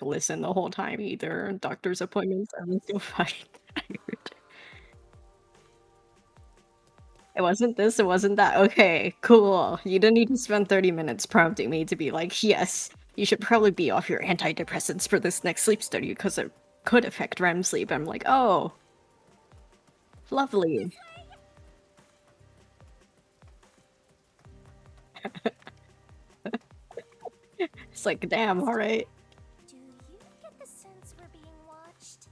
listen the whole time either. Doctor's appointments, I was so fucking tired. It wasn't this, it wasn't that. Okay, cool. You didn't need to spend 30 minutes prompting me to be like, yes, you should probably be off your antidepressants for this next sleep study because it could affect REM sleep. I'm like, oh, lovely. It's like, damn, alright. Do you get the sense we're being watched?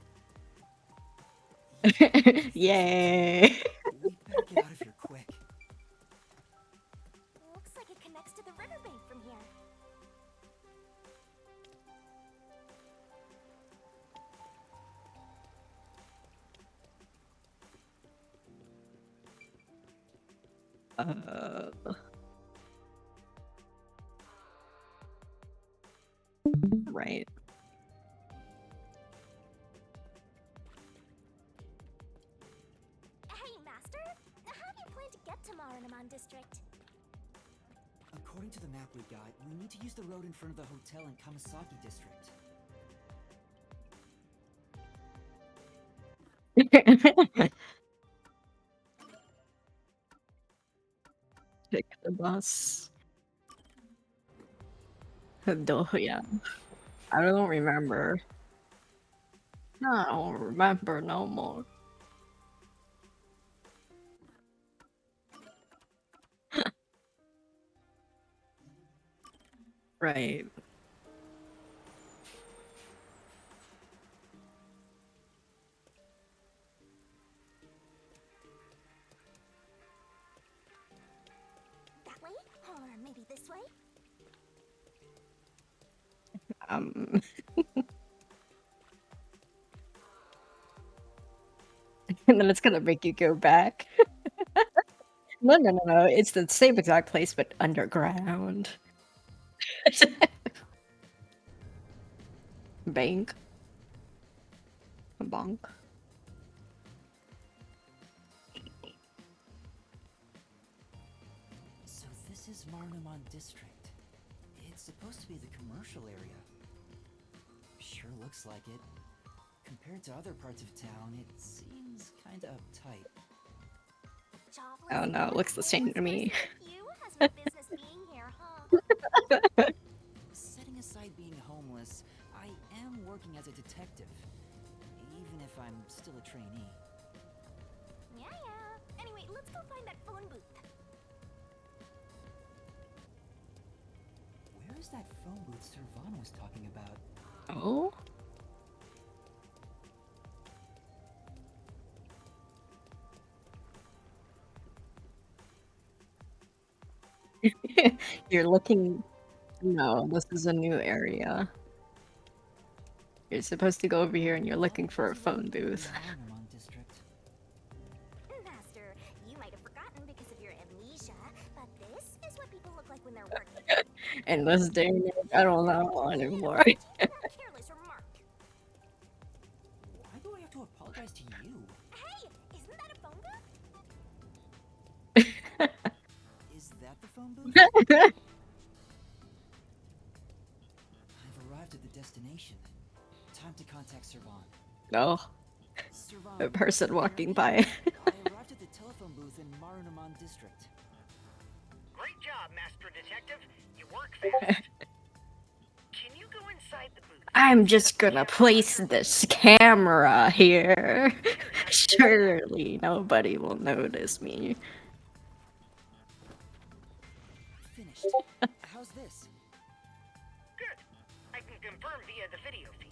Yay. We better get out of here quick. Looks like it connects to the riverbank from here. Right. Hey, Master! How do you plan to get to Marunamon District? According to the map we got, we need to use the road in front of the hotel in Kamasaki District. Pick the bus. Duh, yeah. I don't remember. I don't remember no more. Right. That way? Or maybe this way? Um, and then it's gonna make you go back. No, no, no, no. It's the same exact place, but underground. Bank. Bonk. So this is Marunamon District. It's supposed to be the commercial area. Sure looks like it. Compared to other parts of town, it seems kinda uptight. Oh no, it looks the same to me. You has no business being here, huh? Setting aside being homeless, I am working as a detective. Even if I'm still a trainee. Yeah, yeah. Anyway, let's go find that phone booth. Where is that phone booth Servan was talking about? Oh? You're looking. No, this is a new area. You're supposed to go over here and you're looking for a phone booth. Marunamon District. Master, you might have forgotten because of your amnesia, but this is what people look like when they're working. In this day and age, I don't know anymore. Careless remark. Why do I have to apologize to you? Hey, isn't that a phone booth? Is that the phone booth? I've arrived at the destination. Time to contact Servan. No, Servan, a person can you hear walking me? by. I arrived at the telephone booth in Marunamon District. Great job, Master Detective. You work fast. Can you go inside the booth? I'm just gonna place this camera here. Surely nobody will notice me. Finished. How's this? Good. I can confirm via the video feed.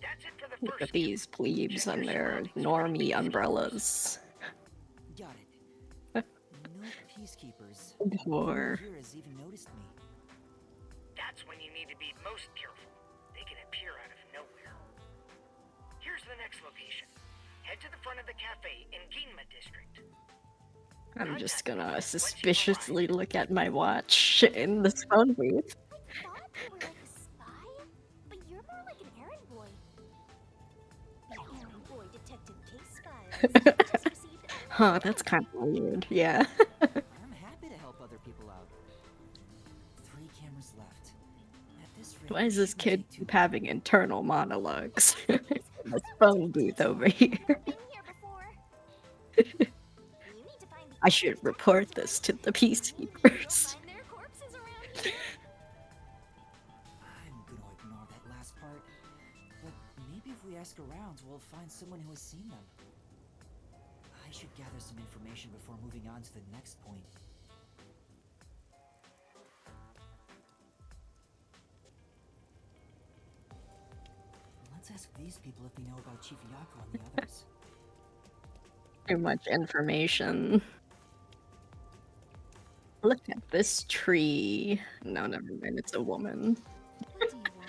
That's it for the Look first at these plebes and their normie umbrellas. Got it. No peacekeepers. Poor. Here has even noticed me. That's when you need to be most careful. They can appear out of nowhere. Here's the next location. Head to the front of the cafe in Ginma District. I'm just gonna suspiciously look at my watch in this phone booth. I thought you were like a spy, but you're more like an errand boy. The errand boy detective case files. Just received Huh, that's kind of weird. Yeah. I'm happy to help other people out. 3 cameras left. At this rate, Why is this Shouldn't kid take too keep long. having internal monologues in this How phone booth over here? Never been here before. You need to find the I other should detectives, report right? this to the Maybe you'll peacekeepers. find their corpses around here. I'm gonna ignore that last part. But maybe if we ask around, we'll find someone who has seen them. I should gather some information before moving on to the next point. Let's ask these people if they know about Chief Yako and the others. Too much information. Look at this tree. No, never mind. It's a woman. What do you want?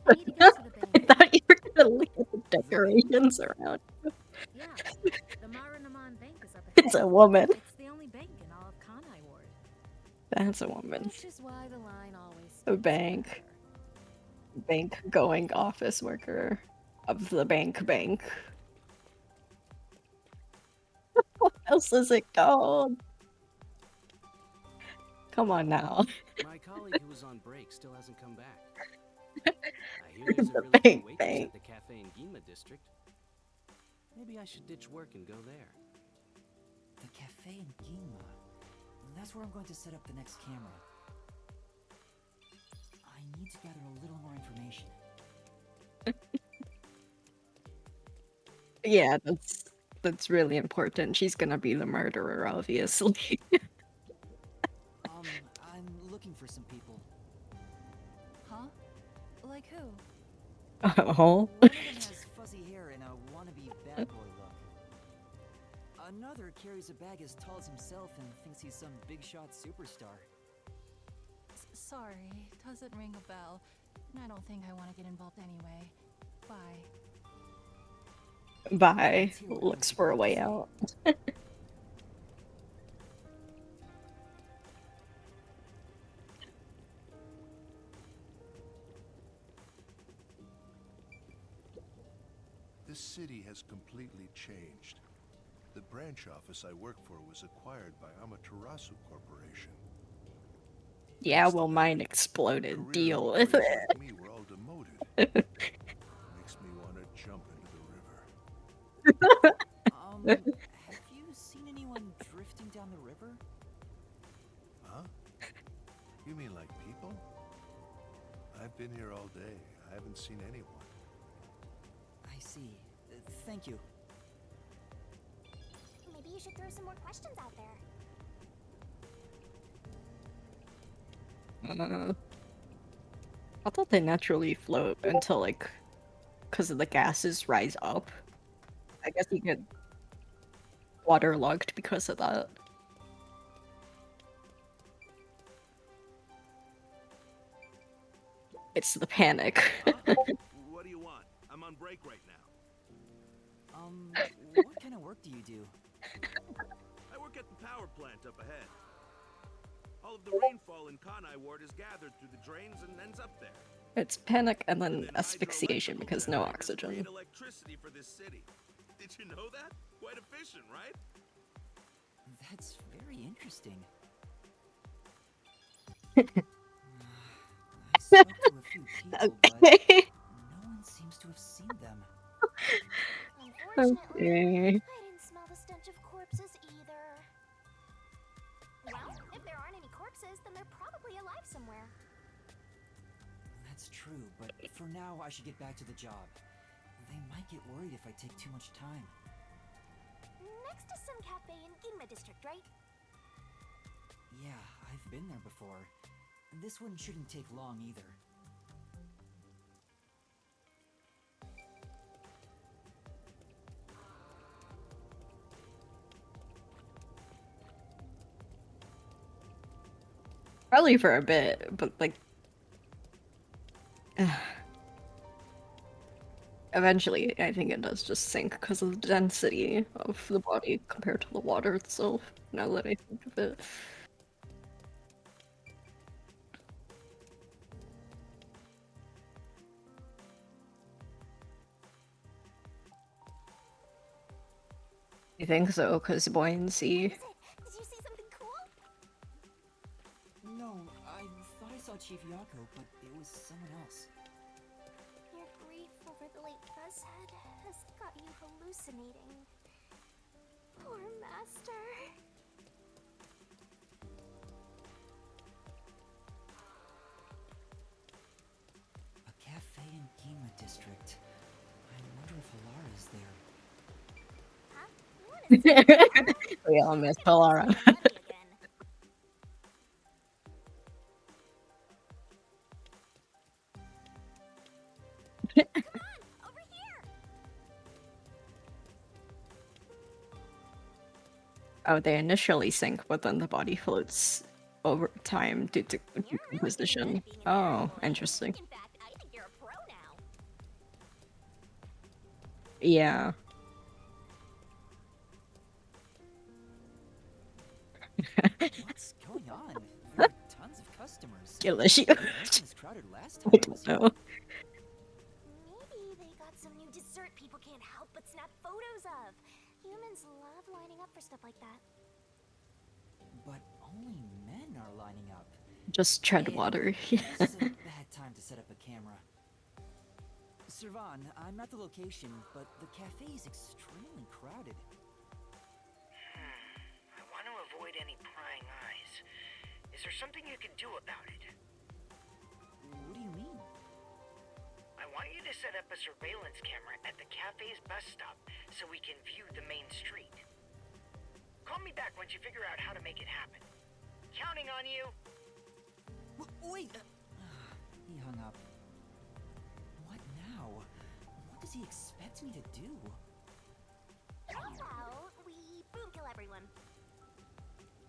I need to get to the I bank. thought you were gonna look at the decorations around. Yeah, the Marinaman Bank is up It's ahead. a woman. It's the only bank in all of Kanai Ward. That's a woman. Which is why the line always A gets bank. better. Bank going office worker of the bank. What else is it called? Come on now. My colleague who was on break still hasn't come back. I hear there's a The really good bank. waitress at the cafe in Ginma district. Maybe I should ditch work and go there. The cafe in Ginma. That's where I'm going to set up the next camera. I need to gather a little more information. Yeah, that's really important. She's gonna be the murderer, obviously. I'm looking for some people. Huh? Like who? Oh. One of them has fuzzy hair and a wannabe bad boy look. Another carries a bag as tall as himself and thinks he's some big shot superstar. Sorry, doesn't ring a bell. I don't think I want to get involved anyway. Bye. Bye. Looks for a way out. This city has completely changed. The branch office I work for was acquired by Amaterasu Corporation. Yeah, well, mine exploded. Career Deal with employees it. like me were all demoted. Makes me want to jump into the river. Have you seen anyone drifting down the river? Huh? You mean like people? I've been here all day. I haven't seen anyone. I see. Thank you. Maybe you should throw some more questions out there. I thought they naturally float until, like, because of the gases rise up. I guess you get waterlogged because of that. It's the panic. What do you want? I'm on break right now. What kind of work do you do? I work at the power plant up ahead. All of the rainfall in Kanai Ward is gathered through the drains and ends up there. It's panic and And then then asphyxiation hydroelectrical because no generators oxygen. create electricity for this city. Did you know that? Quite efficient, right? That's very interesting. I spoke to a few people, but Okay. no one seems to have seen them. Unfortunately, Okay. I didn't smell the stench of corpses either. Well, if there aren't any corpses, then they're probably alive somewhere. That's true, but for now I should get back to the job. They might get worried if I take too much time. Next to some cafe in Ginma district, right? Yeah, I've been there before. This one shouldn't take long either. Probably for a bit, but like eventually I think it does just sink because of the density of the body compared to the water itself, now that I think of it. I think so, because buoyancy. What is it? Did you see something cool? No, I thought I saw Chief Yako, but it was someone else. continue hallucinating. Poor master. A cafe in Gima district. I wonder if Alara is there. Huh? You wanna see We all miss Look at who's Polara. making money again. Come on, over here. Oh, they initially sink, but then the body floats over time due to You're really getting good decomposition. at being an errand Oh, boy. interesting. In fact, I think you're a pro now. Yeah. What's going on? There are tons of customers. Delicious. It wasn't as crowded last time I I was don't here. know. Maybe they got some new dessert people can't help but snap photos of. Humans love lining up for stuff like that. But only men are lining up. Just tread water. This is a bad time to set up a camera. Servan, I'm at the location, but the cafe is extremely crowded. I want to avoid any prying eyes. Is there something you can do about it? What do you mean? I want you to set up a surveillance camera at the cafe's bus stop so we can view the main street. Call me back once you figure out how to make it happen. Counting on you. Wait! He hung up. What now? What does he expect me to do? How about we boom kill everyone?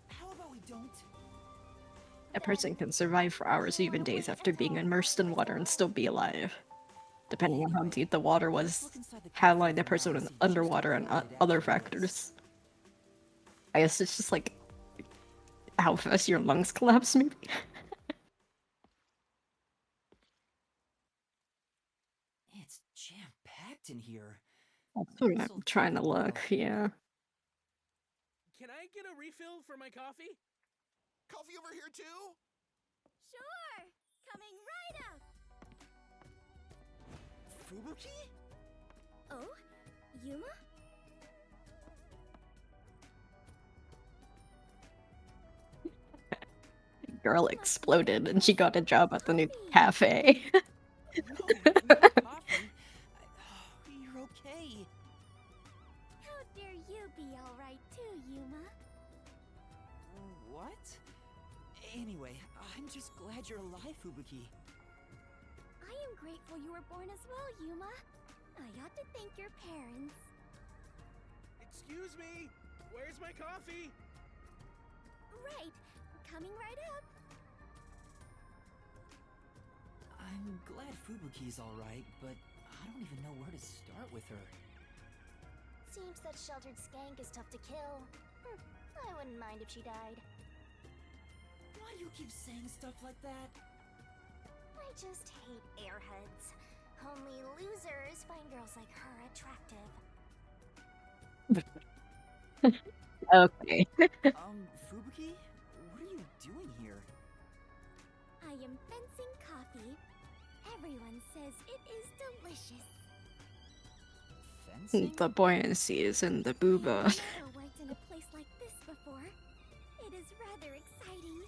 How about we don't? A person can survive for hours, even days, after being immersed in water and still be alive. Depending on how deep the water was, how long the person was underwater, and other factors. I guess it's just like how fast your lungs collapse, maybe? It's jam-packed in here. That's what I'm trying to look, yeah. Can I get a refill for my coffee? Coffee over here too? Sure! Coming right up! Fubuki? Oh? Yuma? No, Girl exploded and she got a job at the new cafe. not coffee. You're okay. How dare you be alright too, Yuma? What? Anyway, I'm just glad you're alive, Fubuki. I am grateful you were born as well, Yuma. I ought to thank your parents. Excuse me, where's my coffee? Right, coming right up. I'm glad Fubuki's alright, but I don't even know where to start with her. Seems that sheltered skank is tough to kill. I wouldn't mind if she died. Why do you keep saying stuff like that? I just hate airheads. Only losers find girls like her attractive. Okay. Fubuki? What are you doing here? I am fencing coffee. Everyone says it is delicious. Fencing? The buoyancy is in the booba. I've never worked in a place like this before. It is rather exciting.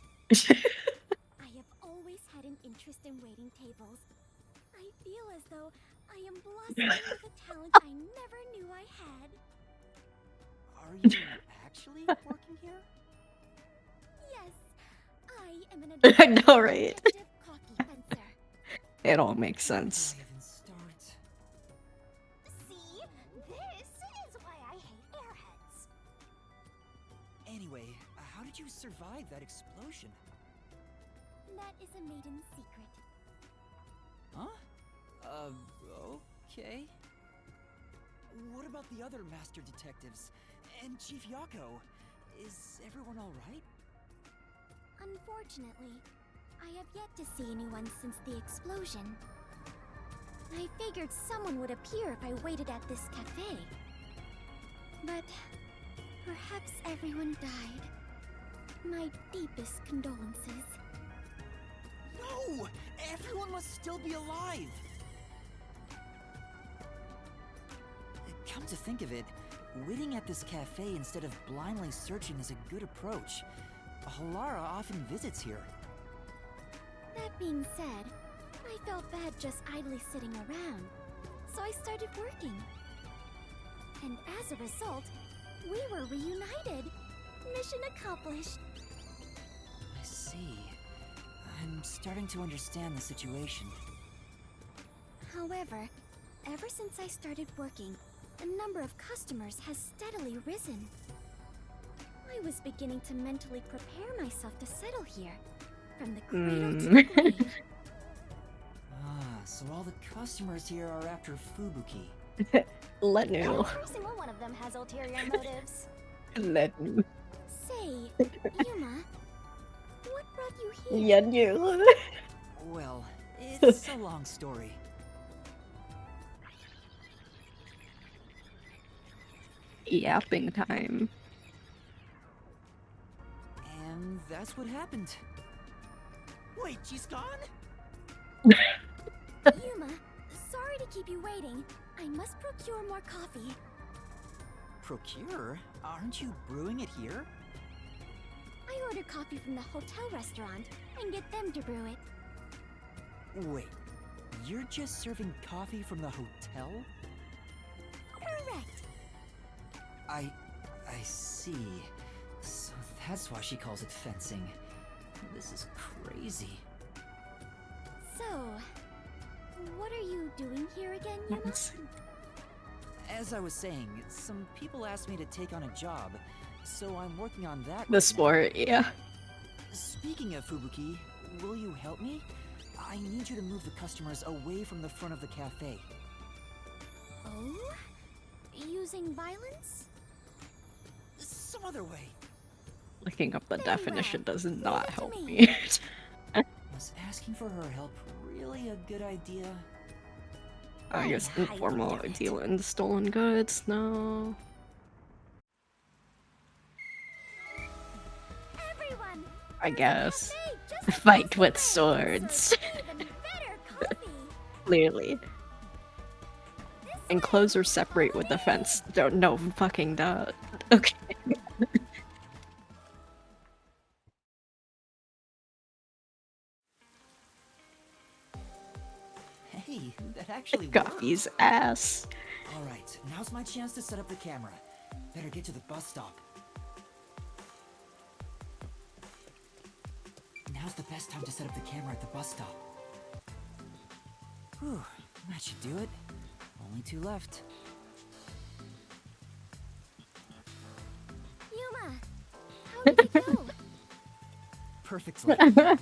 I have always had an interest in waiting tables. I feel as though I am blossoming with a talent I never knew I had. Are you actually working here? Yes, I am an I know, right? effective coffee fencer. It all makes sense. Why even start? See? This is why I hate airheads. Anyway, how did you survive that explosion? That is a maiden secret. Huh? Okay. What about the other master detectives? And Chief Yako? Is everyone alright? Unfortunately, I have yet to see anyone since the explosion. I figured someone would appear if I waited at this cafe. But perhaps everyone died. My deepest condolences. No! Everyone must still be alive! Come to think of it, waiting at this cafe instead of blindly searching is a good approach. Halara often visits here. That being said, I felt bad just idly sitting around, so I started working. And as a result, we were reunited. Mission accomplished. I see. I'm starting to understand the situation. However, ever since I started working, the number of customers has steadily risen. I was beginning to mentally prepare myself to settle here, from the cradle to the grave. Ah, so all the customers here are after Fubuki. Let new. Every single one of them has ulterior motives. Let new. Say, Yuma, what brought you here? Yeah, new. Well, it's a long story. Yapping time. And that's what happened. Wait, she's gone? Yuma, sorry to keep you waiting. I must procure more coffee. Procure? Aren't you brewing it here? I ordered coffee from the hotel restaurant and get them to brew it. Wait, you're just serving coffee from the hotel? Correct. I see. So that's why she calls it fencing. This is crazy. So, what are you doing here again, Yuma? As I was saying, some people asked me to take on a job, so I'm working on that. The sport, yeah. Speaking of Fubuki, will you help me? I need you to move the customers away from the front of the cafe. Oh? Using violence? Some other way. Looking up the Very definition well. does Leave not it to help me. me. Was asking for her help really a good idea? I guess I'd informal do it. deal in stolen goods, no. Everyone! I there's a guess. cafe just across Fight the with way, swords. serves even better coffee. Clearly. This Enclose way. or separate with the fence. Don't no fucking duh. Okay. Hey, that actually worked. Coffee's ass. Alright, now's my chance to set up the camera. Better get to the bus stop. Now's the best time to set up the camera at the bus stop. Whew, that should do it. Only 2 left. Yuma, how did it go? Perfectly. Splendid.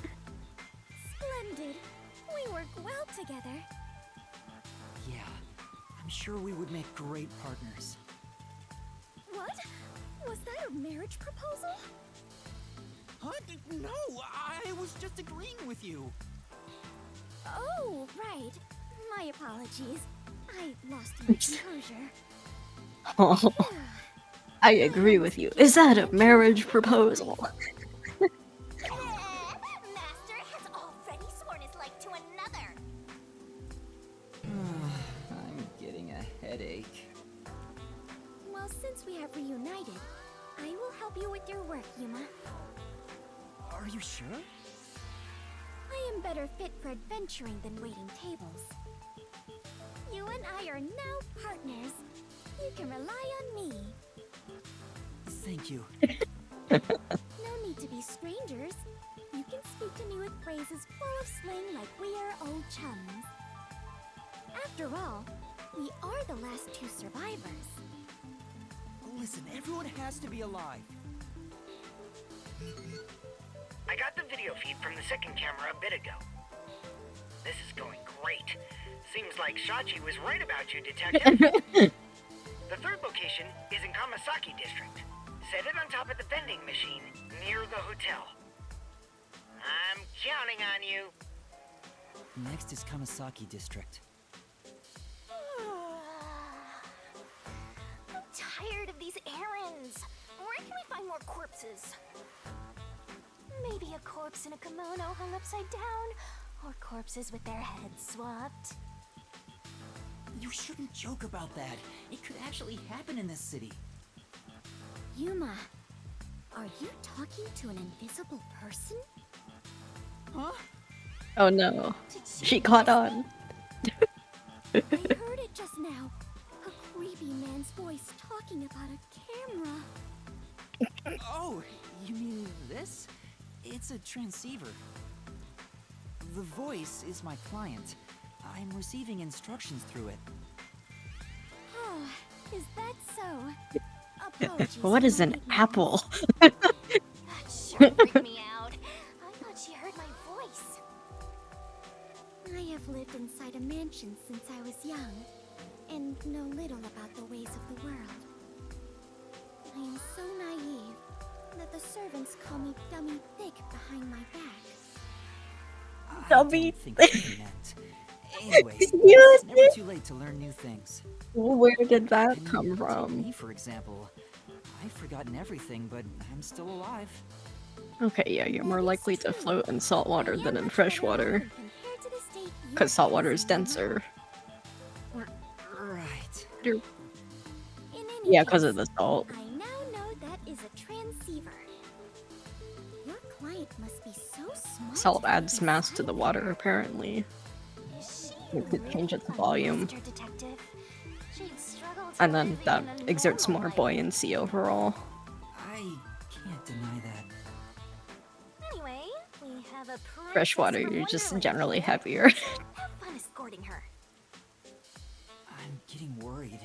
We work well together. Yeah, I'm sure we would make great partners. What? Was that a marriage proposal? Huh? No, I was just agreeing with you. Oh, right. My apologies. I lost my composure. Oh, I agree with you. Is that a marriage proposal? Master has already sworn his life to another. I'm getting a headache. Well, since we have reunited, I will help you with your work, Yuma. Are you sure? I am better fit for adventuring than waiting tables. You and I are now partners. You can rely on me. Thank you. No need to be strangers. You can speak to me with phrases full of slang like we are old chums. After all, we are the last 2 survivors. Listen, everyone has to be alive. I got the video feed from the second camera a bit ago. This is going great. Seems like Shachi was right about you, Detective. The third location is in Kamasaki District. Set it on top of the vending machine near the hotel. I'm counting on you. Next is Kamasaki District. I'm tired of these errands. Where can we find more corpses? Maybe a corpse in a kimono hung upside down, or corpses with their heads swapped. You shouldn't joke about that. It could actually happen in this city. Yuma, are you talking to an invisible person? Huh? Oh no. Did She caught on. I heard it just now. A creepy man's voice talking about a camera. Oh, you mean this? It's a transceiver. The voice is my client. I'm receiving instructions through it. Oh, is that so? Apologies What for is my an ignorance. apple? That sure freaked me out. I thought she heard my voice. I have lived inside a mansion since I was young, and know little about the ways of the world. I am so naive that the servants call me Dummy Thick behind my back. I Dummy. don't think that's what you meant. Anyways, Excuse it's never me? too late to learn new things. Where did that And come take from? me, for example. I've forgotten everything, but I'm still alive. Okay, yeah, you're more likely to float in salt water than in fresh water. Compared to the state you Because salt water live is in. denser. Right. In any Yeah, because of case, the salt. I now know that is a transceiver. Your client must be so smart. Salt to adds figure mass to out the water, apparently. Is she You could change really its a volume. master detective? She'd struggle to And then live that even a exerts normal more life. buoyancy overall. I can't deny that. Anyway, we have a Fresh princess water, from you're just Wonderland generally here, heavier. so have fun escorting her. I'm getting worried.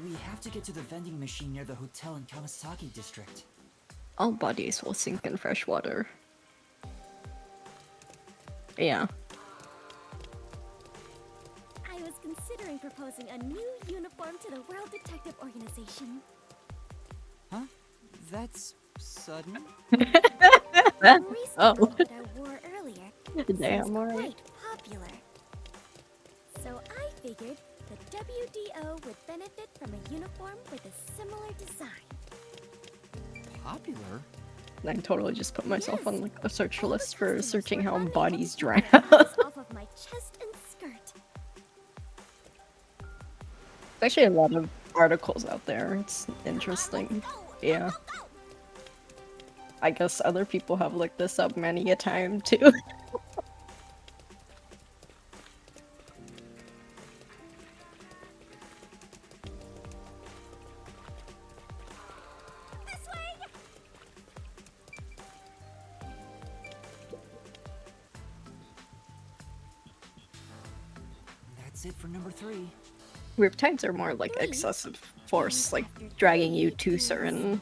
We have to get to the vending machine near the hotel in Kawasaki district. All bodies will sink in fresh water. Yeah. I was considering proposing a new uniform to the World Detective Organization. Huh? That's sudden? The recent Oh. one that I wore earlier Damn, seems alright. quite popular. So I figured the WDO would benefit from a uniform with a similar design. Popular? I totally just put myself Yes. on like a search All the list for customers searching were how unable bodies to keep drown. their eyes off of my chest and skirt. There's actually a lot of articles out there. It's interesting. Yeah. I guess other people have looked this up many a time too. This way! That's it for number 3. Riptides are more like excessive force, like dragging you to certain,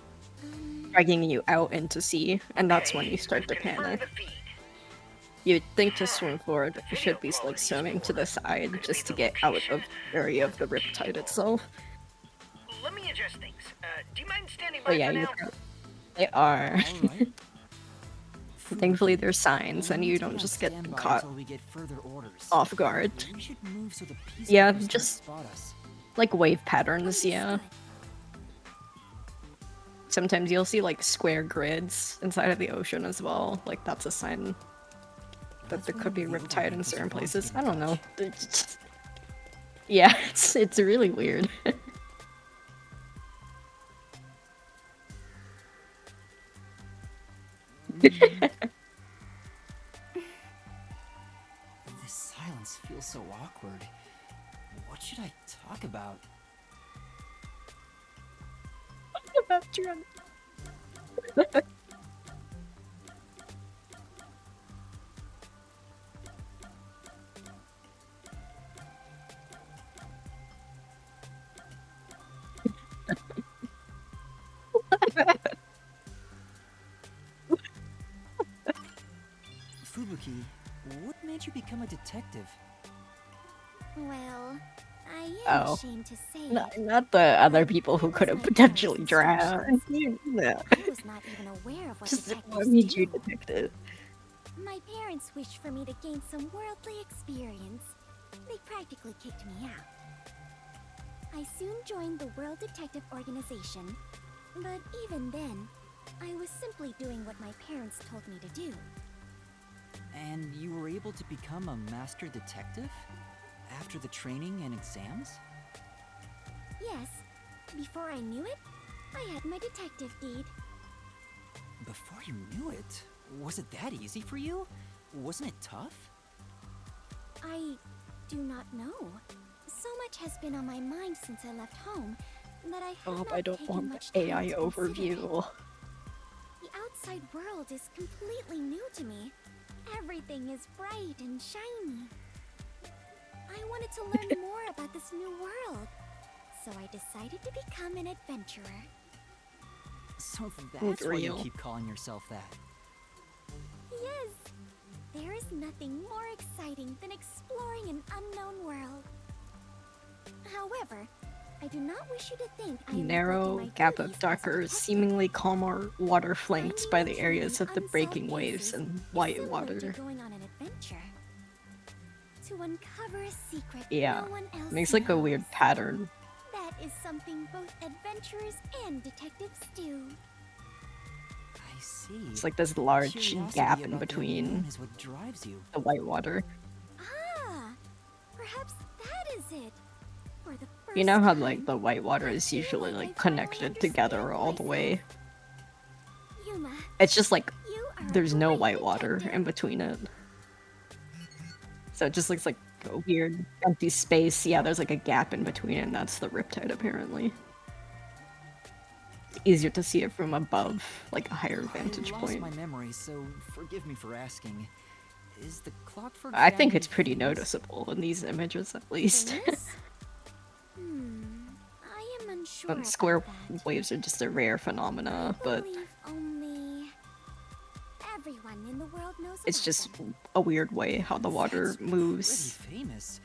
dragging you out into sea, and that's when you start to Confirm panic. the feed. You'd think to swim forward, but you should be like swimming to the side just to get out of the area of the riptide itself. Let me adjust things. Do you mind standing by But yeah, for you now? they are. Alright. Thankfully, there's signs, and We'll you need to don't be just on get standby caught until we get further orders. off guard. We should move so the Yeah, peacekeepers just- don't spot us. Like wave patterns, yeah. Understood. Sometimes you'll see like square grids inside of the ocean as well. Like that's a sign that Let's there could be remove the riptide overlay in 'cause certain we want to places. get I in don't know. touch. It's just- Yeah, it's really weird. This silence feels so awkward. What should I talk about? Fubuki, what made you become a detective? Well, I am Oh. ashamed to say Not the other people who could have potentially drowned. No. I was not even aware of what Just detectives what made do. you detective? My parents wished for me to gain some worldly experience. They practically kicked me out. I soon joined the World Detective Organization, but even then, I was simply doing what my parents told me to do. And you were able to become a master detective? After the training and exams? Yes, before I knew it, I had my detective deed. Before you knew it, was it that easy for you? Wasn't it tough? I do not know. So much has been on my mind since I left home that I have Oh, not I don't taken want much the time AI to consider it. overview. The outside world is completely new to me. Everything is bright and shiny. I wanted to learn more about this new world, so I decided to become an adventurer. So that's why you Real. keep calling yourself that. Yes, there is nothing more exciting than exploring an unknown world. However, I do not wish you to think I am Narrow neglecting my gap duties of as a darker, detective. seemingly calmer water flanked by Finding the a truly areas of the unsolved breaking waves cases and is white similar to water. going on an adventure. To uncover a secret Yeah, no one else makes like a knows. weird pattern. That is something both adventurers and detectives do. I see. It's like this large Curiosity gap in about the unknown between is what drives you. the white water. Ah, perhaps that is it. For the first You know how time, like the white water I is feel usually like like I finally connected together understand all the way. myself. Yuma, It's just like you are a there's no great white water detective. in between it. So it just looks like a weird empty space. Yeah, there's like a gap in between it, and that's the riptide apparently. It's easier to see it from above, like a higher vantage I lost point. my memory, so forgive me for asking. Is the Clockford I think family it's pretty famous? noticeable in these images at least. Famous? I am unsure And about square that. waves are just a rare phenomena, I but believe only everyone in the world knows it's about just them. a weird way how the water That's moves. pretty famous.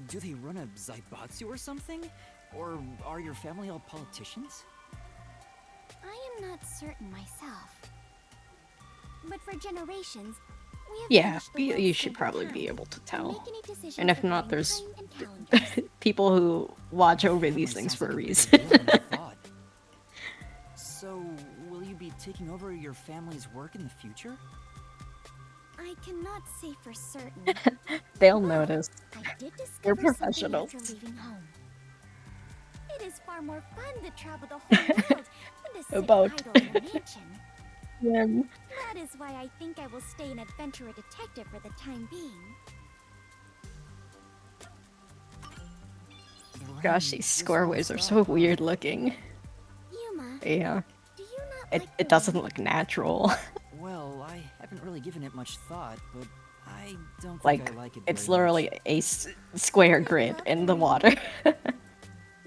Do they run a Zaibatsu or something? Or are your family all politicians? I am not certain myself. But for generations, we have Yeah, managed the you world's should scheduled probably time be able to and tell. make any decisions And if not, regarding there's time and calendars. people who watch Your over family these things sounds for a like bigger reason. deal than I thought. So, will you be taking over your family's work in the future? I cannot say for certain. They'll but notice. I did They're discover something professionals. after leaving home. It is far more fun to travel the whole world than to sit About idle in a mansion. when That is why I think I will stay an adventurer detective for the time being. The gosh, rain these just square won't waves are stop, so weird looking. Yuma, Yeah, do you not like it the doesn't rain? look natural. Well, I haven't really given it much thought, but I don't think Like I like it it's very much. literally a square I grid love in the the rain. water.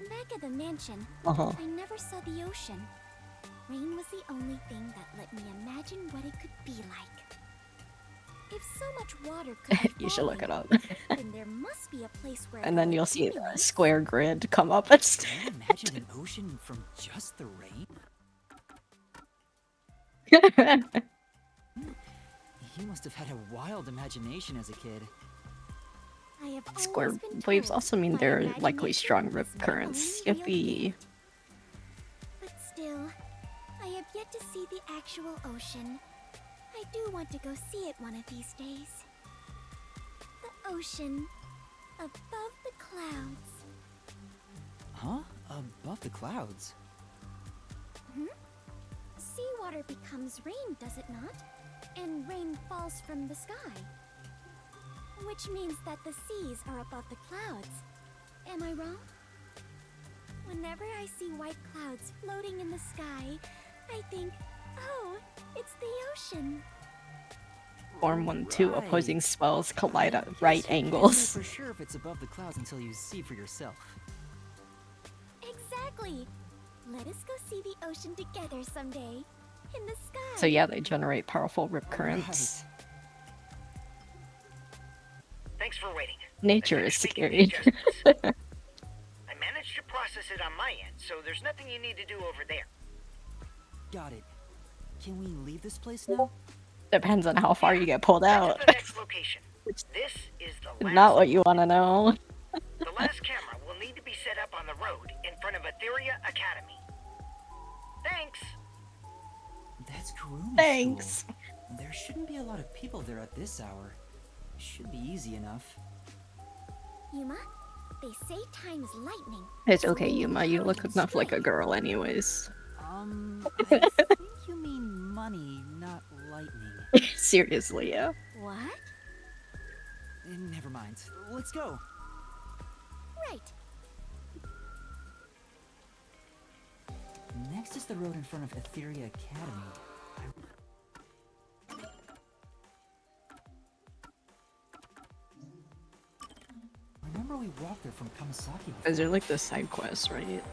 Back at the mansion, Uh-huh. I never saw the ocean. Rain was the only thing that let me imagine what it could be like. If so much water could be You should look it falling, up. then there must be a place where And it all then you'll see a accumulates. square grid come up instead. You imagined an ocean from just the rain? You must have had a wild imagination as a kid. I have Square always been waves told also mean my there are likely imagination strong rip is my currents. only real Yippee. gift. But still, I have yet to see the actual ocean. I do want to go see it one of these days. The ocean above the clouds. Huh? Above the clouds? Seawater becomes rain, does it not? And rain falls from the sky. Which means that the seas are above the clouds. Am I wrong? Whenever I see white clouds floating in the sky, I think, oh, it's the ocean. Form when two Right. opposing swells collide I at guess right you can't angles. say for sure if it's above the clouds until you see for yourself. Exactly. Let us go see the ocean together someday. In the sky. So yeah, they generate powerful rip currents. Thanks for waiting. Nature I is finished making scary. the adjustments. I managed to process it on my end, so there's nothing you need to do over there. Got it. Can we leave this place now? Depends on how far you get pulled Head out. to the next location. This is the last. Not what you want to know. The last camera will need to be set up on the road in front of Etheria Academy. Thanks. That's Karuna Thanks. School. There shouldn't be a lot of people there at this hour. Should be easy enough. Yuma, They say time is lightning. It's so okay, we need Yuma. You power look and enough like a strength. girl, anyways. I think you mean money, not lightning. Seriously, yeah. What? Never mind. Let's go. Right. Next is the road in front of Etheria Academy. I remember we walked there from Kamasaki before. Those are like the side quests, right?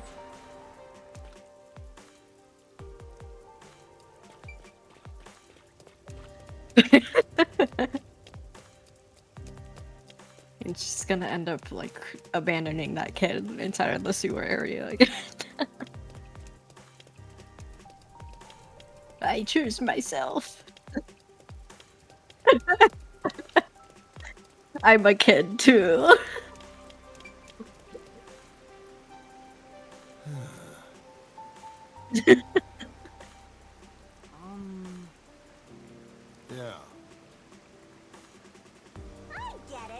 And she's gonna end up like abandoning that kid inside the sewer area again. I choose myself. I'm a kid too. Yeah. I get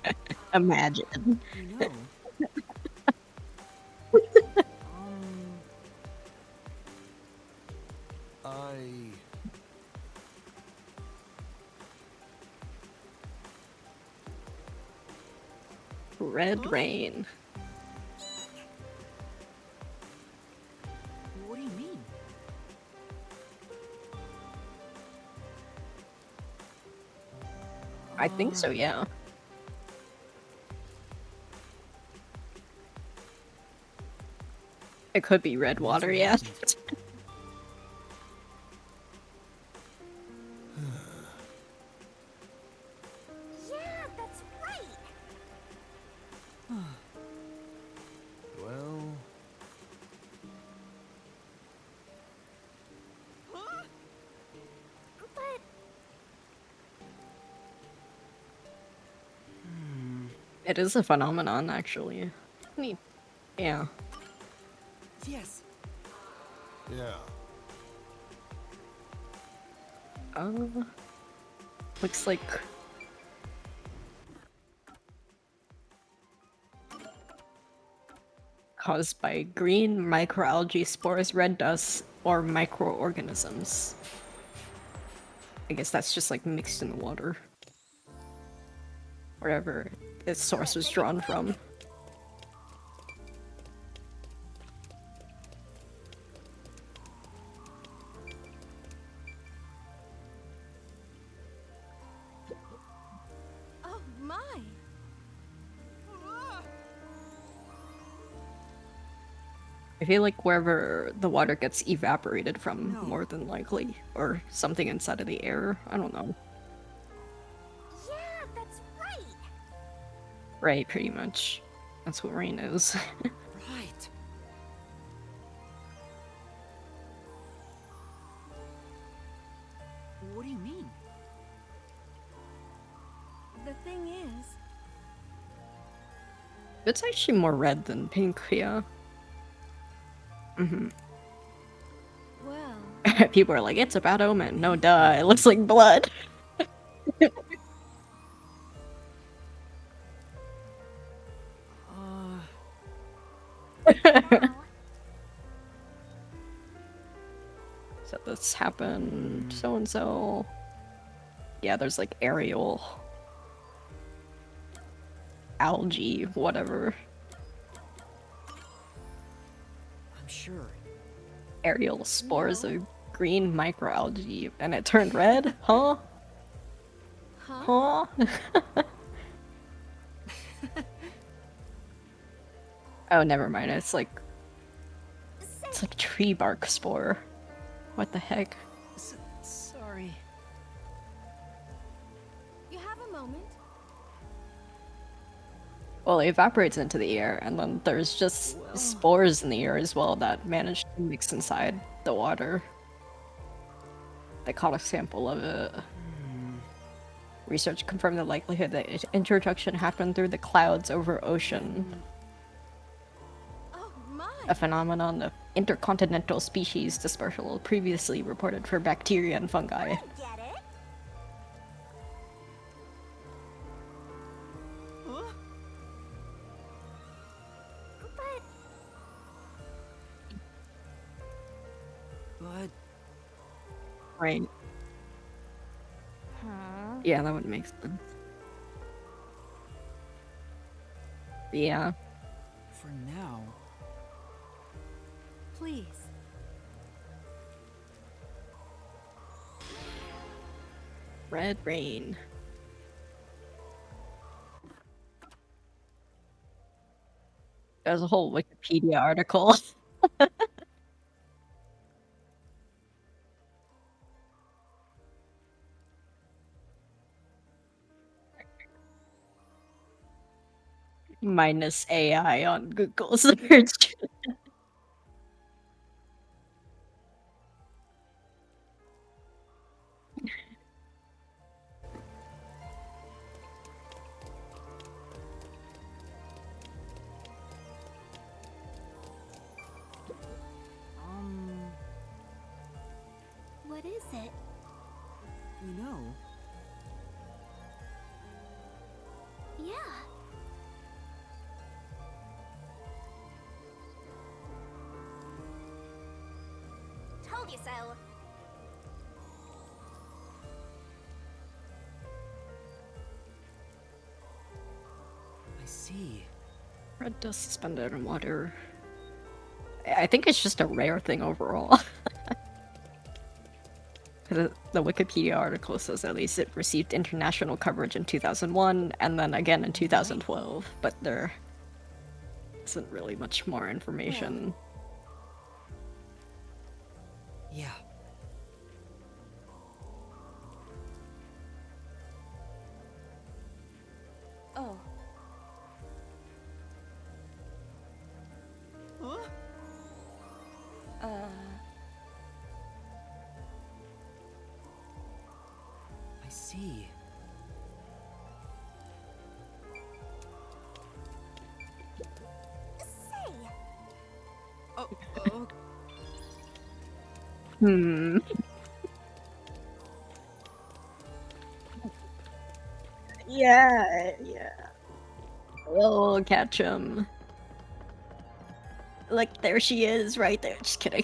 it. Imagine. You know. Red rain. What do you mean? I think so, yeah. It could be red water, yeah. Yeah, that's right. Well, But It is a phenomenon, actually. Neat. Yeah. Yes. yeah. Looks like caused by green microalgae spores, red dust, or microorganisms. I guess that's just like mixed in the water. Wherever its source was drawn from. Oh my! I feel like wherever the water gets evaporated from, more than likely. Or something inside of the air. I don't know. yeah, that's right. Right, pretty much. That's what rain is. Right. What do you mean? The thing is, It's actually more red than pink, yeah. Mm-hmm. well, People are like, it's a bad omen. No, duh, it looks like blood. So this happened, so-and-so. Yeah, there's like aerial algae, whatever. I'm sure. Aerial spores of green microalgae, and it turned red? Huh? Huh? Oh, never mind. It's like tree bark spore. What the heck? Sorry. you have a moment. Well, it evaporates into the air, and then there's just spores in the air as well that manage to mix inside the water. They caught a sample of it. Research confirmed the likelihood that its introduction happened through the clouds over ocean. Oh my! A phenomenon of intercontinental species dispersal previously reported for bacteria and fungi. Get it? Right. Huh? Yeah, that would make sense. Yeah. For now, Please. Red Rain. There's a whole Wikipedia article. Minus AI on Google search. What is it? you know, Yeah. Told you so. I see. Red dust suspended in water. I think it's just a rare thing overall. The Wikipedia article says at least it received international coverage in 2001 and then again in 2012, but there isn't really much more information. Yeah. Oh. Huh? I see. Say. Oh, Hmm. Yeah. We'll catch him. Like, there she is, right there. Just kidding.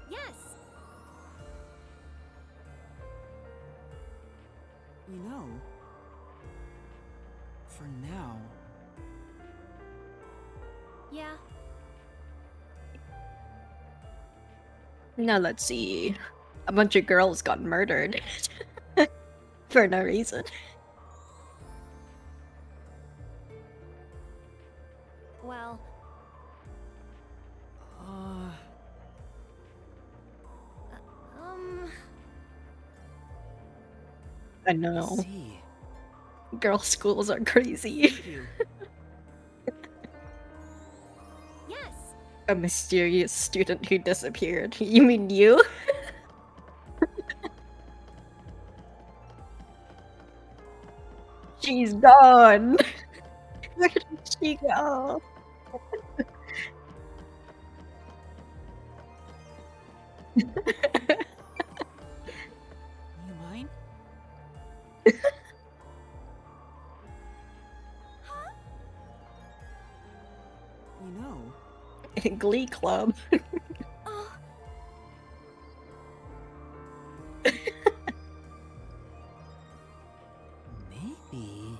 Yes. You know, for now, Yeah. Now let's see. A bunch of girls got murdered. For no reason. Well, uh, I I know. see. Girls' schools are crazy. Thank you. yes. A mysterious student who disappeared. You mean you? She's gone. Where did she go? You mind? You know, Glee Club. Oh. maybe.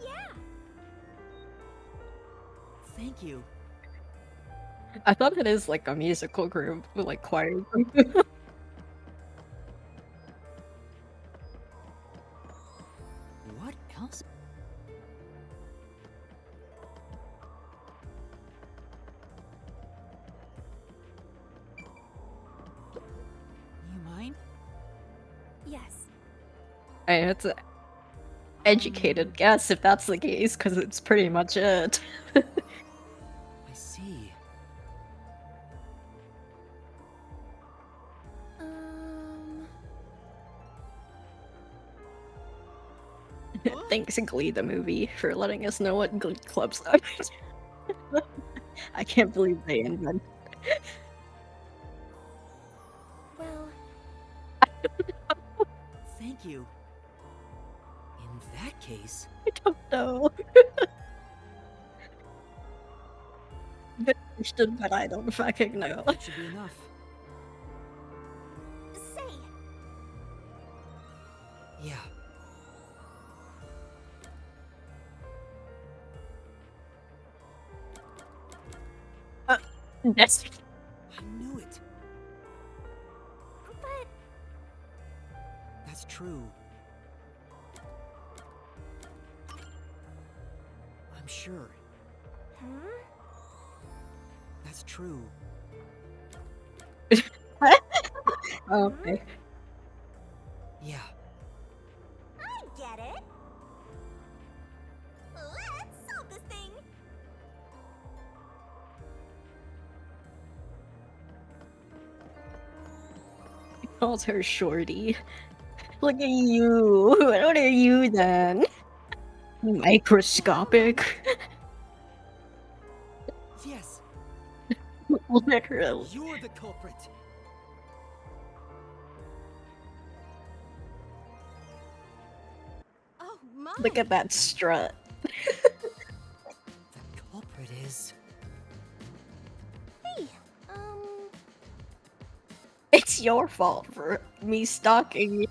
Yeah. Thank you. I thought it is like a musical group, like choir group. What else? You mind? Yes. It's an educated guess if that's the case, because it's pretty much it. I see. Thanks, Glee the movie, for letting us know what Glee clubs are. I can't believe they invented. Well, Thank you. In that case, I don't know. Understood, but I don't fucking know. that should be enough. Say, Yeah. That's I knew it. but That's true. I'm sure. huh? That's true. okay. Yeah. I get it. Let's solve this thing. Calls her shorty. Look at you. What are you then? Microscopic. Yes, Literally. you're the culprit. Oh, Mom! Look at that strut. The culprit is. Hey, It's your fault for me stalking you.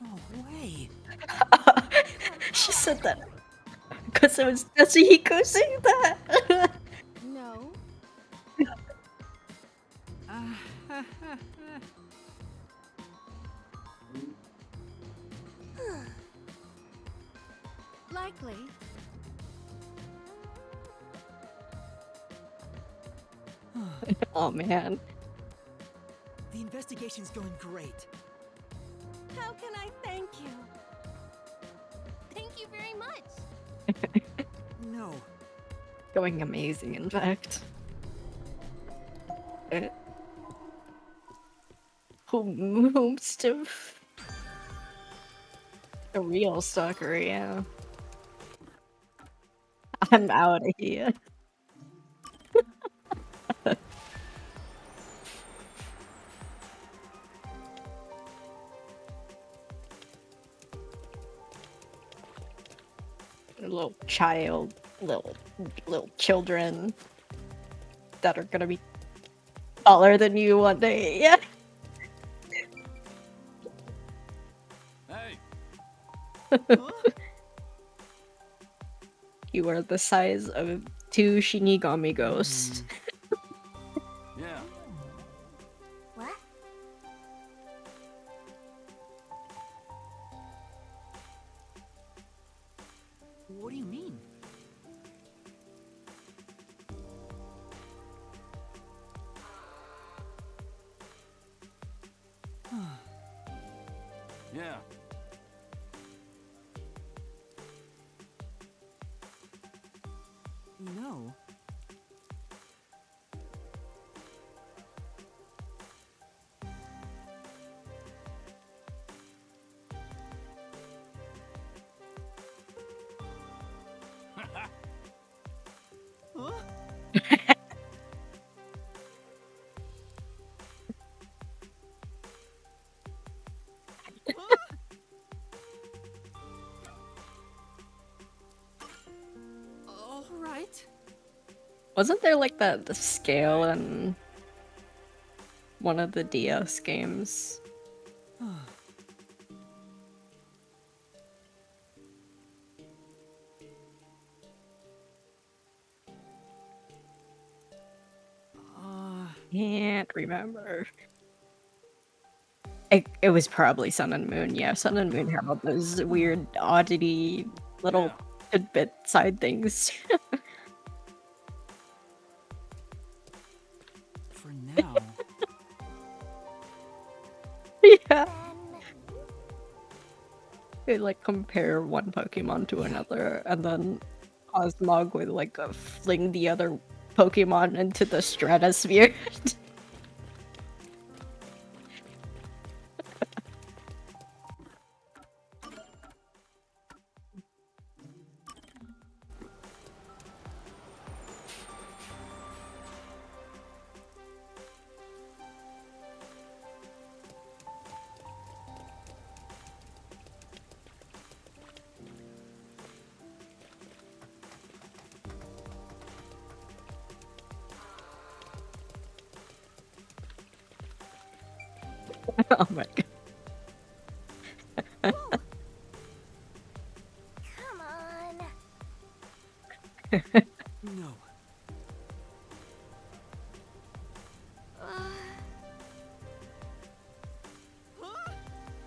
No way. She said that because it was Tatsuhiko saying that. No. Likely. Oh man. The investigation's going great. How can I thank you? Thank you very much. No. Going amazing, in fact. Whomst of a real stalker, yeah. I'm out of here. Little child, little children that are gonna be taller than you one day. Yeah. Hey, You are the size of 2 Shinigami ghosts. yeah. what? What do you mean? Yeah. You know, All right. Wasn't there like the scale in one of the DS games? Can't remember. It was probably Sun and Moon, yeah. Sun and Moon have all those weird oddity little tidbit side things. for now. Yeah. Then They like compare one Pokemon to another, and then Cosmog would like fling the other Pokemon into the stratosphere. Oh my god. Come on. No.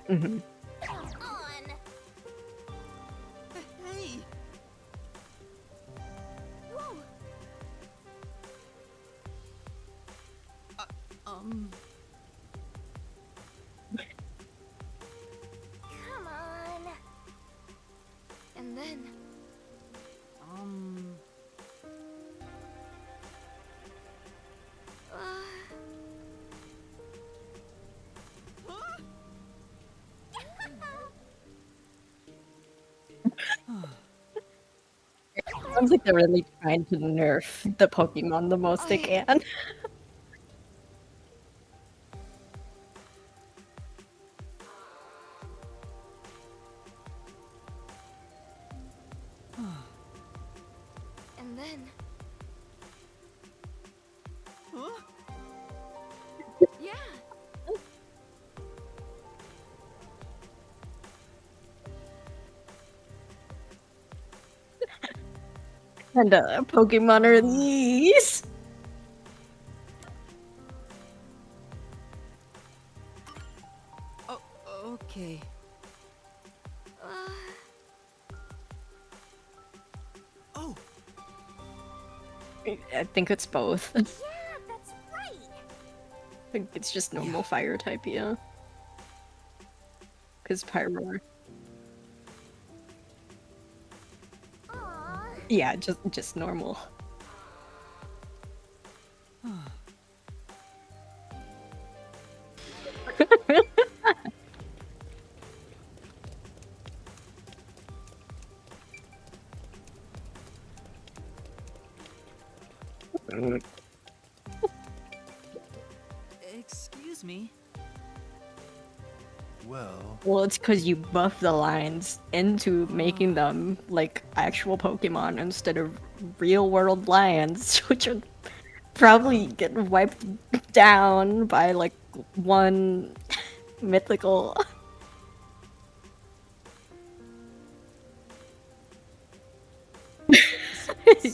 Hmm. Come on. Hey! Whoa. Um. Come on. And then. Um. Sounds like they're really trying to nerf the Pokemon the most they can. And then. Huh? Yeah. And Pokemon are these. Oh, okay. Oh, I think it's both. I Yeah, that's right. think it's just normal fire type, yeah. Because Pyro. Aww. Yeah, just normal. excuse me. Well, Well, it's because you buff the lines into making them like actual Pokemon instead of real world lions, which are probably getting wiped down by like one mythical.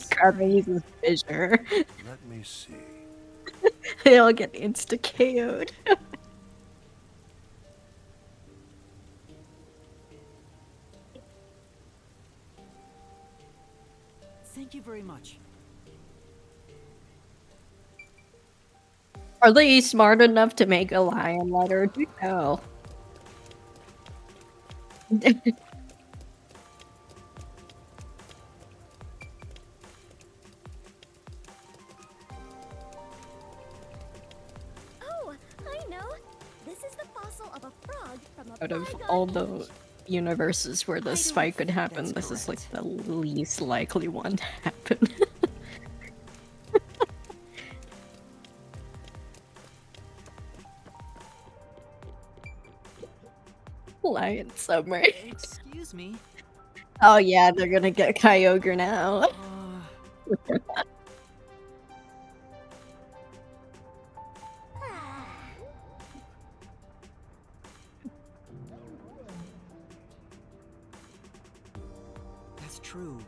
Carving uses fissure. let me see. They all get insta KO'd. Thank you very much. Are they smart enough to make a lion letter? Do know. Oh, I know. This is the fossil of a frog from a Out of bygone all the age. universes where I this don't fight could think happen, that's this is like correct. the least likely one to happen. Lion summer. Excuse me. Oh yeah, they're gonna get Kyogre now. That's true.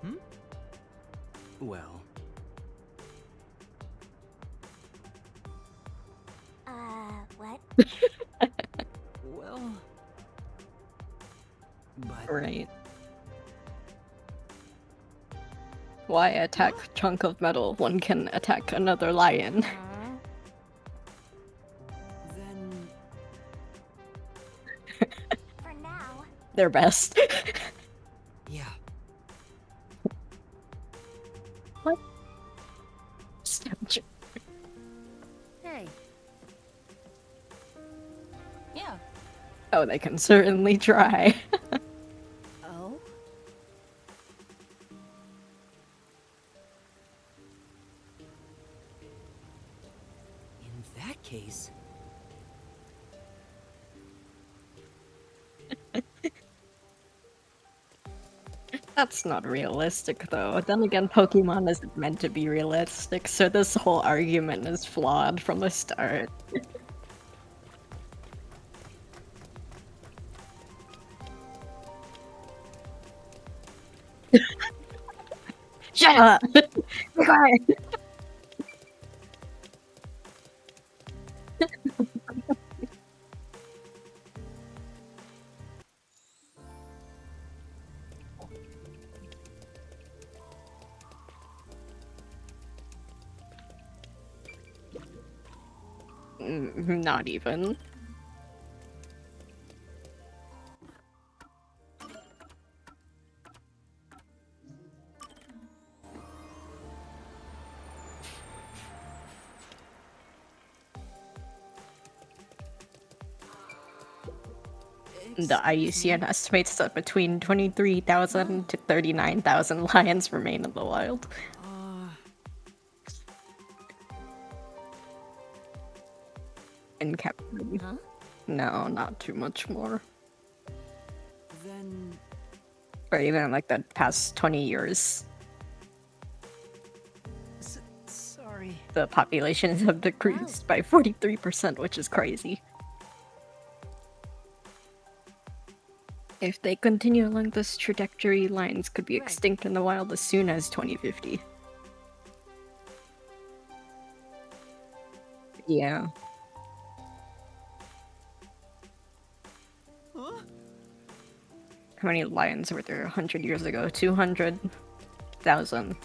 Hmm? Well, What? Well. But. Right. Why attack chunk of metal? One can attack another lion. Then. For now. Their best. Yeah. What? Stop. Hey. Yeah. Oh, they can certainly try. Oh? In that case. That's not realistic, though. Then again, Pokemon isn't meant to be realistic, so this whole argument is flawed from the start. Shut up! Be quiet! Not even. The IUCN estimates that between 23,000 to 39,000 lions remain in the wild. In captivity. Huh? No, not too much more. Then... Or even like the past 20 years, sorry. the populations have decreased by 43%, which is crazy. If they continue along this trajectory, lions could be extinct in the wild as soon as 2050. Yeah. Huh? How many lions were there 100 years ago? 200,000.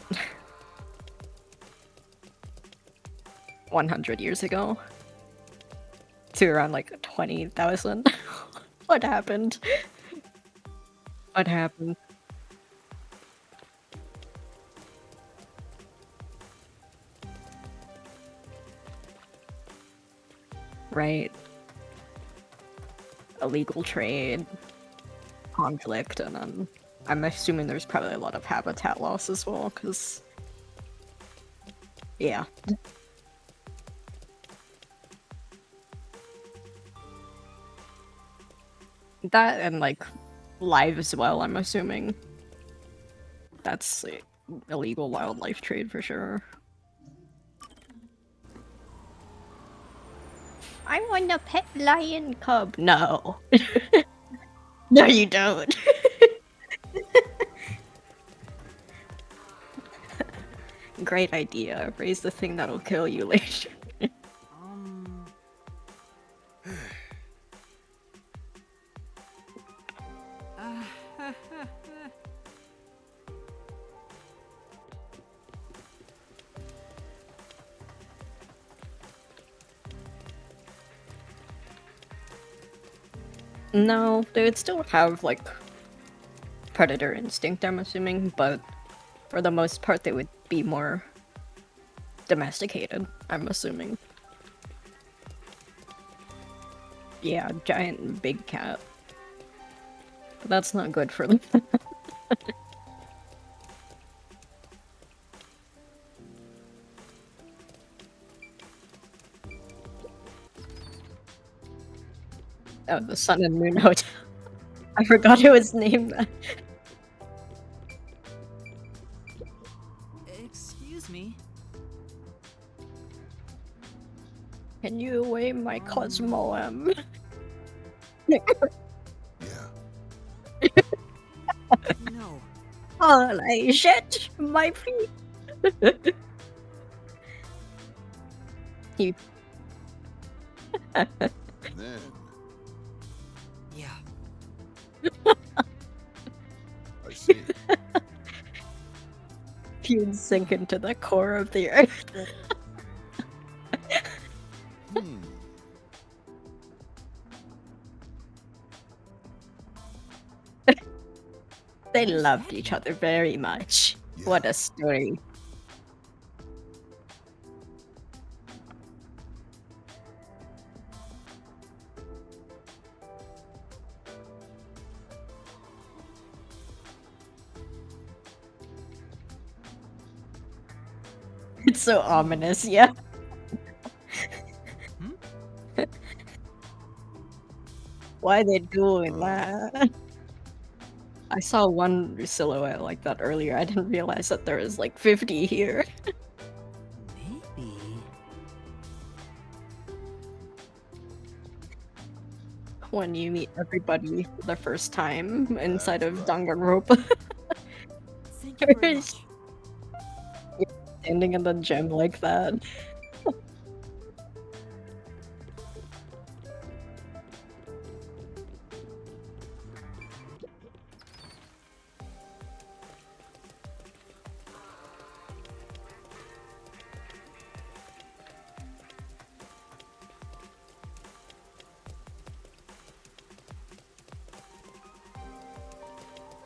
100 years ago? To around like 20,000? What happened? What happened? Right. Illegal trade, conflict, and then I'm assuming there's probably a lot of habitat loss as well, because... Yeah. That and, like, live as well, I'm assuming. That's like, illegal wildlife trade for sure. I want a pet lion cub. No. No, you don't. Great idea. Raise the thing that'll kill you later. No, they would still have, like, predator instinct, I'm assuming, but for the most part they would be more domesticated, I'm assuming. Yeah, giant big cat. But that's not good for them. Oh, the Sun and Moon Hotel. I forgot it was named that. Excuse me? Can you weigh my Cosmo M? Yeah. No. Holy shit! My feet! You... Then Yeah. I see. You'd sink into the core of the earth. Hmm. They loved each other very much. Yeah. What a story. It's so ominous, yeah. Why they doing that? I saw one silhouette like that earlier. I didn't realize that there was like 50 here. Maybe. When you meet everybody for the first time inside That's of right. Danganronpa. Thank you very much. Standing in the gym like that.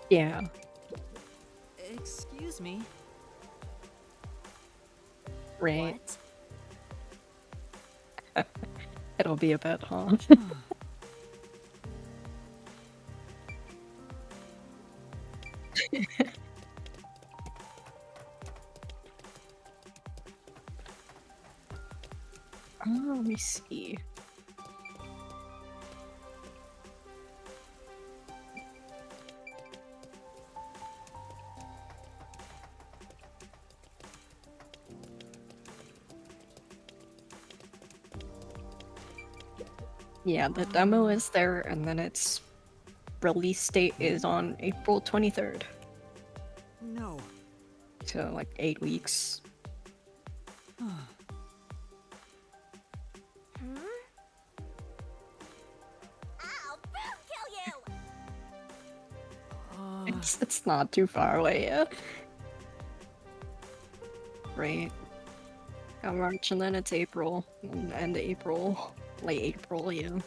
Yeah. Excuse me. Right. What? It'll be a bit, huh? Oh, let me see. Yeah, the demo is there, and then its release date is on April 23rd. No. So, like, 8 weeks. Hmm? I'll boom kill you! It's not too far away, yeah. Right. Got March, and then it's April. And end of April. Late April, yeah.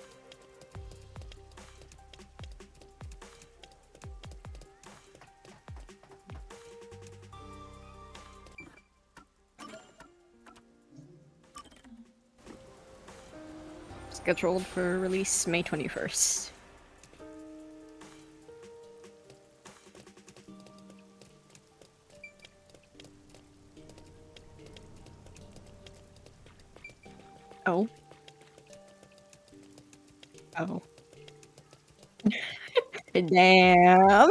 Scheduled for release May 21st. Oh. Oh. Damn.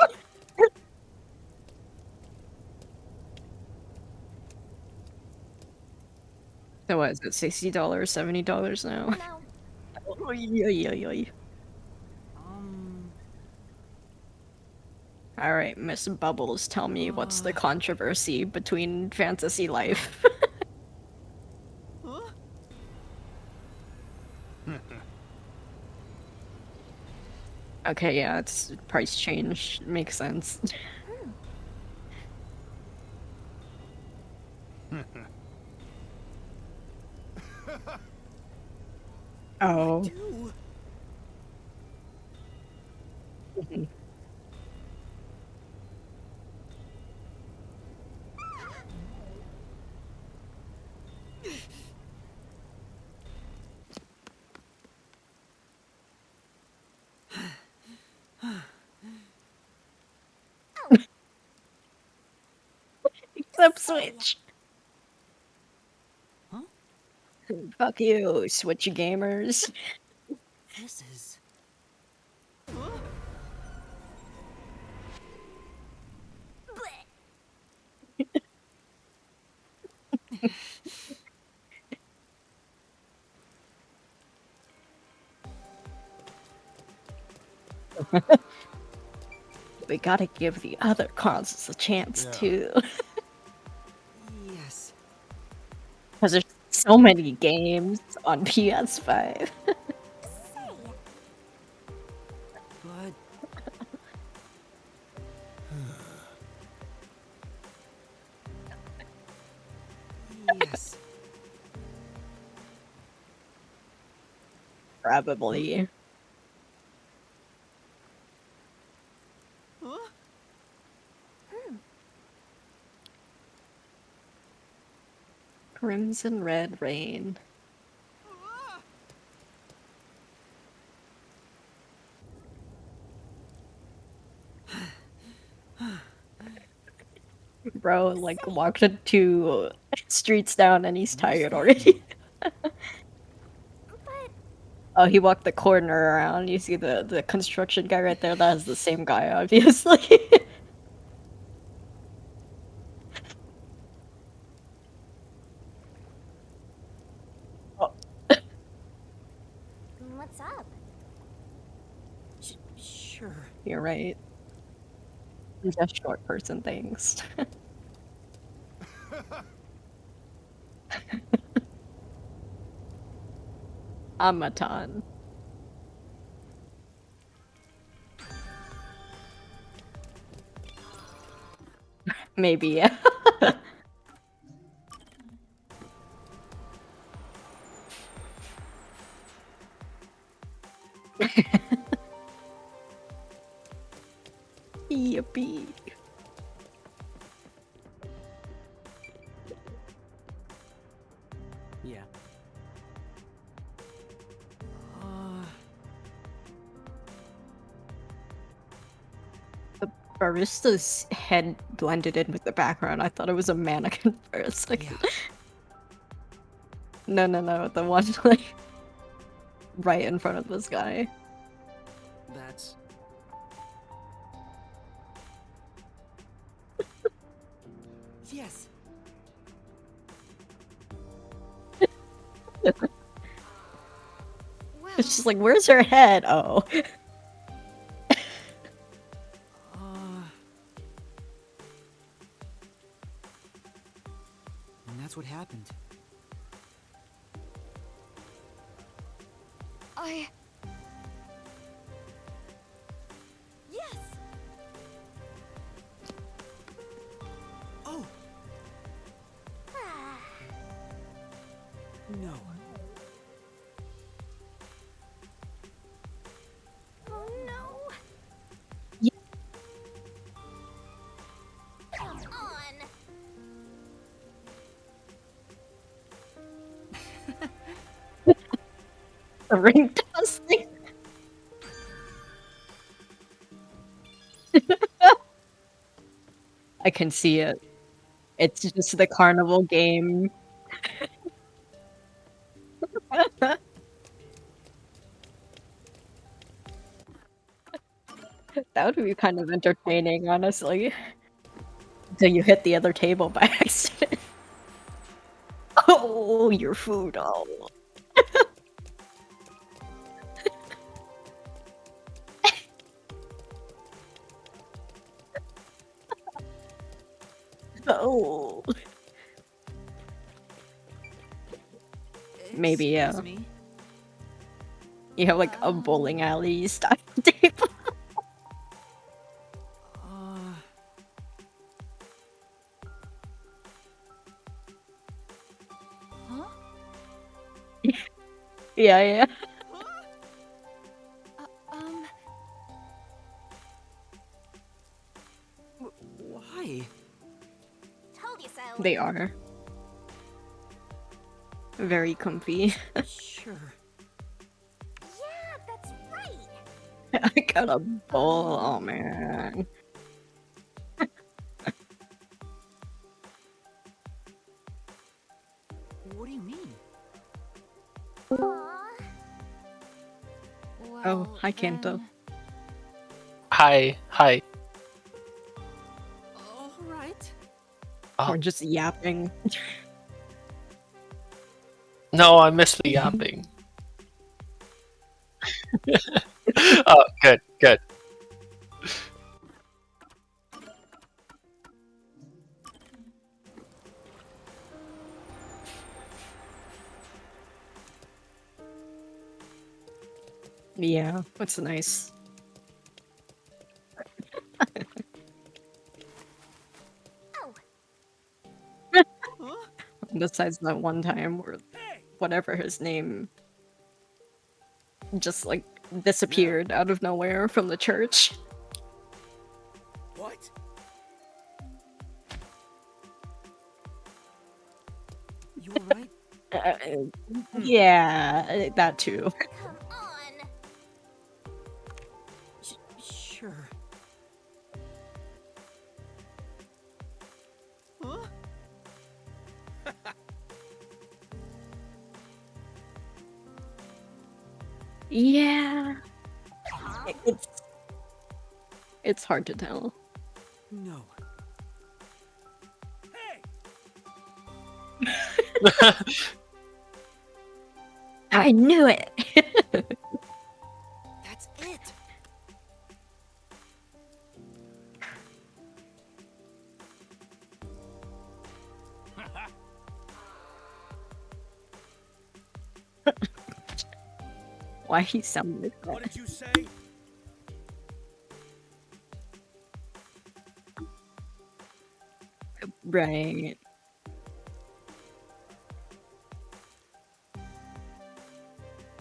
So what is it, $60, $70 now? No. Oy, oy, oy, oy. Alright, Miss Bubbles, tell me what's the controversy between Fantasy Life? Huh? Okay, yeah, it's price change. Makes sense. Oh. Do? Mhm. Except Switch. Huh? Fuck you, Switch gamers. This is. We gotta give the other consoles a chance Yeah. too. Yes. Because there's so many games on PS5. Say, But. Yes. Probably. Huh? Crimson Red Rain. Bro, like, walked 2 streets down and he's tired already. but Oh, he walked the corner around. You see the construction guy right there? That is the same guy, obviously. Oh, What's up? Sure. you're right. Just short person things. Amaton. Maybe, yeah. Yippee. Yeah. The barista's head blended in with the background. I thought it was a mannequin for a second. Yeah. No, the one like right in front of this guy. That's... Yes. Well, It's just like, where's her head? Oh. And that's what happened. yes! Oh, Ah, no. oh no! Yeah. Come on! The ring toss thing. I can see it. It's just the carnival game. That would be kind of entertaining, honestly. Until you hit the other table by accident. Oh, your food. Oh. Oh. Maybe, yeah. Excuse me. You have like a bowling alley style table. Huh? Yeah. Why? Told you so. They are. Very comfy. Sure. Yeah, that's right. I got a bowl. Oh man. What do you mean? Aw. Oh, hi, Kanto. then- Hi. All right. Or just yapping. No, I miss the yapping. Oh, good. Yeah, that's nice. Oh, Huh? Besides that one time where whatever his name just like disappeared out of nowhere from the church. What? You alright? Yeah, that too. come on. Sure. Huh? Yeah. It's hard to tell. No. I knew it. That's it. Why he sound like What that? did you say? Right.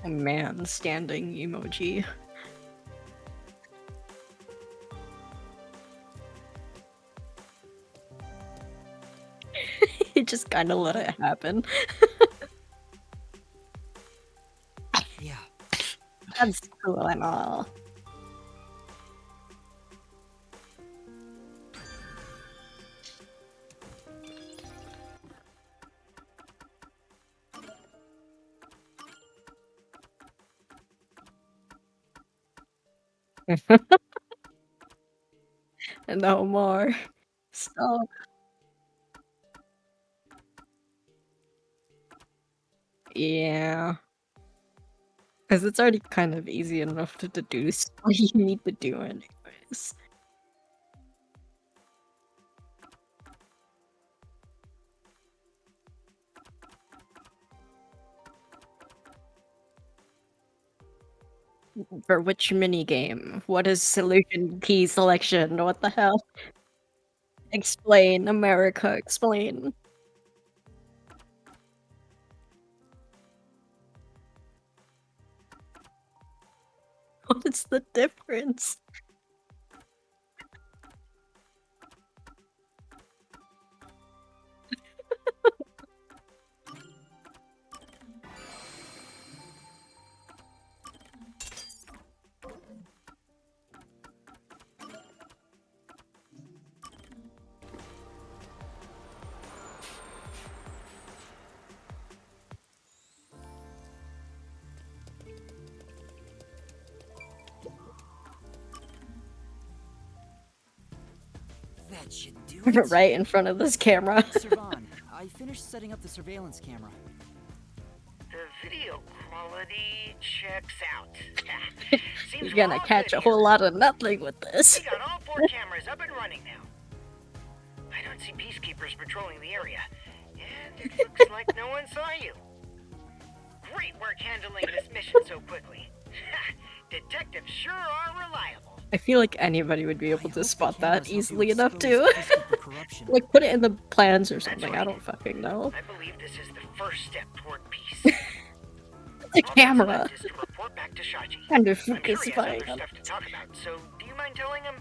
A man standing emoji. He just kind of let it happen. Yeah. That's cool and all. No more. Stop. Yeah. Because it's already kind of easy enough to deduce what you need to do anyways. For which mini game? What is solution key selection? What the hell? Explain, America, explain. What is the difference? That should do it. Right in front of this camera. Servan, I finished setting up the surveillance camera. The video quality checks out. Seems You're we're gonna all catch good a whole here. lot of nothing with this. We got all 4 cameras up and running now. I don't see peacekeepers patrolling the area, and it looks like no one saw you. Great work handling this mission so quickly. Detectives sure are reliable. I feel like anybody would be able I to hope the spot that cameras help you easily enough expose to peacekeeper corruption. like put it in the plans or That's something. I right. don't fucking know. I believe this is the first step toward peace. The All that's camera. left is to report back to Shachi. Kind of I'm sure he has focusifying other on stuff to talk about, so do you mind telling him?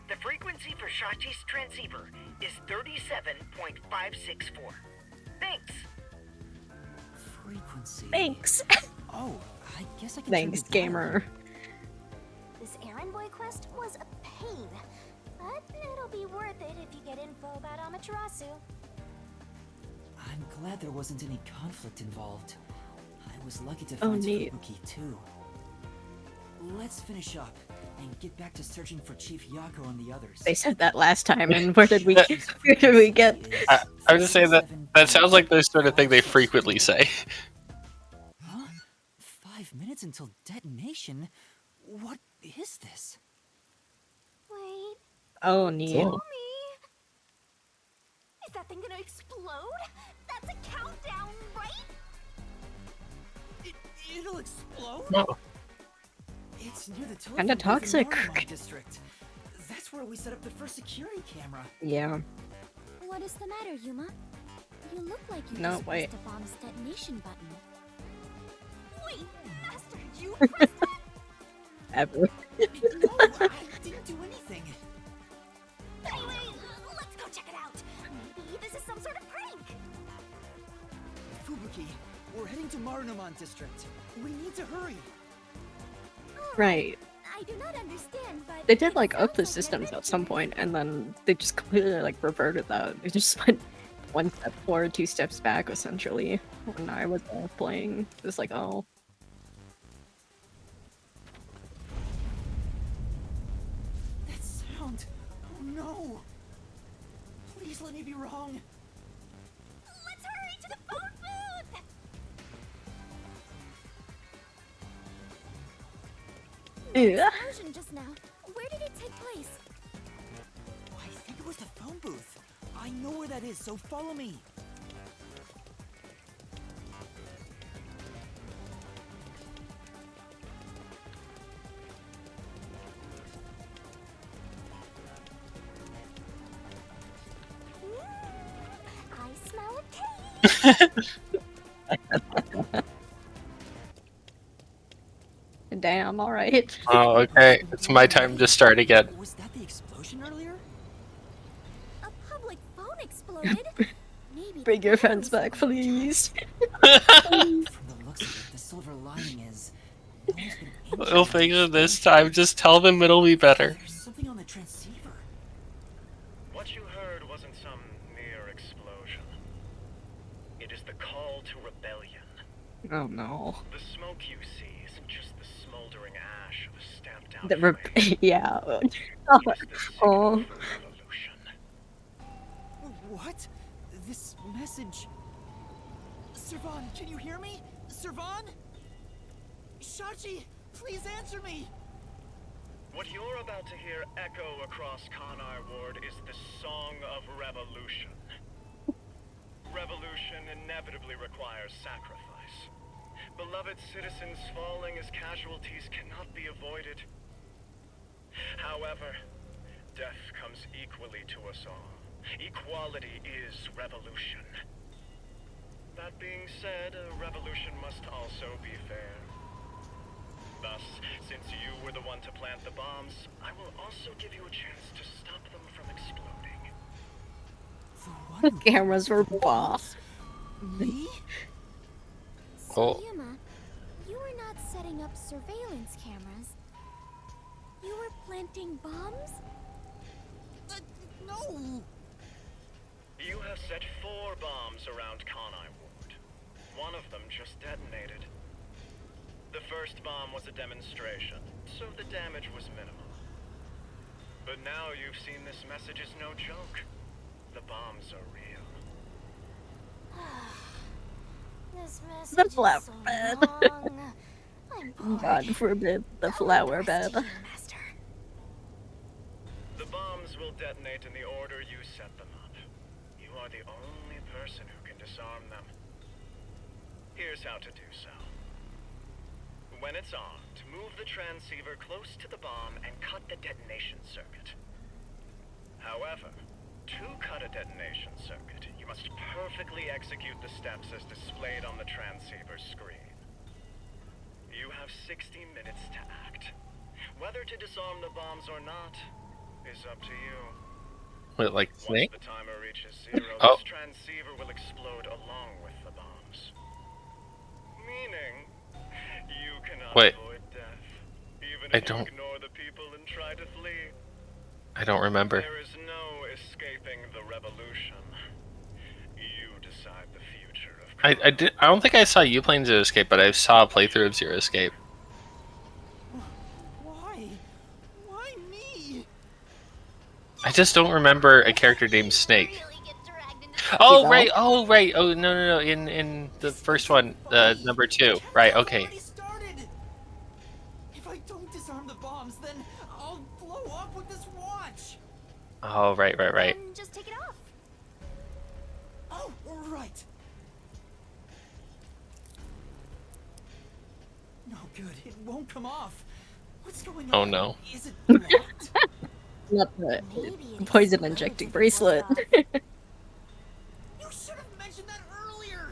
The frequency for Shachi's transceiver is 37.564. Thanks. Frequency. Thanks. Oh, I guess I can Thanks, turn the dial. gamer. This errand boy quest was a pain, but it'll be worth it if you get info about Amaterasu. I'm glad there wasn't any conflict involved. I was lucky to Oh, find neat. Fubuki too. Let's finish up and get back to searching for Chief Yako and the others. They said that last time, and where did we Shachi's where did we get? frequency is I was just saying that 37.564. sounds like the sort of thing they frequently say. Huh? 5 minutes until detonation? What is this? Wait, Oh, neat. tell me. Is that thing gonna explode? That's a countdown, right? It'll explode? No. It's near the telephone Kinda booth in toxic. Marmont district. That's where we set up the first security camera. Yeah. What is the matter, Yuma? You look like you No, just wait. pressed a bomb's detonation button. Wait, bastard, you pressed it? Ever. No, I didn't do anything. Anyway, let's go check it out. Maybe this is some sort of prank. Fubuki, we're heading to Marunamon district. We need to hurry. Right. I do not understand, but They did like it up the sounds like systems you're at some point, and then they just completely like reverted that. They just went 1 step forward, 2 steps back, essentially. When I was playing, it was like, oh, no! Please let me be wrong. Let's hurry to the phone booth! Yeah. Explosion just now. Where did it take place? I think it was the phone booth. I know where that is, so follow me. I smell a cake! Damn, alright. Oh, okay. It's my time to start again. Was that the explosion earlier? A public phone exploded? Maybe Bring the your battery friends back, went please. From the looks of it, the silver lining is no one's been injured. We'll fix it this time. Just tell them it'll be better. There's something on the transceiver. What you heard wasn't some mere explosion. It is the call to rebellion. Oh no. The smoke you see isn't just the smoldering ash of a stamped-out The flame. yeah. It is the signal Oh. for revolution. What? This message... Servan, can you hear me? Servan? Shachi, please answer me! What you're about to hear echo across Kanar Ward is the Song of Revolution. Revolution inevitably requires sacrifice. Beloved citizens falling as casualties cannot be avoided. However, death comes equally to us all. Equality is revolution. That being said, a revolution must also be fair. Thus, since you were the one to plant the bombs, I will also give you a chance to stop them from exploding. The cameras were boss. Me? Oh. Yuma, you were not setting up surveillance cameras. You were planting bombs? No! You have set 4 bombs around Kanai Ward. One of them just detonated. The first bomb was a demonstration, so the damage was minimal. But now you've seen this message is no joke. The bombs are real. This message The is flower so bed. long. I'm bored. God forbid the How flower impressed bed. are you, Master? The bombs will detonate in the order you set them up. You are the only person who can disarm them. Here's how to do so. When it's armed, move the transceiver close to the bomb and cut the detonation circuit. However, to cut a detonation circuit, you must perfectly execute the steps as displayed on the transceiver screen. You have 60 minutes to act. Whether to disarm the bombs or not is up to you. Wait, like Once Snake? the timer reaches 0, Oh. this transceiver will explode along with the bombs. Meaning, you cannot Wait. avoid death, even I if you don't- ignore the people and try to flee. I don't remember. There is no escaping the revolution. You decide the future of I don't think I saw you playing Zero Escape, but I saw a playthrough of Zero Escape. Why? Why me? I just don't remember a character named Snake. Really get dragged into Oh know? right, oh right, oh no. In the first one, number 2, right? Okay. Already started. If I don't disarm the bombs, then I'll blow up with this watch. Oh right. Then just take it off. Oh, right. No good. It won't come off. What's going Oh on? no. Is it locked? Not the Maybe it poison exploded injecting to bracelet. the fourth off. You should have mentioned that earlier.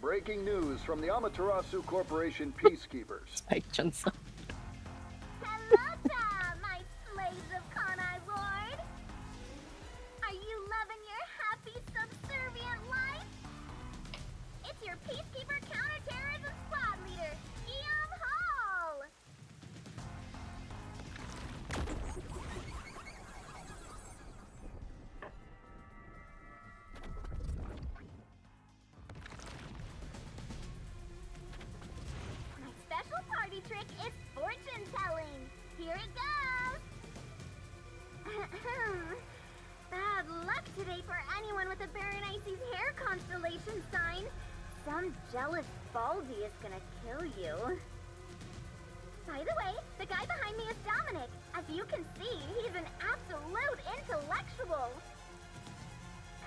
Breaking news from the Amaterasu Corporation Peacekeepers. Spike Johnson. Hello there, my slaves of Kanai Ward. Are you loving your happy, subservient life? It's your Peacekeeper Counterterrorism Squad Leader, Guillaume Hall. My special party trick is fortune telling. Here it goes! Bad luck today for anyone with a Berenice's hair constellation sign. Some jealous Baldy is gonna kill you. By the way, the guy behind me is Dominic. As you can see, he's an absolute intellectual.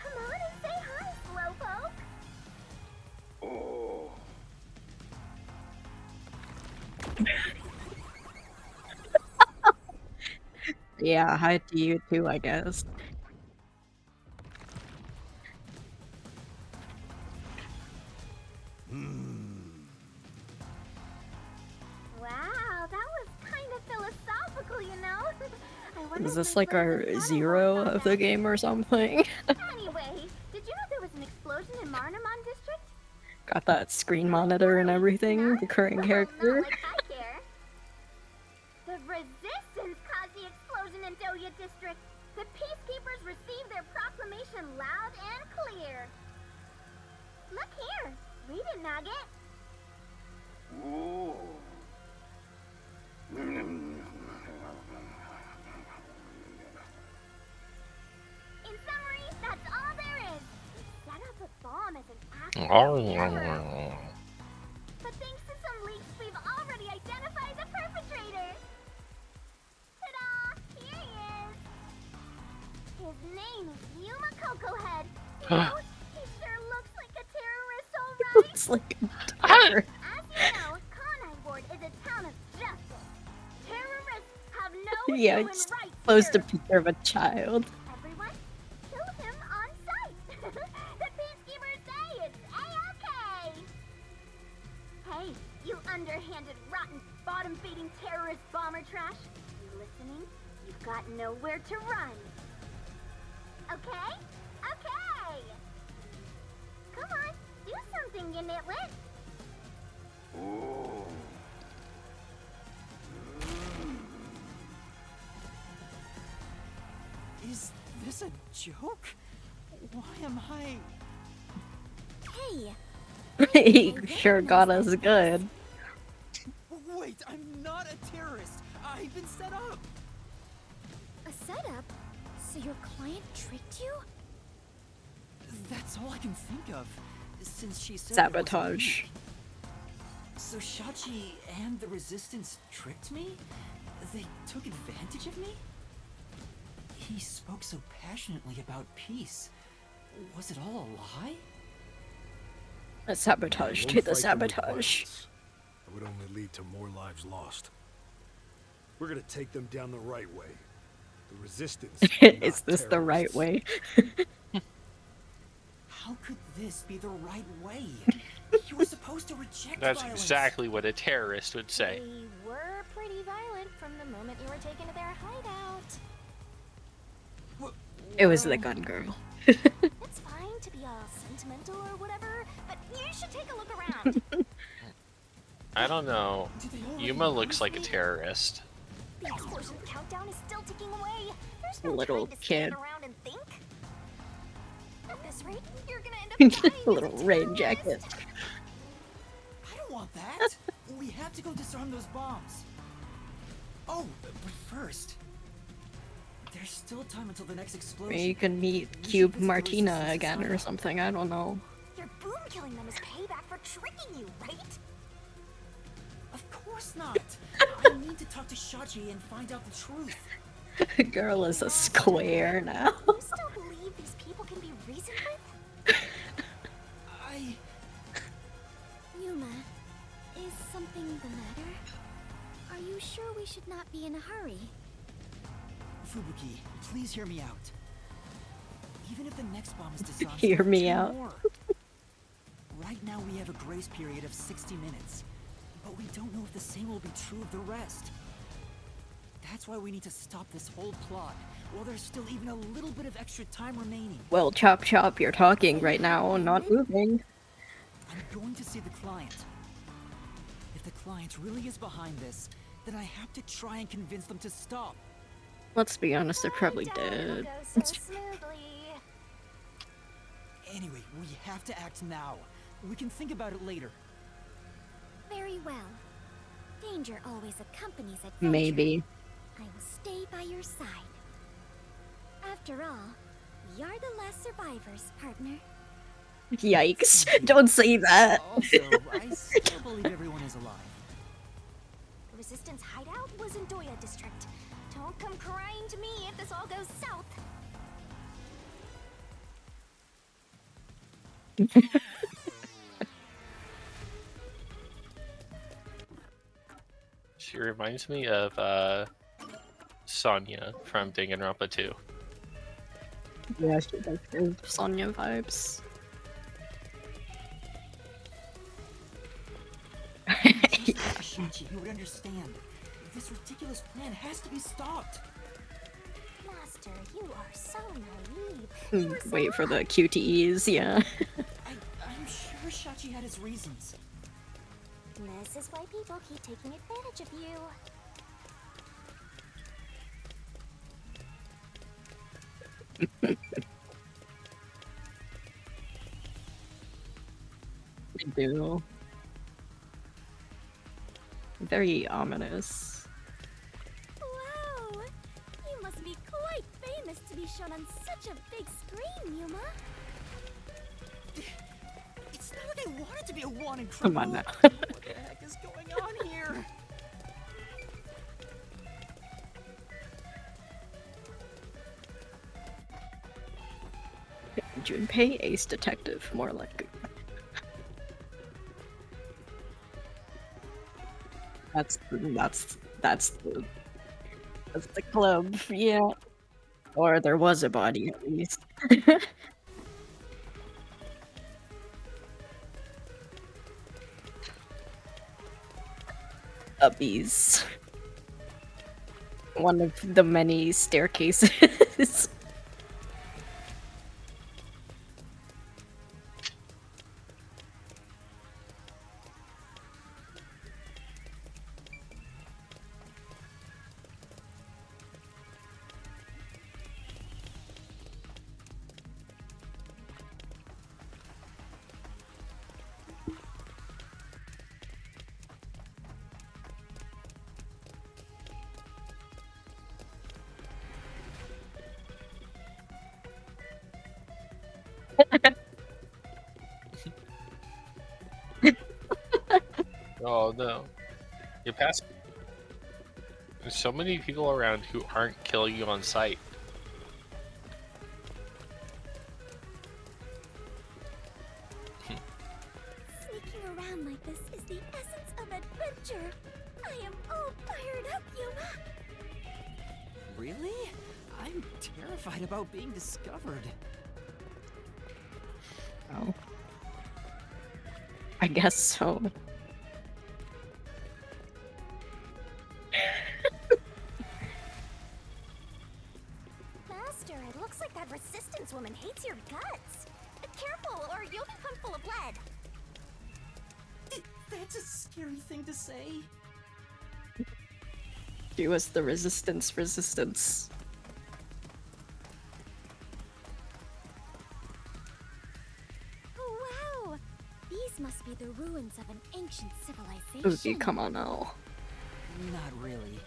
Come on and say hi, Slowpoke. Oh. Yeah, hi to you too, I guess. Wow, that was kind of philosophical, you know? I wonder Is if this my like friend our Savannah zero thought of the that. game or something? Anyway, did you know there was an explosion in Marnamon District? Got that screen monitor and everything, the current Well, character. not like I care. The Resistance caused the explosion in Doya District. The Peacekeepers received their proclamation loud and clear. Look here. Read it, Nugget. Ooh. In summary, that's all there is. We set up a bomb as an act of terror. But thanks to some leaks, we've already identified the perpetrator. Ta-da! Here he is. His name is Yuma Cocohead. You know, he sure looks like a terrorist, alright? Looks like a terror. As you know, Conai Ward is a town of justice. Terrorists have no Yeah, human it's rights supposed to here. be there of a child. Everyone, kill him on sight. The Peacekeepers say it's A-okay. Hey, you underhanded, rotten, bottom-feeding terrorist bomber trash. You listening? You've got nowhere to run. Okay? Okay! Come on, do something, you nitwit. Ooh. Is this a joke? Why am I... Hey, He sure got us good. Wait, I'm not a terrorist. I've been set up. a setup? So your client tricked you? That's all I can think of, since she said there was a Sabotage. leak. So Shachi and the Resistance tricked me? They took advantage of me? He spoke so passionately about peace. Was it all a lie? A sabotage to the sabotage. It would only lead to more lives lost. We're gonna take them down the right way. The Resistance. Is this the right way? How could this be the right way? You were supposed to reject That's violence. exactly what a terrorist would say. They were pretty violent from the moment you were taken to their hideout. It was the gun girl. It's fine to be all sentimental or whatever, but you should take a look around. I don't know. Yuma looks like a terrorist. The explosion countdown is still ticking away. There's no Little time to kid. stand around and think. At this rate, you're gonna end up dying as a Little rain terrorist. jacket. I don't want that. We have to go disarm those bombs. Oh, but first, there's still time until the next explosion. Maybe you can meet We should Cube visit the Martina Resistance again or hideout. something, I don't know. Your boom killing them is payback for tricking you, right? Of course not. I need to talk to Shachi and find out the truth. Girl is a square now. You still believe these people can be reasoned with? I... Yuma, is something the matter? Are you sure we should not be in a hurry? Fubuki, please hear me out. Even if the next bomb is disarmed, Hear there are me 2 out. more. Right now we have a grace period of 60 minutes, but we don't know if the same will be true of the rest. That's why we need to stop this whole plot, while there's still even a little bit of extra time remaining. Well, Chop Chop, you're talking right now, not moving. I'm going to see the client. If the client really is behind this, then I have to try and convince them to stop. Let's be honest, they're probably I doubt it'll dead. go so smoothly. Anyway, we have to act now. We can think about it later. Very well. Danger always accompanies adventure. Maybe. I will stay by your side. After all, we are the last survivors, partner. Yikes. Don't say that. Also, I still believe everyone is alive. The Resistance hideout was in Doya District. Don't come crying to me if this all goes south. She reminds me of Sonya from Danganronpa 2. Yeah, she does give Sonya vibes. Shinji, you would understand. This ridiculous plan has to be stopped. Master, you are so naive. You were so Wait for the wrong. QTEs, yeah. I'm sure Shachi had his reasons. This is why people keep taking advantage of you. They do. Very ominous. Wow! You must be quite famous to be shown on such a big screen, Yuma. It's not like I wanted to be a wanted Come criminal. on now. What the heck is going on here? Junpei, ace detective, more like. That's the club, yeah. Or there was a body at least. Ubbies. One of the many staircases. Oh no. You pass. There's so many people around who aren't killing you on sight. Sneaking around like this is the essence of adventure. I am all fired up, Yuma. Really? I'm terrified about being discovered. Oh. I guess so. Master, it looks like that resistance woman hates your guts. Careful, or you'll become full of blood. That's a scary thing to say. She was the resistance. Oh, wow! These must be the ruins of an ancient civilization. Okay, come on now. Not really.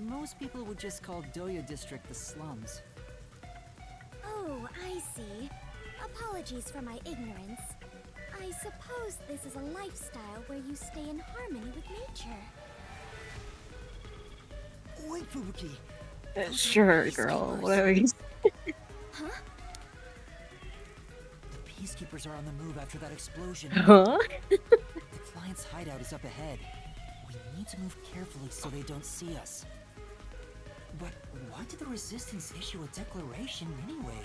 Most people would just call Doya District the slums. Oh, I see. Apologies for my ignorance. I suppose this is a lifestyle where you stay in harmony with nature. Wait, Fubuki. Sure, girl. Whatever you Huh? The peacekeepers are on the move after that explosion. Huh? The client's hideout is up ahead. We need to move carefully so they don't see us. But why did the Resistance issue a declaration anyway?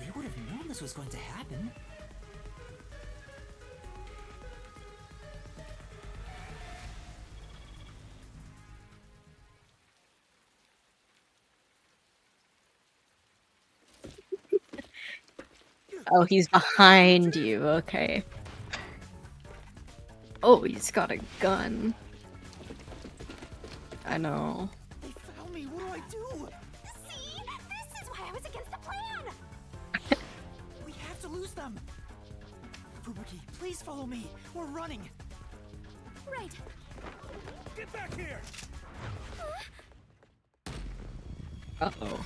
They would have known this was going to happen. Oh, he's behind you. Okay. Oh, he's got a gun. I know. They found me. What do I do? See? This is why I was against the plan! We have to lose them. Fubuki, please follow me. We're running. Right. Get back here! Uh-oh.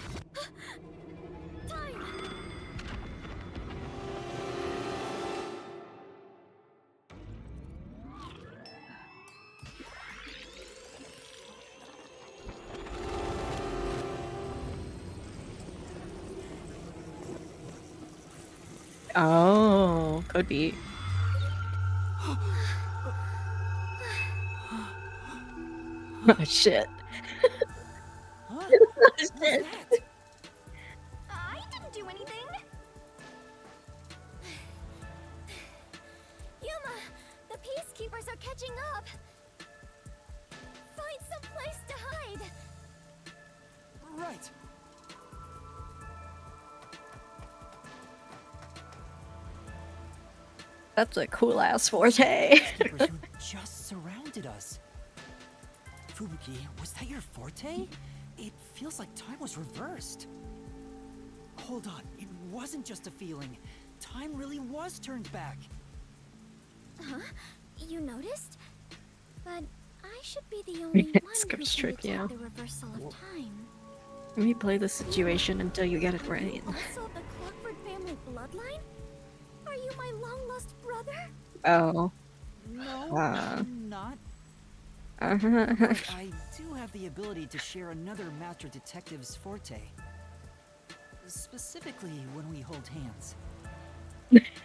Oh, could be. Oh, shit. Huh? Oh, What's shit. that? I didn't do anything. Yuma, the peacekeepers are catching up. Find some place to hide. Right. That's a cool ass forte. Peacekeepers who just surrounded us. Fubuki, was that your forte? It feels like time was reversed. Hold on, it wasn't just a feeling. Time really was turned back. Huh? You noticed? But I should be the only one who can Skip detect yeah. the reversal of time. Replay the situation until you get it right. Also the Clockford family bloodline? Are you my long-lost brother? Oh. No, I'm not. But I do have the ability to share another Master Detective's forte. Specifically when we hold hands.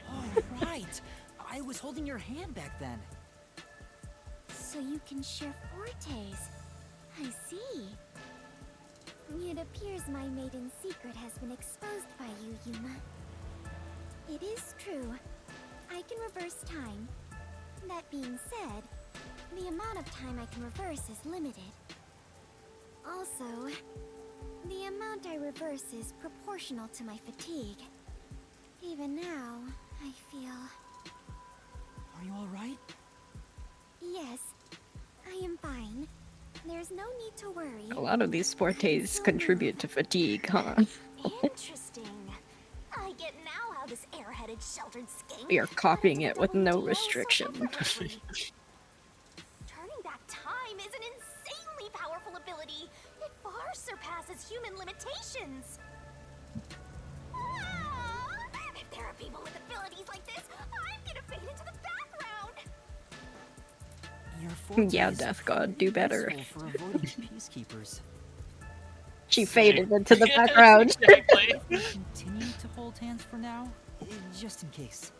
Oh, right! I was holding your hand back then. So you can share fortes. I see. It appears my maiden secret has been exposed by you, Yuma. It is true. I can reverse time. That being said, the amount of time I can reverse is limited. Also, the amount I reverse is proportional to my fatigue. Even now, I feel... Are you alright? Yes, I am fine. There's no need to worry. A lot of these fortes contribute to fatigue, huh? Interesting. I get now how this airheaded sheltered skank We are copying it with no DL so restriction. effortlessly. Turning back time is an insanely powerful ability. It far surpasses human limitations. Ah! If there are people with abilities like this, I'm gonna fade into the background. Your forte Yeah, is Death God, pretty do better. useful for avoiding peacekeepers. She faded into the background. Exactly. If we continue to hold hands for now, just in case.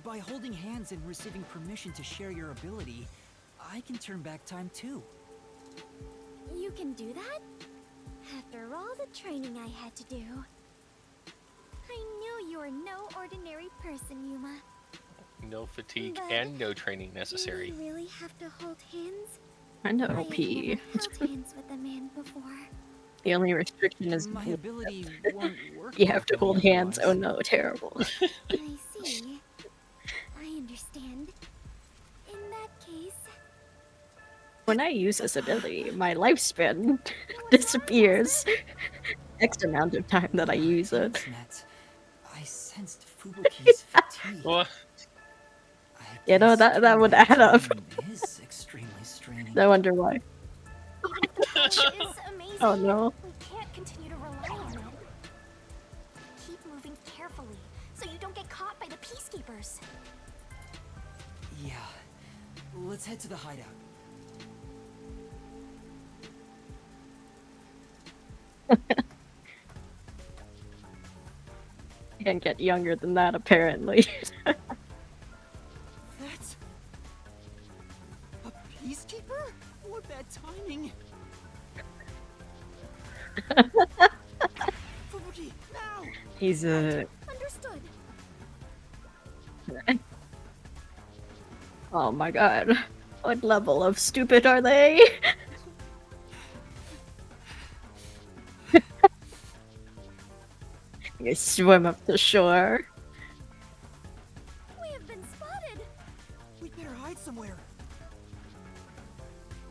By holding hands and receiving permission to share your ability, I can turn back time too. You can do that? After all the training I had to do. I knew you were no ordinary person, Yuma. No fatigue But and no training Do necessary. we really have to hold hands? I know, I have P. never held hands with a man before. The only restriction is My ability won't work. you have to properly hold hands. Oh otherwise. no, terrible. I see. I understand. In that case, When I use this ability, my lifespan disappears. X amount of time that I use it. Net, I sensed Fubuki's fatigue. What? I You know, guess that would turning back add up. time is extremely straining. I wonder why. even if the plan is amazing, Oh no. we can't continue to rely on it. Keep moving carefully, so you don't get caught by the peacekeepers. Yeah. Let's head to the hideout. Can't get younger than that, apparently. That's a peacekeeper? What bad timing! Fubuki, now! He's a... Understood. Oh my god. What level of stupid are they? You swim up the shore. We have been spotted. We better hide somewhere.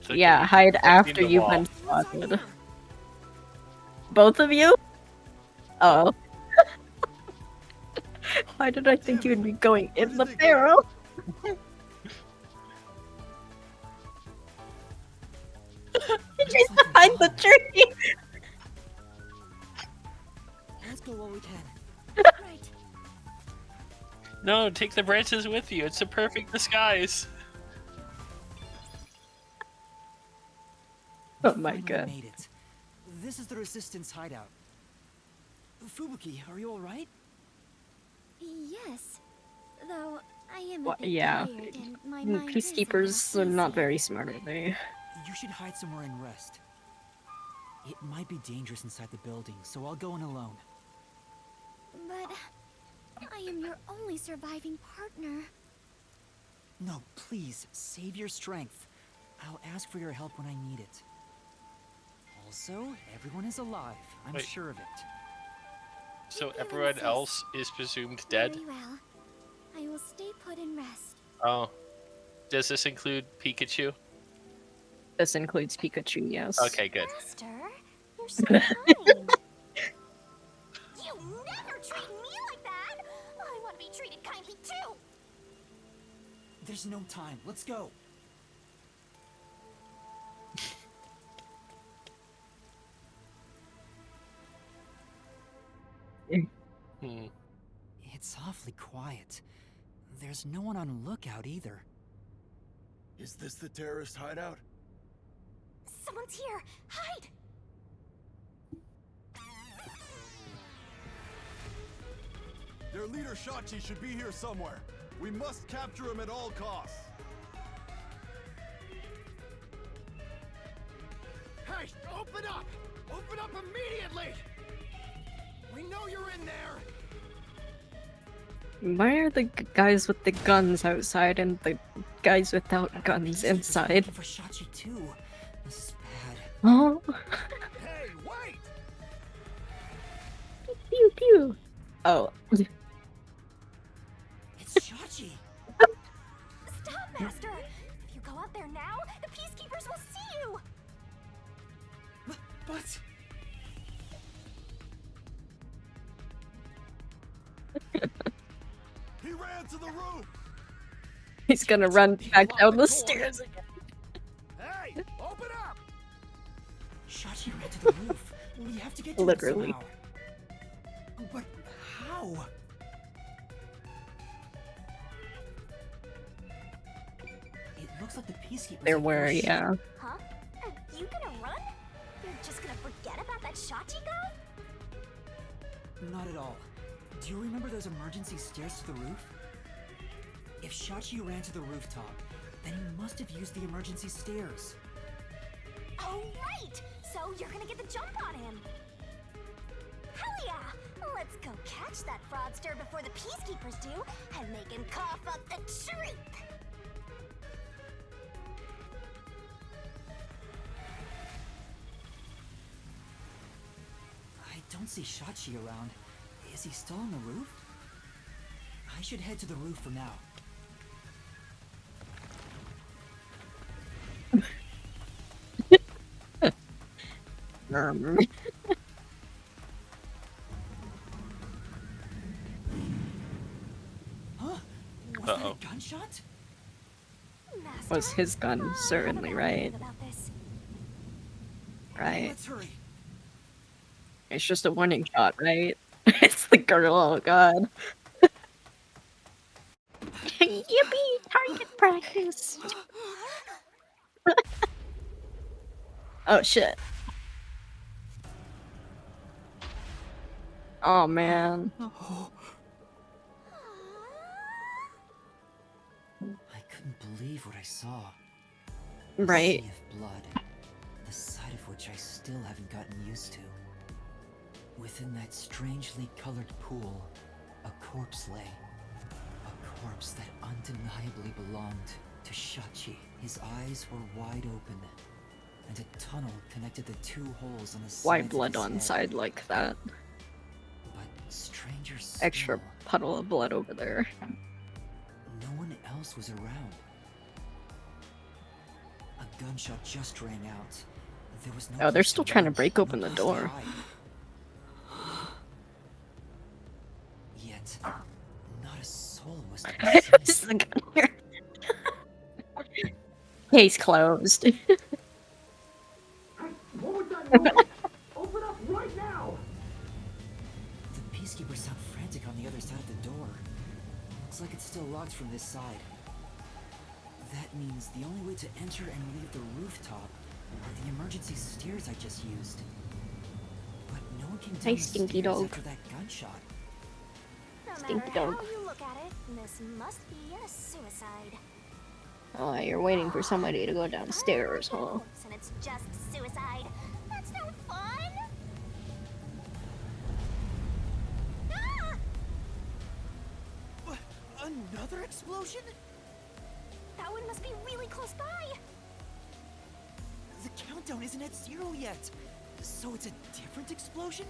It's okay, Yeah, you hide can climb after the you've wall. been Let's hide spotted. here. Both of you? Oh. Why did I think you'd be going in the barrel? She's behind the tree. Let's go while we can. Right. No, take the branches with you. It's a perfect disguise. Oh We my finally god. made it. This is the Resistance hideout. Fubuki, are you alright? Yes. Though I am a Well, bit yeah. tired and my mind is a little Peacekeepers are not hazy. very smart, are they? You should hide somewhere and rest. It might be dangerous inside the building, so I'll go in alone. But I am your only surviving partner. No, please, save your strength. I'll ask for your help when I need it. Also, everyone is alive. I'm Wait. sure of it. So If you everyone insist. else is presumed dead? Very well. I will stay put and rest. Oh. Does this include Pikachu? This includes Pikachu, yes. Okay, good. Master, you're so kind. You never treat me like that. I want to be treated kindly too. There's no time. Let's go. Hmm. It's awfully quiet. There's no one on lookout either. Is this the terrorist hideout? Someone's here. Hide. Their leader Shachi should be here somewhere. We must capture him at all costs. Hey, open up! Open up immediately! We know you're in there! Why are the guys with the guns outside and the guys without guns inside? For Shachi too. This is bad. Oh. Hey, wait! Pew pew. Oh. It's Shachi. Stop, Master. If you go out there now, the peacekeepers will see you. But He ran to the roof! He's gonna run back down the stairs again. Hey, open up! Shachi ran to the roof. We have to get to Literally. it somehow. But how? It looks like the peacekeepers. There have were, rushed. yeah. Huh? Are you gonna run? You're just gonna forget about that Shachi guy? Not at all. Do you remember those emergency stairs to the roof? If Shachi ran to the rooftop, then he must have used the emergency stairs. Oh, right! So you're gonna get the jump on him. Hell yeah! Let's go catch that fraudster before the peacekeepers do and make him cough up the truth! I don't see Shachi around. Is he still on the roof? I should head to the roof for now. Um, Huh? Was that a gunshot? Master, was his gun, certainly, right? about this. Right. Let's hurry. It's just a warning shot, right? It's the girl, oh god. Yippee! Target practice! Oh shit. Oh man. I couldn't believe what I saw. Right. A sea of blood, the sight of which I still haven't gotten used to. Within that strangely colored pool, a corpse lay. A corpse that undeniably belonged to Shachi. His eyes were wide open, and a tunnel connected the two holes on the sides Why of blood his on head. side like that? But stranger Extra still, puddle of blood over there. no one else was around. A gunshot just rang out. There was no Oh, they're place still to trying to run, break no open the place to door. hide. Yet, not a soul was to be This seen. is the gun here. Case closed. Open up right now! The peacekeepers sound frantic on the other side of the door. Looks like it's still locked from this side. That means the only way to enter and leave the rooftop are the emergency stairs I just used. But no one came down Hey, the stinky stairs dog. after that gunshot. No Stinky matter dog. how you look at it, this must be a suicide. Oh, you're waiting for somebody to go downstairs, huh? And it's just suicide. That's no fun. Ah! Another explosion? That one must be really close by. The countdown isn't at 0 yet. So it's a different explosion?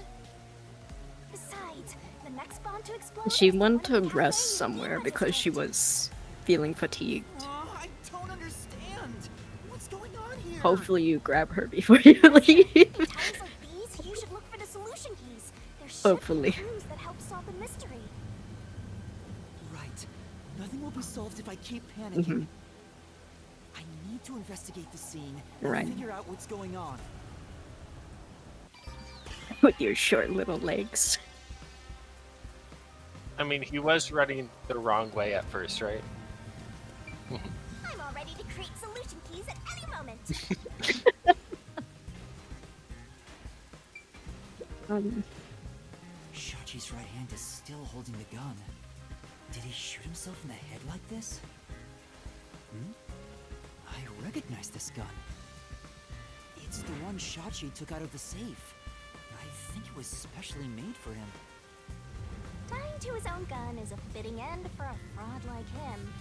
Besides, the next bomb to explode. She is the went one to in the cafe rest somewhere Nina just because she went. was feeling fatigued. I don't understand. What's going on here? Hopefully you grab her before you leave. In times like these, you should look for the solution keys. There should Hopefully. be clues that help solve the mystery. Right. Nothing will be solved if I keep panicking. Mhm. I need to investigate the scene and Right. figure out what's going on. With your short little legs. I mean, he was running the wrong way at first, right? I'm all ready to create solution keys at any moment. Shachi's right hand is still holding the gun. Did he shoot himself in the head like this? I recognize this gun. It's the one Shachi took out of the safe. I think it was specially made for him. Dying to his own gun is a fitting end for a fraud like him.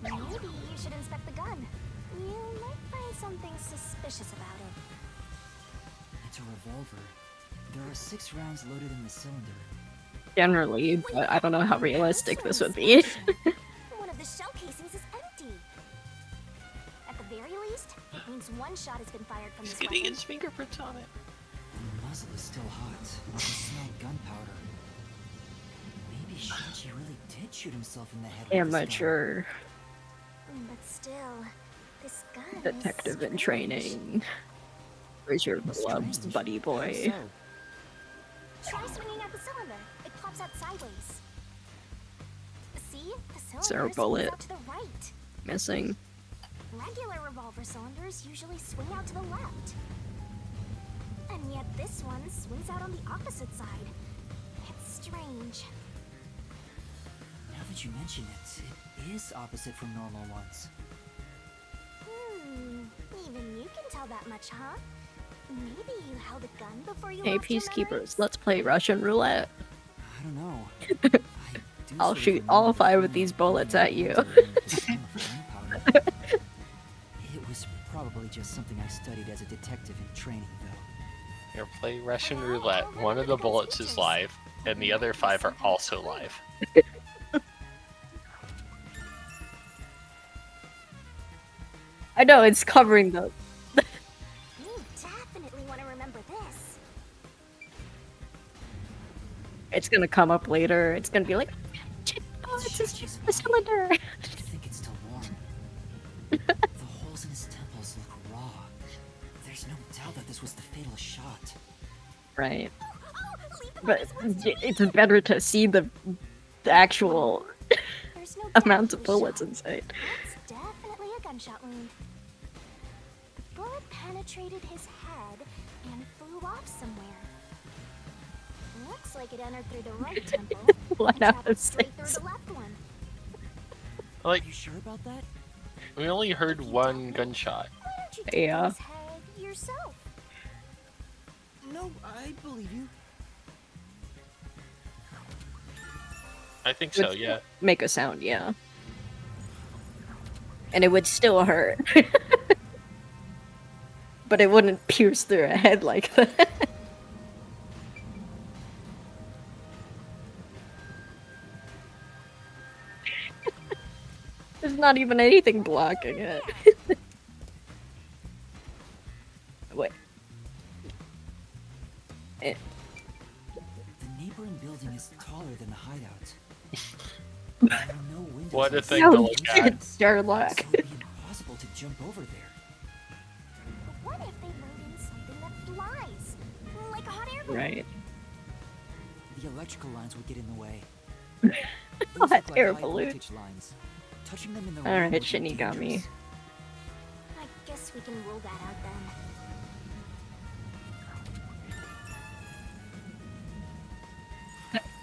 Maybe you should inspect the gun. You might find something suspicious about it. It's a revolver. There are 6 rounds loaded in the cylinder. Generally, but I don't know how realistic this would be. One of the shell casings is empty. At the very least, it means one shot has been fired from He's this getting weapon. his fingerprints on it. The muzzle is still hot. I can smell gunpowder. Maybe Shachi really did shoot himself in the head with this gun. Amateur But still, this gun detective is in training. Where's your gloves, buddy boy? Try swinging at the cylinder. It pops out sideways. See? The Is there a cylinder swings bullet? out to the right. Missing. Regular revolver cylinders usually swing out to the left. And yet this one swings out on the opposite side. It's strange. Now that you mention it, it is opposite from normal ones. Even you can tell that much, huh? Maybe you held a gun before you Hey, lost your memory? peacekeepers, let's play Russian roulette. I don't know. I'll shoot all 5 of these bullets at you. It was probably just something I studied as a detective in training, though. Here, play Russian roulette. One of the bullets is live, and the other 5 are also live. I know, it's covering the... You definitely want to remember this. It's gonna come up later. It's gonna be like, oh, it's a cylinder. I think it's still warm. The holes in his temples look raw. There's no doubt that this was the fatal shot. Right. But it's better to see the actual There's no amount doubt of he bullets shot. inside. That's definitely a gunshot wound. The bullet penetrated his head and flew off somewhere. Looks like it entered through the right temple One and out traveled of straight through 6. the left one. Like, You sure about that? we only heard one gunshot. Why don't you take Yeah. his head yourself? No, I believe you. I think so, Would yeah. Make a sound, yeah. And it would still hurt. But it wouldn't pierce through a head like that. There's not even anything blocking it. Wait. The neighboring building is taller than the hideout. There are no windows. What a inside, thing to look at. Sherlock. so it'd be impossible to jump over there. But what if they wrote in something Right. The electrical lines would get in the way. Hot Those look like air high balloon. voltage lines. Touching them in the All room right, would be Shinigami. dangerous. I guess we can rule that out then.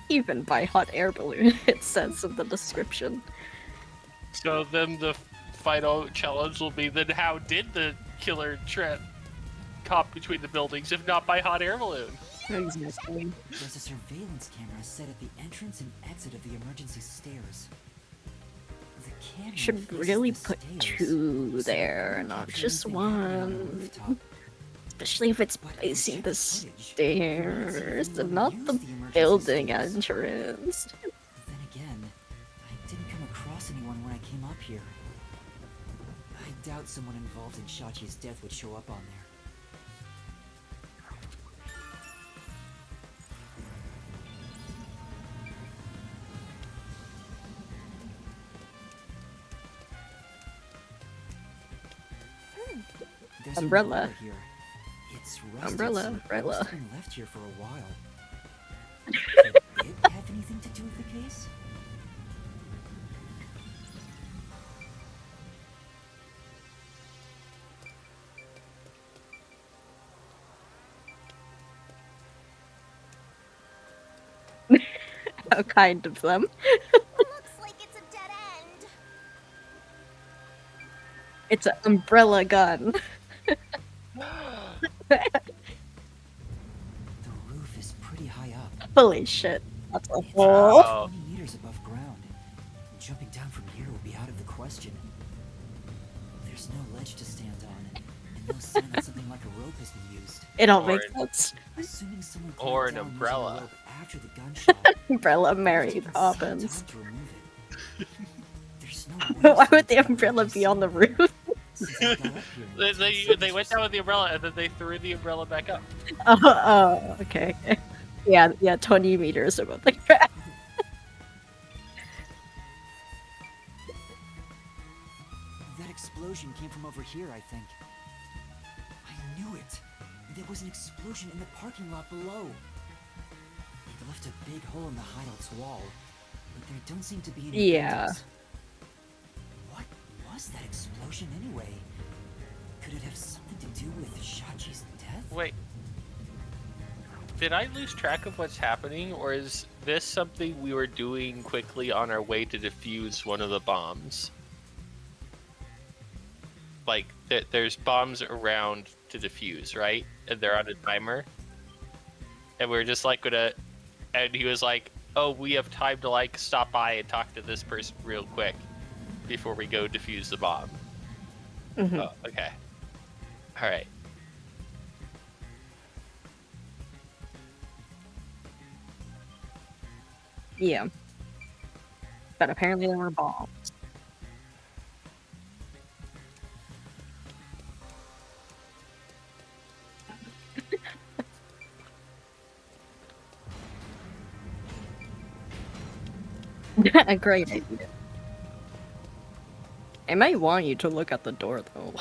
Even by hot air balloon, it says in the description. So then the final challenge will be, then how did the killer trip hop between the buildings if not by hot air balloon? Exactly. There's a surveillance camera set at the entrance and exit of the emergency stairs. The camera Should faces really the put stairs, 2 so there, anyone not could just anything happening on the 1. rooftop. Especially if it's But if we facing check the footage, we might see if stairs anyone and not used the emergency building stairs. entrance. Then again, I didn't come across anyone when I came up here. I doubt someone involved in Shachi's death would show up on there. There's an Umbrella. here. It's rusted, Umbrella, so it umbrella. must have been left here for a while. Could it have anything to do with the case? How kind of them. Looks like it's a dead end. It's an umbrella gun. The roof is pretty high up. Holy shit. That's a It's hole. about 20 meters above ground. Jumping down from here would be out of the question. There's no ledge to stand on, and no sign that something like a rope has been used. It all Or makes an- sense. Assuming someone Or climbed an down using a umbrella. rope after the gunshot, Umbrella they've Mary taken some Poppins. time to remove it. There's no way Why would someone the could have umbrella been be on the seen roof? since I got up here in They, the they, 10 they went seconds down or with the umbrella and then they threw the umbrella back up. Oh, okay. Yeah, 20 meters above the ground. That explosion came from over here, I think. I knew it. There was an explosion in the parking lot below. It left a big hole in the hideout's wall, but there don't seem to be any Yeah. buildings. What was that explosion anyway? Could it have something to do with Shachi's death? Wait. Did I lose track of what's happening, or is this something we were doing quickly on our way to defuse one of the bombs? Like, there's bombs around to defuse, right? And they're on a timer. And we're just like gonna... And he was like, oh, we have time to like stop by and talk to this person real quick before we go defuse the bomb. Mhm. Oh, okay. Alright. Yeah. But apparently there were bombs. A great idea. I might want you to look at the door though.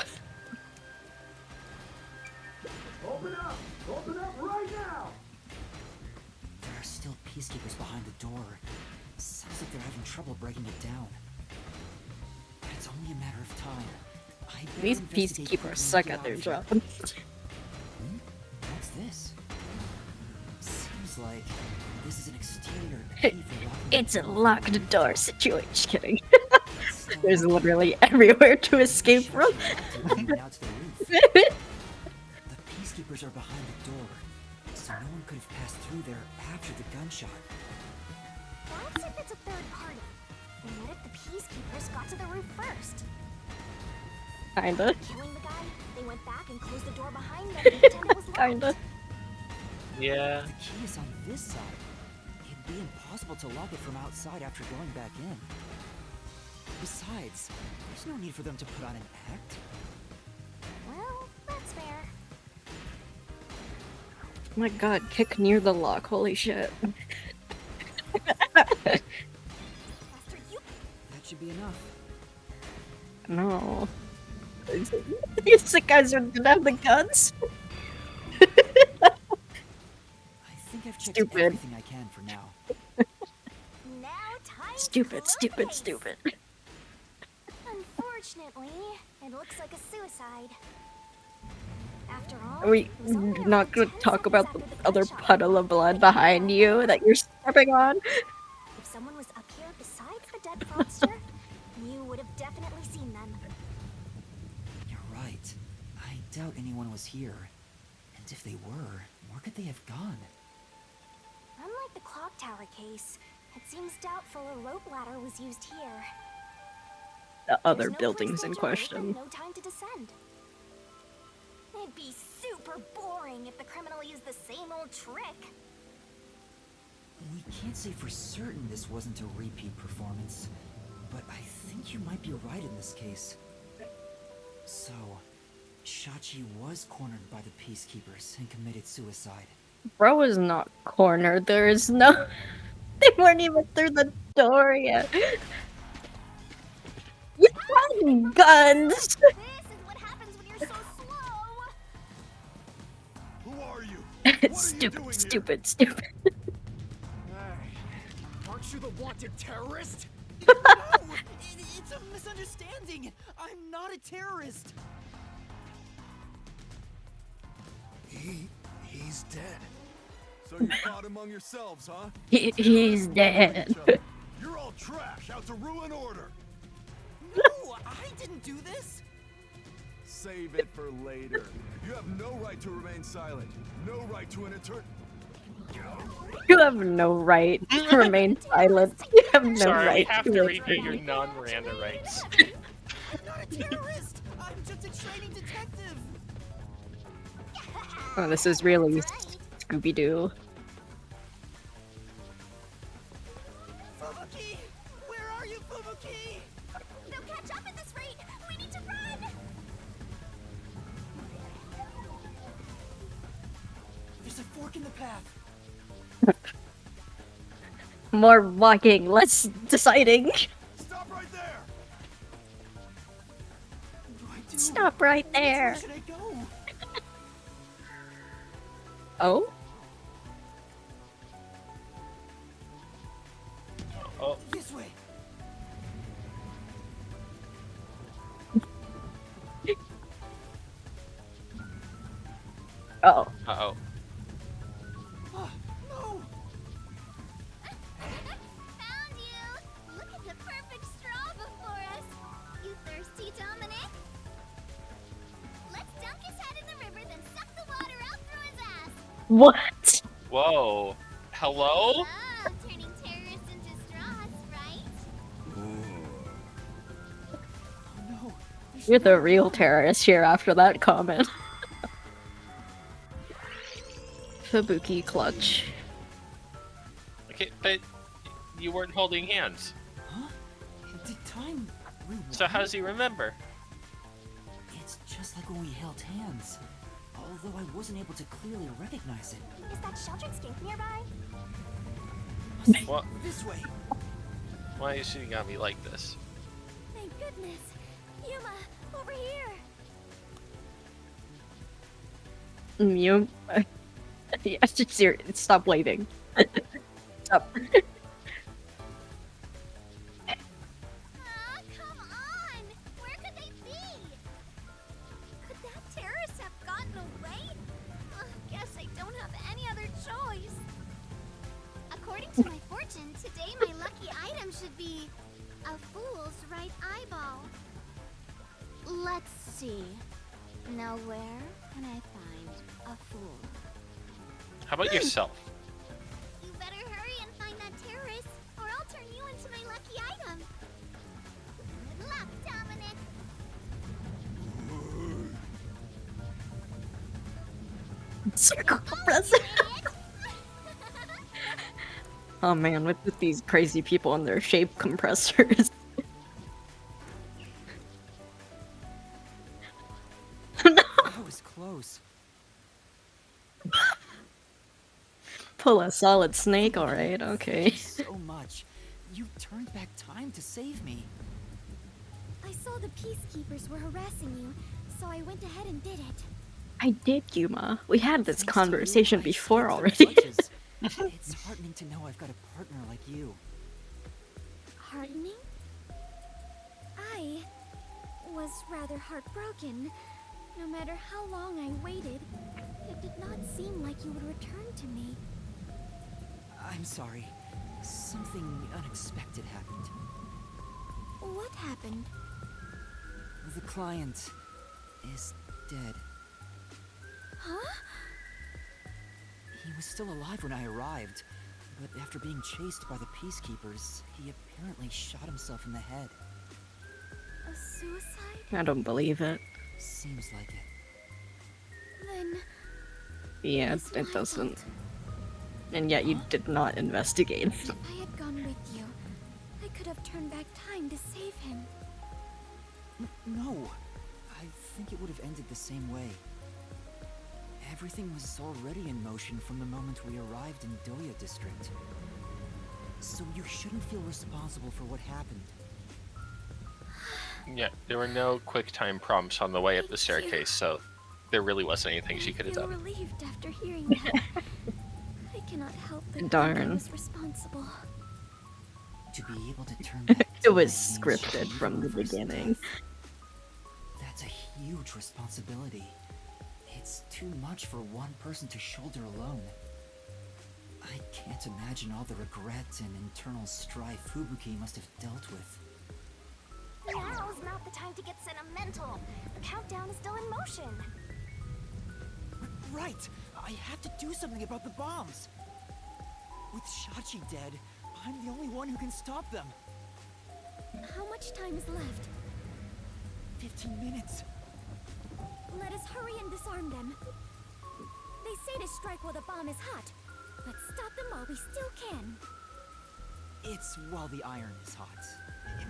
Open up! Open up right now! There are still peacekeepers behind the door. Sounds like they're having trouble breaking it down. But it's only a matter of time. I better These investigate quickly peacekeepers and suck get at out their of here. job. What's this? Seems like this is an exterior key for locking It's a the door. locked door situation. Just kidding. Still There's locked. literally everywhere to escape from. Shachi locked it out to the roof. The peacekeepers are behind the door, so no one could have passed through there after the gunshot. That's if it's a third party. And what if the peacekeepers got to the roof first? Kinda. Killing the guy, they went back and closed the door behind them and pretended it was locked. Kinda. Yeah. The key is on this side. It'd be impossible to lock it from outside after going back in. Besides, there's no need for them to put on an act. Well, that's fair. Oh my god, kick near the lock. Holy shit. Master, you That should be enough. No. These guys didn't have the guns. checked Stupid. everything I can for now. Now time to Stupid, slow stupid, pace. stupid. Unfortunately, it looks like a suicide. After all, Are we it was only not around gonna 10 talk seconds about the after the other gunshot puddle of blood that behind you that you're stepping on? If someone was up here besides the dead fraudster, you would have definitely seen them. You're right. I doubt anyone was here. And if they were, where could they have gone? Unlike the clock tower case, it seems doubtful a rope ladder was used here. The other There's no buildings place in to jump question. and no time to descend. It'd be super boring if the criminal used the same old trick. We can't say for certain this wasn't a repeat performance, but I think you might be right in this case. So, Shachi was cornered by the Peacekeepers and committed suicide. Bro is not cornered. There is no. They weren't even through the door yet. You had guns. This is what happens when you're so slow. Who are you? What are you Stupid, doing stupid, stupid. Hey, aren't you the wanted terrorist? No! It's a misunderstanding! I'm not a terrorist! He's dead. So you fought among yourselves, huh? He's dead. You're all trash, out to ruin order. No, I didn't do this! Save it for later. You have no right to remain silent. No right to an eternal. You have no right to remain silent. You have no Sorry, right we have to to remain repeat your non-Miranda rights. I'm not a terrorist! I'm just a training detective! Oh, this is really Scooby-Doo. Fubuki! Where are you, Fubuki? They'll catch up at this rate. We need to run. There's a fork in the path. More walking, less deciding. Stop right there! What do I do? Stop right there. Where should I go? Oh? Oh, This way. Oh. uh-oh. No! Found you. Look at the perfect straw before us. You thirsty, Dominic? Let's dunk his head in the river, then suck the water out through his ass. What? Whoa. Hello? Love turning terrorists into straws, right? Oh no. You're the real terrorist here after that comment. Fubuki clutch. Okay, but you weren't holding hands. Huh? Did time rewind? So how does he remember? It's just like when we held hands. Although I wasn't able to clearly recognize it. Is that sheltered skink nearby? What? This way. Why are you shooting at me like this? Thank goodness. Yuma, over here. You. Yeah, stop waving. Stop. Come on! Where could they be? Could that terrorist have gotten away? Guess I don't have any other choice. According to my fortune, today my lucky item should be a fool's right eyeball. Let's see. Now where can I find a fool? How about yourself? You better hurry and find that terrorist, or I'll turn you into my lucky item. Good luck, Dominic. Circle compressor. Oh man, with these crazy people and their shape compressors. That was close. Pull a solid snake, alright, okay. So much. You turned back time to save me. I saw the peacekeepers were harassing you, so I went ahead and did it. I did, Yuma. We had this Thanks to you, conversation I before saved their already. clutches. It's heartening to know I've got a partner like you. Heartening? I was rather heartbroken. No matter how long I waited, it did not seem like you would return to me. I'm sorry. Something unexpected happened. What happened? The client is dead. Huh? He was still alive when I arrived, but after being chased by the peacekeepers, he apparently shot himself in the head. A suicide? I don't believe it. Seems like it. Then... Yeah, it's it my doesn't. fault. And yet you did not investigate. If I had gone with you, I could have turned back time to save him. No. I think it would have ended the same way. Everything was already in motion from the moment we arrived in Doya District. So you shouldn't feel responsible for what happened. Yeah, there were no quick time prompts on the way up the staircase, so there really wasn't anything she could have I feel done. relieved after hearing that. I cannot help but think Darn. I was responsible. To be able to turn back It was time means scripted to from the reverse beginning. death. That's a huge responsibility. It's too much for one person to shoulder alone. I can't imagine all the regret and internal strife Fubuki must have dealt with. Now's not the time to get sentimental. The countdown is still in motion. Right! I have to do something about the bombs! With Shachi dead, I'm the only one who can stop them. How much time is left? 15 minutes. Let us hurry and disarm them. They say to strike while the bomb is hot. Let's stop them while we still can. It's while the iron is hot.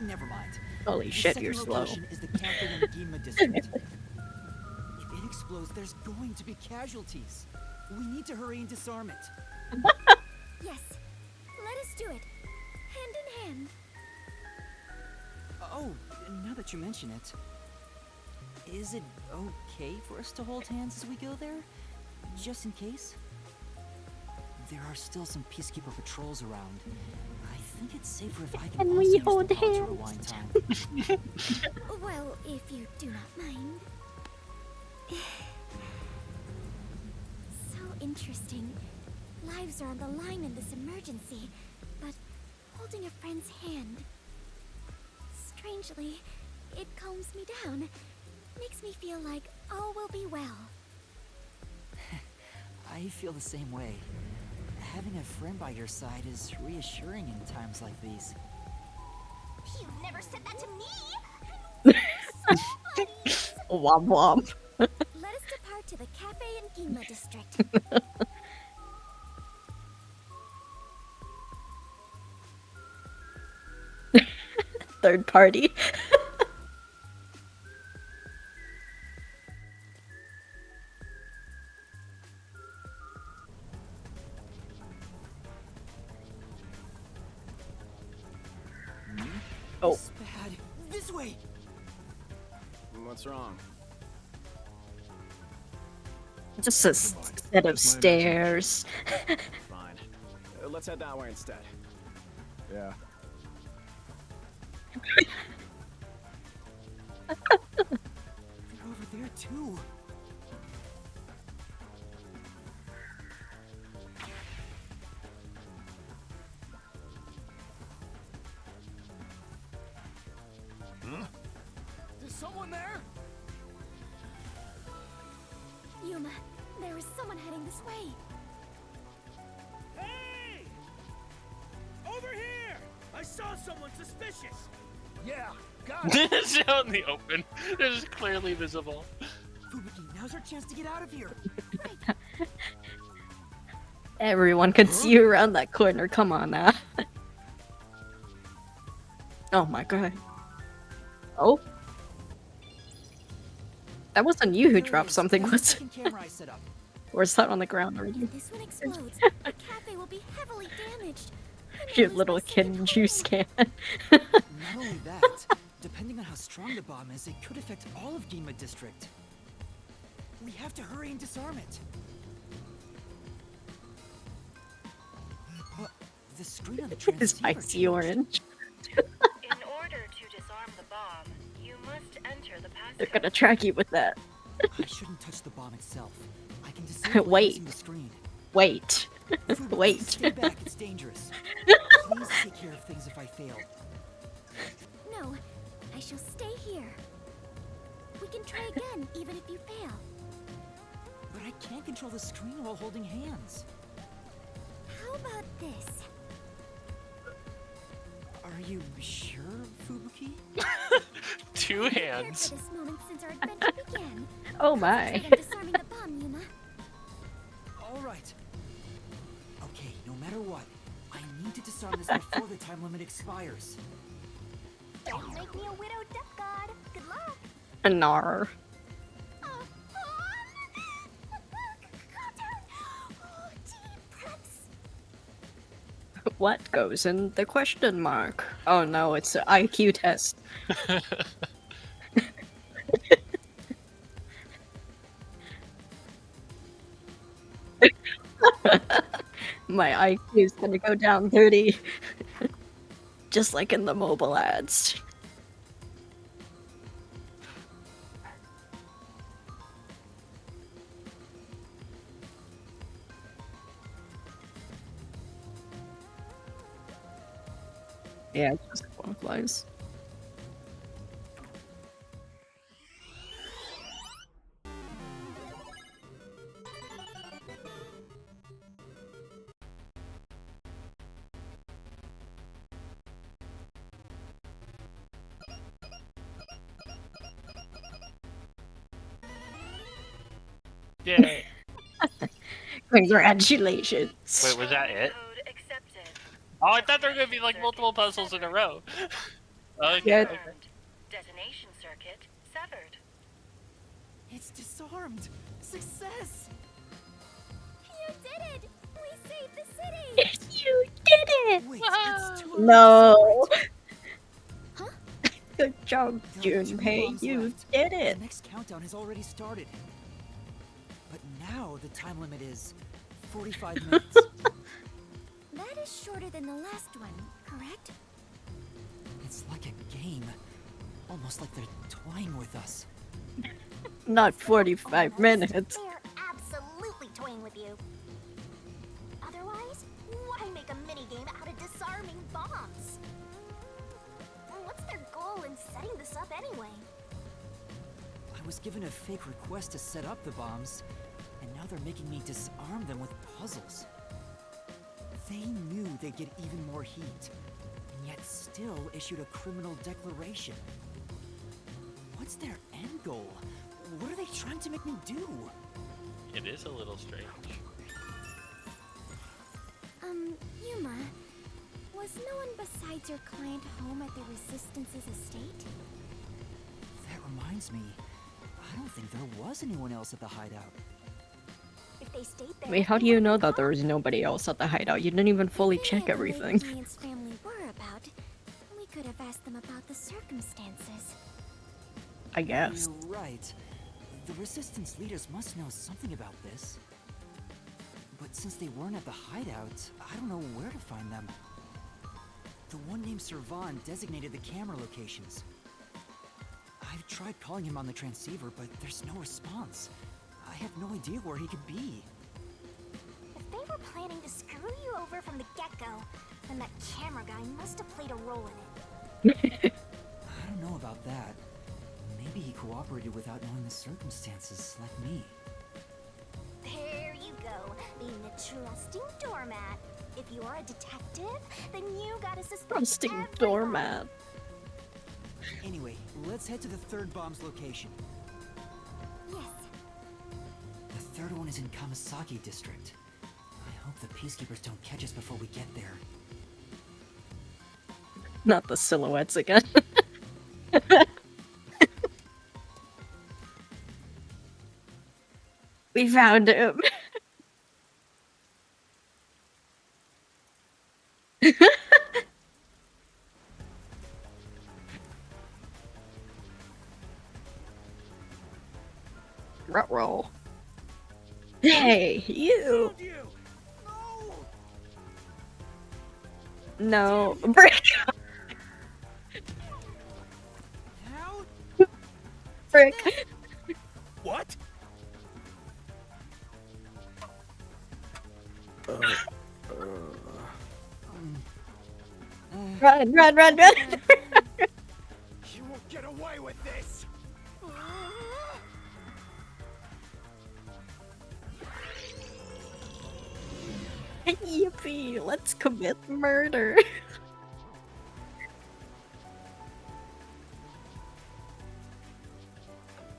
Never mind. Holy The shit, second you're slow. location is the cafe in the Ginma district. If it explodes, there's going to be casualties. We need to hurry and disarm it. Yes. Let us do it. Hand in hand. Oh, now that you mention it, is it okay for us to hold hands as we go there? Just in case? There are still some peacekeeper patrols around. I think it's safer if I can Can also we use hold the pod to hands? rewind time. Well, if you do not mind. So interesting. Lives are on the line in this emergency, but holding a friend's hand. Strangely, it calms me down. Makes me feel like all will be well. I feel the same way. Having a friend by your side is reassuring in times like these. You've never said that to me! Womp womp. Let us depart to the cafe in Ginma district. Third party. Oh. It's bad. This way! What's wrong? Just a set of stairs. Fine. Let's head that way instead. Yeah. They're over there too. Is someone there? Yuma, there is someone heading this way. Hey! Over here! I saw someone suspicious! Yeah, got it! It's out in the open. It is clearly visible. Fubuki, now's our chance to get out of here. Everyone can see you around that corner. Come on now. Oh my god. Oh. That wasn't you who dropped something, was it? Second camera I set up. Or is that on the ground already? If this one explodes, the cafe will be heavily damaged. Your little kid juice can. Not only that, depending on how strong the bomb is, it could affect all of Ginma District. We have to hurry and disarm it. The screen on the It's transceiver icy changed. orange. In order to disarm the bomb, you must enter the They're passcode. gonna track you with that. I shouldn't touch the bomb itself. I can disable it Wait. using the screen. Wait. Fubuki, Wait. stay back. It's dangerous. Please take care of things if I fail. No, I shall stay here. We can try again, even if you fail. But I can't control the screen while holding hands. How about this? Are you sure, Fubuki? Two hands. For this moment since our adventure began. Oh my. Concentrate on disarming the bomb, Yuma. All right. Okay, no matter what, I need to disarm this before the time limit expires. Don't make me a widow duck god. Good luck. Anar. What goes in the question mark? Oh no, it's an IQ test. My IQ is gonna go down 30. Just like in the mobile ads. Yeah, it just qualifies. Yeah. Congratulations. Wait, was that it? Oh, I thought there were gonna be like multiple puzzles in a row. Okay. Yeah. Okay. Detonation circuit severed. It's disarmed. Success. You did it! We saved the city! You did it! Wait, it's too early to No! Huh? Good job, There are 2 Junpei. bombs You left. did it! The next countdown has already started. But now the time limit is 45 minutes. That is shorter than the last one, correct? It's like a game. Almost like they're toying with us. Not 45 minutes. They're absolutely toying with you. Otherwise, why make a minigame out of disarming bombs? What's their goal in setting this up anyway? I was given a fake request to set up the bombs, and now they're making me disarm them with puzzles. They knew they'd get even more heat, and yet still issued a criminal declaration. What's their end goal? What are they trying to make me do? It is a little strange. Yuma, was no one besides your client home at the Resistance's estate? That reminds me, I don't think there was anyone else at the hideout. If they stayed there, Wait, how do you know that there was nobody else at the hideout? You didn't even fully If they check had everything. related who Ian's family were about, we could have asked them about the circumstances. I guess. You're right. The Resistance leaders must know something about this. But since they weren't at the hideout, I don't know where to find them. The one named Servan designated the camera locations. I've tried calling him on the transceiver, but there's no response. I have no idea where he could be. if they were planning to screw you over from the get-go, then that camera guy must have played a role in it. I don't know about that. Maybe he cooperated without knowing the circumstances, like me. There you go, being a trusting doormat. If you're a detective, then you gotta suspect Trusting everybody. doormat. Anyway, let's head to the third bomb's location. Yes. The third one is in Kamasaki District. I hope the peacekeepers don't catch us before we get there. Not the silhouettes again. We found him. Ruh-roll. Hey, you! No. Brick! Brick! What? Run, run, run, run! You won't get away with this! Yippee! Let's commit murder!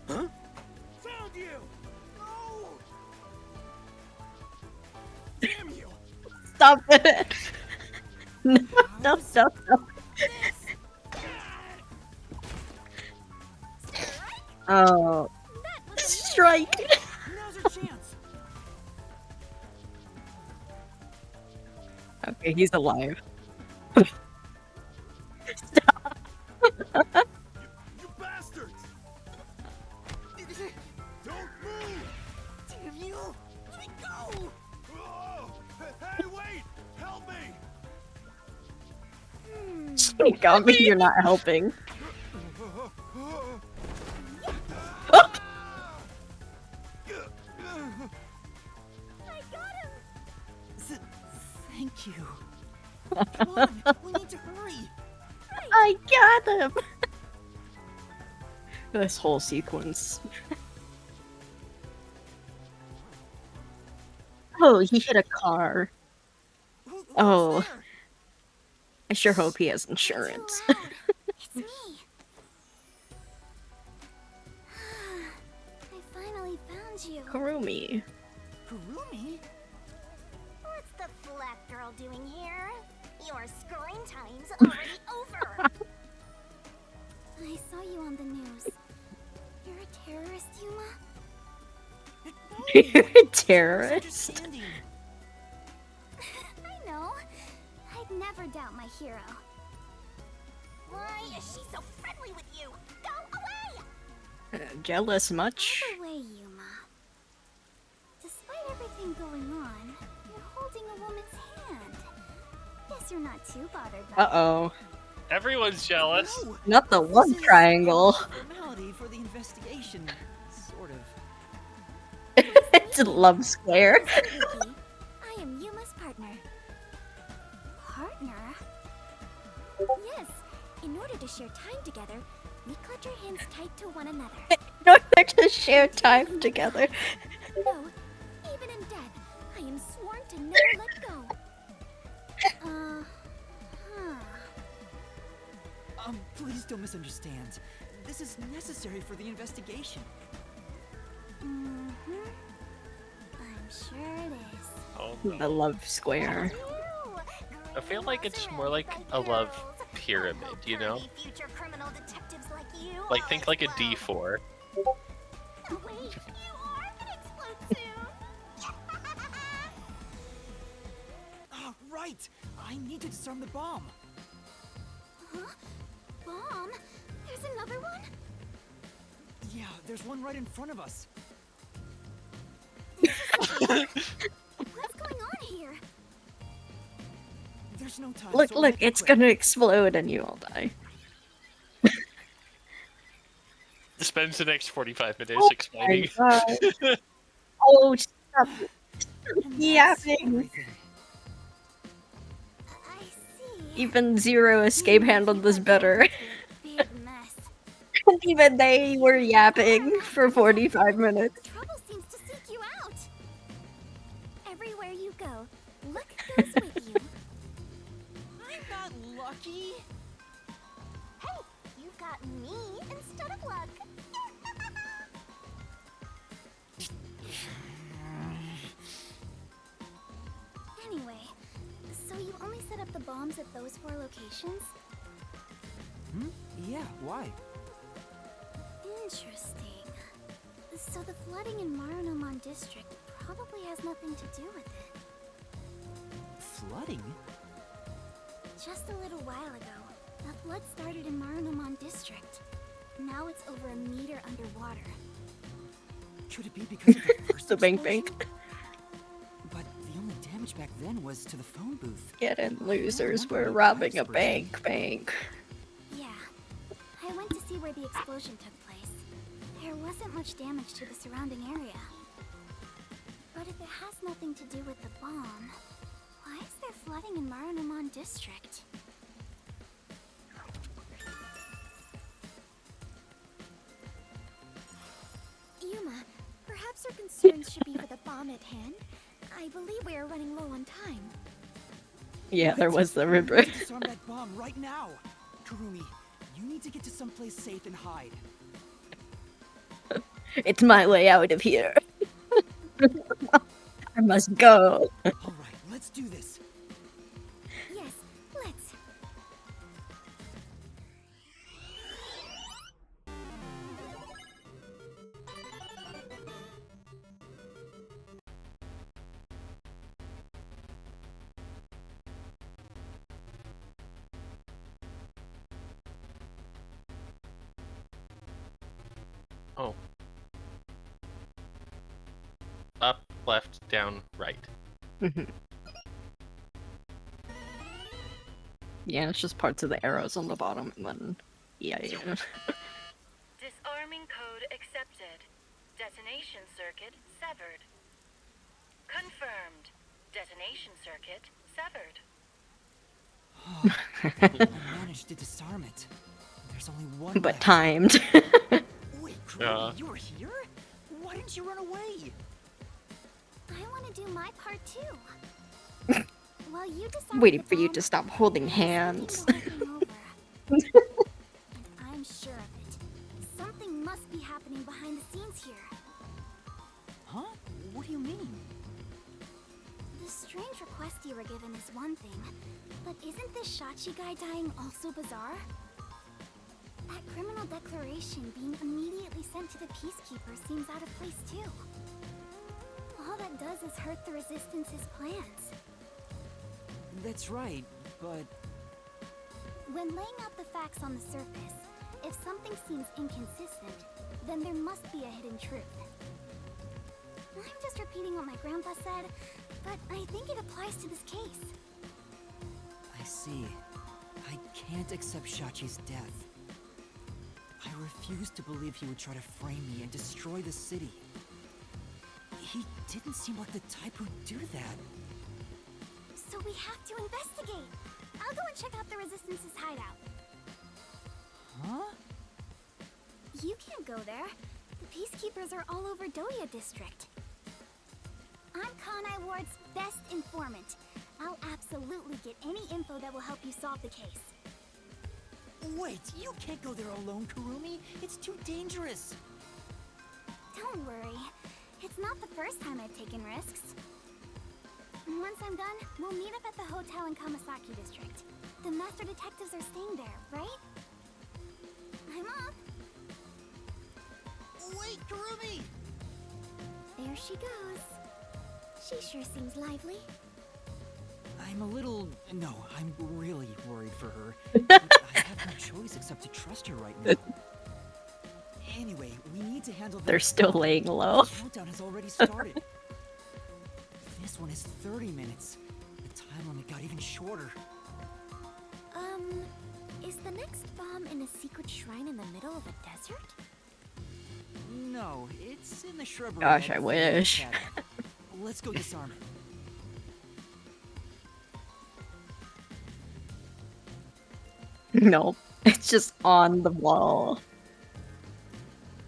Huh? Found you! No! Damn you! Stop it! No, no, no, no. Oh. Strike! Now's our chance. Okay, he's alive. You bastards! Don't move! Damn you! Let me go! Oh! Hey, wait! Help me! You got me, you're not helping. Thank you. Come on, we need to hurry. I got him! This whole sequence. Oh, he hit a car. Oh. I sure hope he has insurance. It's me. I finally found you. Kurumi. Kurumi? What's the black girl doing here? Your screen time's already over. I saw you on the news. You're a terrorist, Yuma? You're a terrorist? I know. I'd never doubt my hero. Why is she so friendly with you? Go away! Jealous much? By the way, Yuma. Despite everything going on, you're holding a woman's hand. Guess you're not too bothered by Uh-oh. Everyone's jealous. No, Not the one triangle. formality for the investigation, sort of. It's a love square. Vicky. I am Yuma's partner. Partner? Yes. In order to share time together, we clutch our hands tight to one another. In order to share time together. No, even in death, I am sworn to never let go. Please don't misunderstand. This is necessary for the investigation. Mm-hmm. I'm sure it is. Oh, The love square. I feel like it's more like a love pyramid, you know? Future criminal detectives like you. Like, think like a D4. Oh, wait, you are gonna explode soon. Ah, right! I need to disarm the bomb. Huh? Bomb? There's another one? Yeah, there's one right in front of us. What's going on here? There's no time. Look, so I'll look, make it it's quick. gonna explode and you all die. Spends the next 45 minutes Oh explaining. my God. Oh, stop yapping. Everything. I see. Even Zero Escape handled this better. Big mess. Even they were yapping for 45 minutes. Trouble seems to seek you out. Everywhere you go, luck goes with you. I'm not lucky. Hey, you've got me instead of luck. Anyway, so you only set up the bombs at those 4 locations? Hmm? Yeah, why? Interesting. So the flooding in Marunomon district probably has nothing to do with it. Flooding? Just a little while ago, the flood started in Marunomon district. Now it's over a meter underwater. Could it be because of the first The bank explosion? bank. But the only damage back then was to the phone booth. Get in, losers. wonder We're what robbing a pipes were bank. Yeah. I went to see where the explosion took place. There wasn't much damage to the surrounding area. But if it has nothing to do with the bomb, why is there flooding in Marunouman district? Yuma, perhaps our concerns should be for the bomb at hand. I believe we are running low on time. Yeah, there was the We river. need to disarm that bomb right now. Kurumi, you need to get to someplace safe and hide. It's my way out of here. I must go. All right, let's do this. Yes, let's. Oh. Up, left, down, right. Yeah, it's just parts of the arrows on the bottom, and then yeah. Disarming code accepted. Detonation circuit severed. Confirmed. Detonation circuit severed. I managed to disarm it. There's only one But left. timed. Wait, Kurumi, you were here? Why didn't you run away? I want to do my part too. While you disarm Waiting the for you bomb, to stop holding I was hands. thinking it over. And I'm sure of it. Something must be happening behind the scenes here. Huh? What do you mean? The strange request you were given is one thing, but isn't this Shachi guy dying also bizarre? That criminal declaration being immediately sent to the Peacekeeper seems out of place too. All that does is hurt the Resistance's plans. That's right, but... When laying out the facts on the surface, if something seems inconsistent, then there must be a hidden truth. I'm just repeating what my grandpa said, but I think it applies to this case. I see. I can't accept Shachi's death. I refuse to believe he would try to frame me and destroy the city. He didn't seem like the type who'd do that. So we have to investigate. I'll go and check out the Resistance's hideout. Huh? You can't go there. The Peacekeepers are all over Doya District. I'm Kanai Ward's best informant. I'll absolutely get any info that will help you solve the case. Wait, you can't go there alone, Kurumi. It's too dangerous. Don't worry. It's not the first time I've taken risks. Once I'm done, we'll meet up at the hotel in Kamasaki District. The master detectives are staying there, right? I'm off. Wait, Kurumi! There she goes. She sure seems lively. I'm a little... No, I'm really worried for her. But I have no choice except to trust her right now. Anyway, we need to handle... They're still laying low. The countdown has already started. This one is 30 minutes. The time limit got even shorter. Is the next bomb in a secret shrine in the middle of a desert? No, it's in the shrubbery. Gosh, at I the wish. cabin. Let's go disarm it. Nope. It's just on the wall.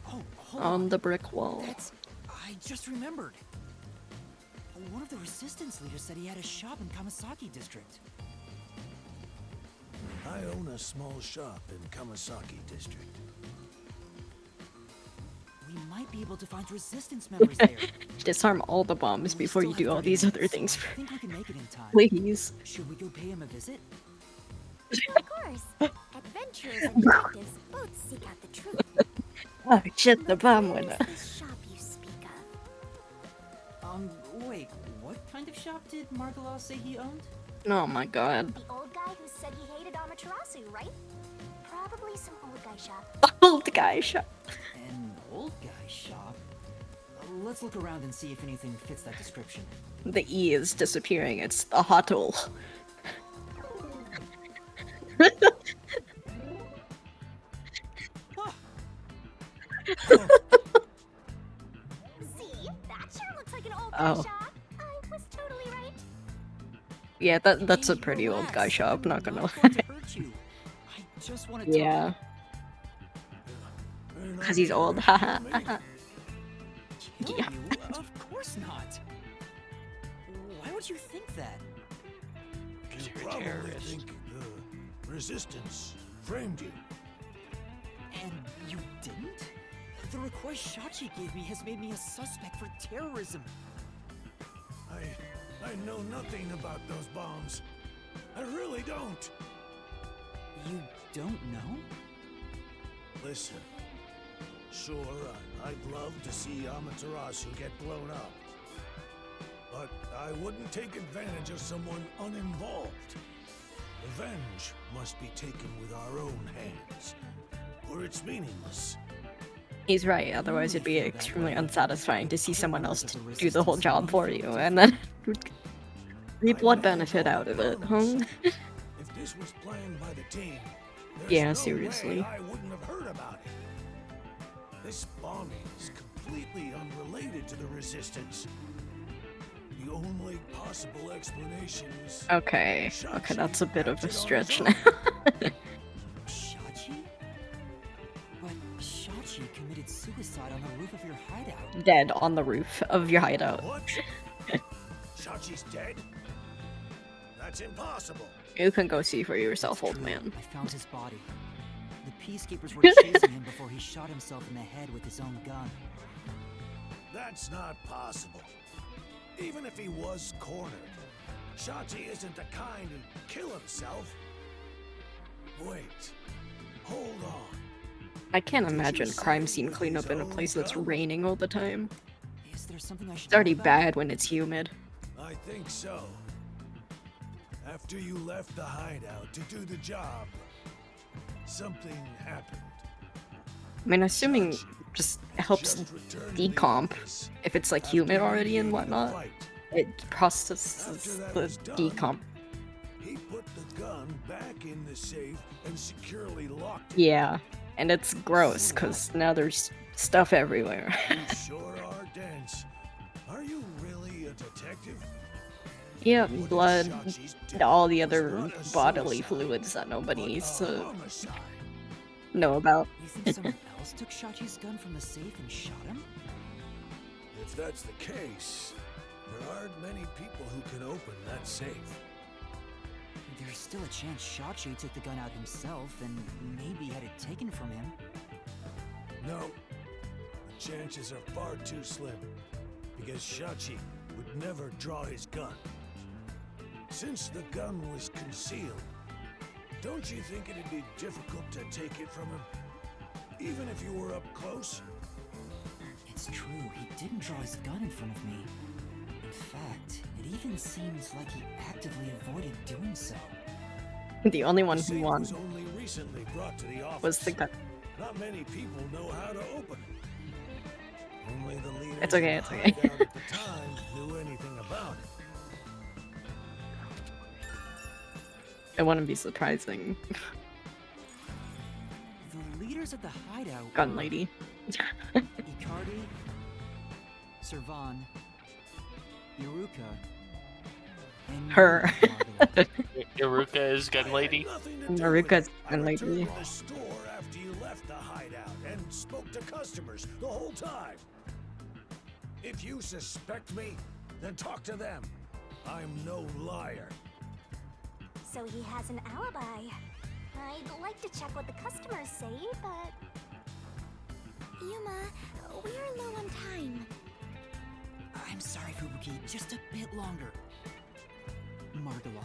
Oh, hold On the brick wall. I just remembered. One of the resistance leaders said he had a shop in Kamasaki District. I own a small shop in Kamasaki District. We might be able to find resistance members there. Disarm all the bombs before you do all these other things. I think we can make it in time. Please. Should we go pay him a visit? Of course. Adventurers and detectives both seek out the truth. Oh shit, the bomb went Where up. is this shop you speak of? Wait, what kind of shop did Margalaw say he owned? Oh my god. The old guy who said he hated Amaterasu, right? Probably some old guy shop. Old guy shop. An old guy shop? Let's look around and see if anything fits that description. The E is disappearing. It's the hotel. See? That sure looks like an old Oh. shop. I was totally right. Yeah, that's a pretty old guy shop, not gonna lie. I just want to Yeah. Because he's old, haha. Kill Yeah. you? Of course not. Why would you think that? You probably think the Resistance framed you. And you didn't? The request Shachi gave me has made me a suspect for terrorism. I know nothing about those bombs. I really don't. You don't know? Listen, sure, I'd love to see Amaterasu get blown up. But I wouldn't take advantage of someone uninvolved. Revenge must be taken with our own hands, or it's meaningless. He's right, otherwise it'd be extremely unsatisfying to see someone else do the whole job for you, and then reap what benefit out of it, huh? If this was planned by the team, there's Yeah, no seriously. way I wouldn't have heard about it. This bombing is completely unrelated to the Resistance. The only possible explanation is Okay, that's a bit of a stretch now. Shachi? But Shachi committed suicide on the roof of your hideout. Dead on the roof of your hideout. What? Shachi's dead? That's impossible. You can go see for yourself, old man. I found his body. The peacekeepers were chasing him before he shot himself in the head with his own gun. That's not possible. Even if he was cornered, Shachi isn't the kind to kill himself. Wait. Hold on. I can't imagine crime scene cleanup in a place that's raining all the time. Is there something I should It's already know about? bad when it's humid. I think so. After you left the hideout to do the job, something happened. I mean, assuming just helps decomp. If it's like humid already and whatnot, it processes the decomp. He put the gun back in the safe and securely locked it. Yeah, and it's gross because now there's stuff everywhere. You sure are dense. Are you really a detective? Yeah, blood, all the other bodily fluids that nobody needs to know about. You think someone else took Shachi's gun from the safe and shot him? If that's the case, there aren't many people who can open that safe. There's still a chance Shachi took the gun out himself and maybe had it taken from him. No, the chances are far too slim, because Shachi would never draw his gun. Since the gun was concealed, don't you think it'd be difficult to take it from him, even if you were up close? It's true, he didn't draw his gun in front of me. In fact, it even seems like he actively avoided doing so. The only one who safe won was only recently brought to the office. was the gun. Not many people know how to open it. Only the leaders It's okay, of it's the okay. hideout at the time knew anything about it. It wouldn't be surprising. The leaders of the hideout Gun were lady. Icardi, Servan, Iruka, and Her. Iruka is gun lady. Maruka's gun lady. To the store after you left the hideout and spoke to customers the whole time. If you suspect me, then talk to them. I'm no liar. So he has an alibi. I'd like to check what the customers say, but... Yuma, we're low on time. I'm sorry, Fubuki, just a bit longer. Margala,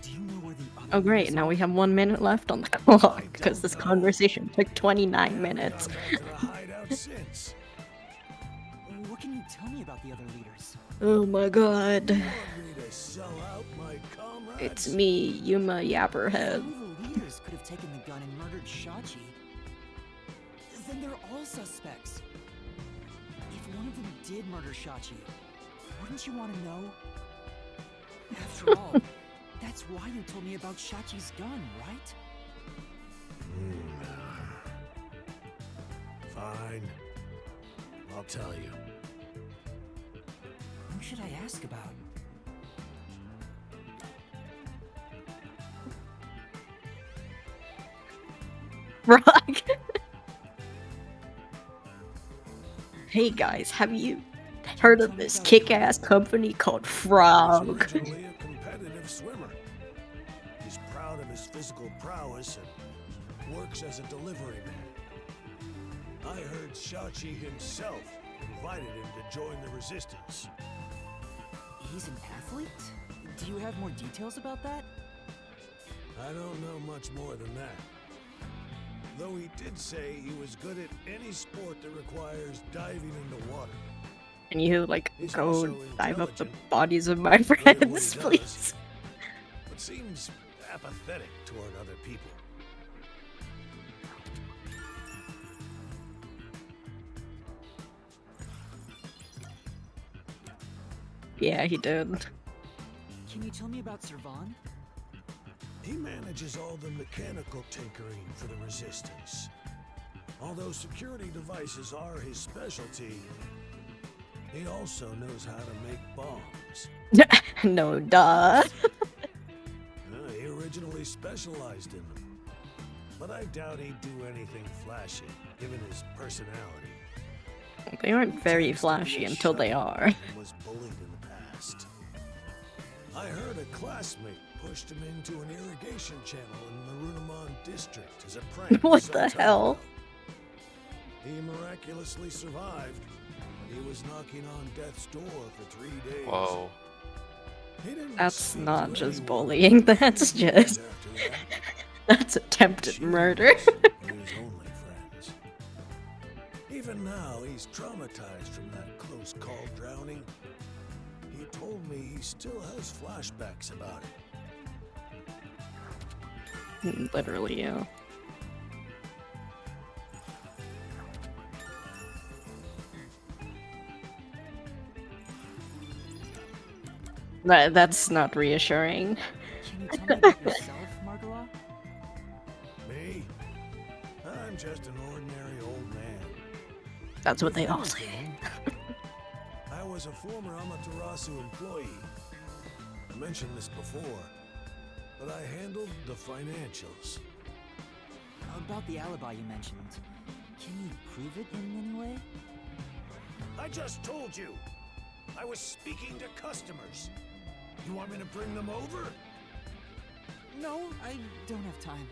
do you know where the other Oh great, leaders now are? we have 1 minute left on the clock, because this conversation took 29 minutes. Gone back to the hideout since. What can you tell me about the other leaders? Oh my god. You want me to sell out my comrades? It's me, Yuma Yapperhead. If the leaders could have taken the gun and murdered Shachi, then they're all suspects. If one of something did murder Shachi, wouldn't you want to know? After all, that's why you told me about Shachi's gun, right? Fine. I'll tell you. Who should I ask about? Rock. Hey guys, have you heard of this kick-ass company called Frog? Originally a competitive swimmer. He's proud of his physical prowess and works as a delivery man. I heard Shachi himself invited him to join the resistance. He's an athlete? Do you have more details about that? I don't know much more than that. Though he did say he was good at any sport that requires diving into water. Can you, like, He's go also dive up the intelligent, bodies of my good at what he friends, does, please? But seems apathetic toward other people. Yeah, he did. Can you tell me about Servan? He manages all the mechanical tinkering for the Resistance. Although security devices are his specialty, he also knows how to make bombs. No, duh. He originally specialized in them. But I doubt he'd do anything flashy, given his personality. They aren't very flashy until they are. And was bullied in the past. I heard a classmate pushed him into an irrigation channel in the Runamon district as a prank. What some the time hell? ago. He miraculously survived. He was knocking on death's door for 3 days. Whoa. He didn't That's speak not to just anyone bullying, that's for years just... after that. That's attempted She murder. was his only friends. Even now, he's traumatized from that close call drowning. He told me he still has flashbacks about it. Literally, yeah. That's not reassuring. Can you tell me about yourself, Margala? Me? I'm just an ordinary old man. That's what they all say. I was a former Amaterasu employee. I mentioned this before, but I handled the financials. About the alibi you mentioned, can you prove it in any way? I just told you! I was speaking to customers. You want me to bring them over? No, I don't have time.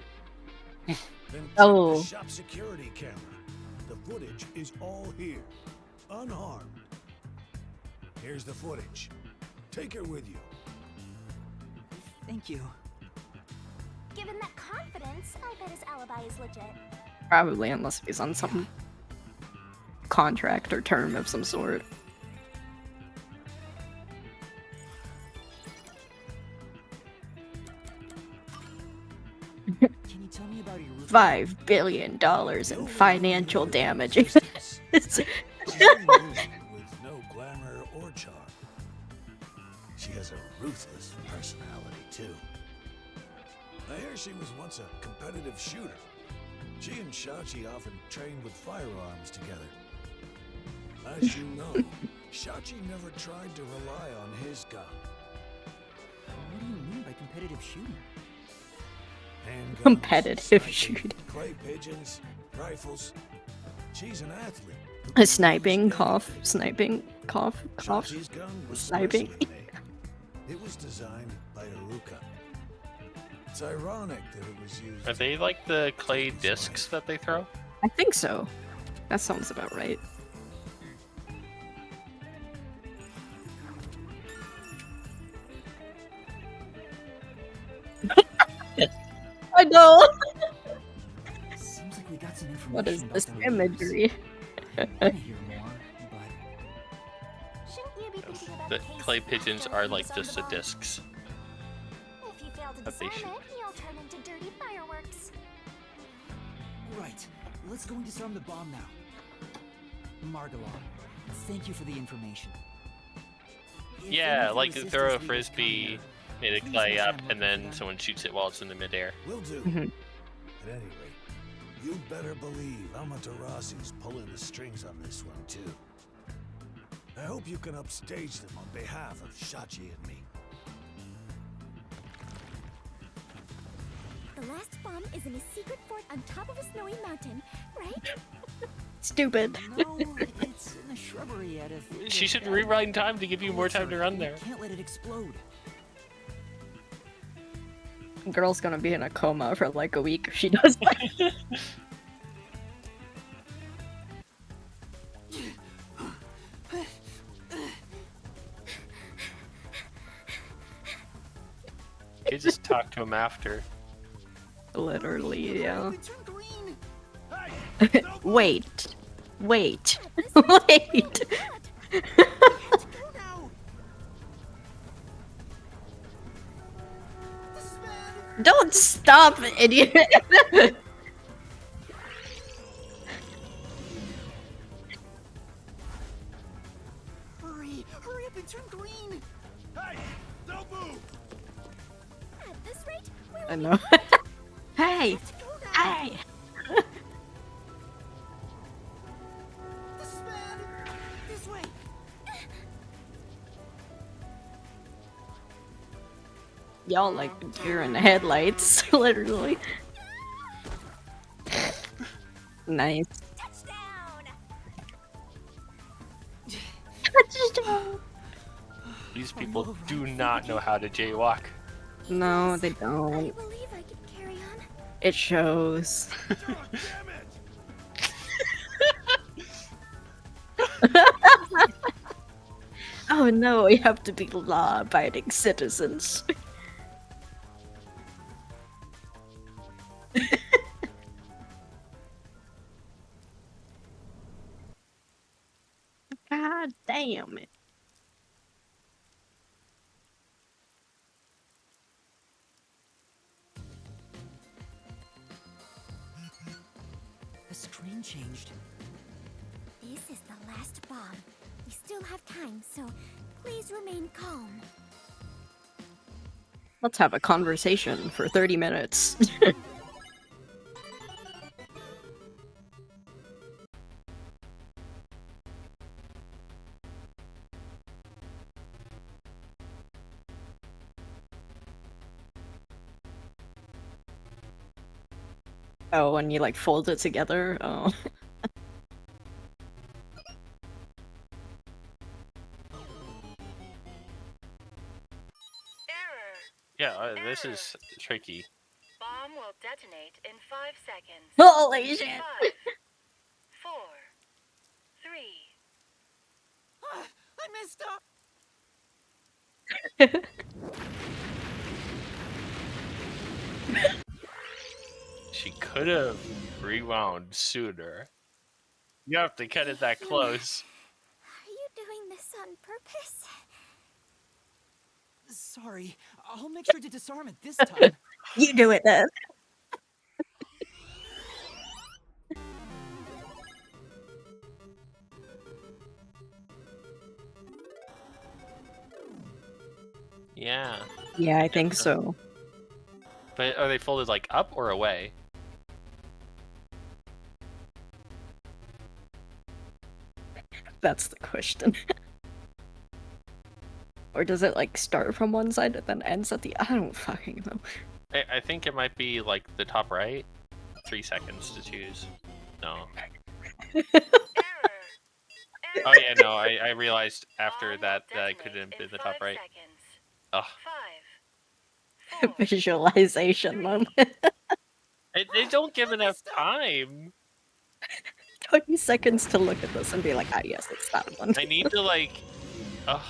Then check Oh. the shop security camera. The footage is all here, unharmed. Here's the footage. Take it with you. Thank you. Given that confidence, I bet his alibi is legit. Probably, unless he's on some contract or term of some sort. Can you tell me about your $5 billion in financial damages. She's a movie with no glamour or charm. She has a ruthless personality, too. I hear she was once a competitive shooter. She and Shachi often trained with firearms together. As you know, Shachi never tried to rely on his gun. What do you mean by competitive shooting? Handguns, Competitive sniping, shooting. clay pigeons, rifles. She's an athlete. who A can sniping, use cough, anything. sniping, cough, cough. Shachi's gun was Sniping. specially made. It was designed by Aruka. It's ironic that it was used. Are they like the clay discs that they throw? I think so. That sounds about right. I know. Seems like we got some information What is about this the imagery? I wanna hear more, but Shouldn't you be thinking about The cases clay that pigeons don't are like disarm just the bomb? discs. If you fail to that they disarm it, you'll turn into dirty fireworks. right. Let's go and disarm the bomb now. Margala, Thank you for the information. If any Yeah, of the like resistance throw a leaders come frisbee, here, hit a please clay mention up, I'm and looking then for them. someone shoots it while it's in the midair. Will do. Mhm. At any rate, you'd better believe Amaterasu's pulling the strings on this one, too. I hope you can upstage them on behalf of Shachi and me. The last bomb is in a secret fort on top of a snowy mountain, right? Stupid. No, it's in the shrubbery at a... She should rewind time to give you more time to run We there. can't let it explode. Girl's gonna be in a coma for like a week if she does that. You just talk to him after. Literally, yeah. It turned green. Wait. Wait. Wait. Go now. This is bad. Don't stop, idiot. Hurry up and turn green. Hey, don't move! At this rate, I know. Hey. Hey. This is bad. This way. Y'all like deer in the headlights, literally. Nice. touchdown! Touchdown. These people do not know how to jaywalk. No, they I don't. believe I could carry on. It shows. God damn it! Oh no, we have to be law-abiding citizens. God damn it. The screen changed. This is the last bomb. We still have time, so please remain calm. Let's have a conversation for 30 minutes. Oh, when you like fold it together? Oh. Error. Yeah, this is tricky. Bomb will detonate in 5 seconds. Holy shit! 5, 4, 3. I messed up. She could have rewound sooner. You have to cut it that close. Are you doing this on purpose? Sorry, I'll make sure to disarm it this time. You do it then. Yeah. Yeah, I think so. But are they folded like up or away? That's the question. Or does it like start from one side and then ends at the... I don't fucking know. I think it might be like the top right. 3 seconds to choose. No. Oh yeah, no, I realized after that that I couldn't have been the top right. Ugh. Visualization moment. They don't give enough time. 20 seconds to look at this and be like, ah, yes, it's that one. I need to like... Ugh.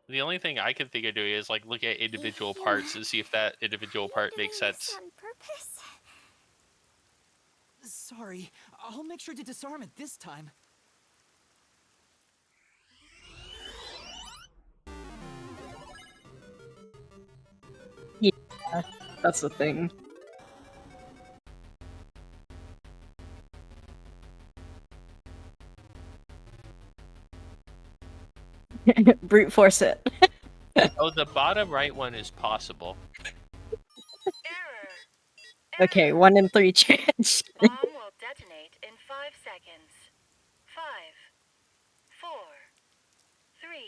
The only thing I can think of doing is like look at individual parts and see if that individual part makes sense. On purpose? Sorry, I'll make sure to disarm it this time. Yeah, that's the thing. Brute force it. Oh, the bottom right one is possible. Okay, 1 in 3 chance. Bomb will detonate in 5 seconds. 5, 4, 3.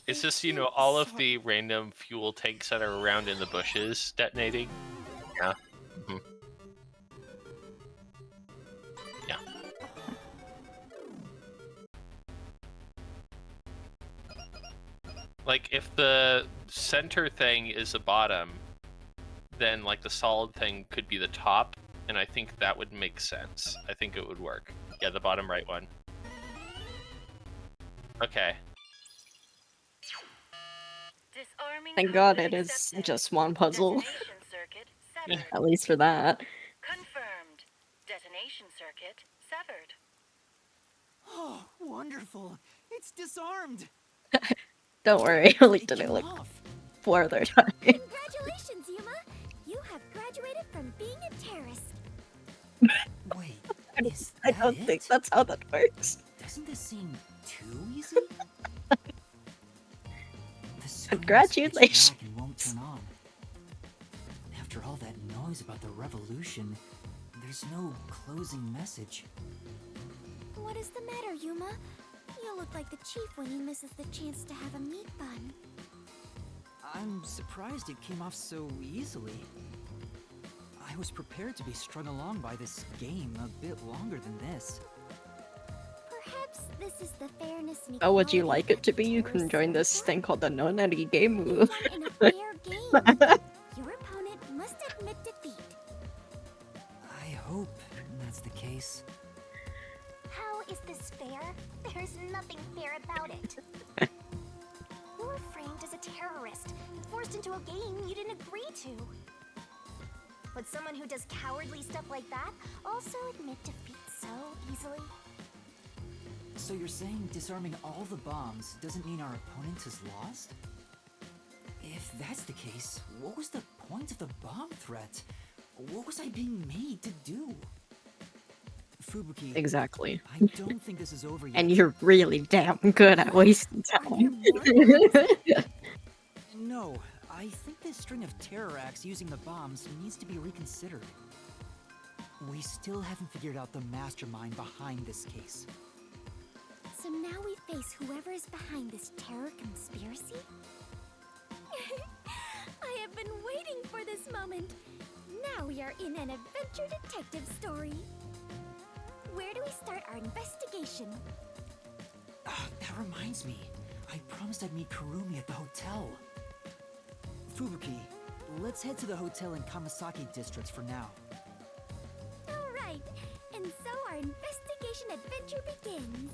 It's just, you know, all of the random fuel tanks that are around in the bushes detonating. Yeah. Mm-hmm. Yeah. Like, if the center thing is the bottom, then, like, the solid thing could be the top, and I think that would make sense. I think it would work. Yeah, the bottom right one. Okay. Thank God it is just one puzzle. At least for that. Confirmed. Detonation circuit severed. Oh, wonderful! It's disarmed! Don't worry, I only did it like 4 other times. Congratulations, Yuma! You have graduated from being a terrorist. Wait, I don't think that's how that works. Doesn't this seem too easy? The screen is pitch Congratulations. black and won't turn on. After all that noise about the revolution, there's no closing message. What is the matter, Yuma? You look like the chief when he misses the chance to have a meat bun. I'm surprised it came off so easily. I was prepared to be strung along by this game a bit longer than this. Perhaps this is the fairness and How would you like it to be? You can join this thing called the No Nutty Game Move. in a fair game. Your opponent must admit defeat. I hope that's the case. How is this fair? There's nothing fair about it. You were framed as a terrorist and forced into a game you didn't agree to. Would someone who does cowardly stuff like that also admit defeat so easily? So you're saying disarming all the bombs doesn't mean our opponent has lost? If that's the case, what was the point of the bomb threat? What was I being made to do? Fubuki, Exactly. I don't think this is over yet. And you're really damn good at wasting time. No, I think this string of terror acts using the bombs needs to be reconsidered. We still haven't figured out the mastermind behind this case. So now we face whoever is behind this terror conspiracy? I have been waiting for this moment. Now we are in an adventure detective story. Where do we start our investigation? That reminds me. I promised I'd meet Kurumi at the hotel. Fubuki, let's head to the hotel in Kamasaki district for now. Alright, and so our investigation adventure begins.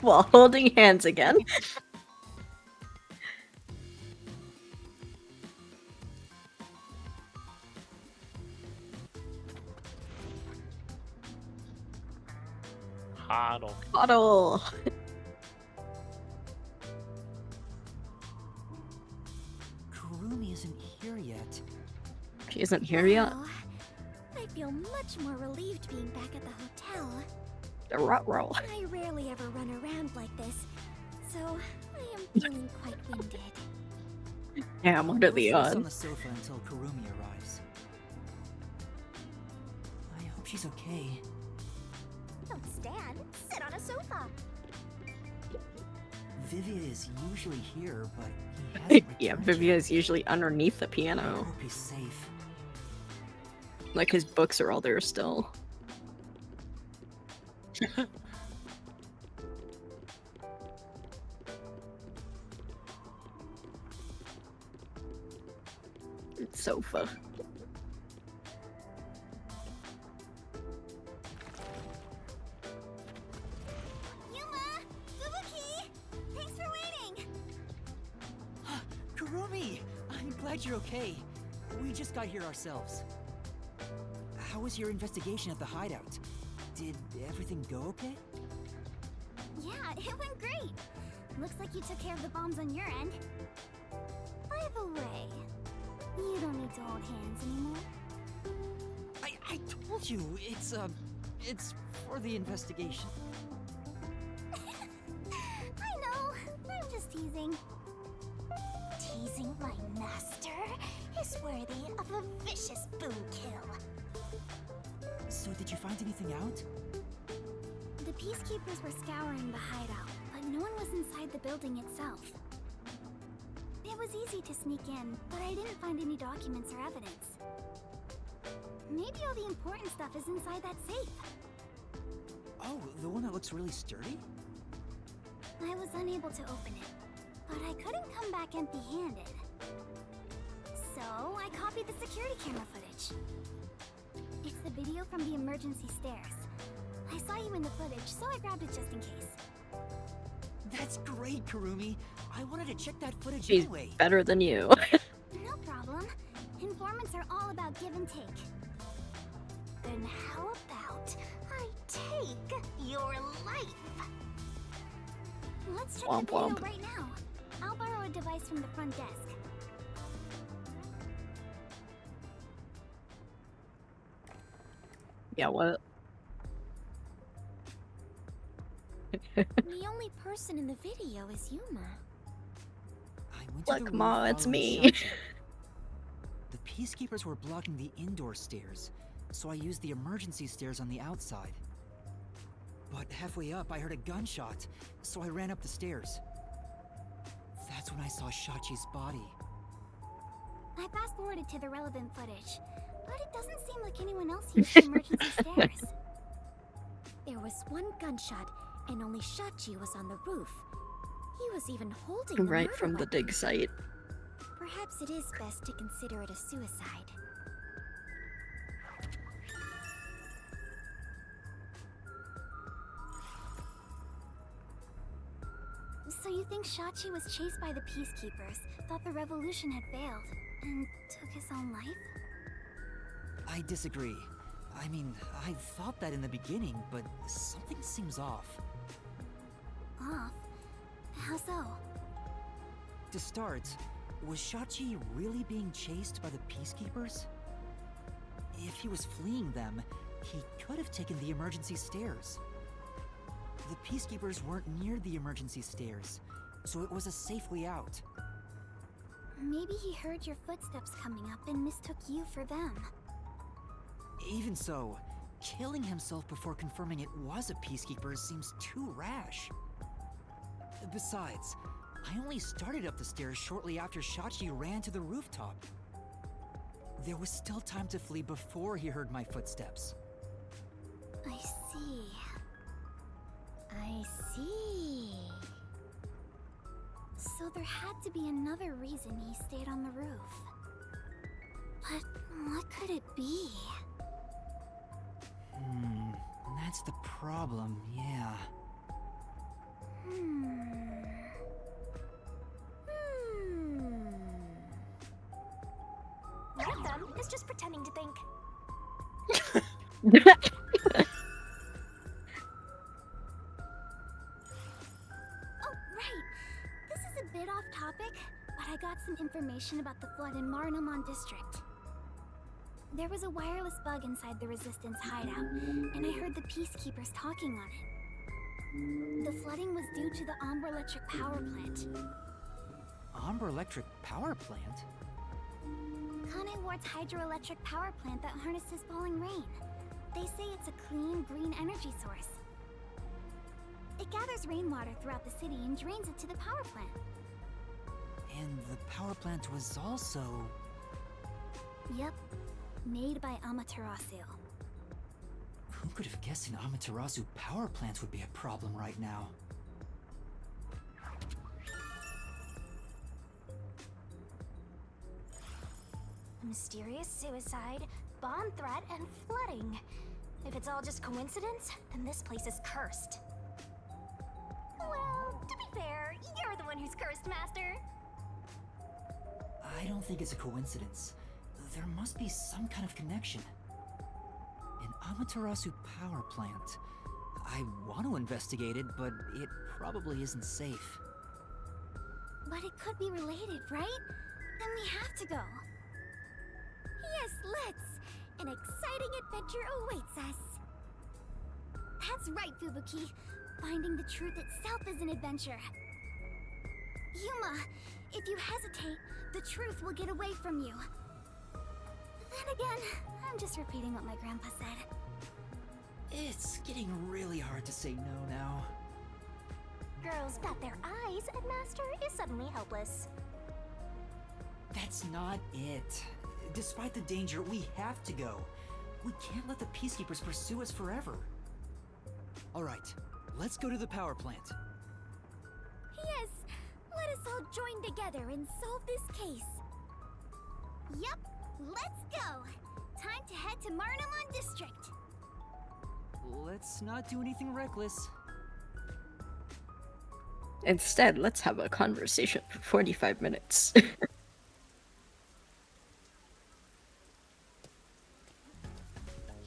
While holding hands again. Huddle. Huddle. Kurumi isn't here yet. She isn't here yet. Wow. I feel much more relieved being back at the hotel. The rut roll. I rarely ever run around like this, so I am feeling quite winded. Yeah, I'm under the Let's rest on odd. the sofa until Kurumi arrives. I hope she's okay. Don't stand. Sit on a sofa. Vivia is usually here, but he hasn't Yeah, returned Vivia yet. is usually underneath the I piano. hope he's safe. Like his books are all there still. Sofa. Yuma! Fubuki! Thanks for waiting! Kurumi! I'm glad you're okay. We just got here ourselves. How was your investigation at the hideout? Did everything go okay? Yeah, it went great. Looks like you took care of the bombs on your end. By the way, you don't need to hold hands anymore. I told you, it's for the investigation. I know, I'm just teasing. Teasing my master is worthy of a vicious boom kill. So did you find anything out? The peacekeepers were scouring the hideout, but no one was inside the building itself. It was easy to sneak in, but I didn't find any documents or evidence. Maybe all the important stuff is inside that safe. Oh, the one that looks really sturdy? I was unable to open it, but I couldn't come back empty-handed. So, I copied the security camera footage. It's the video from the emergency stairs. I saw you in the footage, so I grabbed it just in case. That's great, Kurumi. I wanted to check that footage She's anyway. better than you. No problem. Informants are all about give and take. Then how about I take your life? Let's check Womp the video womp. right now. I'll borrow a device from the front desk. Yeah, what? The only person in the video is Yuma. I went to Look, the Ma, roof it's following me. Shachi. The peacekeepers were blocking the indoor stairs, so I used the emergency stairs on the outside. But halfway up, I heard a gunshot, so I ran up the stairs. That's when I saw Shachi's body. I fast-forwarded to the relevant footage, but it doesn't seem like anyone else used the emergency stairs. There was one gunshot, and only Shachi was on the roof. He was even holding the Right murder from the weapon. dig site. Perhaps it is best to consider it a suicide. So you think Shachi was chased by the peacekeepers, thought the revolution had failed, and took his own life? I disagree. I mean, I thought that in the beginning, but something seems off. Off? How so? To start, was Shachi really being chased by the peacekeepers? If he was fleeing them, he could have taken the emergency stairs. The peacekeepers weren't near the emergency stairs, so it was a safe way out. Maybe he heard your footsteps coming up and mistook you for them. Even so, killing himself before confirming it was a peacekeeper seems too rash. Besides, I only started up the stairs shortly after Shachi ran to the rooftop. There was still time to flee before he heard my footsteps. I see. I see. So there had to be another reason he stayed on the roof. But what could it be? That's the problem, yeah. One of them is just pretending to think. Oh, right. This is a bit off topic, but I got some information about the flood in Marnamon District. There was a wireless bug inside the Resistance hideout, and I heard the peacekeepers talking on it. The flooding was due to the Ombre Electric Power Plant. Ombre Electric Power Plant? Kane Ward's hydroelectric power plant that harnesses falling rain. They say it's a clean, green energy source. It gathers rainwater throughout the city and drains it to the power plant. And the power plant was also... Yep. Made by Amaterasu. Who could have guessed an Amaterasu power plant would be a problem right now? Mysterious suicide, bomb threat, and flooding. If it's all just coincidence, then this place is cursed. Well, to be fair, you're the one who's cursed, Master. I don't think it's a coincidence. There must be some kind of connection. An Amaterasu power plant. I want to investigate it, but it probably isn't safe. But it could be related, right? Then we have to go. Yes, let's! An exciting adventure awaits us. That's right, Fubuki. Finding the truth itself is an adventure. Yuma, if you hesitate, the truth will get away from you. Then again, I'm just repeating what my grandpa said. It's getting really hard to say no now. Girls bat their eyes and Master is suddenly helpless. That's not it. Despite the danger, we have to go. We can't let the Peacekeepers pursue us forever. Alright, let's go to the power plant. Yes, let us all join together and solve this case. Yep, let's go. Time to head to Marnamon District. Let's not do anything reckless. Instead, let's have a conversation for 45 minutes.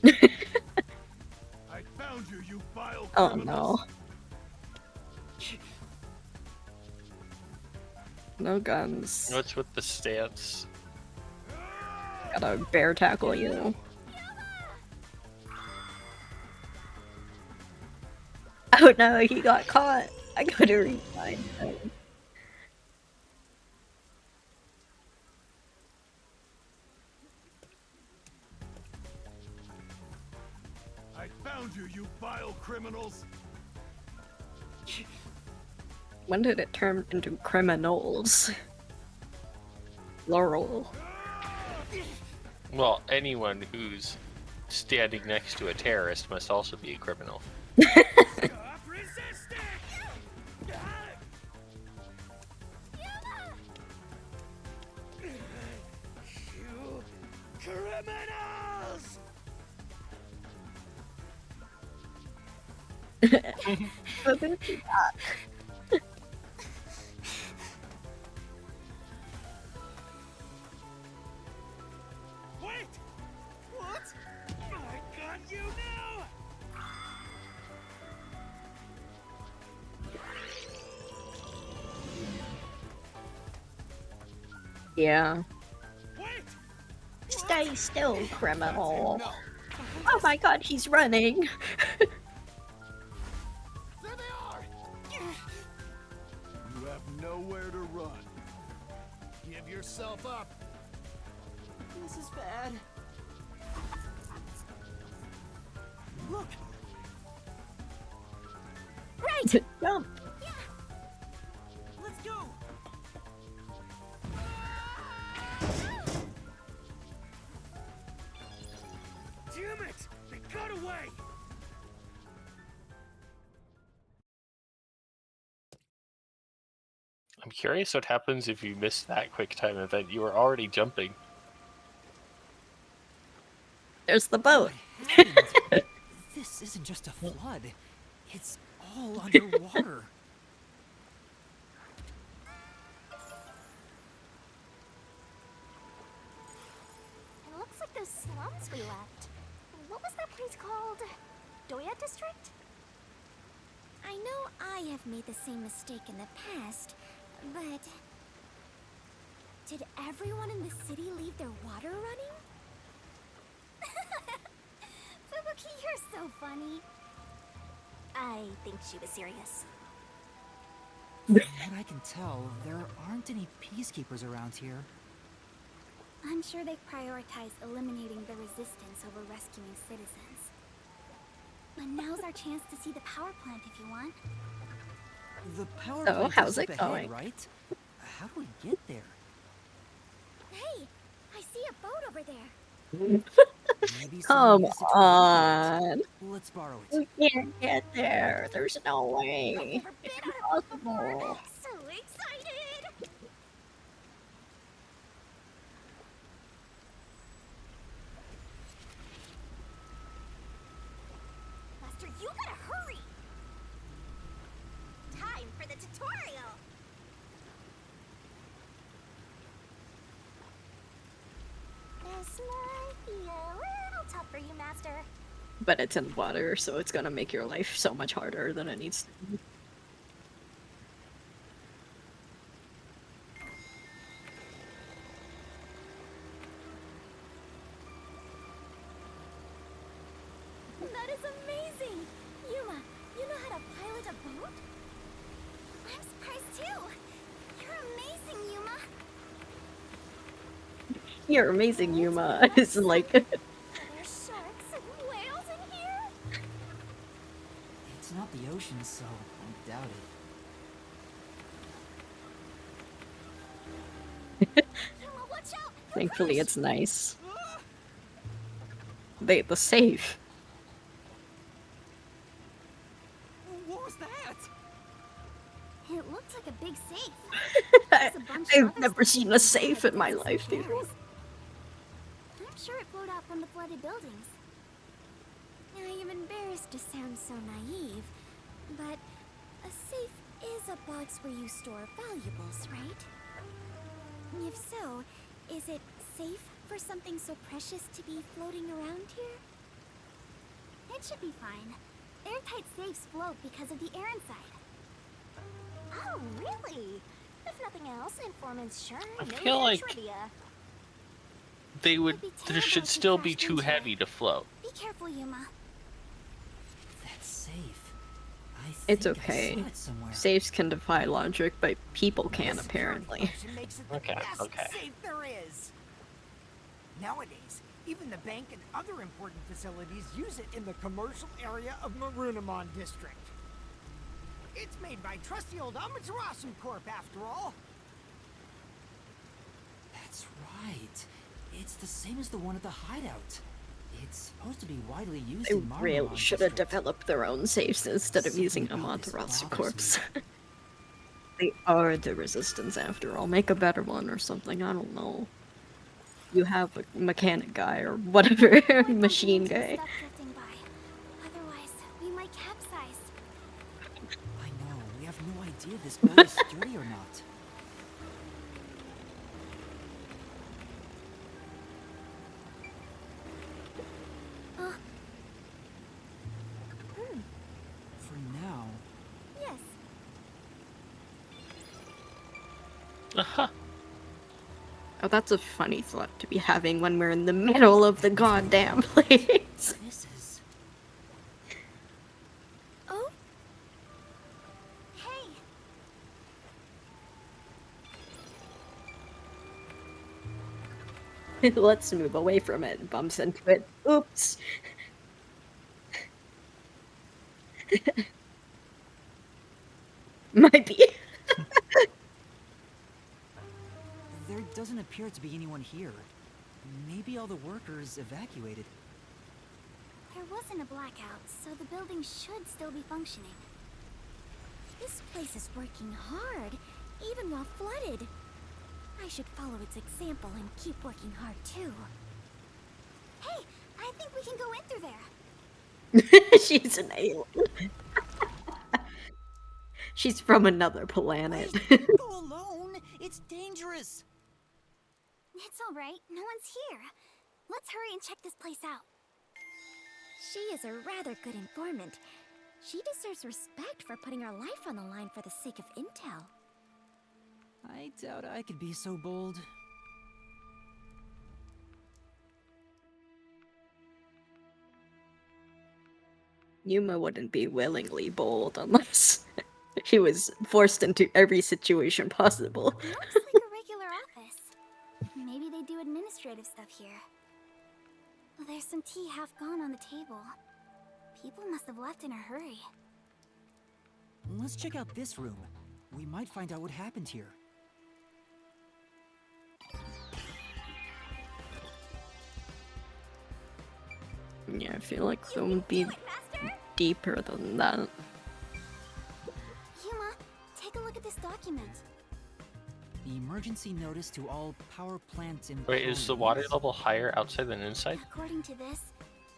I found you, you vile Oh criminals. no. No guns. What's with the stance? Gotta bear tackle you. Oh no, he got caught. I gotta rewind him. I found you, you vile criminals. When did it turn into criminals? Laurel. Well, anyone who's standing next to a terrorist must also be a criminal. Stop resisting! You criminals! But then he got- Wait! What? I got you now! Yeah. Wait! Stay still, criminal. Oh my god, he's running. There they are. You have nowhere to run. Give yourself up. This is bad. Look! Right! Jump. Let's go! Damn it! They got away! I'm curious what happens if you miss that quick time event. You were already jumping. There's the boat. What happened? This isn't just a flood. It's all underwater. It looks like those slums we left. What was that place called? Doya District? I know I have made the same mistake in the past, but... Did everyone in the city leave their water running? Fubuki, you're so funny. I think she was serious. From what I can tell, there aren't any peacekeepers around here. I'm sure they've prioritized eliminating the resistance over rescuing citizens. But now's our chance to see the power plant if you want. The power So, plant how's is it up ahead, going? right? How do we get there? Hey, I see a boat over there. Maybe Come someone used it to on. evacuate. Let's borrow it. We can't get there. There's no way. It's impossible. So excited! Master, you gotta hurry! Time for the tutorial! This might be a little tough for you, Master. But it's in water, so it's gonna make your life so much harder than it needs to be. a boat? I'm surprised too. You're amazing, Yuma. You're amazing, Yuma. It's like Are there sharks and whales in here? It's not the ocean, so I doubt it. Yuma, watch out! thankfully it's nice. The safe. What was that? It looked like a big safe. There's a bunch of I've other never stuff seen in a there, safe like in my desks and life, dude. chairs. I'm sure it flowed out from the flooded buildings. I am embarrassed to sound so naive, but a safe is a box where you store valuables, right? If so, is it safe for something so precious to be floating around here? It should be fine. Airtight safes float because of the air inside. Oh, really? If nothing else, informants sure I know feel their like trivia. there should still be too heavy to float. Be careful, Yuma. That's safe. I It's think I okay. saw it somewhere. Safes can defy logic, but people can apparently. Okay, Best okay. safe there is. Nowadays, even the bank and other important facilities use it in the commercial area of Marunamon District. It's made by trusty old Amaterasu Corp, after all. That's right. It's the same as the one at the hideout. It's supposed to be widely used They in Marunamon really should have District. developed their own safes instead of using Something about this Amaterasu bothers Corps. They are the resistance after all. Make a better one or something, I don't know. You have a mechanic guy or whatever, machine guy. Stuff drifting by. Otherwise, we might capsize. I know. We have no idea if this boat is sturdy or not. For now, Yes. Oh, that's a funny thought to be having when we're in the middle of the goddamn place. this is... Oh? Hey. Let's move away from it. Bumps into it. Oops. Might be. There doesn't appear to be anyone here. Maybe all the workers evacuated. There wasn't a blackout, so the building should still be functioning. This place is working hard, even while flooded. I should follow its example and keep working hard too. Hey, I think we can go in through there. She's an alien. She's from another planet. Go alone. It's dangerous. It's all right. No one's here. Let's hurry and check this place out. She is a rather good informant. She deserves respect for putting her life on the line for the sake of intel. I doubt I could be so bold. Yuma wouldn't be willingly bold unless he was forced into every situation possible. Looks like a regular office. Maybe they do administrative stuff here. There's some tea half gone on the table. People must have left in a hurry. Let's check out this room. We might find out what happened here. Yeah, I feel like there would be deeper than that. Yuma, take a look at this document. The emergency notice to all power plant employees. Wait, is the water level higher outside than inside? According to this,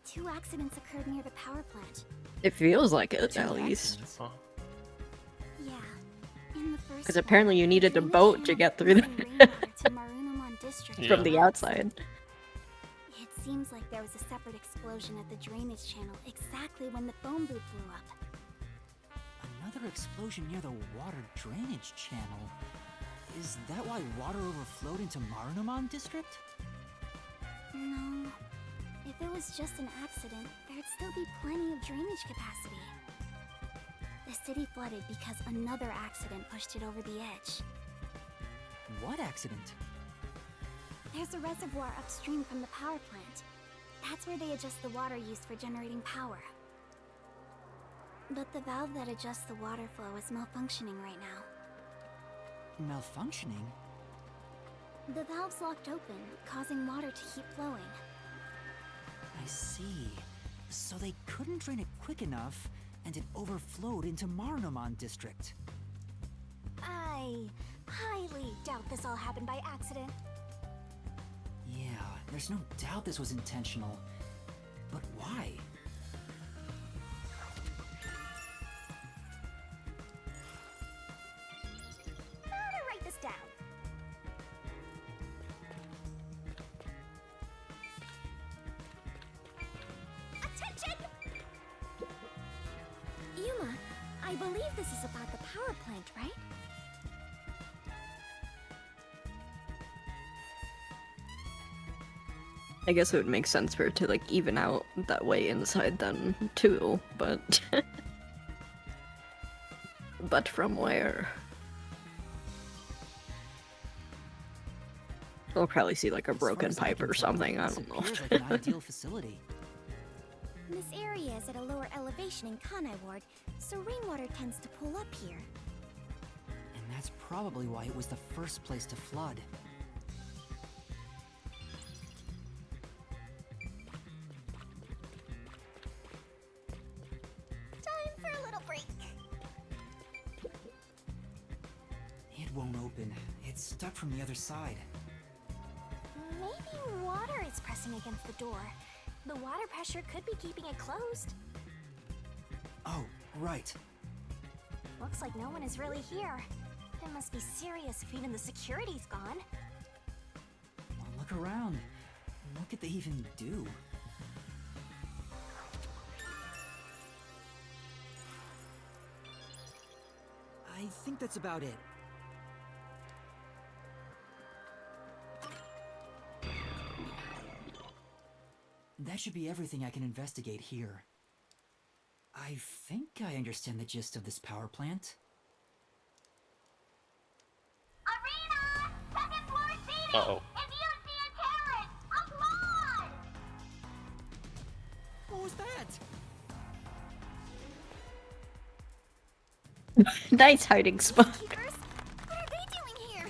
2 accidents occurred near the power plant. It feels like it, at least. Oh. Yeah. In the first Because apparently you needed a drainage boat to channel get through feeding the rainwater to Marunamon District from the outside. It seems like there was a separate explosion at the drainage channel exactly when the phone booth blew up. Another explosion near the water drainage channel. Is that why water overflowed into Marunamon District? No. If it was just an accident, there'd still be plenty of drainage capacity. The city flooded because another accident pushed it over the edge. What accident? There's a reservoir upstream from the power plant. That's where they adjust the water used for generating power. But the valve that adjusts the water flow is malfunctioning right now. Malfunctioning? The valve's locked open, causing water to keep flowing. I see. So they couldn't drain it quick enough, and it overflowed into Marnomon District. I highly doubt this all happened by accident. Yeah, there's no doubt this was intentional. But why? I'm gonna write this down. Attention! Yuma, I believe this is about the power plant, right? I guess it would make sense for it to like even out that way inside then too, but but from where? We'll probably see like a broken pipe or something, I don't know. Appears like an ideal facility. This area is at a lower elevation in Kanai Ward, so rainwater tends to pool up here. And that's probably why it was the first place to flood. Time for a little break. It won't open. It's stuck from the other side. Maybe water is pressing against the door. The water pressure could be keeping it closed. Oh, right. Looks like no one is really here. It must be serious if even the security's gone. Well, look around. What could they even do? I think that's about it. That should be everything I can investigate here. I think I understand the gist of this power plant. Arena! Second floor seating! Uh-oh. If you see a terrorist, applaud! What was that? Nice hiding spot. Keepers? What are they doing here?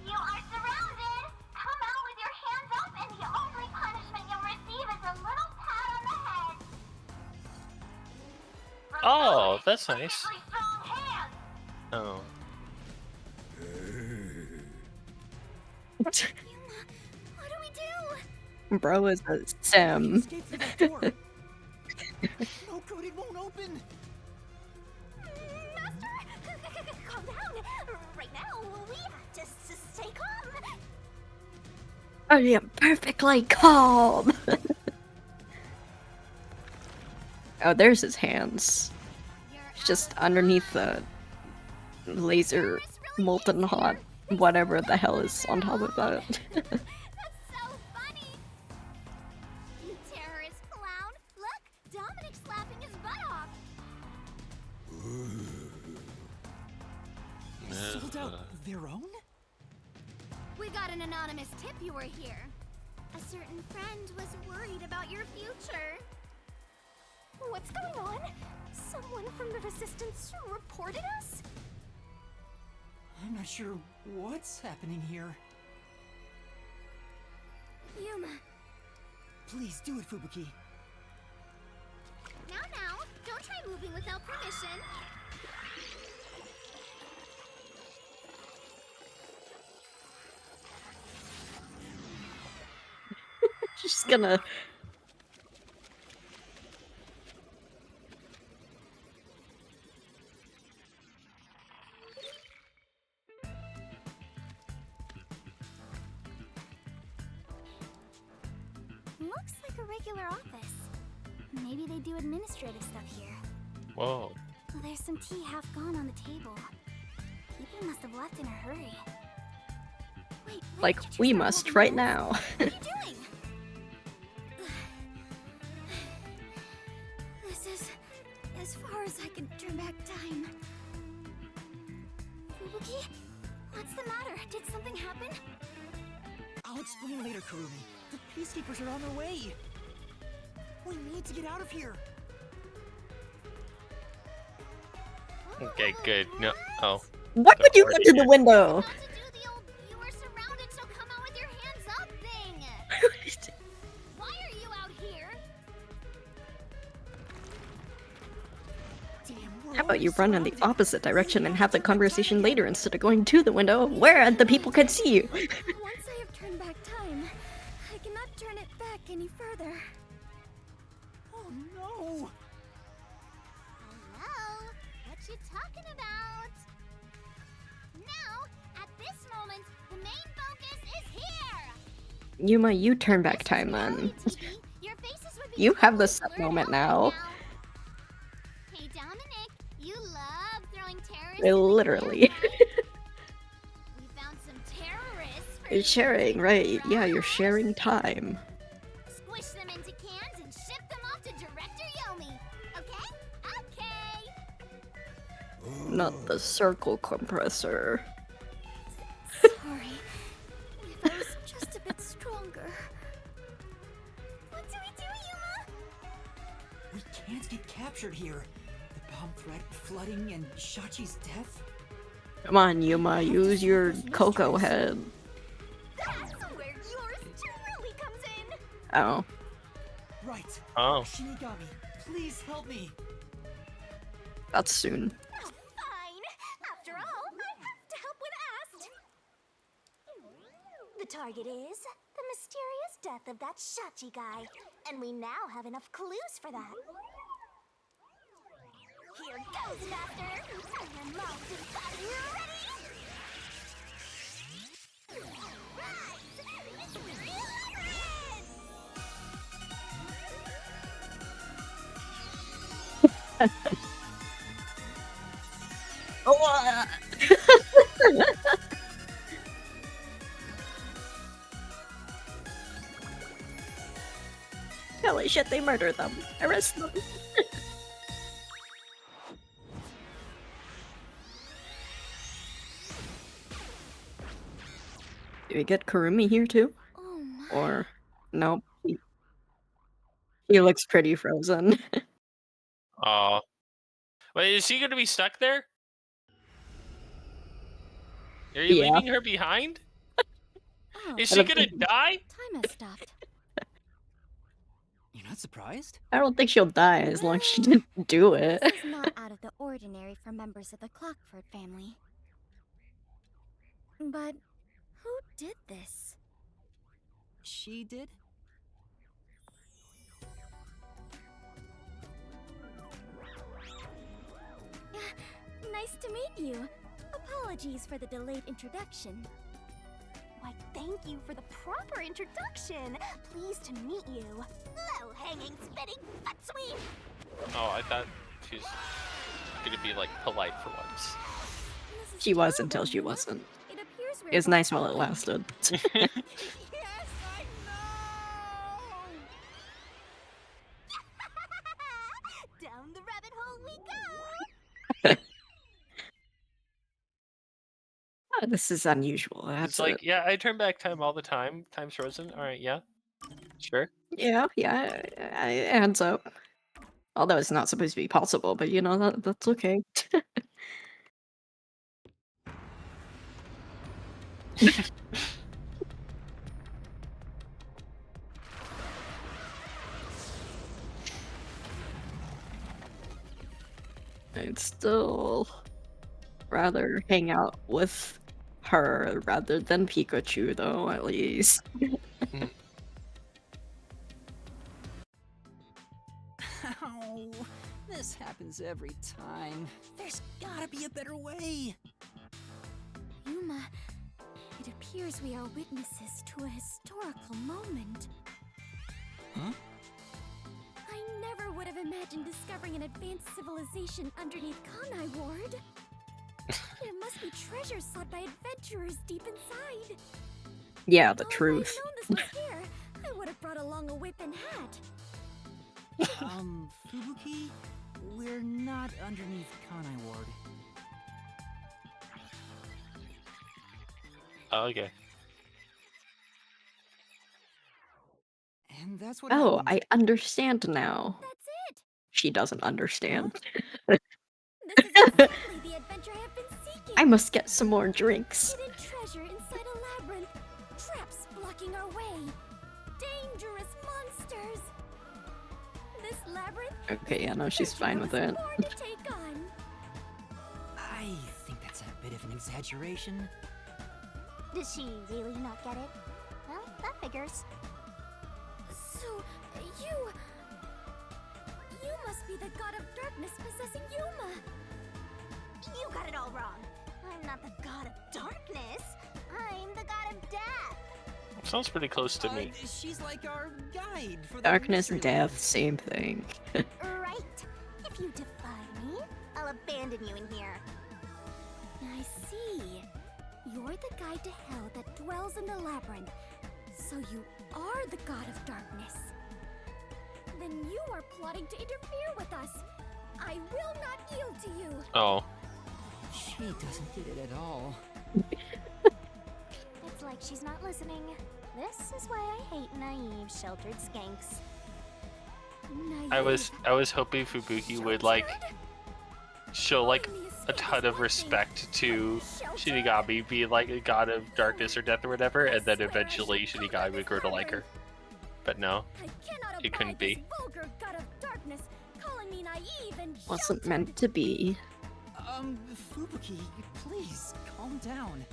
You are surrounded! Come out with your hands up and the only punishment you'll receive is a little pat on the head. Oh, that's nice. Really strong hands! Oh. What do we do? Bro is a sim. Escape through that door. No code, it won't open. Master! Calm down! Right now, we have to stay calm! I am perfectly calm. Oh, there's his hands. It's just underneath the laser molten hot whatever the hell is on top of that. That's so funny! You terrorist clown! Look! Dominic's laughing his butt off! Sold out their own? We got an anonymous tip you were here. A certain friend was worried about your future. What's going on? Someone from the Resistance reported us? I'm not sure what's happening here. Yuma. Please do it, Fubuki. Now, don't try moving without permission. Just gonna. Looks like a regular office. Maybe they do administrative stuff here. Whoa. Well, there's some tea half gone on the table. People must have left in a hurry. Wait, Like, we must right now. What are you doing? This is As far as I can turn back time. Fubuki? What's the matter? Did something happen? I'll explain later, Kurumi. The peacekeepers are on their way. We need to get out of here. Okay, good. No. Oh. What would you go to the window? You were surrounded, so come out with your hands up thing. Why are you out here? Damn, How about you run in the opposite direction and have the conversation later instead of going to the window where the people can see you? Once I have turned back time, I cannot turn it back any further. Oh no! Hello? What you talking about? Now, at this moment, the main focus is here! Yuma, you turn back time then. Your faces would be You have the totally set blurred moment out now. Hey Dominic, you love throwing terrorists Literally. We found some terrorists for You're you. sharing, right? Yeah, you're sharing time. Squish them into cans and ship them off to Director Yomi. Okay? Okay. Not the circle compressor. Sorry. If I was just a bit stronger. What do we do, Yuma? We can't get captured here. The bomb threat, flooding, and Shachi's death. Come on, Yuma, use your cocoa head. That's where yours truly comes in. Oh. Right. Oh. Shinigami, please help me. That's soon. Oh, fine. After all, I have to help when asked. The target is the mysterious death of that Shachi guy, and we now have enough clues for that. Here goes, Master! I am off to body ready! Rise! Oh, holy shit, they murdered them. Arrest them. Do we get Kurumi here too? Oh my. Or no? He looks pretty frozen. Oh. Wait, is she gonna be stuck there? Are you Yeah. leaving her behind? Oh, Is I she don't gonna think- die? time has stopped. You're not surprised? I don't think she'll die as long as she didn't do it. This is not out of the ordinary for members of the Clockford family. But who did this? She did? Nice to meet you. Apologies for the delayed introduction. Why, thank you for the proper introduction. Pleased to meet you. Low-hanging, spitting butt sweep. Oh, I thought she was gonna be like polite for once. She was until she wasn't. It appears we're It was both nice while it aligned. lasted. Yes, I know! Down the rabbit hole we go. Oh, this is unusual. It's That's like, it. yeah, I turn back time all the time. Time's frozen. All right, yeah, sure. Yeah, it adds up. Although it's not supposed to be possible, but you know, that's okay. I'd still rather hang out with her rather than Pikachu, though, at least. Ow. This happens every time. There's gotta be a better way. Yuma, it appears we are witnesses to a historical moment. Huh? I never would have imagined discovering an advanced civilization underneath Kanai Ward. There must be treasures sought by adventurers deep inside. Yeah, the Oh, truth. If I'd known this was here, I would have brought along a whip and hat. Fubuki? We're not underneath Kanai Ward. Oh, okay. And that's what Oh, happens. I understand now. That's it! She doesn't understand. This is exactly the adventure I have been seeking! I must get some more drinks. Hidden treasure inside a labyrinth. Traps blocking our way. Dangerous monsters. This labyrinth. Okay, yeah, no, she's fine with it. More to take on. I think that's a bit of an exaggeration. Does she really not get it? Well, that figures. So, you must be the god of darkness possessing Yuma. You got it all wrong. I'm not the god of darkness. I'm the god of death. Sounds pretty close to me. She's like our guide for the Darkness and mystery death, lands. same thing. Right. If you defy me, I'll abandon you in here. I see. You're the guide to hell that dwells in the labyrinth. So you are the god of darkness. Then you are plotting to interfere with us. I will not yield to you. Oh. She doesn't get it at all. It's like she's not listening. This is why I hate naive, sheltered skanks. I was hoping Fubuki would like show like a ton of respect to Shinigami, be like a god of darkness or death or whatever, and then eventually Shinigami would grow to like her. But no, it couldn't be. Vulgar god of darkness, calling me naive and Wasn't meant to be. Fubuki, please calm down.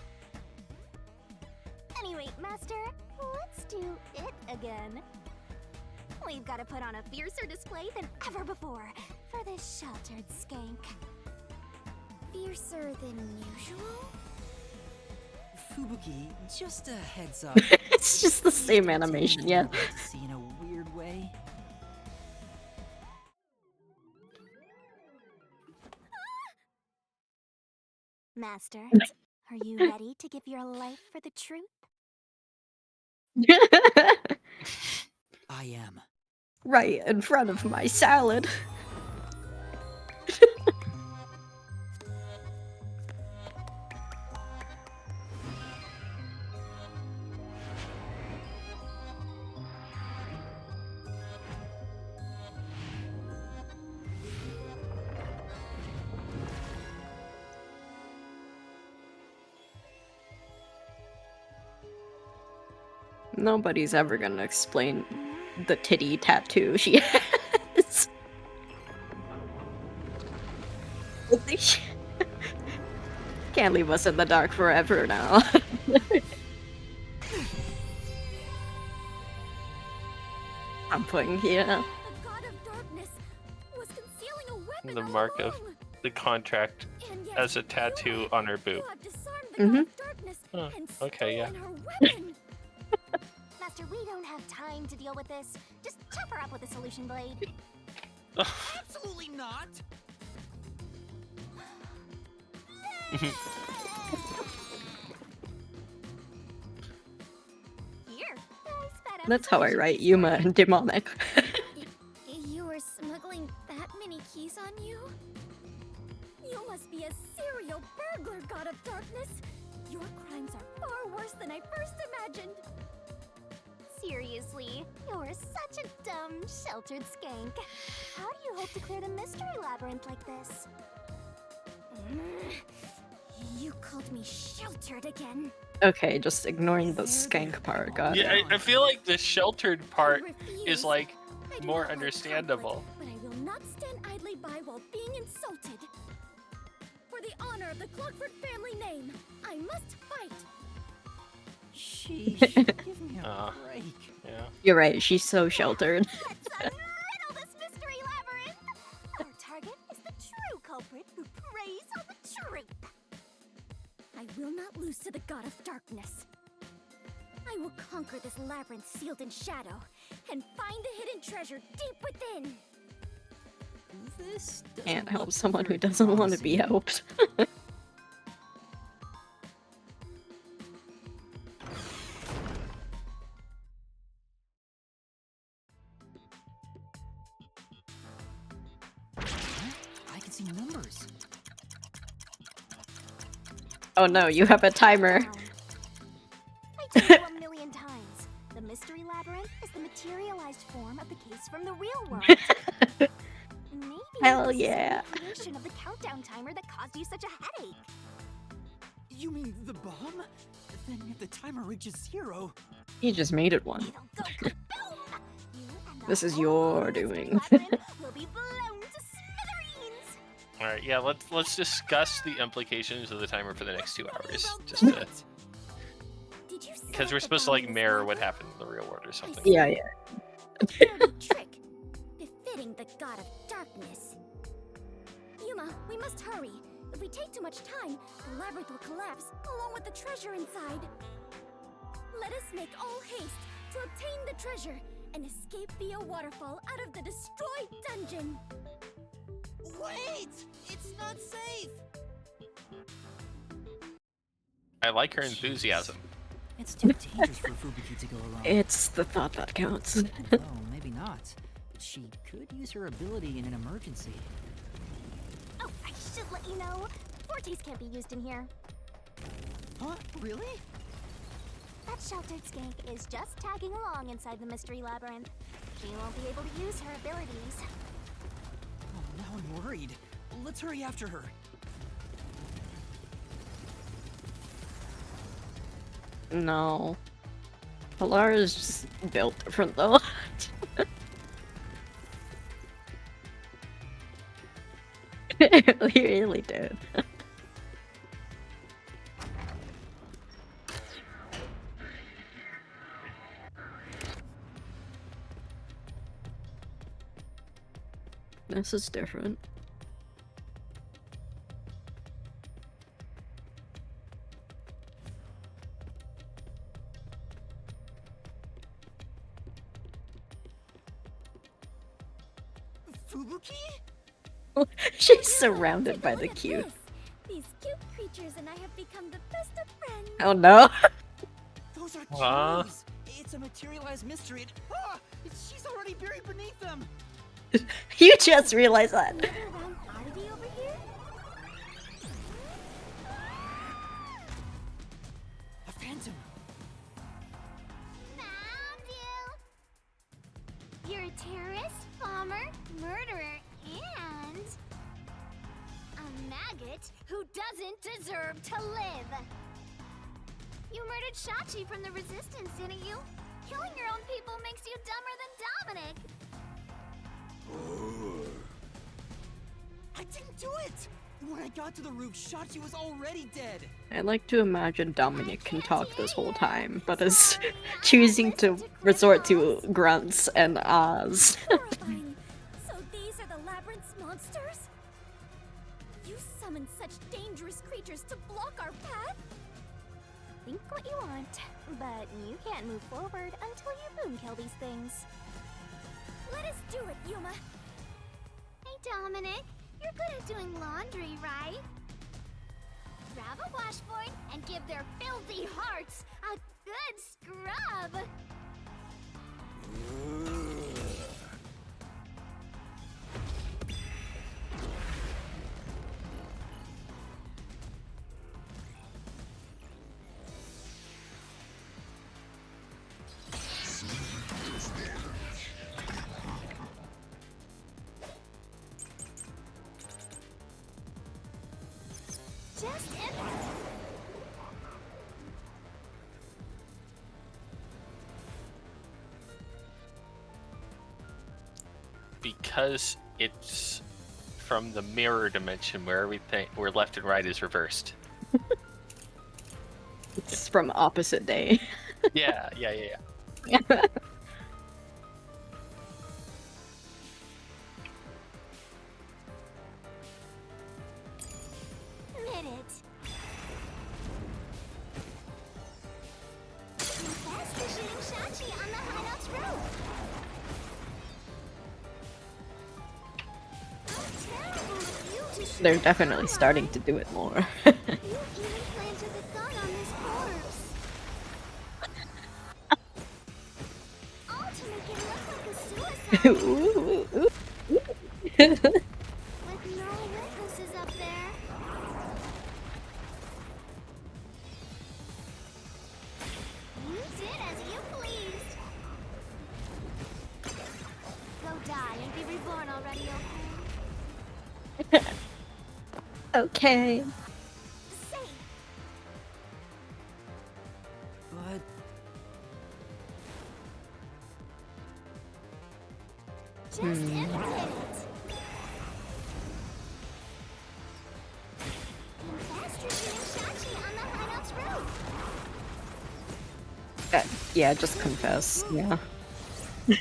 Anyway, Master, let's do it again. We've got to put on a fiercer display than ever before for this sheltered skank. Fiercer than usual? Fubuki, just a heads up. It's just the same animation, yeah. See in a weird way. Master, are you ready to give your life for the truth? I am. Right in front of my salad. Nobody's ever gonna explain the titty tattoo she has. Can't leave us in the dark forever now. I'm putting here. The god of darkness was concealing a weapon The all mark of along. the contract And yet as a tattoo on her boob. you have disarmed the god of darkness Huh, and okay, yeah. stolen her weapon. Master, we don't have time to deal with this. Just chop her up with a solution blade. Absolutely not. Here, I spat out That's some how I solution write blades Yuma for you. and demonic. You were smuggling that many keys on you? You must be a serial burglar, god of darkness. Your crimes are far worse than I first imagined. Seriously, you're such a dumb, sheltered skank. How do you hope to clear the mystery labyrinth like this? You called me sheltered again. Okay, just ignoring the skank part, got it. Yeah, I feel like the sheltered part refuse. is like I do more not like understandable. conflict, but I will not stand idly by while being insulted. For the honor of the Clockford family name, I must fight. Sheesh, give me a break. Yeah. You're right, she's so sheltered. Let's unriddle this mystery labyrinth! Our target is the true culprit who preys on the truth. I will not lose to the god of darkness. I will conquer this labyrinth sealed in shadow and find the hidden treasure deep within. This Can't help someone who doesn't want to be helped. Oh no, you have a timer. I told you a million times. The mystery labyrinth is the materialized form of the case from the real world. Maybe Hell this is yeah. a recreation of the countdown timer that caused you such a headache. You mean the bomb? Then if the timer reaches 0... You just made it one. This is your doing. Will be blown to smithereens. All right, yeah. Let's discuss the implications of the timer for the next 2 hours, just to, because we're supposed to like mirror what happened in the real world or something. Yeah, yeah. Dirty trick, befitting the god of darkness. Yuma, we must hurry. If we take too much time, the labyrinth will collapse, along with the treasure inside. Let us make all haste to obtain the treasure and escape via waterfall out of the destroyed dungeon. Wait! It's not safe! I like her enthusiasm. It's too dangerous for Fubuki to go alone. It's the thought that counts. Oh, maybe not. She could use her ability in an emergency. Oh, I should let you know. Fortes can't be used in here. Huh? Really? That sheltered skank is just tagging along inside the mystery labyrinth. She won't be able to use her abilities. Oh, now I'm worried. Let's hurry after her. No. Polar is just built different though. He really did. This is different. Fubuki? She's surrounded by the cute. These cute creatures and I have become the best of friends. Oh no. Those are keys! It's a materialized mystery. She's already buried beneath them! You just realized that. Another round oddity over here? A phantom! Found you! You're a terrorist, bomber, murderer, and a maggot who doesn't deserve to live. You murdered Shachi from the Resistance, didn't you? Killing your own people makes you dumber than Dominic. I didn't do it! When I got to the roof, Shachi was already dead! I like to imagine Dominic can talk this whole time, but is choosing to resort to grunts and ahs. Horrifying. So these are the labyrinth's monsters? You summoned such dangerous creatures to block our path? Think what you want, but you can't move forward until you boom kill these things. Let us do it, Yuma! Hey, Dominic. You're good at doing laundry, right? Grab a washboard and give their filthy hearts a good scrub! Just Because it's from the mirror dimension where everything, where left and right is reversed. It's from opposite day. Yeah. minute. Invest shooting Shachi on the hideout's roof. How terrible of you to They're definitely starting to do it more. You even planted the gun on this corpse. All to make it look like a suicide. Ooh, ooh, ooh. With no witnesses up there. Okay. But Just imitate it. Invest your Shachi on the hideout's roof. Yeah, just confess. Yeah. no,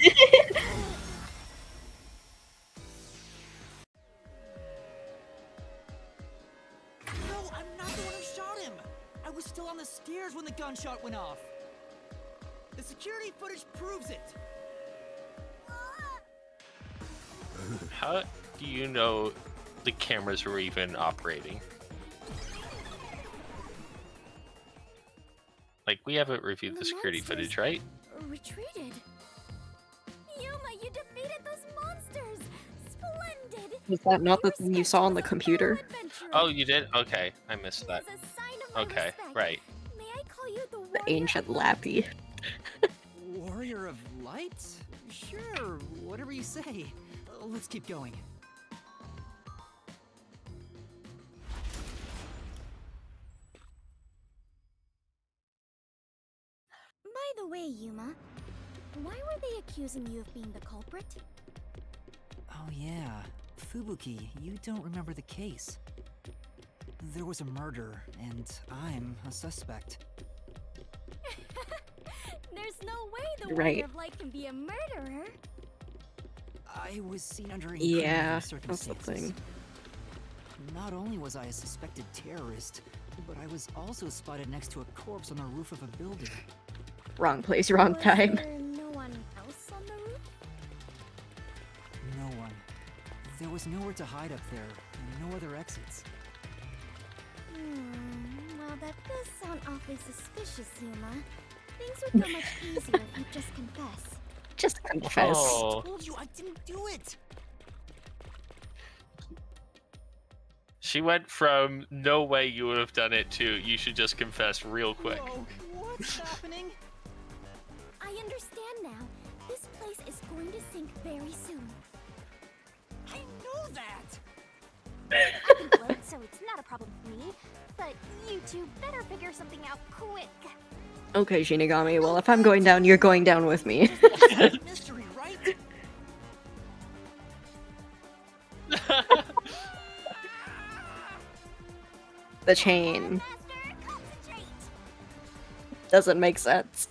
I'm not the one who shot him. I was still on the stairs when the gunshot went off. The security footage proves it. How do you know the cameras were even operating? Like, we haven't reviewed the security footage, right? Retreated. Yuma, you defeated those monsters. Splendid. Was that not the thing you saw on the computer? Oh, you did? Okay, I missed that. Okay, right. May I call you the The ancient Lappy. Warrior of Light? Sure, whatever you say. Let's keep going. By the way, Yuma, why were they accusing you of being the culprit? Oh yeah, Fubuki, you don't remember the case. There was a murder, and I'm a suspect. There's no way the Right. Warrior of Light can be a murderer. I was seen under Yeah, incriminating that's the circumstances. thing. Not only was I a suspected terrorist, but I was also spotted next to a corpse on the roof of a building. Wrong place, wrong time. Was there no one else on the roof? No one. There was nowhere to hide up there, and no other exits. Well, that does sound awfully suspicious, Yuma. Things would go much easier if you just confess. Just confess. Oh. I told you I didn't do it! She went from no way you would have done it to you should just confess real quick. Whoa, what's happening? I understand now. This place is going to sink very soon. I know that! I can float, so it's not a problem for me. But you two better figure something out quick. Okay, Shinigami, well, if I'm going down, you're going down with me. Mystery, right? The chain. Doesn't make sense.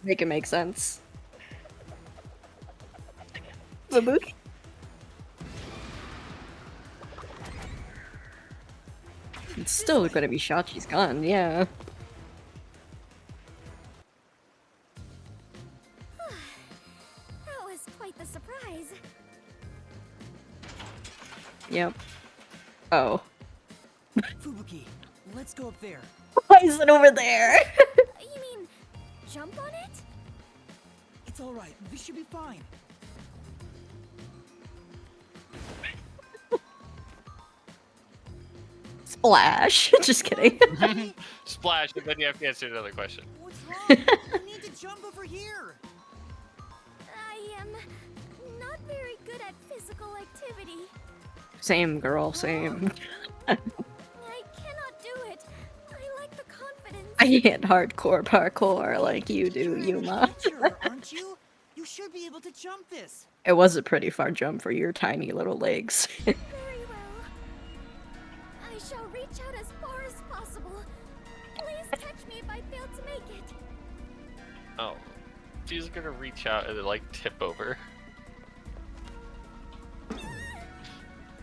Make it make sense. Fubuki? It's still gonna be Shachi's gun, yeah. That was quite the surprise. Yep. Oh. Fubuki, let's go up there. Why is it over there? You mean, jump on it? It's alright, this should be fine. Splash. Just kidding. Splash, and then you have to answer another question. What's wrong? We need to jump over here. I am not very good at physical activity. Same, girl, same. I cannot do it. I lack the confidence. I hit hardcore parkour like you do, Yuma. Aren't you? You should be able to jump this. It was a pretty far jump for your tiny little legs. Very well. I shall reach out as far as possible. Please catch me if I fail to make it. Oh. She's gonna reach out and then, like, tip over.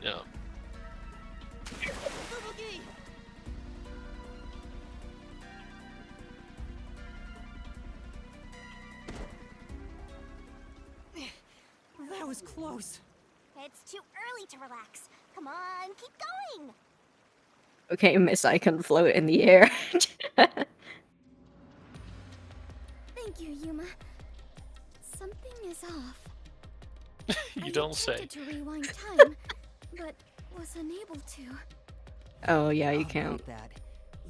No. Fubuki! That was close. It's too early to relax. Come on, keep going. Okay, Miss, I can float in the air. Thank you, Yuma. Something is off. You don't say. I attempted to rewind time, but was unable to. Oh, yeah, you How can't. about that?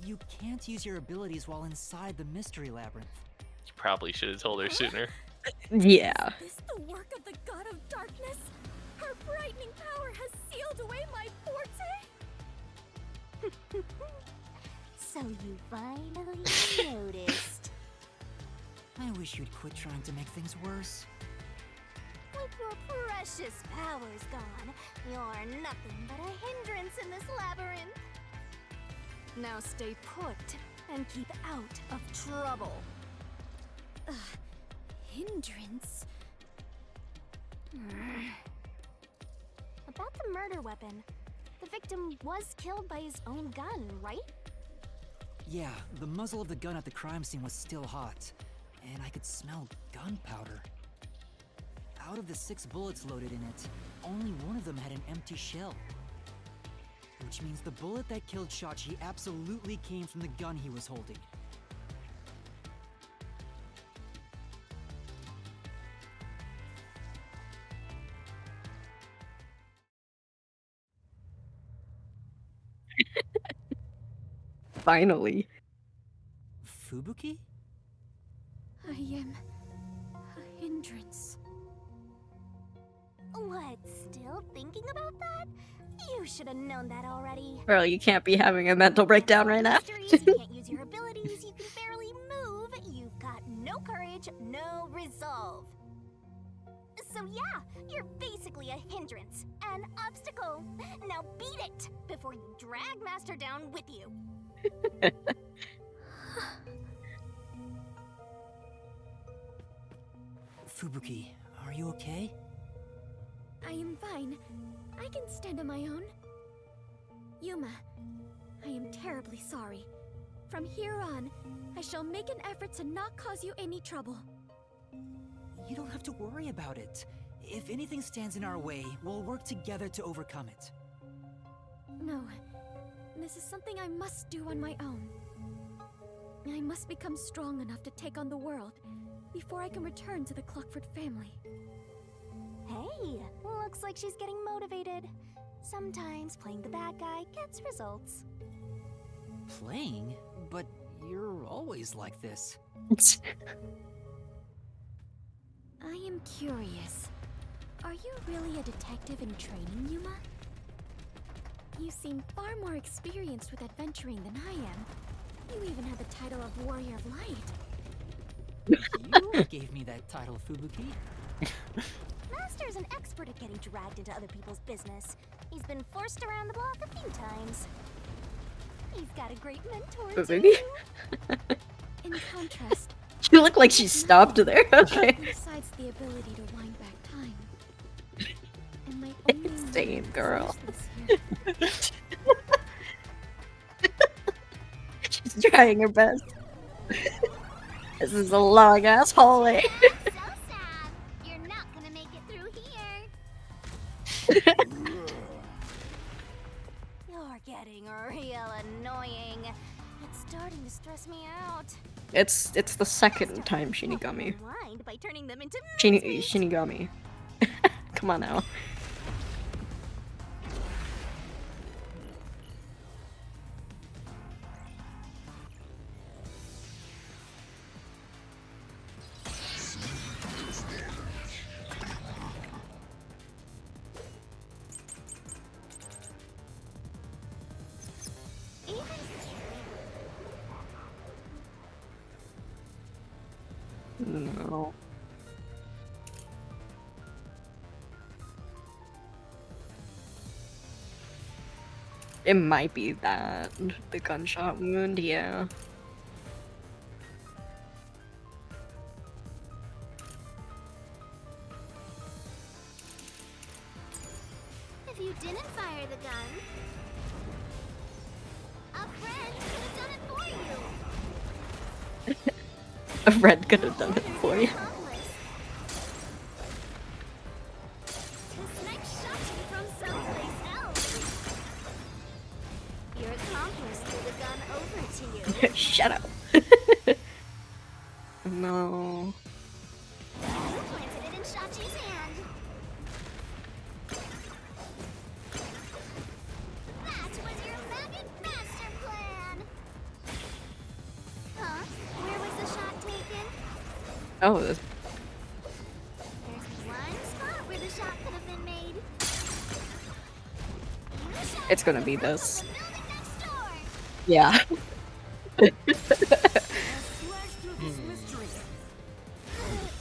You can't use your abilities while inside the mystery labyrinth. You probably should have told her sooner. Yeah. Is this the work of the god of darkness? Her frightening power has sealed away my forte? So you finally noticed. I wish you'd quit trying to make things worse. With your precious powers gone, you're nothing but a hindrance in this labyrinth. Now stay put and keep out of trouble. Hindrance? About the murder weapon. The victim was killed by his own gun, right? Yeah, the muzzle of the gun at the crime scene was still hot, and I could smell gunpowder. Out of the 6 bullets loaded in it, only one of them had an empty shell. Which means the bullet that killed Shachi absolutely came from the gun he was holding. Finally. Fubuki? I am a hindrance. What, still thinking about that? You should have known that already. Bro, you can't be having a mental breakdown right now. You can't use your abilities, you can barely move, you've got no courage, no resolve. So yeah, you're basically a hindrance, an obstacle. Now beat it before you drag Master down with you. Fubuki, are you okay? I am fine. I can stand on my own. Yuma, I am terribly sorry. From here on, I shall make an effort to not cause you any trouble. You don't have to worry about it. If anything stands in our way, we'll work together to overcome it. No, this is something I must do on my own. I must become strong enough to take on the world before I can return to the Clockford family. Hey, looks like she's getting motivated. Sometimes playing the bad guy gets results. Playing? But you're always like this. I am curious. Are you really a detective in training, Yuma? You seem far more experienced with adventuring than I am. You even have the title of Warrior of Light. You gave me that title, Fubuki. Master's an expert at getting dragged into other people's business. He's been forced around the block a few times. He's got a great mentor, Fubuki? In contrast, You look like she stopped there. Okay. besides the ability to wind back time. And my only Same girl. useless She's trying her best. This is a long ass hallway. So sad. You're not gonna make it through here. You're getting real annoying. It's starting to stress me out. It's the second time Shinigami. Unwind by turning them into Shinigami. Come on now. No. It might be that. The gunshot wound, yeah. If you didn't fire the gun, a friend could have done it for you. A friend could have done it for you. The snipe shot you from someplace else. Your accomplice threw the gun over to you. Shut up. No. You planted it in Shachi's hand. That was your maggot master plan. Huh? Where was the shot taken? Oh, There's one spot where the shot could have been made. It's gonna be this. Yeah.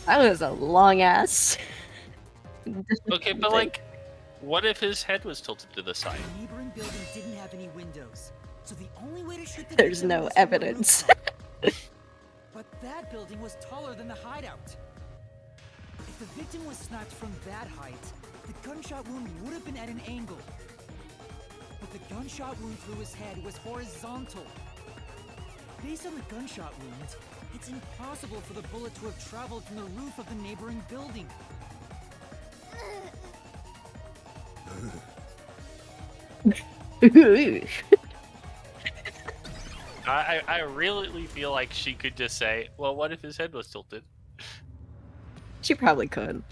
That was a long ass. Okay, but like, what if his head was tilted to the side? The neighboring building didn't have any windows, so the only way to shoot the There's victim no was from the evidence. rooftop. But that building was taller than the hideout. If the victim was sniped from that height, the gunshot wound would have been at an angle. But the gunshot wound through his head was horizontal. Based on the gunshot wound, it's impossible for the bullet to have traveled from the roof of the neighboring building. I really feel like she could just say, well, what if his head was tilted? She probably could.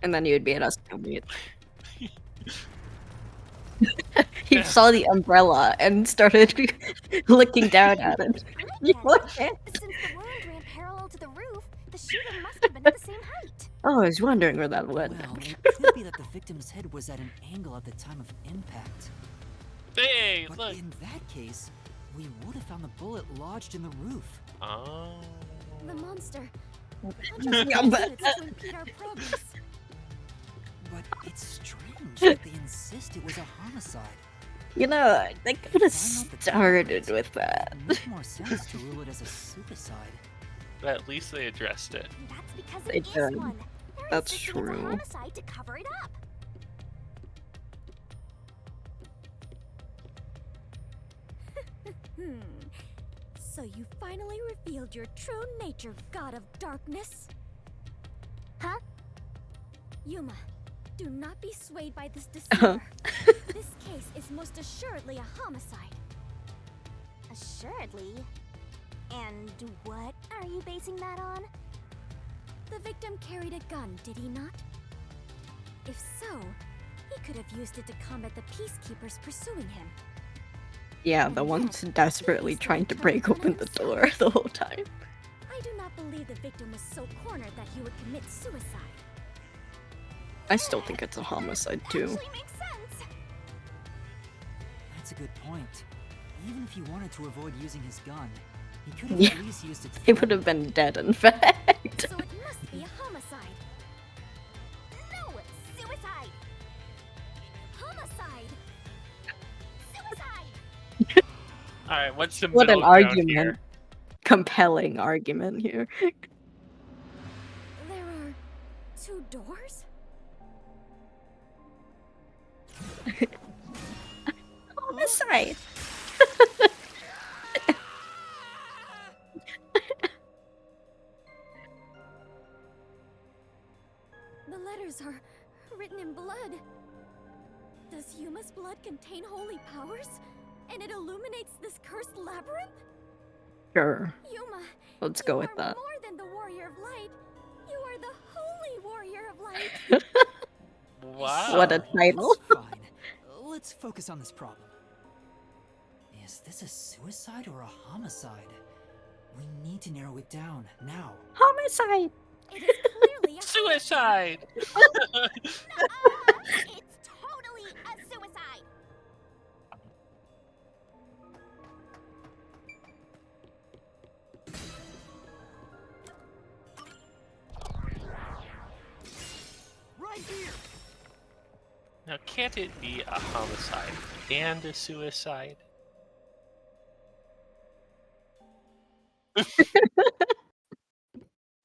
And then you would be at us filming it. He saw the umbrella and started looking down at it. You looked at it. Since the wound ran parallel to the roof, the shooter must have been at the same height. Oh, I was wondering where that went. Well, it could be that the victim's head was at an angle at the time of impact. Hey, but look. In that case, we would have found the bullet lodged in the roof. Oh. The monster. But it's strange that they insist it was a homicide. You know, they could have started with that. It makes more sense to rule it as a suicide. But at least they addressed it. That's because They it is did. one. They're That's insisting it's a true. homicide to cover it up. So you finally revealed your true nature, God of Darkness? Huh? Yuma, do not be swayed by this deceiver. This case is most assuredly a homicide. Assuredly? And what are you basing that on? The victim carried a gun, did he not? If so, he could have used it to combat the peacekeepers pursuing him. Yeah, the ones desperately trying to break open the door the whole time. I do not believe the victim was so cornered that he would commit suicide. I still think it's a homicide too. Actually makes sense. That's a good point. Even if he wanted to avoid using his gun, he could have Yeah. at least used it to He would have been dead, in fact. So it must be a homicide. No, suicide. Homicide. Suicide. Alright, what's the What an middle ground argument. here? Compelling argument here. There are 2 doors? Homicide. The letters are written in blood. Does Yuma's blood contain holy powers? And it illuminates this cursed labyrinth? Sure. Yuma, Let's go you with are that. more than the warrior of light. You are the holy warrior of light. Wow. What a title. Fine. Let's focus on this problem. Is this a suicide or a homicide? We need to narrow it down now. Homicide. It is clearly a Suicide! It's totally a suicide. Right here! Now, can't it be a homicide and a suicide?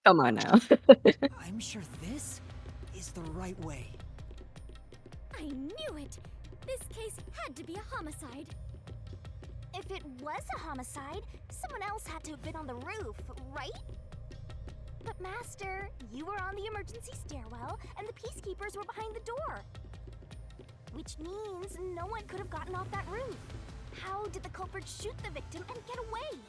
Come on now. I'm sure this is the right way. I knew it. This case had to be a homicide. If it was a homicide, someone else had to have been on the roof, right? But Master, you were on the emergency stairwell, and the peacekeepers were behind the door. Which means no one could have gotten off that roof. How did the culprit shoot the victim and get away?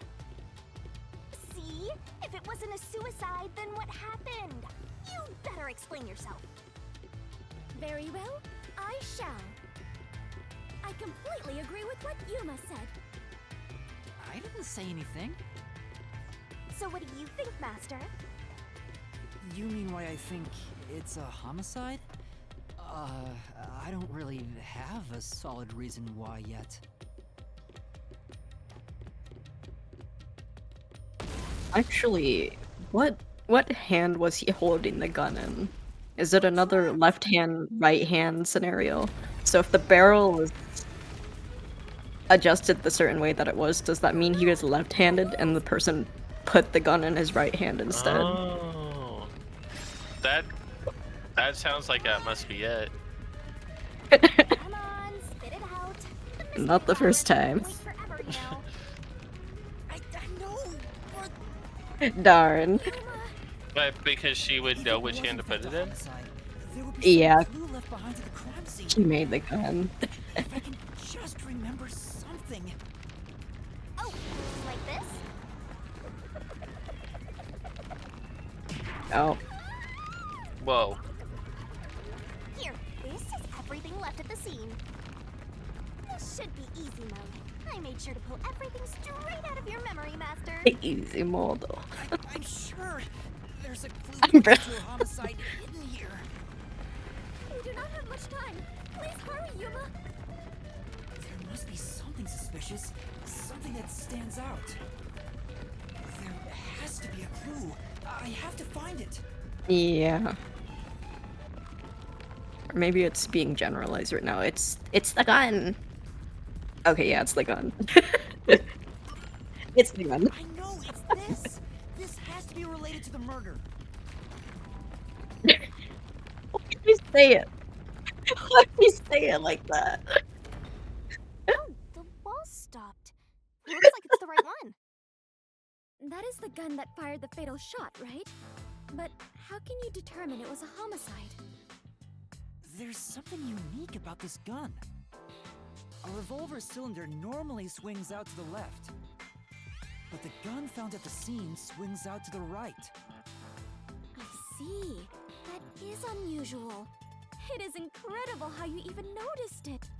See? If it wasn't a suicide, then what happened? You better explain yourself. Very well, I shall. I completely agree with what Yuma said. I didn't say anything. So what do you think, Master? You mean why I think it's a homicide? I don't really have a solid reason why yet. Actually, what hand was he holding the gun in? Is it another left hand, right hand scenario? So if the barrel was adjusted the certain way that it was, does that mean he was left-handed and the person put the gun in his right hand instead? Oh, that sounds like that must be it. Come on, spit it out. Not the first time. Wait forever, you know. I know, but Darn. But because she would know which hand to put it in? There would be Yeah. some clue left behind to the crime scene. She made the gun. If I can just remember something. Oh, like this? Oh. Whoa. Here, this is everything left at the scene. This should be easy mode. I made sure to pull everything straight out of your memory, Master. Easy mode. I'm sure there's a clue to a homicide hidden here. We do not have much time. Please hurry, Yuma. There must be something suspicious, something that stands out. There has to be a clue. I have to find it. Yeah. Or maybe it's being generalized right now. It's the gun. Okay, yeah, it's the gun. It's the gun. I know, it's this. This has to be related to the murder. Why did you say it? Why did you say it like that? Oh, the wall stopped. Looks like it's the right one. That is the gun that fired the fatal shot, right? But how can you determine it was a homicide? There's something unique about this gun. A revolver cylinder normally swings out to the left, but the gun found at the scene swings out to the right. I see. That is unusual. It is incredible how you even noticed it.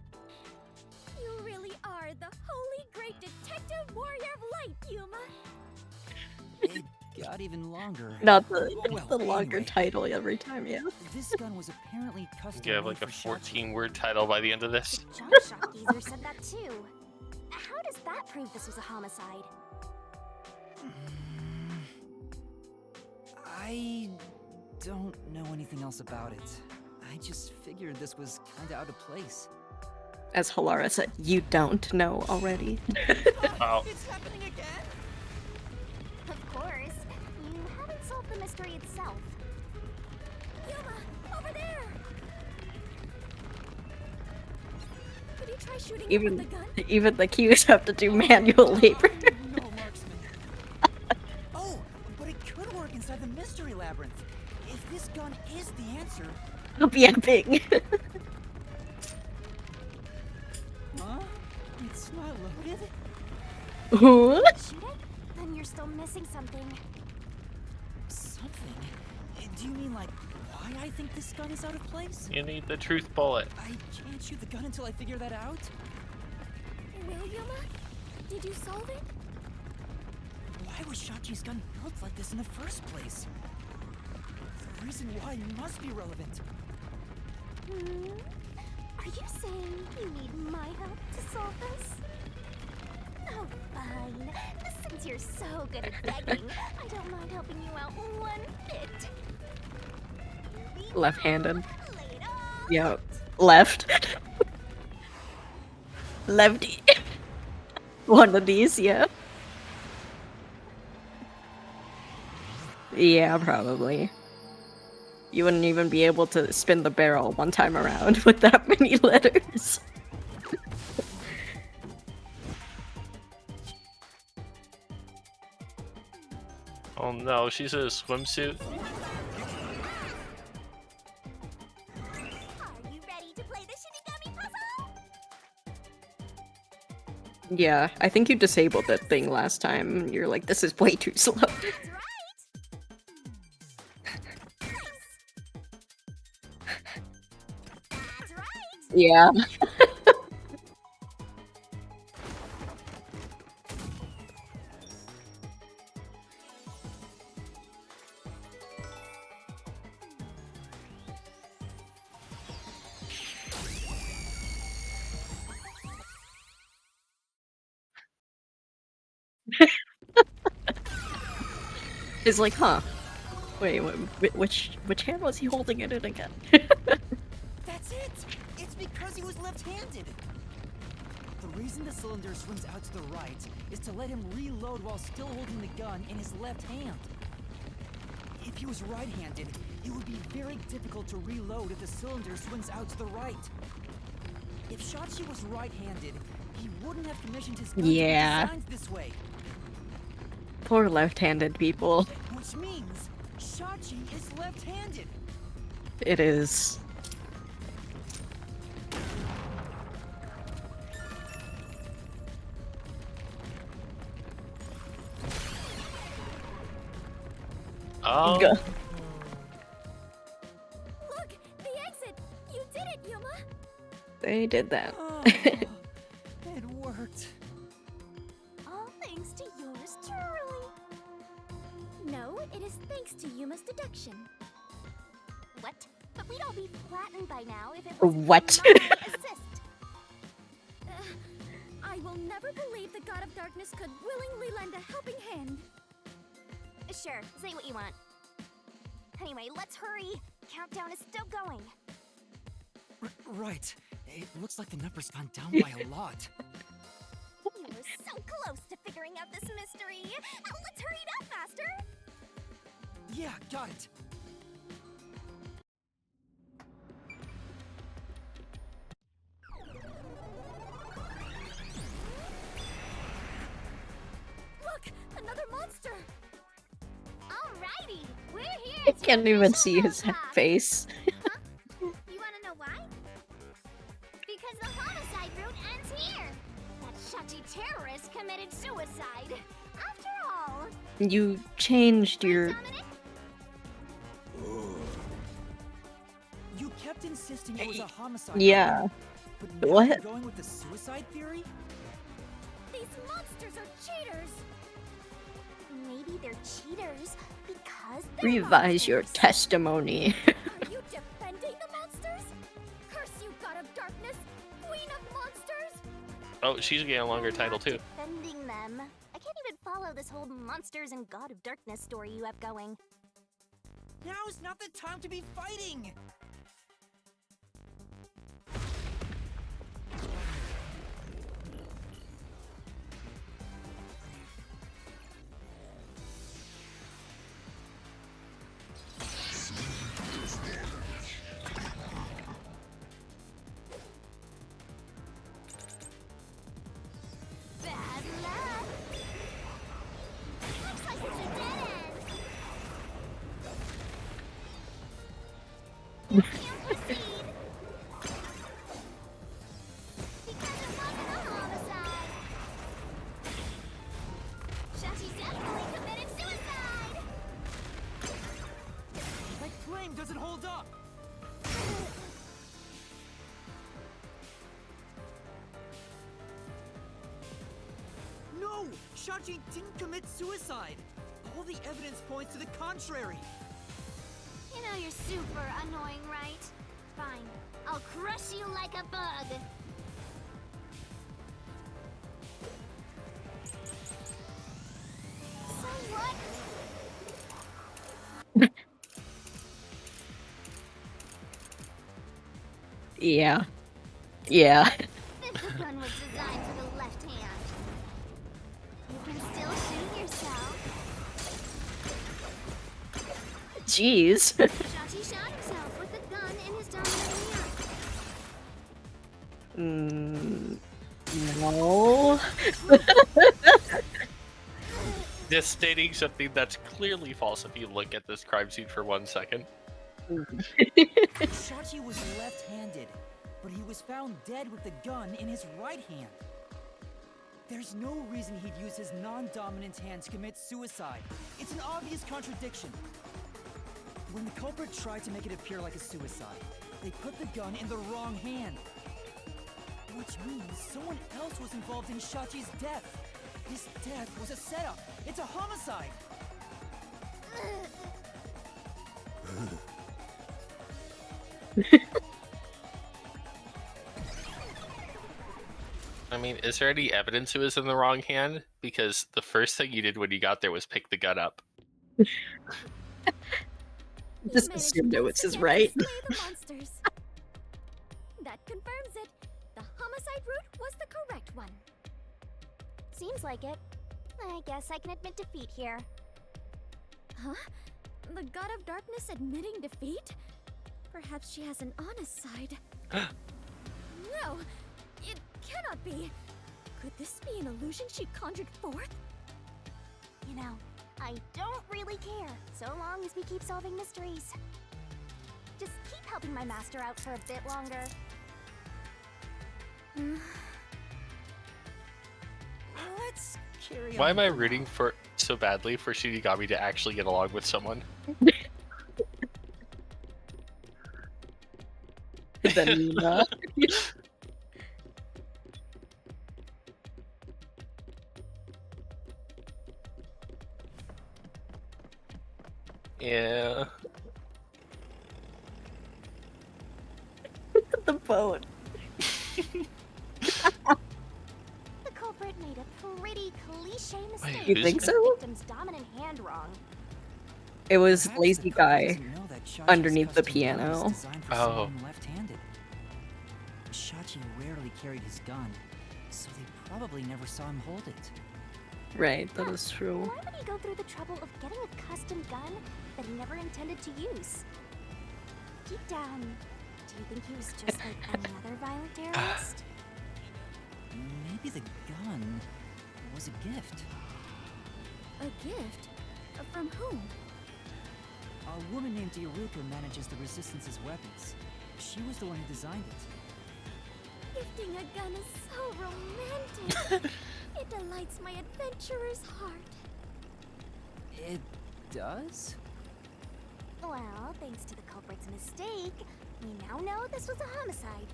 You really are the holy great detective warrior of light, Yuma. It got even longer. Not the Well, the longer anyway, title every time, yeah. this gun was apparently custom You have made like a for shot 14-word title by the end of this. Jump shot geezer said that too. How does that prove this was a homicide? I don't know anything else about it. I just figured this was kinda out of place. As Halara said, you don't know already. Oh. It's happening again? Of course. You haven't solved the mystery itself. Yuma, over there! Could you try shooting it with the gun? Even the cues have to do manual labor. No, marksman. Oh, but it could work inside the mystery labyrinth. If this gun is the answer. It'll be epic. Huh? It's not loaded? What? Shoot it? Then you're still missing something. Something? Do you mean like why I think this gun is out of place? You need the truth bullet. I can't shoot the gun until I figure that out? Will Yuma? Did you solve it? Why was Shachi's gun built like this in the first place? The reason why must be relevant. Are you saying you need my help to solve this? Oh, fine. Since you're so good at begging, I don't mind helping you out one bit. Left-handed. Yep. Left. Lefty. One of these, yeah. Yeah, probably. You wouldn't even be able to spin the barrel one time around with that many letters. Oh no, she's in a swimsuit. Are you ready to play the Shinigami puzzle? Yeah, I think you disabled that thing last time. You're like, this is way too slow. That's right. Yeah. It's like, huh? Wait, which hand was he holding it in again? That's it! It's because he was left-handed! The reason the cylinder swings out to the right is to let him reload while still holding the gun in his left hand. If he was right-handed, it would be very difficult to reload if the cylinder swings out to the right. If Shachi was right-handed, he wouldn't have commissioned his gun to be designed this way. Poor left-handed people. Which means Shachi is left-handed. It is. Oh. Look, the exit. You did it, Yuma. They did that. It worked. All thanks to yours truly. No, it is thanks to Yuma's deduction. What? But we'd all be flattened by now if it wasn't What? for my assist. I will never believe the God of Darkness could willingly lend a helping hand. Sure, say what you want. Anyway, let's hurry. Countdown is still going. Right. It looks like the number's gone down by a lot. You were so close to figuring out this mystery. Let's hurry it up, Master. Yeah, got it. Look, another monster. Alrighty, we're here. I can't even see his face. You wanna know why? Because the homicide route ends here. That Shachi terrorist committed suicide. After all. You changed your. You kept insisting it was a homicide. Yeah. But now What? you're going with the suicide theory? These monsters are cheaters. Maybe they're cheaters because they're Revise your monsters. testimony. Are you defending the monsters? Curse you, God of Darkness, Queen of Monsters! Oh, she's getting a longer title too. Defending them. I can't even follow this whole monsters and God of Darkness story you have going. Now's not the time to be fighting! Bad luck. Looks like it's a dead end. You can't proceed. Because it wasn't a homicide. Shachi definitely committed suicide. My claim doesn't hold up! No! Shachi didn't commit suicide! All the evidence points to the contrary! You know you're super annoying, right? Fine. I'll crush you like a bug. So what? Yeah. Yeah. This gun was designed for the left hand. You can still shoot yourself. Jeez. Shachi shot himself with the gun in his dominant hand. No. Just stating something that's clearly false if you look at this crime scene for 1 second. Shachi was left-handed, but he was found dead with the gun in his right hand. There's no reason he'd use his non-dominant hand to commit suicide. It's an obvious contradiction. When the culprit tried to make it appear like a suicide, they put the gun in the wrong hand. Which means someone else was involved in Shachi's death. His death was a setup. It's a homicide. I mean, is there any evidence it was in the wrong hand? Because the first thing you did when you got there was pick the gun up. Just assumed it was his right. Slay the monsters. That confirms it. The homicide route was the correct one. Seems like it. I guess I can admit defeat here. Huh? The God of Darkness admitting defeat? Perhaps she has an honest side. No! It cannot be! Could this be an illusion she conjured forth? You know, I don't really care, so long as we keep solving mysteries. Just keep helping my master out for a bit longer. Let's carry on. Why am I rooting for so badly for Shinigami to actually get along with someone? The Nina. Yeah. The boat. The culprit made a pretty cliche mistake. You think so? The victim's dominant hand wrong. It was Perhaps lazy the guy doesn't know that Shachi's underneath the custom gun was piano. designed for Oh. someone left-handed. Shachi rarely carried his gun, so they probably never saw him hold it. Right, that is true. Why would he go through the trouble of getting a custom gun that he never intended to use? Deep down, do you think he was just like any other violent terrorist? Maybe the gun was a gift. A gift? From whom? A woman named Iruka manages the Resistance's weapons. She was the one who designed it. Gifting a gun is so romantic. It delights my adventurer's heart. It does? Well, thanks to the culprit's mistake, we now know this was a homicide.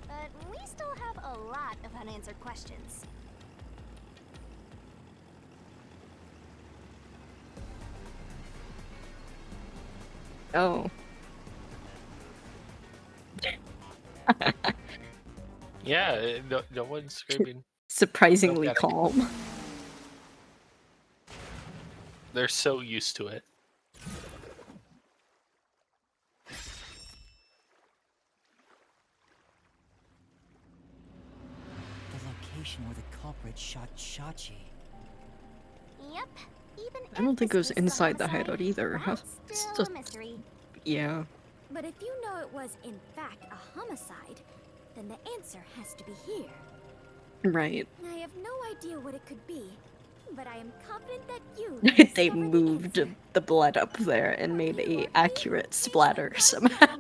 But we still have a lot of unanswered questions. Oh. Yeah, no one's screaming. Surprisingly Don't get it. calm. They're so used to it. The location where the culprit shot Shachi. Yep. Even I don't if think it this was the inside the homicide, hideout either. Huh? that's It's still just- a mystery. Yeah. But if you know it was in fact a homicide, then the answer has to be here. Right. I have no idea what it could be, but I am confident that you They moved the blood up there and made a accurate splatter somehow.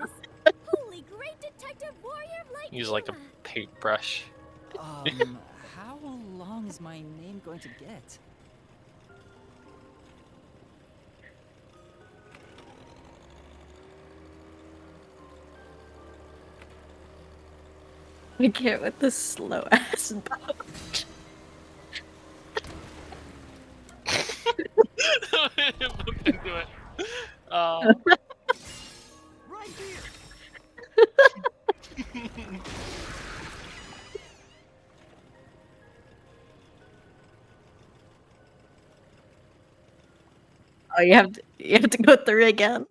Holy great detective warrior of light. Use like a paintbrush. How long is my name going to get? I can't with this slow ass boat. Look into it. Right here. Oh, you have to go through again.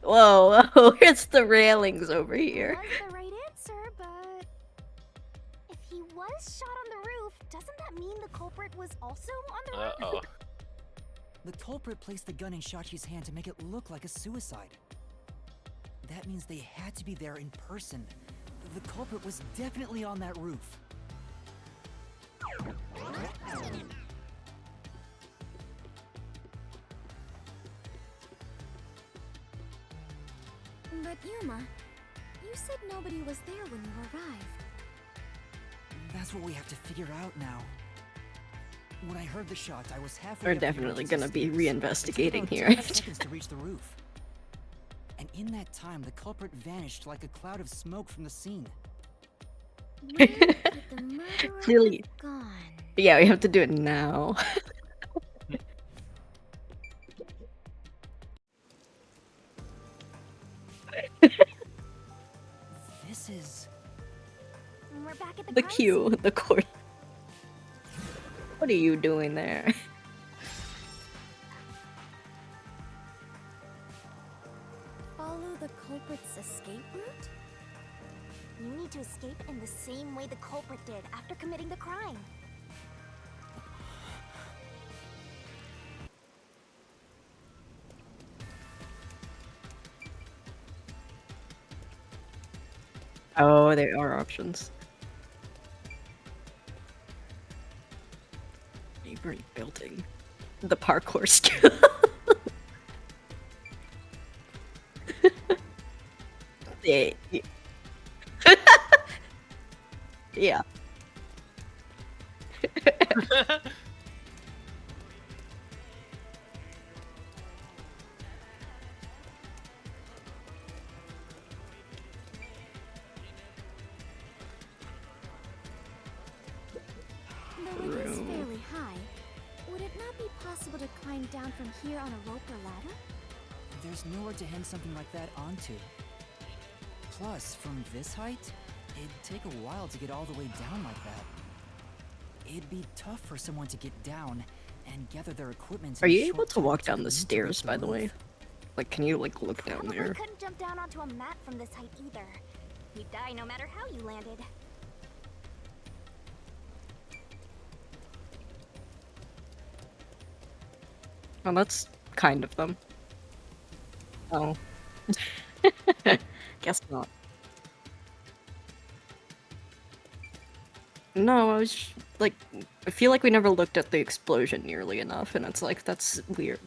Whoa, whoa, where's the railings over here? Was the right answer, but if he was shot on the roof, doesn't that mean the culprit was also on the roof? Uh-oh. The culprit placed the gun in Shachi's hand to make it look like a suicide. That means they had to be there in person. The culprit was definitely on that roof. But Yuma, you said nobody was there when you arrived. That's what we have to figure out now. When I heard the shot, I was halfway We're up the definitely emergency gonna be stairs. re-investigating It took here. about 10 seconds to reach the roof. And in that time, the culprit vanished like a cloud of smoke from the scene. Where could the murderer Really? have gone? Yeah, we have to do it now. This is... We're back at The crime queue, the court. What are you doing there? Follow the culprit's escape route? You need to escape in the same way the culprit did after committing the crime. Oh, there are options. Neighboring building. The parkour skill. Yeah. Yeah. Though it is fairly high, would it not be possible to climb down from here on a rope or ladder? There's nowhere to hang something like that onto. Plus, from this height, it'd take a while to get all the way down like that. It'd be tough for someone to get down and gather their equipment. Are you able to walk down the stairs, by the way? Like, can you, like, look down Probably there? couldn't jump down onto a mat from this height either. You'd die no matter how you landed. Well, that's kind of them. Oh. Guess not. No, I was like, I feel like we never looked at the explosion nearly enough, and it's like, that's weird.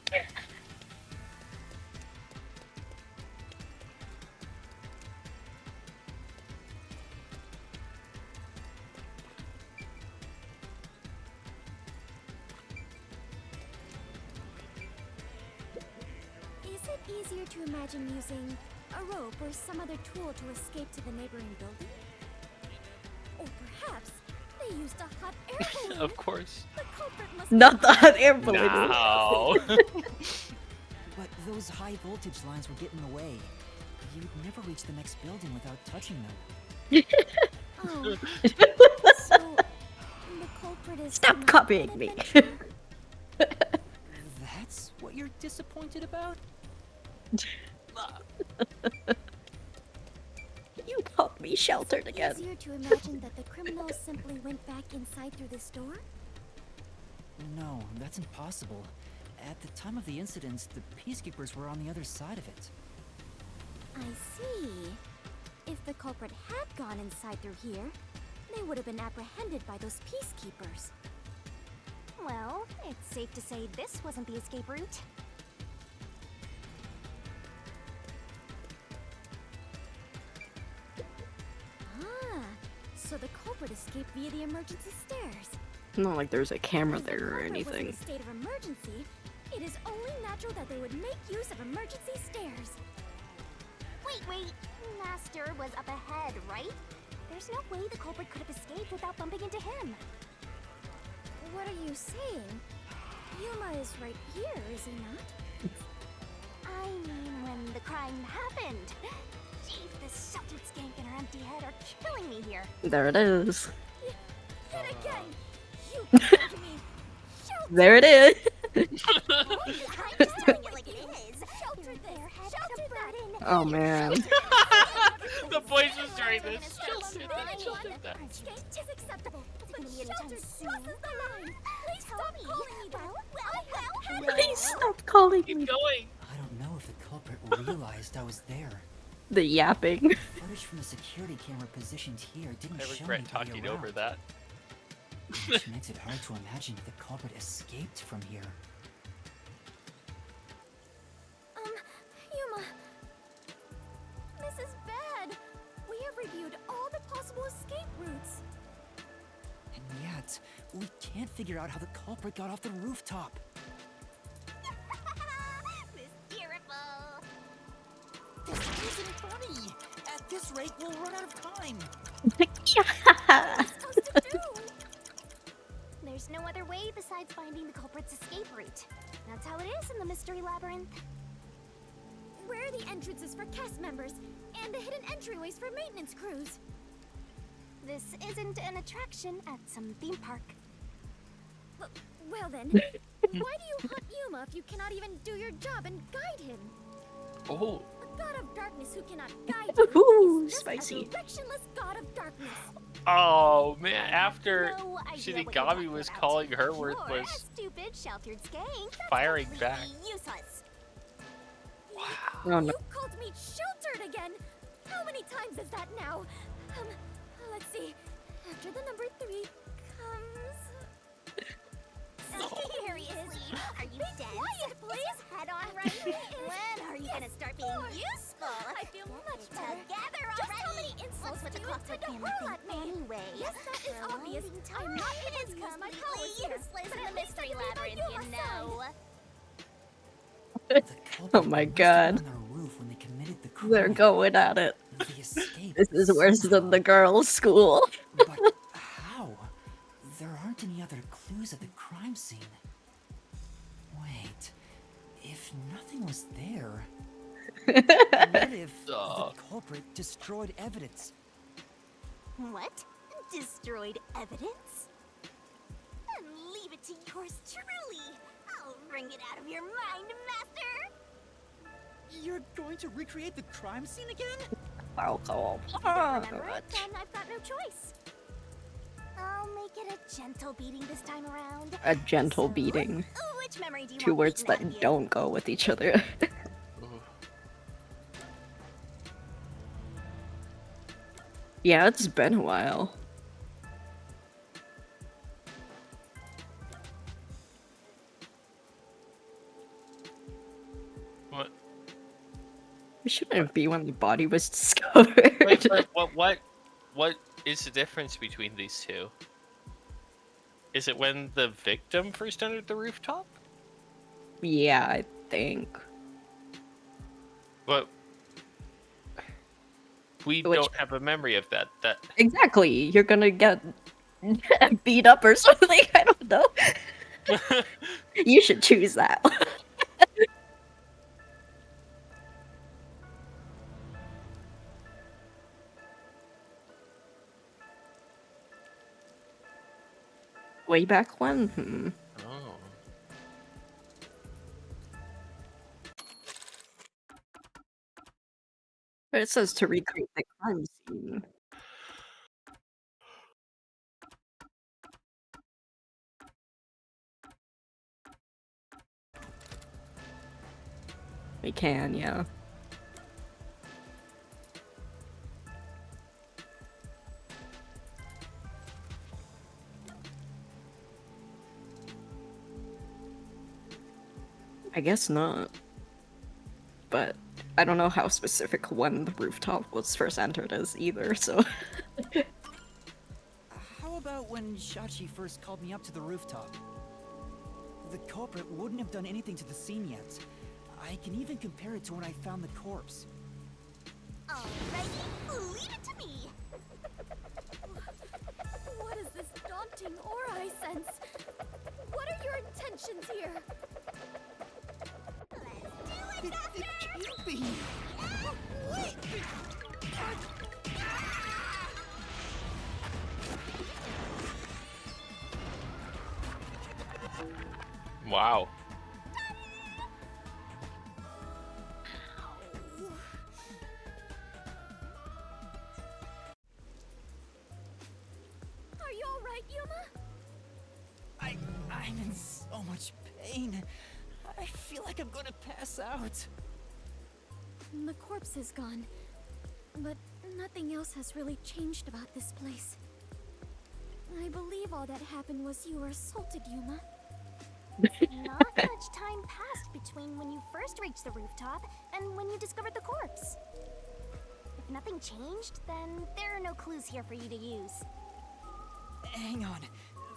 Is it easier to imagine using a rope or some other tool to escape to the neighboring building? Or perhaps they used a hot air balloon. Of course. The culprit must Not the hot air balloon. No. But those high voltage lines were getting in the way. You'd never reach the next building without touching them. Oh. So, the culprit is Stop not copying an me. adventurer? That's what you're disappointed about? You called me sheltered again. Easier to imagine that the criminals simply went back inside through this door? No, that's impossible. At the time of the incident, the peacekeepers were on the other side of it. I see. If the culprit had gone inside through here, they would have been apprehended by those peacekeepers. Well, it's safe to say this wasn't the escape route. Ah, so the culprit escaped via the emergency stairs. Not like there's a camera If the there or culprit was in anything. a state of emergency, it is only natural that they would make use of emergency stairs. Wait. Master was up ahead, right? There's no way the culprit could have escaped without bumping into him. What are you saying? Yuma is right here, is he not? I mean, when the crime happened. Jeez, this sheltered skank and her empty head are killing me here. There it is. Yet again, you come to me. There it is. I'm just telling it like it is. Shelter there, shelter that. Oh man. The voice was during this. Escape is acceptable, but shelter crosses the line. Please stop calling me that. Please stop calling Keep me. going. I don't know if the culprit realized I was there. The yapping. Footage from the security camera positioned here didn't I show regret anybody talking around, over that. which makes it hard to imagine the culprit escaped from here. Yuma. This is bad. We have reviewed all the possible escape routes. And yet, we can't figure out how the culprit got off the rooftop. Mysterious. This isn't funny! At this rate, we'll run out of time! There's no other way besides finding the culprit's escape route. That's how it is in the mystery labyrinth. Where are the entrances for cast members? And the hidden entryways for maintenance crews. This isn't an attraction at some theme park. Well then, why do you hunt Yuma if you cannot even do your job and guide him? Oh. A god of darkness who cannot guide you Ooh, is just spicy. a directionless god of darkness. Oh man, after No idea what you're Shinigami talking was about. calling her You're a worthless, stupid, sheltered skank. That's firing completely back. useless. Oh, no. You called me sheltered again. How many times is that now? Let's see. After the number 3 comes. Seriously, are you dead? Quiet, please. Head on right. When are you gonna start being useful? I feel much better. Together already. Just how many insults What's do with the you intend to clockwork hurl hammer at me? thing anyway? Yes, that is obvious. I'm not able to use my powers here. Useless But in at the least I mystery believe I labyrinth, do you my know. Oh my god. On their roof when they committed the They're crime. going at it. They escaped This is worse than somehow. the girls' school. But how? There aren't any other clues at the crime scene. Wait, if nothing was there, what if the culprit destroyed evidence? What? Destroyed evidence? Then leave it to yours truly. I'll wring it out of your mind, Master. You're going to recreate the crime scene again? Alcohol. If you don't remember it, then I've got no choice. I'll make it a gentle beating this time around. A gentle beating. Which memory do you 2 want words beaten out of that you? don't go with each other. Yeah, it's been a while. What? It shouldn't be when the body was discovered. Wait, but what is the difference between these two? Is it when the victim first entered the rooftop? Yeah, I think. But we don't have a memory of that. Exactly. You're gonna get beat up or something. I don't know. You should choose that. Way back when? Oh. But it says to recreate the crime scene. We can, yeah. I guess not. But I don't know how specific when the rooftop was first entered is either, so... How about when Shachi first called me up to the rooftop? The culprit wouldn't have done anything to the scene yet. I can even compare it to when I found the corpse. Alrighty, leave it to me. What is this daunting aura I sense? What are your intentions here? It can't be! Wow. Are you alright, Yuma? I'm in so much pain. I feel like I'm gonna pass out. The corpse is gone, but nothing else has really changed about this place. I believe all that happened was you were assaulted, Yuma. Not much time passed between when you first reached the rooftop and when you discovered the corpse. If nothing changed, then there are no clues here for you to use. Hang on.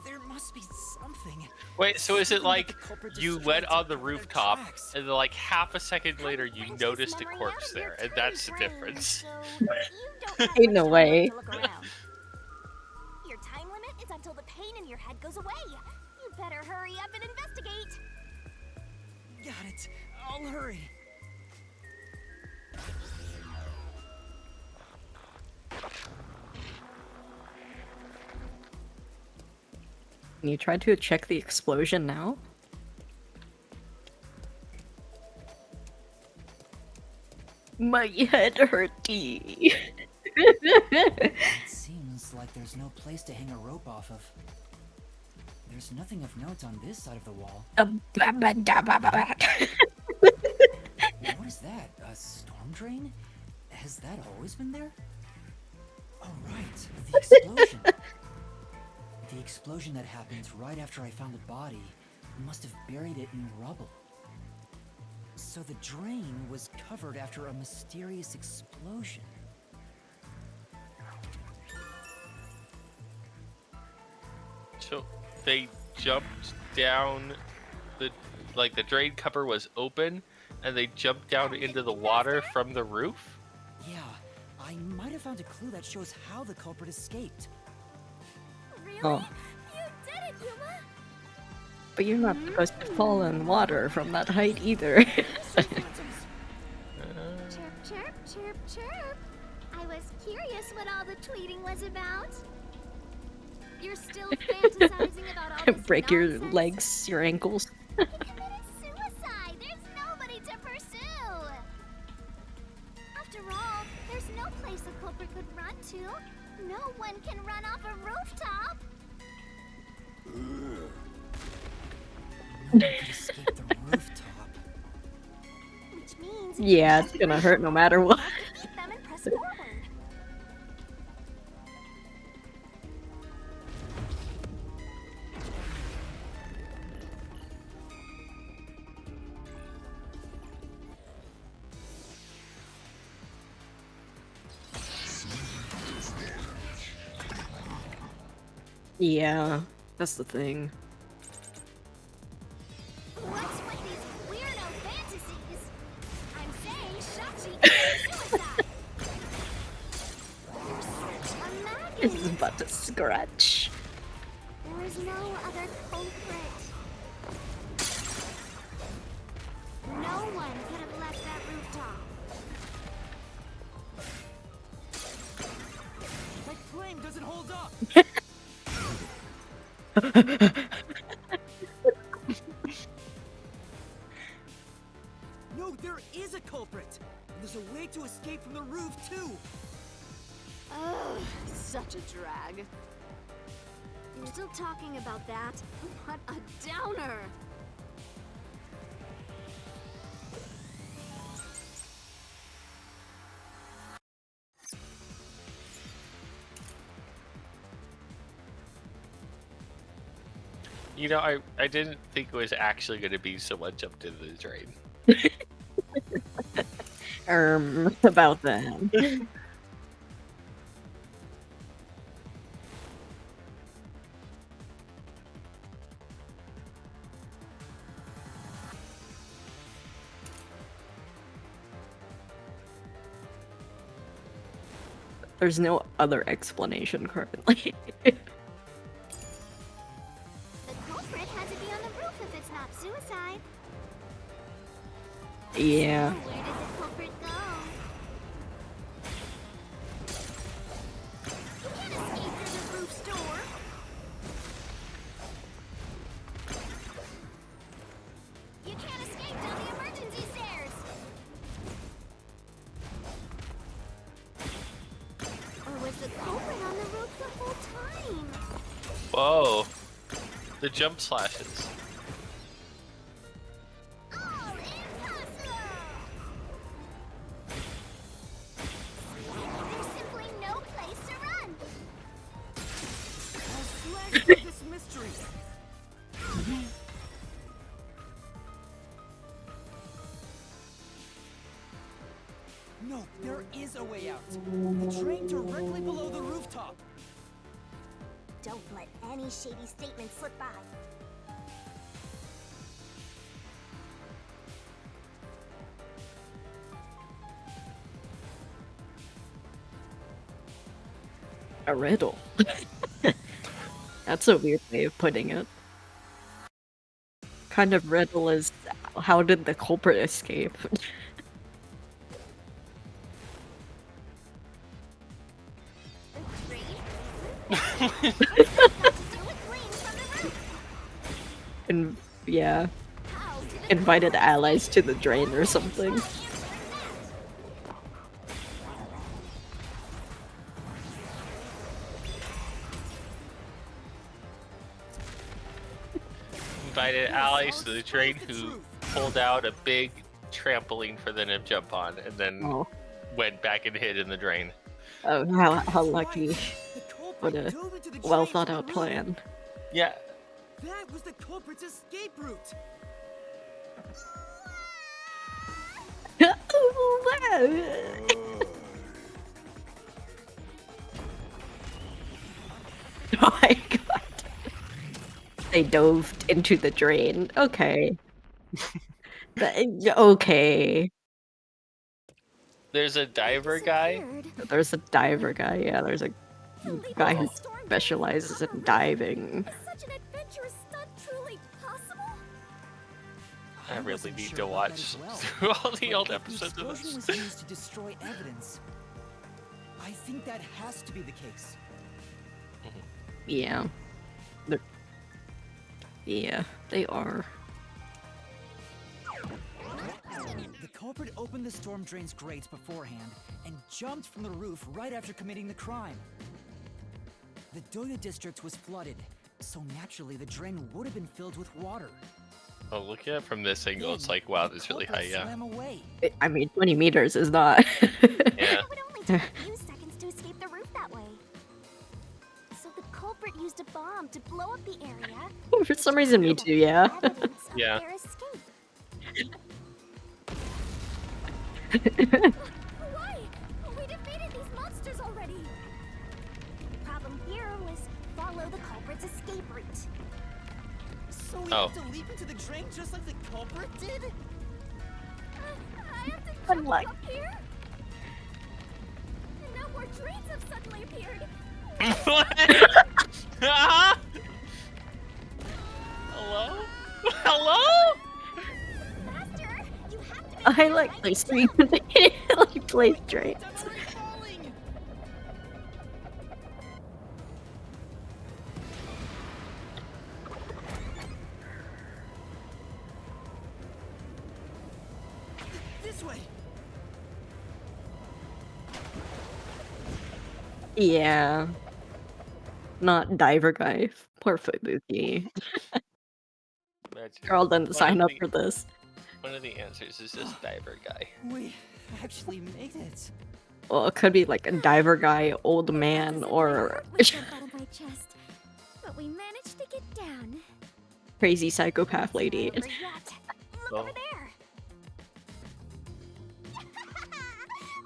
There must be something. Wait, so is it Something that like the culprit you destroyed went to on the cover their rooftop tracks? and then like half a second later you noticed a corpse there, and that's the difference? In a way. To look around. Your time limit is until the pain in your head goes away. You better hurry up and investigate. Got it. I'll hurry. Can you try to check the explosion now? My head hurty. It seems like there's no place to hang a rope off of. There's nothing of note on this side of the wall. What is that? A storm drain? Has that always been there? Oh, right. The explosion. The explosion that happened right after I found the body must have buried it in rubble. So the drain was covered after a mysterious explosion. So they jumped down the drain cover was open and they jumped down into the water from the roof? Yeah, I might have found a clue that shows how the culprit escaped. Really? Oh. You did it, Yuma! But you're not supposed to fall in water from that height either. Chirp, chirp, chirp, chirp. I was curious what all the tweeting was about. You're still fantasizing about all this Break your nonsense? legs, your ankles. He committed suicide. There's nobody to pursue. After all, there's no place a culprit could run to. No one can run off a rooftop. No one could escape the rooftop. Which means Yeah, it's gonna hurt no matter what. keep them and press forward. Yeah, that's the thing. What's with these weirdo fantasies? I'm saying Shachi committed suicide. You're such a This is maggot. about to scratch. There is no other culprit. No one could have left that rooftop. My claim doesn't hold up! No, there is a culprit! And there's a way to escape from the roof, too! Ugh, such a drag. You're still talking about that? What a downer! You know, I didn't think it was actually going to be someone jumped into the drain. About that. There's no other explanation currently. The culprit had to be on the roof if it's not suicide. Yeah. So where did the culprit go? You can't escape through the roof's door. You can't escape down the emergency stairs. Or was the culprit on the roof the whole time? Whoa. The jump slashes. All impossible! There's simply no place to run. Let's flag this mystery! No, there is a way out. The drain directly below the rooftop. Don't let any shady statement slip by. A riddle. That's a weird way of putting it. Kind of riddle is how did the culprit escape? The drain? What's that got to do with fleeing from the roof? Yeah. Invited allies to the drain or something. Invited allies to the train who pulled out a big trampoline for them to jump on, and then went back and hid in the drain. Oh, how lucky. What a well thought out plan. Yeah. That was the culprit's escape route. Oh my god. They dove into the drain. Okay. Okay. There's a diver guy. There's a diver guy, yeah. There's a guy who specializes in diving. Such an adventurous stunt truly possible? I really need to watch through all the old episodes of The this. was used to destroy evidence. I think that has to be the case. Yeah. Yeah, they are. The culprit opened the storm drain's grates beforehand and jumped from the roof right after committing the crime. The Doya district was flooded, so naturally the drain would have been filled with water. Oh, look at it from this angle. It's like, wow, this is really high, yeah. Swam away. I mean, 20 meters is not. Yeah. It would only take a few seconds to escape the roof that way. So the culprit used a bomb to blow up the area. For some reason, me too, yeah. Yeah. Their escape. Why? We defeated these monsters already. The problem here was follow the culprit's escape route. So we have to leap into the drain just like the culprit did? I have to jump up here? And now more drains have suddenly appeared. Hello? Hello? Master, you have to be I like they stream like play drains. This way. Yeah. Not diver guy. Poor Fubuki. Girl didn't sign up for this. One of the answers is this diver guy. We actually made it. Well, it could be like a diver guy, old man, or out of my chest, but we managed to get down. crazy psychopath lady. Look over there.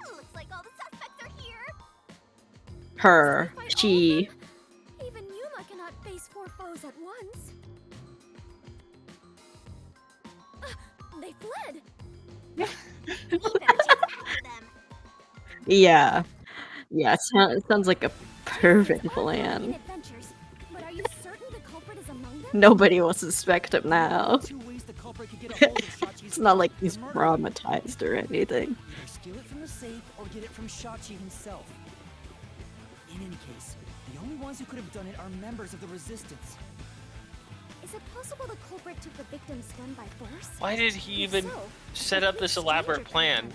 Looks like all the suspects are here. Her. She. Even Yuma cannot face 4 foes at once. They fled. Yeah. Yeah, it sounds like a perfect plan. Adventures, but are you certain the culprit is among them? Nobody will suspect him now. It's not like he's traumatized or anything. Either steal it from the safe or get it from Shachi himself. In any case, the only ones who could have done it are members of the Resistance. Is it possible the culprit took the victim's gun by force? Why did he even set up this elaborate plan?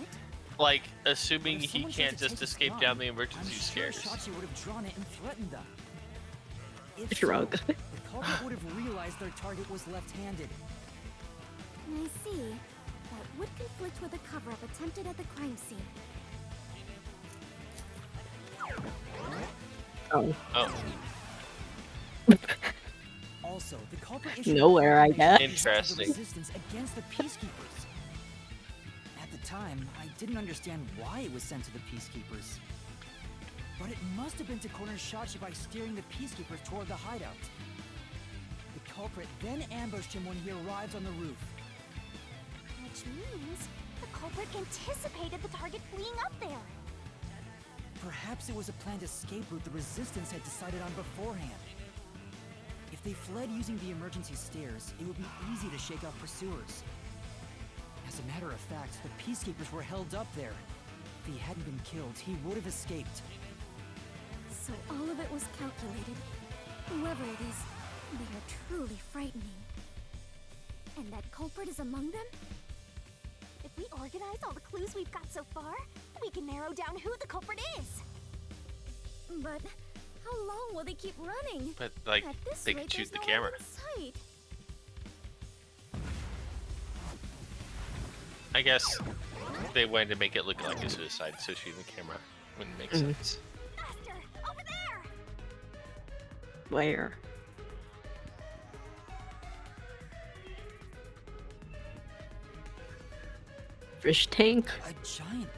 Like, assuming he can't just escape down the emergency stairs. Shachi would have drawn it and threatened them. If Shrug. so, the culprit would have realized their target was left-handed. I see. That would conflict with a cover-up attempted at the crime scene. Oh. Oh. Also, the culprit issued Nowhere, I guess. Interesting. Resistance against the Peacekeepers. At the time, I didn't understand why it was sent to the Peacekeepers. But it must have been to corner Shachi by steering the Peacekeepers toward the hideout. The culprit then ambushed him when he arrived on the roof. Which means the culprit anticipated the target fleeing up there. Perhaps it was a planned escape route the Resistance had decided on beforehand. If they fled using the emergency stairs, it would be easy to shake off pursuers. As a matter of fact, the Peacekeepers were held up there. If he hadn't been killed, he would have escaped. So all of it was calculated. Whoever it is, they are truly frightening. And that culprit is among them? If we organize all the clues we've got so far, we can narrow down who the culprit is. But how long will they keep running? But like, At this they rate, could shoot there's the no camera. end in sight. I guess they wanted to make it look like a suicide, so shooting the camera wouldn't make sense. Faster! Over there! Where? Fish tank? A giant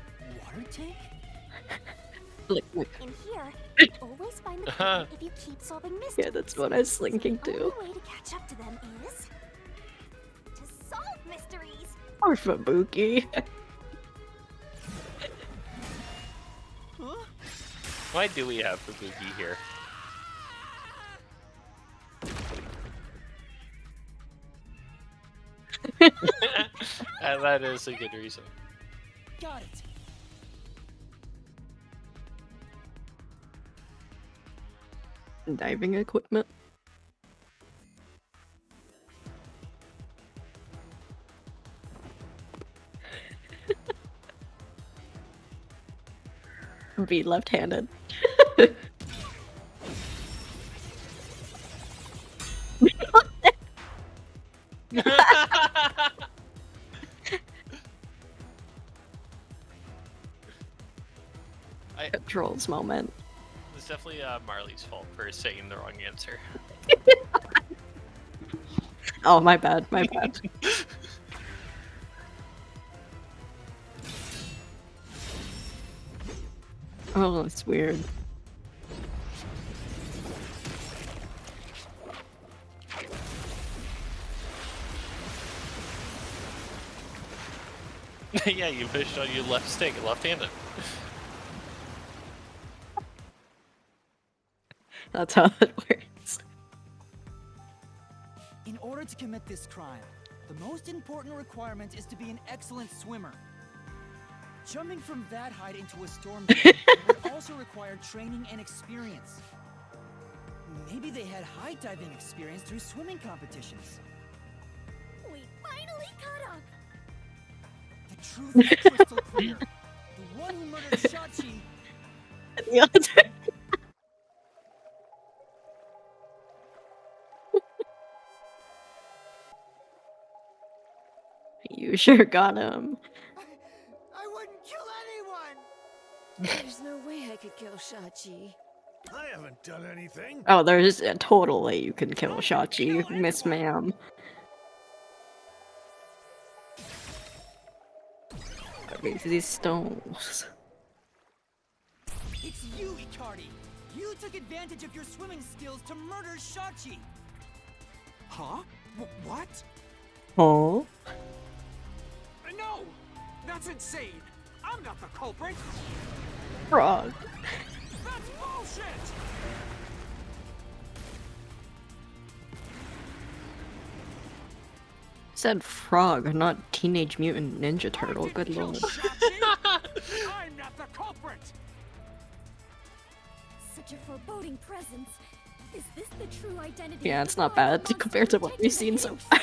water tank? Look. In here, you always find the culprit if you keep solving mysteries. Yeah, that's what I was thinking The too. only way to catch up to them is to solve mysteries. Or Fabuki. Why do we have Fabuki here? And that is a good reason. Got it. Diving equipment. Be left-handed. Trolls moment. It's definitely Marley's fault for saying the wrong answer. Oh, my bad, my bad. Oh, it's weird. Yeah, you pushed on your left stick, left-handed. That's how it works. In order to commit this crime, the most important requirement is to be an excellent swimmer. Jumping from that height into a storm drain would also require training and experience. Maybe they had high diving experience through swimming competitions. We finally caught up. The truth is crystal clear. The one who murdered Shachi. The other. You sure got him. I wouldn't kill anyone! There's no way I could kill Shachi. I haven't done anything. Oh, there's a total way you can kill Shachi, Miss Ma'am. These stones. It's you, Icardi. You took advantage of your swimming skills to murder Shachi. Huh? What? Oh? No! That's insane! I'm not the culprit! Frog. That's bullshit! Said frog, not Teenage Mutant Ninja Turtle. Good lord. I'm not the culprit! Such a foreboding presence. Is this the true identity? Yeah, of it's the not vile bad compared to what we've seen so far.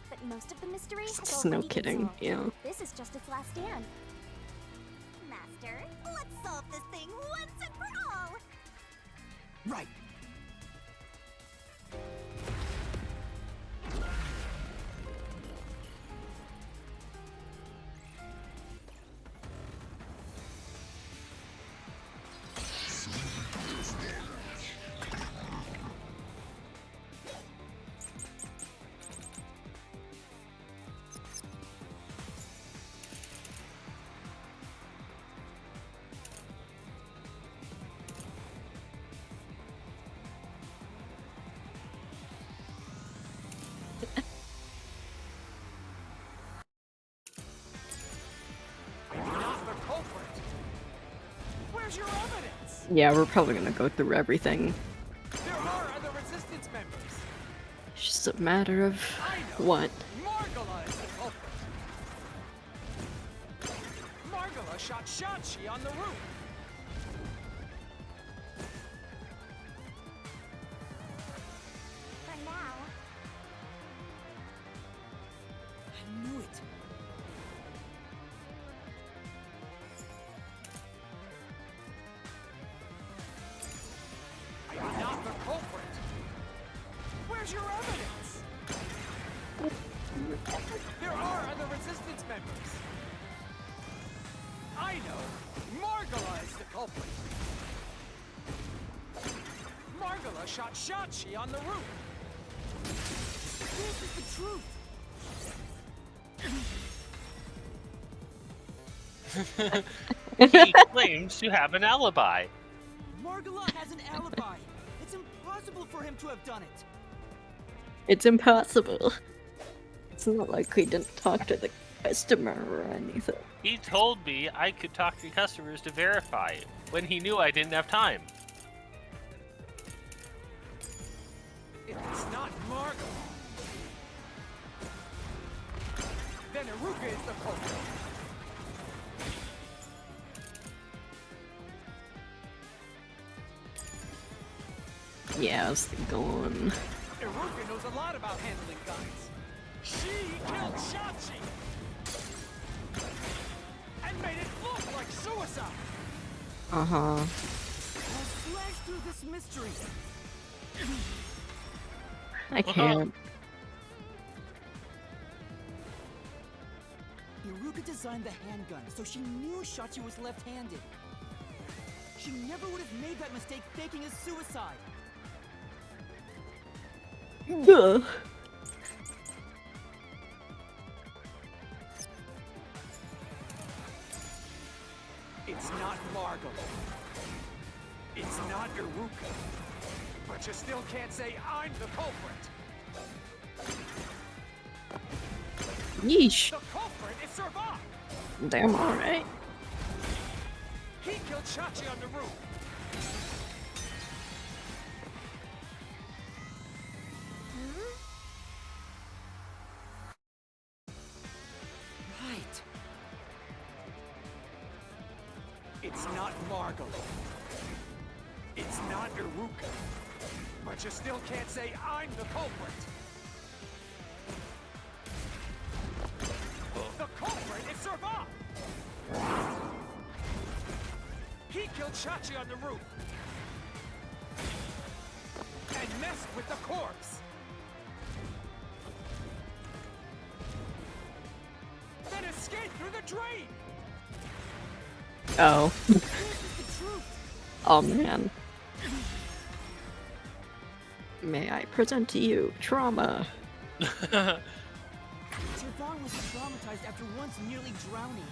But most of the mystery has Just no already been kidding, solved. yeah. This is just its last stand. Master, let's solve this thing once and for all. Right. Not the culprit! Where's your evidence? Yeah, we're probably gonna go through everything. There are other resistance members. It's just a matter of what. Margala is the culprit. Margala shot Shachi on the roof. For now. Where's your evidence? There are other resistance members. I know. Margala is the culprit. Margala shot Shachi on the roof. This is the truth. He claims to have an alibi. Margala has an alibi. It's impossible for him to have done it. It's impossible. It's not like we didn't talk to the customer or anything. He told me I could talk to customers to verify when he knew I didn't have time. If it's not Margala, then Iruka is the culprit. Yeah, I was going. Iruka knows a lot about handling guns. She killed Shachi and made it look like suicide. Uh-huh. Now slash through this mystery. I can't. Iruka designed the handgun, so she knew Shachi was left-handed. She never would have made that mistake faking a suicide. Ugh. It's not Margala. It's not Iruka. But you still can't say I'm the culprit. Yeesh. The culprit is Servat. Damn, alright. He killed Shachi on the roof. Right. It's not Margala. It's not Iruka. But you still can't say I'm the culprit. The culprit is Servat. He killed Shachi on the roof. And messed with the corpse. Then escaped through the drain. Oh. Oh man. May I present to you trauma? Servan was traumatized after once nearly drowning,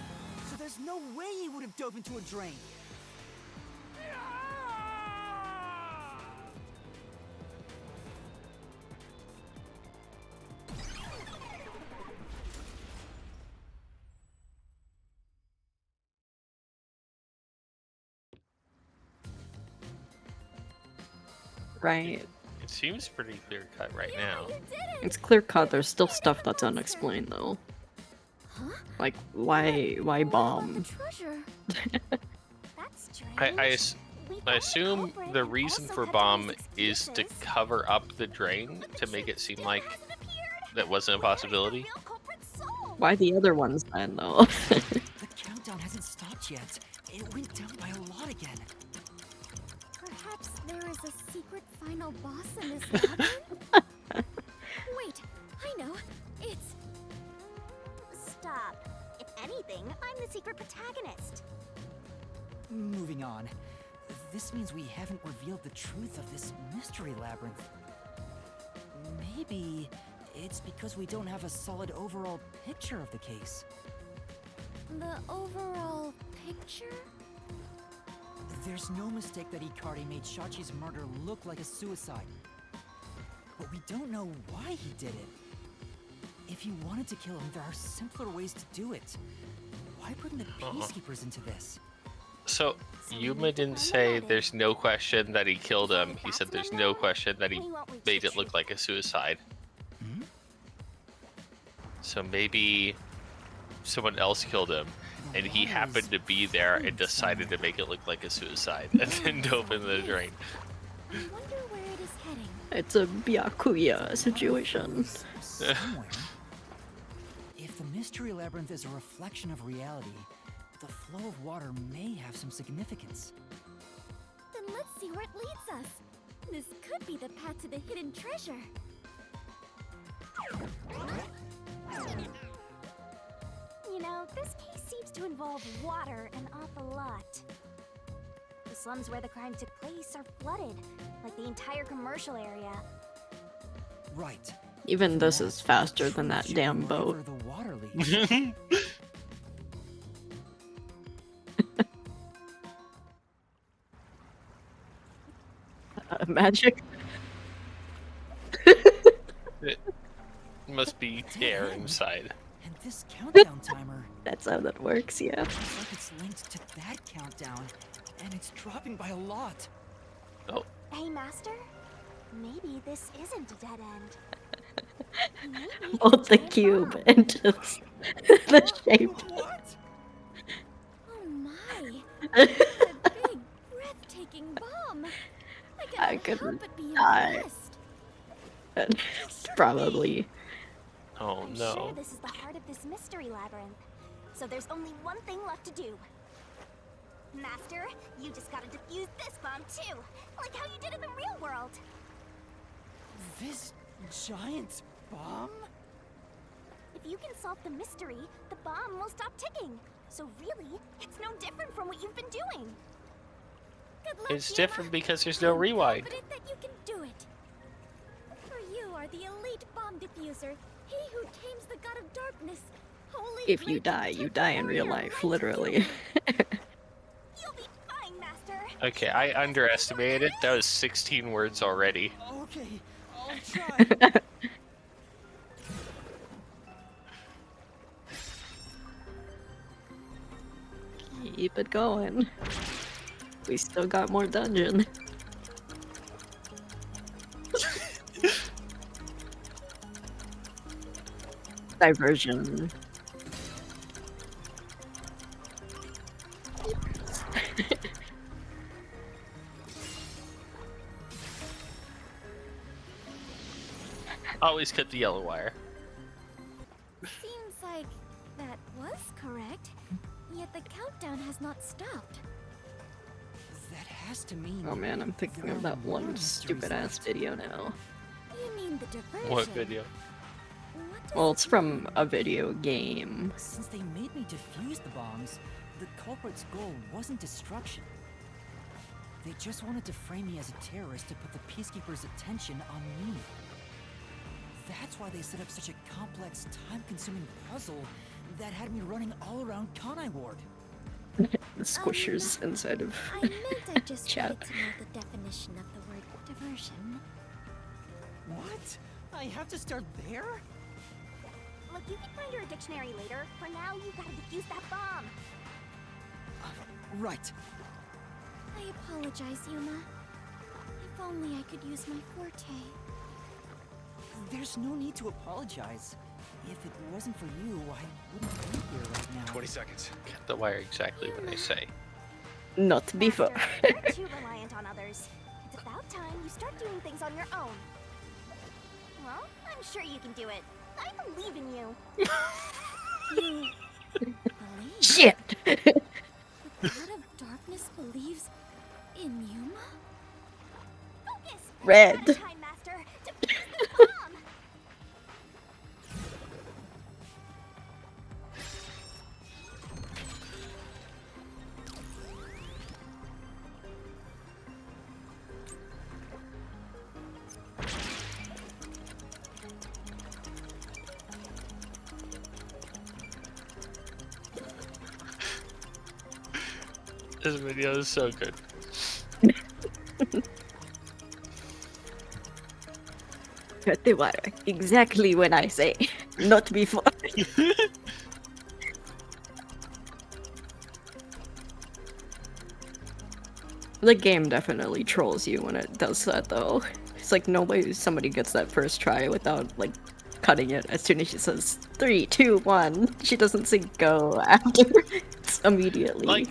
so there's no way he would have dove into a drain. Right. It seems pretty clear cut right now. It's clear cut. There's still stuff that's unexplained though. Like why bomb? Treasure. That's strange. I assume the reason for bomb is to cover up the drain to make it seem like that wasn't a possibility. Why the other ones then though? The countdown hasn't stopped yet. It went down by a lot again. Perhaps there is a secret final boss in this labyrinth? Wait, I know. It's... Stop. If anything, I'm the secret protagonist. Moving on. This means we haven't revealed the truth of this mystery labyrinth. Maybe it's because we don't have a solid overall picture of the case. The overall picture? There's no mistake that Ikari made Shachi's murder look like a suicide. But we don't know why he did it. If you wanted to kill him, there are simpler ways to do it. Why bring the peacekeepers into this? So, Yuma didn't say there's no question that he killed him. He said there's no question that he made it look like a suicide. Hmm? So maybe someone else killed him, and he happened to be there and decided to make it look like a suicide, and then dove into the drain. I wonder where it is heading. It's a Byakuya situation. Somewhere. If the mystery labyrinth is a reflection of reality, the flow of water may have some significance. Then let's see where it leads us. This could be the path to the hidden treasure. You know, this case seems to involve water an awful lot. The slums where the crime took place are flooded, like the entire commercial area. Right. Even this is faster than that damn boat. Wherever the water leads. Magic. It must be air inside. And this countdown timer. That's how that works, yeah. Looks like it's linked to that countdown, and it's dropping by a lot. Oh. Hey, Master? Maybe this isn't a dead end. Maybe Hold the cube and just the shape. What? Oh my! A big, breathtaking bomb. I couldn't die. Probably. Oh I'm no. sure this is the heart of this mystery labyrinth. So there's only one thing left to do. Master, you just gotta defuse this bomb too, like how you did in the real world. This giant bomb? If you can solve the mystery, the bomb will stop ticking. So really, it's no different from what you've been doing. Good luck, It's Yuma. different because there's no rewind. Confident that you can do it. For you are the elite bomb diffuser, he who tames the god of darkness. Holy If you die, you die in real life, literally. You'll be fine, Master. Okay, I underestimated it. That was 16 words already. Okay, I'll try. Keep it going. We still got more dungeon. Diversion. Always cut the yellow wire. Seems like that was correct, yet the countdown has not stopped. That has to mean. Oh man, I'm thinking of that one stupid ass video now. You mean the diversion? What video? Well, it's from a video game. Since they made me defuse the bombs, the culprit's goal wasn't destruction. They just wanted to frame me as a terrorist to put the Peacekeepers' attention on me. That's why they set up such a complex, time-consuming puzzle that had me running all around Kanai Ward. The squishers inside of I meant I just chat. wanted to know the definition of the word diversion. What? I have to start there? Look, you can find your dictionary later. For now, you gotta defuse that bomb. Right. I apologize, Yuma. If only I could use my forte. There's no need to apologize. If it wasn't for you, I wouldn't be here right now. 20 seconds. Cut the wire exactly when I say. Not before. Master, you're too reliant on others. It's about time you start doing things on your own. Well, I'm sure you can do it. I believe in you. You believe? Shit! The God of Darkness believes in Yuma? Focus! Red. Time, Master! Defuse the bomb! This video is so good. Cut the wire. Exactly when I say. Not before. The game definitely trolls you when it does that though. It's like somebody gets that first try without like cutting it as soon as she says 3, 2, 1. She doesn't say go after. It's immediately. Like,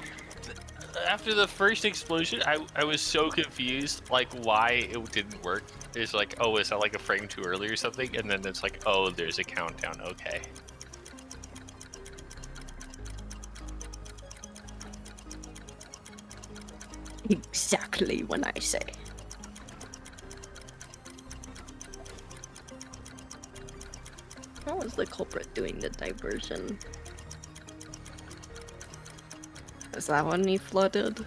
after the first explosion, I was so confused, like, why it didn't work. It's like, oh, is that like a frame too early or something? And then it's like, oh, there's a countdown, okay. Exactly when I say. How was the culprit doing the diversion? Is that when he flooded?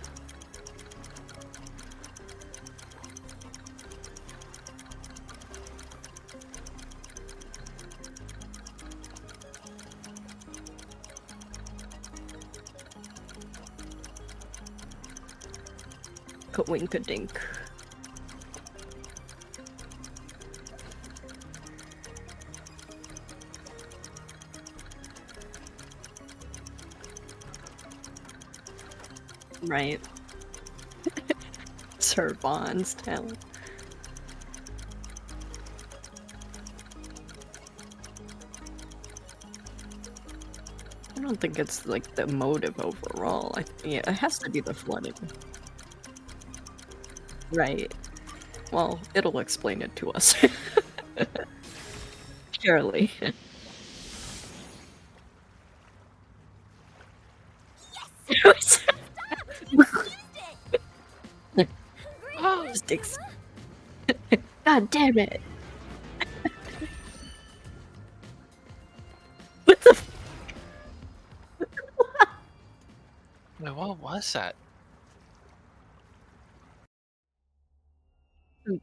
Ka-wink-a-dink. Right. Sir Vaughn's talent. I don't think it's like the motive overall. Yeah, it has to be the flooding. Right. Well, it'll explain it to us. Surely. Yes! Sticks. God damn it! What the? Wait, what was that?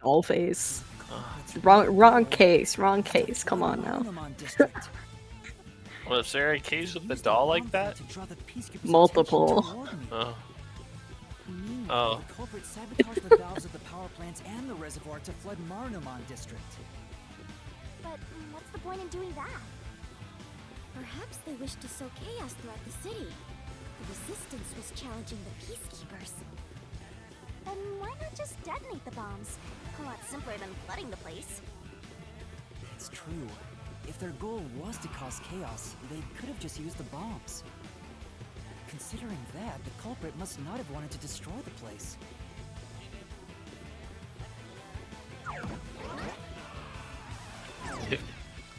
Doll face. Wrong case. Wrong case. Come on now. Was there a case with the doll like that? Multiple. Oh. Meanwhile, the culprit sabotaged the valves of the power plants and the reservoir to flood Marunamon District. But what's the point in doing that? Perhaps they wished to sow chaos throughout the city. The resistance was challenging the peacekeepers. Then why not just detonate the bombs? A lot simpler than flooding the place. It's true. If their goal was to cause chaos, they could have just used the bombs. Considering that, the culprit must not have wanted to destroy the place.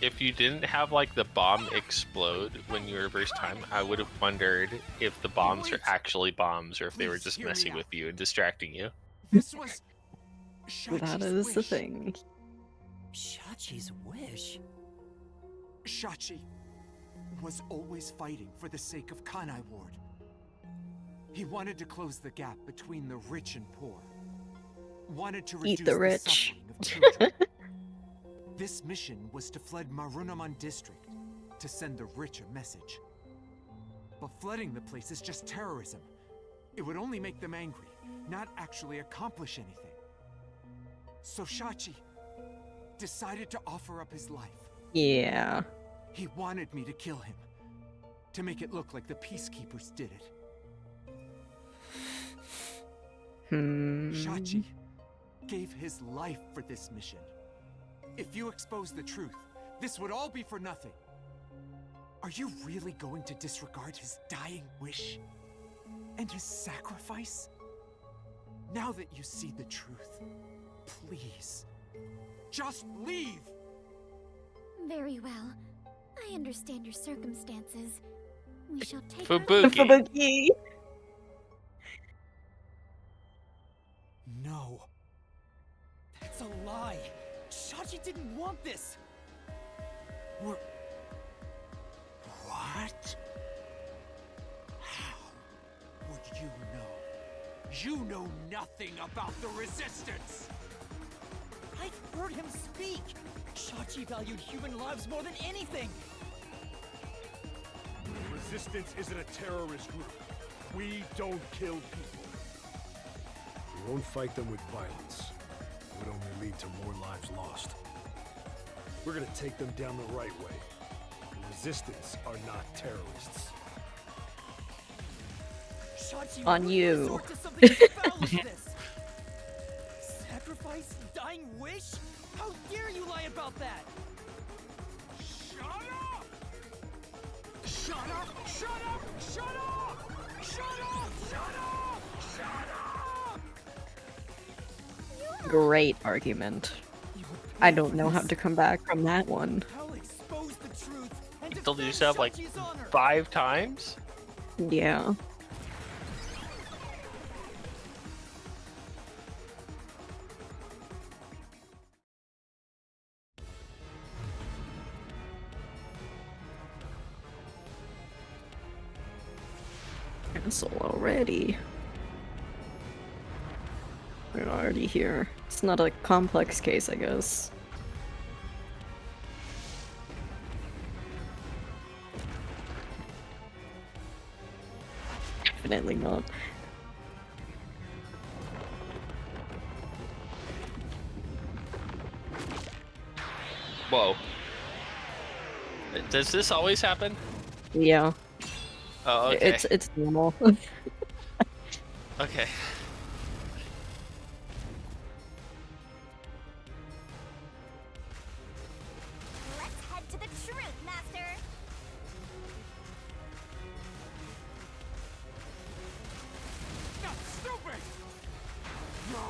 If you didn't have like the bomb explode when you reverse time, I would have wondered if the bombs are actually bombs or if they were just messing with you and distracting you. This was That is the thing. Shachi's wish? Shachi was always fighting for the sake of Kanai Ward. He wanted to close the gap between the rich and poor. Wanted to reduce Eat the rich. suffering of children. This mission was to flood Marunamon District to send the rich a message. But flooding the place is just terrorism. It would only make them angry, not actually accomplish anything. So Shachi decided to offer up his life. Yeah. He wanted me to kill him, to make it look like the peacekeepers did it. Shachi gave his life for this mission. If you expose the truth, this would all be for nothing. Are you really going to disregard his dying wish? And his sacrifice? Now that you see the truth, please, just leave! Very well. I understand your circumstances. We shall take Fubuki. No. That's a lie. Shachi didn't want this. What? How would you know? You know nothing about the Resistance! I've heard him speak. Shachi valued human lives more than anything. The Resistance isn't a terrorist group. We don't kill people. We won't fight them with violence. It would only lead to more lives lost. We're gonna take them down the right way. The Resistance are not terrorists. Shachi On would you. resort to something as foul as this. Sacrifice? Dying wish? How dare you lie about that? Shut up! Shut up! Shut up! Shut up! Shut up! Shut up! Shut up! Great argument. I don't know how to come back from that one. I'll expose the truth and You told defend yourself like Shachi's honor. 5 times? Yeah. pencil already. We're already here. It's not a complex case, I guess. Definitely not. Whoa. Does this always happen? Yeah. Oh, okay. It's normal. Okay. Let's head to the truth, Master. That's stupid! No!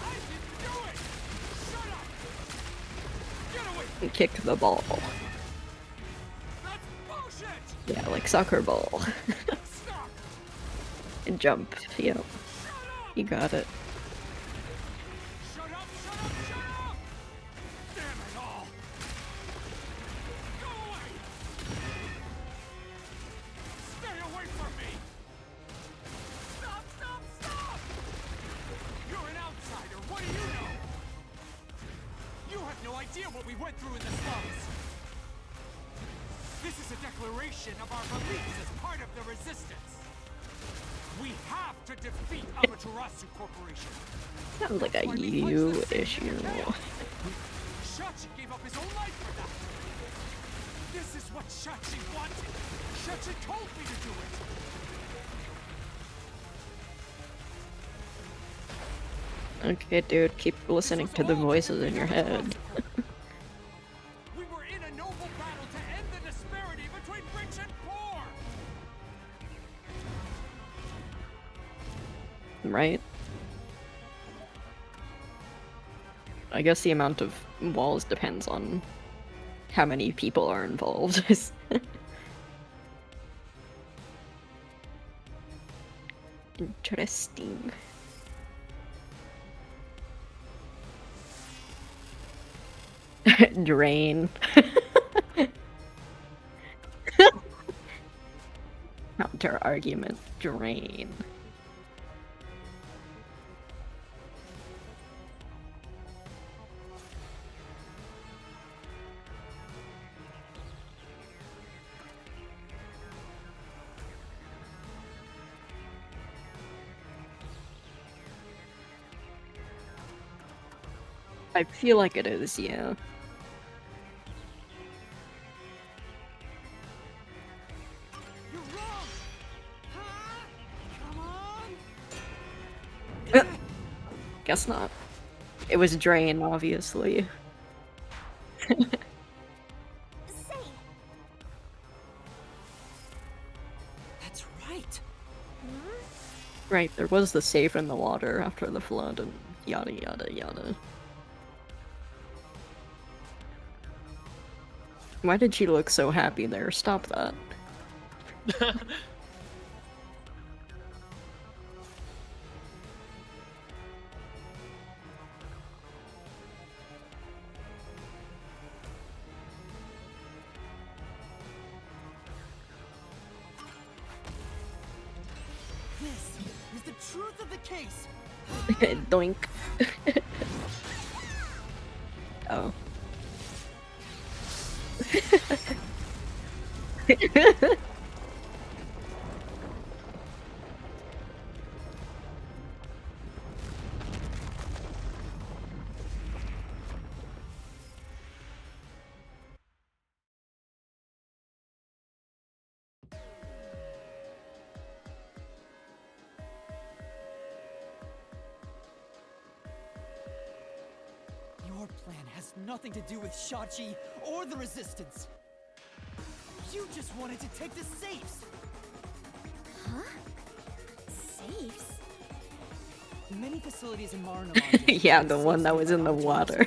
I didn't do it! Shut up! Get away! And kick the ball. That's bullshit! Yeah, like soccer ball. Stop! And jump. Yep. You got it. Shut up! Shut up! Shut up! Damn it all! Go away! Stay away from me! Stop! Stop! Stop! You're an outsider. What do you know? You have no idea what we went through in the slums. This is a declaration of our beliefs as part of the resistance. We have to defeat Amaterasu Corporation. Sounds like a you issue. Shachi gave up his own life for that. This is what Shachi wanted. Shachi told me to do it. Okay, dude, keep listening to the voices in your head. We were in a noble battle to end the disparity between rich and poor. Right? I guess the amount of walls depends on how many people are involved. Interesting. Drain. Counter argument. Drain. I feel like it is, yeah. You're wrong. Huh? Come on. Guess not. It was Drain, obviously. Say, That's right. Right, there was the safe in the water after the flood and yada yada yada. Why did she look so happy there? Stop that. This is the truth of the case. Doink. Oh. Your plan has nothing to do with Shachi or the Resistance. You just wanted to take the safes. Huh? Safes? Many facilities in Marinamon. Yeah, the one that was in the water.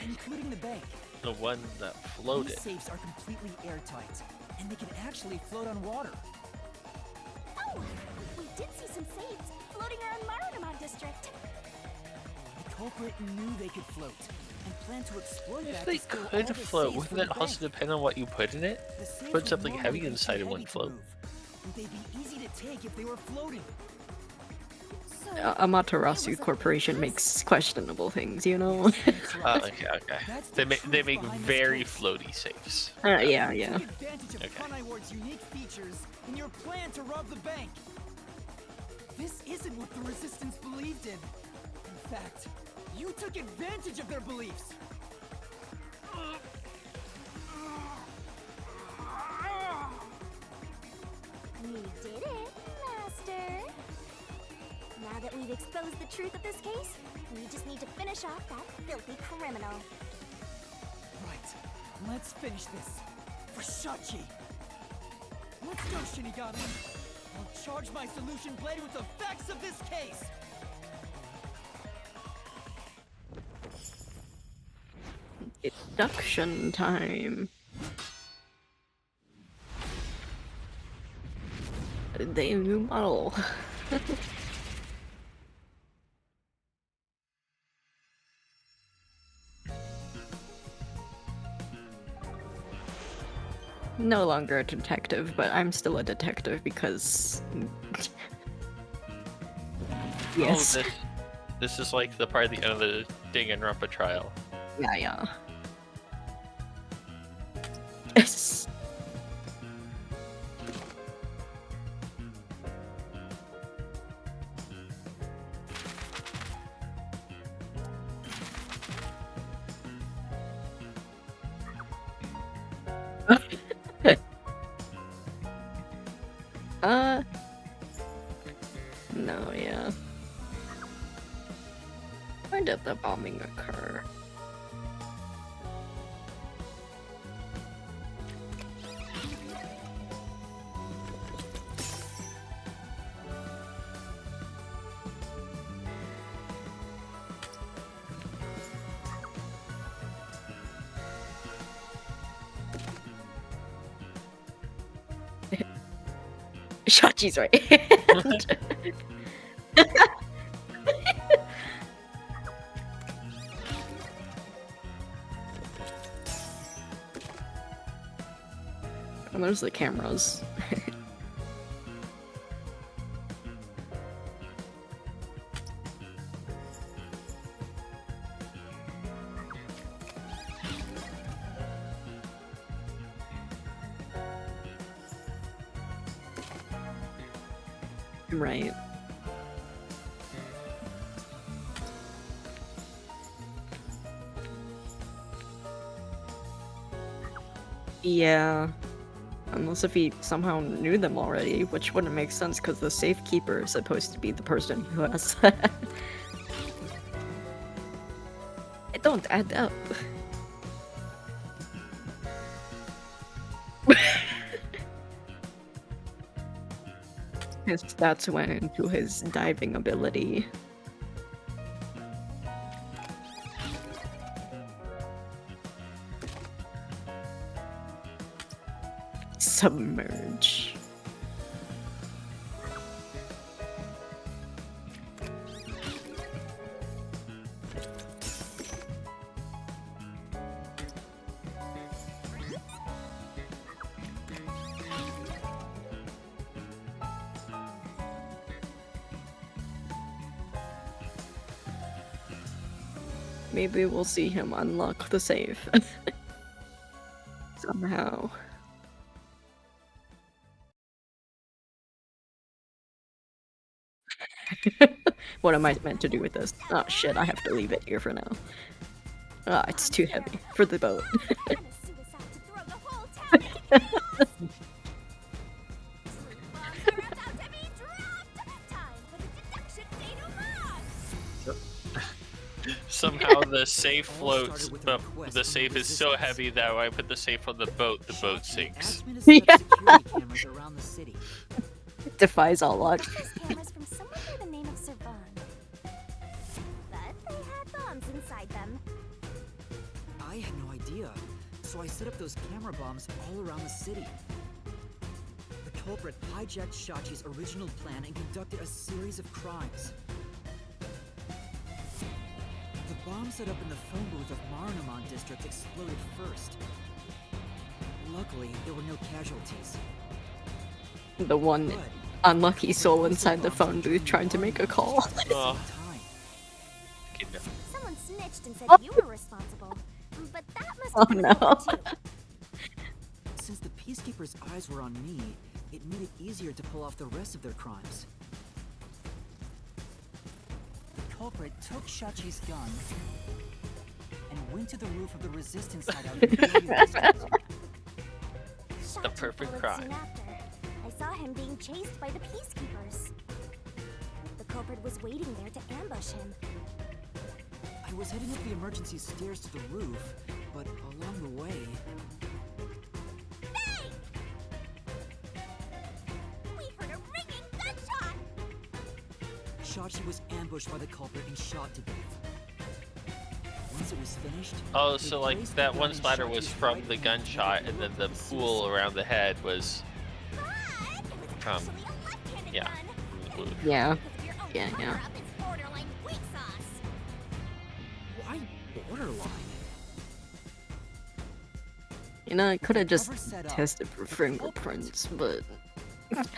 Including the bank. The one that floated. These safes are completely airtight, and they can actually float on water. oh, we did see some safes floating around Marinamon District. The culprit knew they could float, and planned to exploit If that they to steal all could the float, safes wouldn't from that the also bank. depend on what you put in it? The safe Put would something normally heavy be too inside it heavy wouldn't to float. move. They'd be easy to take if they were floating. Amaterasu Corporation makes questionable things, you know? Okay. They make very floaty safes. Yeah. Take advantage of Conniward's unique features in your plan to rob the bank. This isn't what the Resistance believed in. In fact, you took advantage of their beliefs. We did it, Master. Now that we've exposed the truth of this case, we just need to finish off that filthy criminal. Right. Let's finish this. For Shachi. Let's go, Shinigami. I'll charge my solution blade with the facts of this case. Induction time. The new model. No longer a detective, but I'm still a detective because... yes. Oh, this is like the part at the end of the Danganronpa trial. Yeah. Yes. No, yeah. Why did the bombing occur? Shachi's right. And there's the cameras. Right. Yeah. Unless if he somehow knew them already, which wouldn't make sense because the safekeeper is supposed to be the person who has that. It don't add up. His stats went into his diving ability. Submerge. Maybe we'll see him unlock the safe. Somehow. What am I meant to do with this? Oh shit, I have to leave it here for now. Ah, it's too heavy for the boat. Somehow the safe floats, but the safe is so heavy that when I put the safe on the boat sinks. Yeah. It defies all luck. Cameras from someone by the name of Servan. But they had bombs inside them. I had no idea, so I set up those camera bombs all around the city. The culprit hijacked Shachi's original plan and conducted a series of crimes. The bomb set up in the phone booth of Marunamon District exploded first. Luckily, there were no casualties. The one unlucky soul inside the phone booth trying to make a call. Oh. Someone snitched and said Oh. you were responsible. But that must Oh have been no. too. Since the Peacekeepers' eyes were on me, it made it easier to pull off the rest of their crimes. The culprit took Shachi's gun and went to the roof of the Resistance hideout in the district. The perfect Followed crime. soon after. I saw him being chased by the Peacekeepers. The culprit was waiting there to ambush him. I was heading up the emergency stairs to the roof, but along the way... Hey! We heard a ringing gunshot! Shachi was ambushed by the culprit and shot to death. Once it was finished... Oh, so like that one splatter was from the gunshot, and then the pool around the head was from, yeah, from the blue. Yeah. Yeah, yeah. Why borderline? You know, I could have just tested for fingerprints, but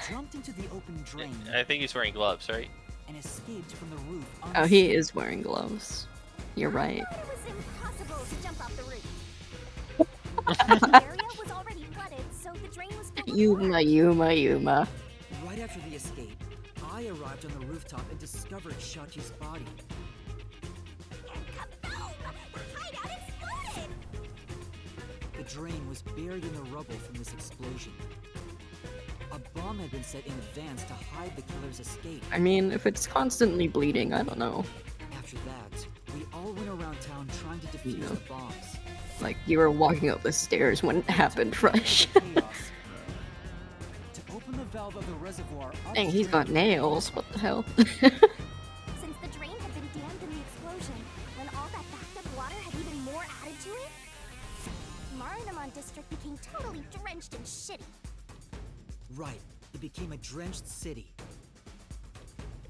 Jumped into the open drain I think he's wearing gloves, right? and escaped from the roof. oh, he is wearing gloves. You're right. It was impossible to jump off the roof. The area was already flooded, so the drain was filled with water. Yuma. Right after the escape, I arrived on the rooftop and discovered Shachi's body. And kaboom! The hideout exploded! The drain was buried in the rubble from this explosion. A bomb had been set in advance to hide the killer's escape. I mean, if it's constantly bleeding, I don't know. After that, we all went around town trying to defuse the bombs. Like, you were walking up the stairs when it happened fresh. To open the valve of the reservoir Dang, he's got nails. What the hell? Since the drain had been dammed in the explosion, when all that backed up water had even more added to it, Marunamon district became totally drenched and shitty. Right, it became a drenched city.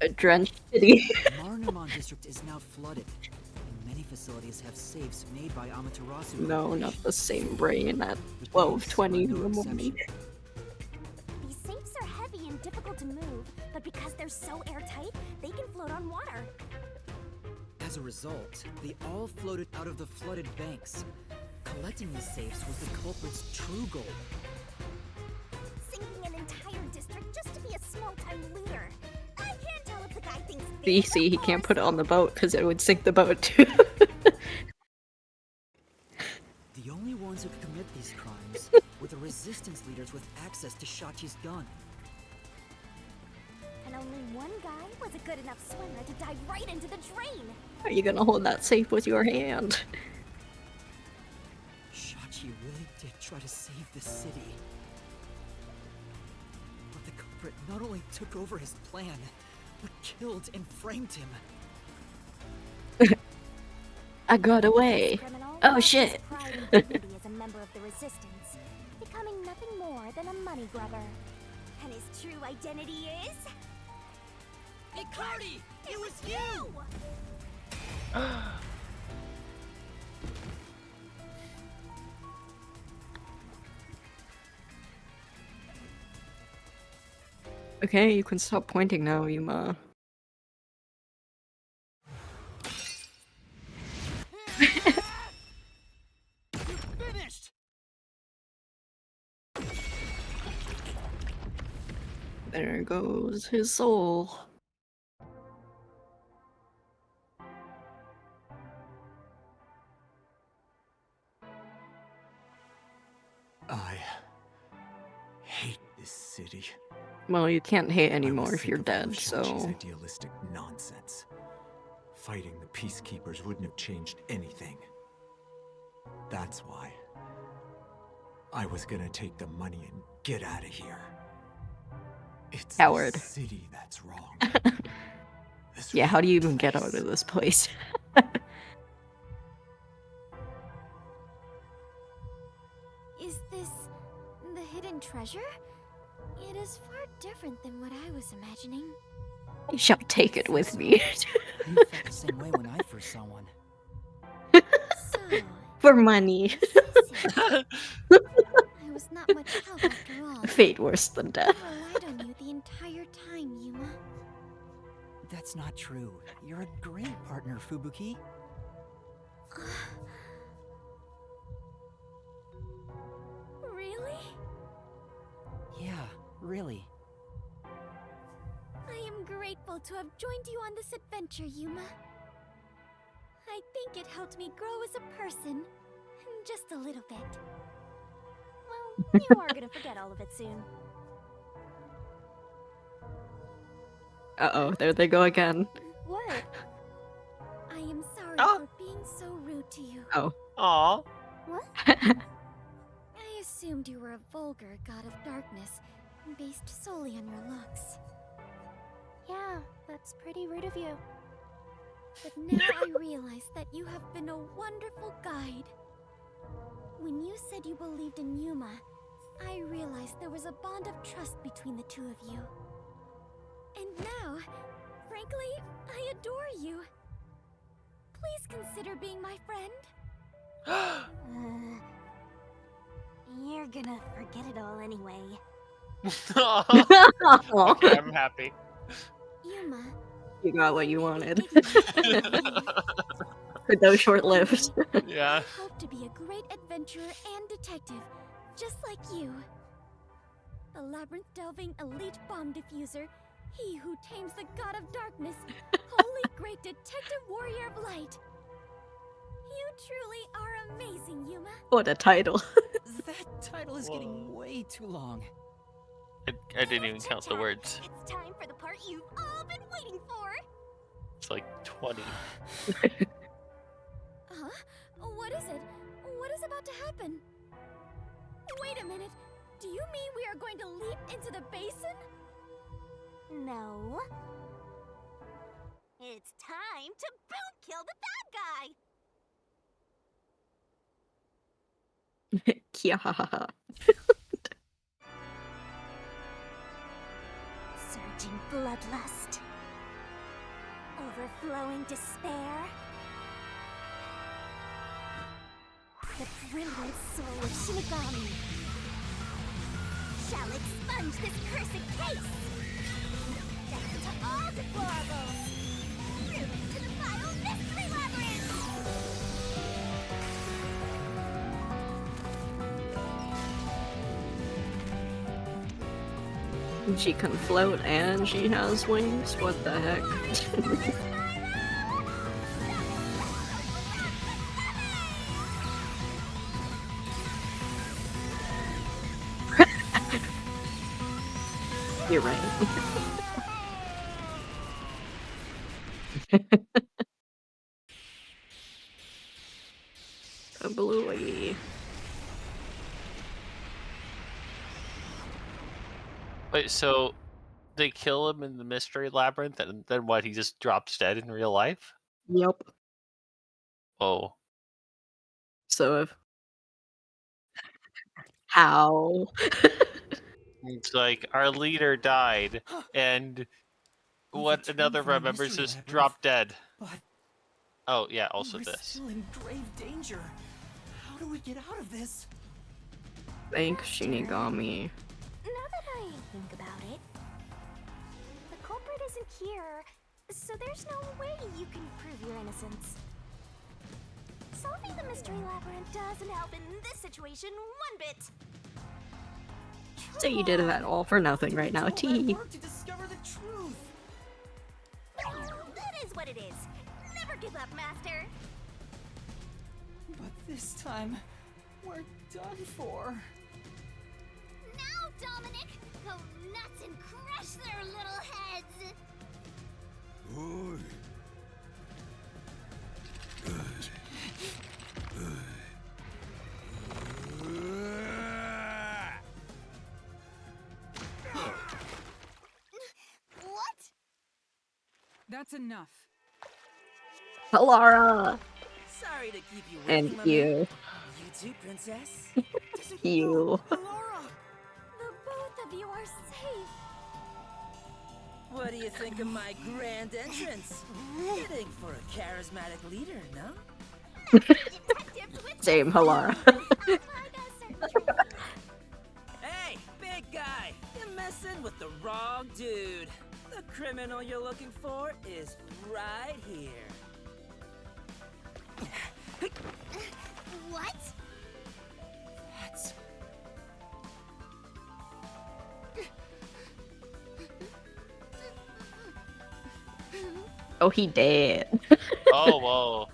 A drenched city. Marunamon district is now flooded, and many facilities have safes made by Amaterasu. No, not the same brain at 12:20 in the morning. These safes are heavy and difficult to move, but because they're so airtight, they can float on water. As a result, they all floated out of the flooded banks. Collecting these safes was the culprit's true goal. Sinking an entire district just to be a small-time looter. I can't tell if the guy thinks BC, he can't put it on the boat because it would sink the boat too. The only ones who could commit these crimes were the resistance leaders with access to Shachi's gun. And only one guy was a good enough swimmer to dive right into the drain. Are you gonna hold that safe with your hand? Shachi really did try to save the city. But the culprit not only took over his plan, but killed and framed him. I got away. Oh shit. Pride and dignity as a member of the resistance, becoming nothing more than a money grubber. And his true identity is... Hey, Cardi! It was you! Okay, you can stop pointing now, Yuma. Finished! There goes his soul. I hate this city. Well, you can't hate I anymore was if you're sick of all dead, of Shachi's so... idealistic nonsense. Fighting the peacekeepers wouldn't have changed anything. That's why I was gonna take the money and get out of here. It's Coward. the city that's wrong. Yeah, how do you even get out of this place? Is this the hidden treasure? It is far different than what I was imagining. I shall take it with me. I felt the same way when I first saw one. So, For money. I was not much help after all. Fate worse than death. I relied on you the entire time, Yuma. That's not true. You're a great partner, Fubuki. Really? Yeah, really. I am grateful to have joined you on this adventure, Yuma. I think it helped me grow as a person. Just a little bit. Well, you are gonna forget all of it soon. Uh-oh, there they go again. What? I am sorry for being so rude to you. Oh. Aw. What? I assumed you were a vulgar god of darkness, based solely on your looks. Yeah, that's pretty rude of you. But now I realize that you have been a wonderful guide. When you said you believed in Yuma, I realized there was a bond of trust between the two of you. And now, frankly, I adore you. Please consider being my friend. You're gonna forget it all anyway. Okay, I'm happy. Yuma. You got what you wanted. For those short-lived. Yeah. I hope to be a great adventurer and detective, just like you. The labyrinth-delving elite bomb diffuser, he who tames the god of darkness, holy great detective warrior of light. You truly are amazing, Yuma. What a title. That title is getting way too long. I didn't even count the words. It's time for the part you've all been waiting for. It's like 20. Huh? What is it? What is about to happen? Wait a minute. Do you mean we are going to leap into the basin? No. It's time to boom kill the bad guy. Kya. Surging bloodlust. Overflowing despair. The brilliant soul of Shinigami shall expunge this cursed case. Death to all deplorables. Through to the vile mystery labyrinth. She can float and she has wings. What the heck? You're right. A bluey. Wait, so they kill him in the mystery labyrinth, and then what? He just drops dead in real life? Yep. Oh. So if... How? It's like our leader died, and what another from the remembers mystery is labyrinth, drop dead. But Oh yeah, also we're this. still in grave danger. How do we get out of this? Thank Shinigami. Now that I think about it, the culprit isn't here, so there's no way you can prove your innocence. Solving the mystery labyrinth doesn't help in this situation one bit. So you did that all for nothing right now, T. To discover the truth. That is what it is. Never give up, Master. But this time, we're done for. Now, Dominic, go nuts and crush their little heads. What? That's enough. Alara! Sorry to keep you And waiting, you. You too, princess. You. The both of you are safe. What do you think of my grand entrance? Fitting for a charismatic leader, no? Same, Halara. messing with the wrong dude. The criminal you're looking for is right here. What? That's... Oh, he dead. Oh, whoa.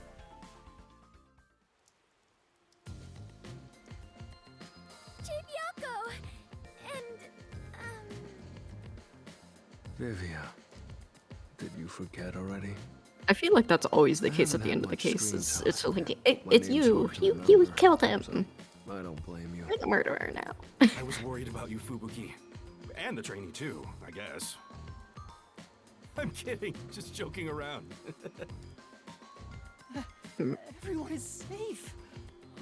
Chinyako! And, Vivia, did you forget already? I feel like that's always the case at the end of the case. It's like, it's you. You killed him. I don't blame you. You're the murderer now. I was worried about you, Fubuki. And the trainee, too, I guess. I'm kidding. Just joking around. Everyone is safe.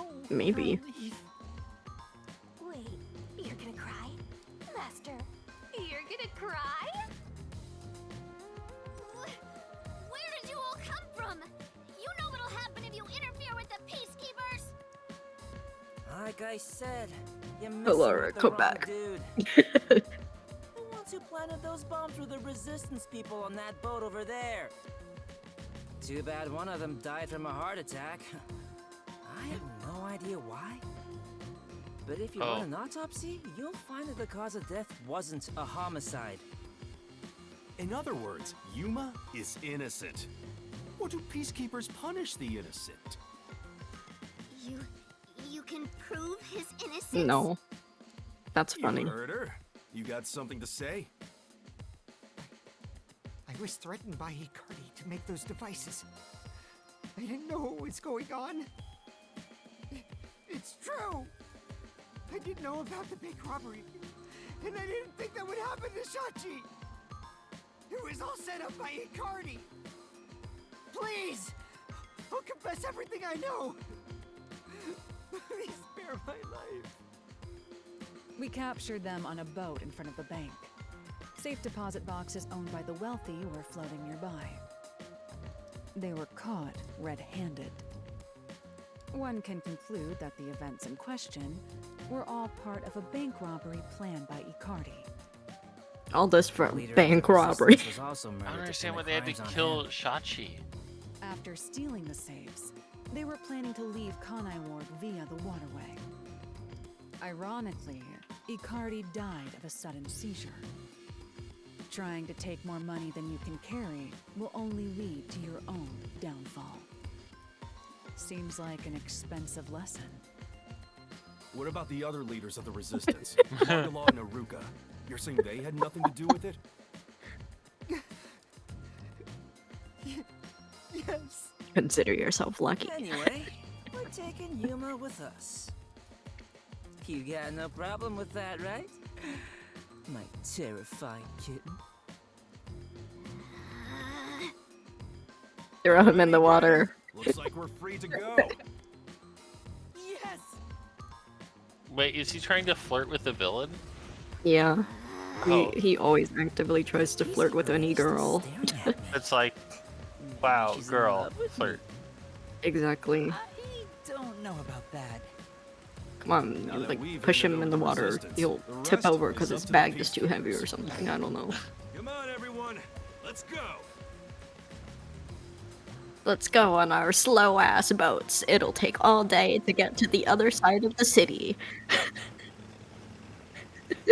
Oh, Maybe. relief. wait, you're gonna cry? Master, you're gonna cry? Where did you all come from? You know what'll happen if you interfere with the peacekeepers! Like I said, you messing Laura, with the go wrong back. dude. The ones who planted those bombs were the resistance people on that boat over there. Too bad one of them died from a heart attack. I have no idea why. But if you run an autopsy, you'll find that the cause of death wasn't a homicide. In other words, Yuma is innocent. Or do peacekeepers punish the innocent? You can prove his innocence? No. That's funny. You heard her. You got something to say? I was threatened by Hikari to make those devices. I didn't know what was going on. It's true! I didn't know about the big robbery, and I didn't think that would happen to Shachi! It was all set up by Hikari! Please! I'll confess everything I know! Please spare my life! We captured them on a boat in front of the bank. Safe deposit boxes owned by the wealthy were floating nearby. They were caught red-handed. One can conclude that the events in question were all part of a bank robbery planned by Icardi. All this for Leader of bank the robbery. Resistance was also I murdered don't to understand why commit they had to crimes on kill him. Shachi. After stealing the safes, they were planning to leave Kanai Ward via the waterway. Ironically, Icardi died of a sudden seizure. Trying to take more money than you can carry will only lead to your own downfall. Seems like an expensive lesson. What about the other leaders of the resistance? Magala and Aruka. You're saying they had nothing to do with it? Yes. Consider yourself lucky. Anyway, we're taking Yuma with us. You got no problem with that, right? My terrifying kitten. Throw him in the water. Looks like we're free to go. Yes! Wait, is he trying to flirt with the villain? Yeah. Oh. He always actively tries to flirt with any girl. It's like, wow, girl, flirt. Exactly. I don't know about that. Come on, you, like push him in the water. He'll tip over because his bag is too heavy or something. I don't know. Come on, everyone. Let's go. Let's go on our slow ass boats. It'll take all day to get to the other side of the city. I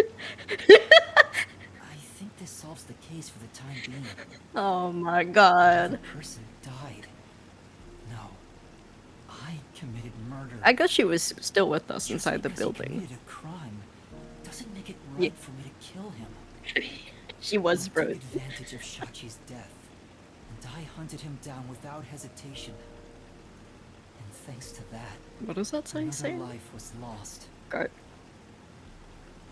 think this solves the case for the time being. Oh my god. The person died. No. I committed murder. I guess she was still with us inside the Because he building. committed a crime doesn't make it right for me to kill him. She was I took bro. advantage of Shachi's death, and I hunted him down without hesitation. And thanks to that, What does that say? another life was lost. God.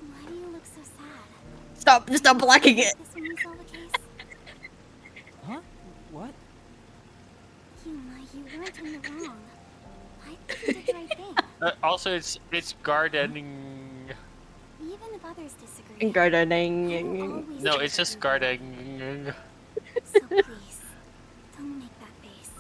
Why do you look so sad? Stop blocking it. This when you saw the case? Huh? What? You weren't in the wrong. I think you did the right thing. Also, it's gardening. Even if others disagree. Gardening. No, it's just gardening. So please, don't make that face.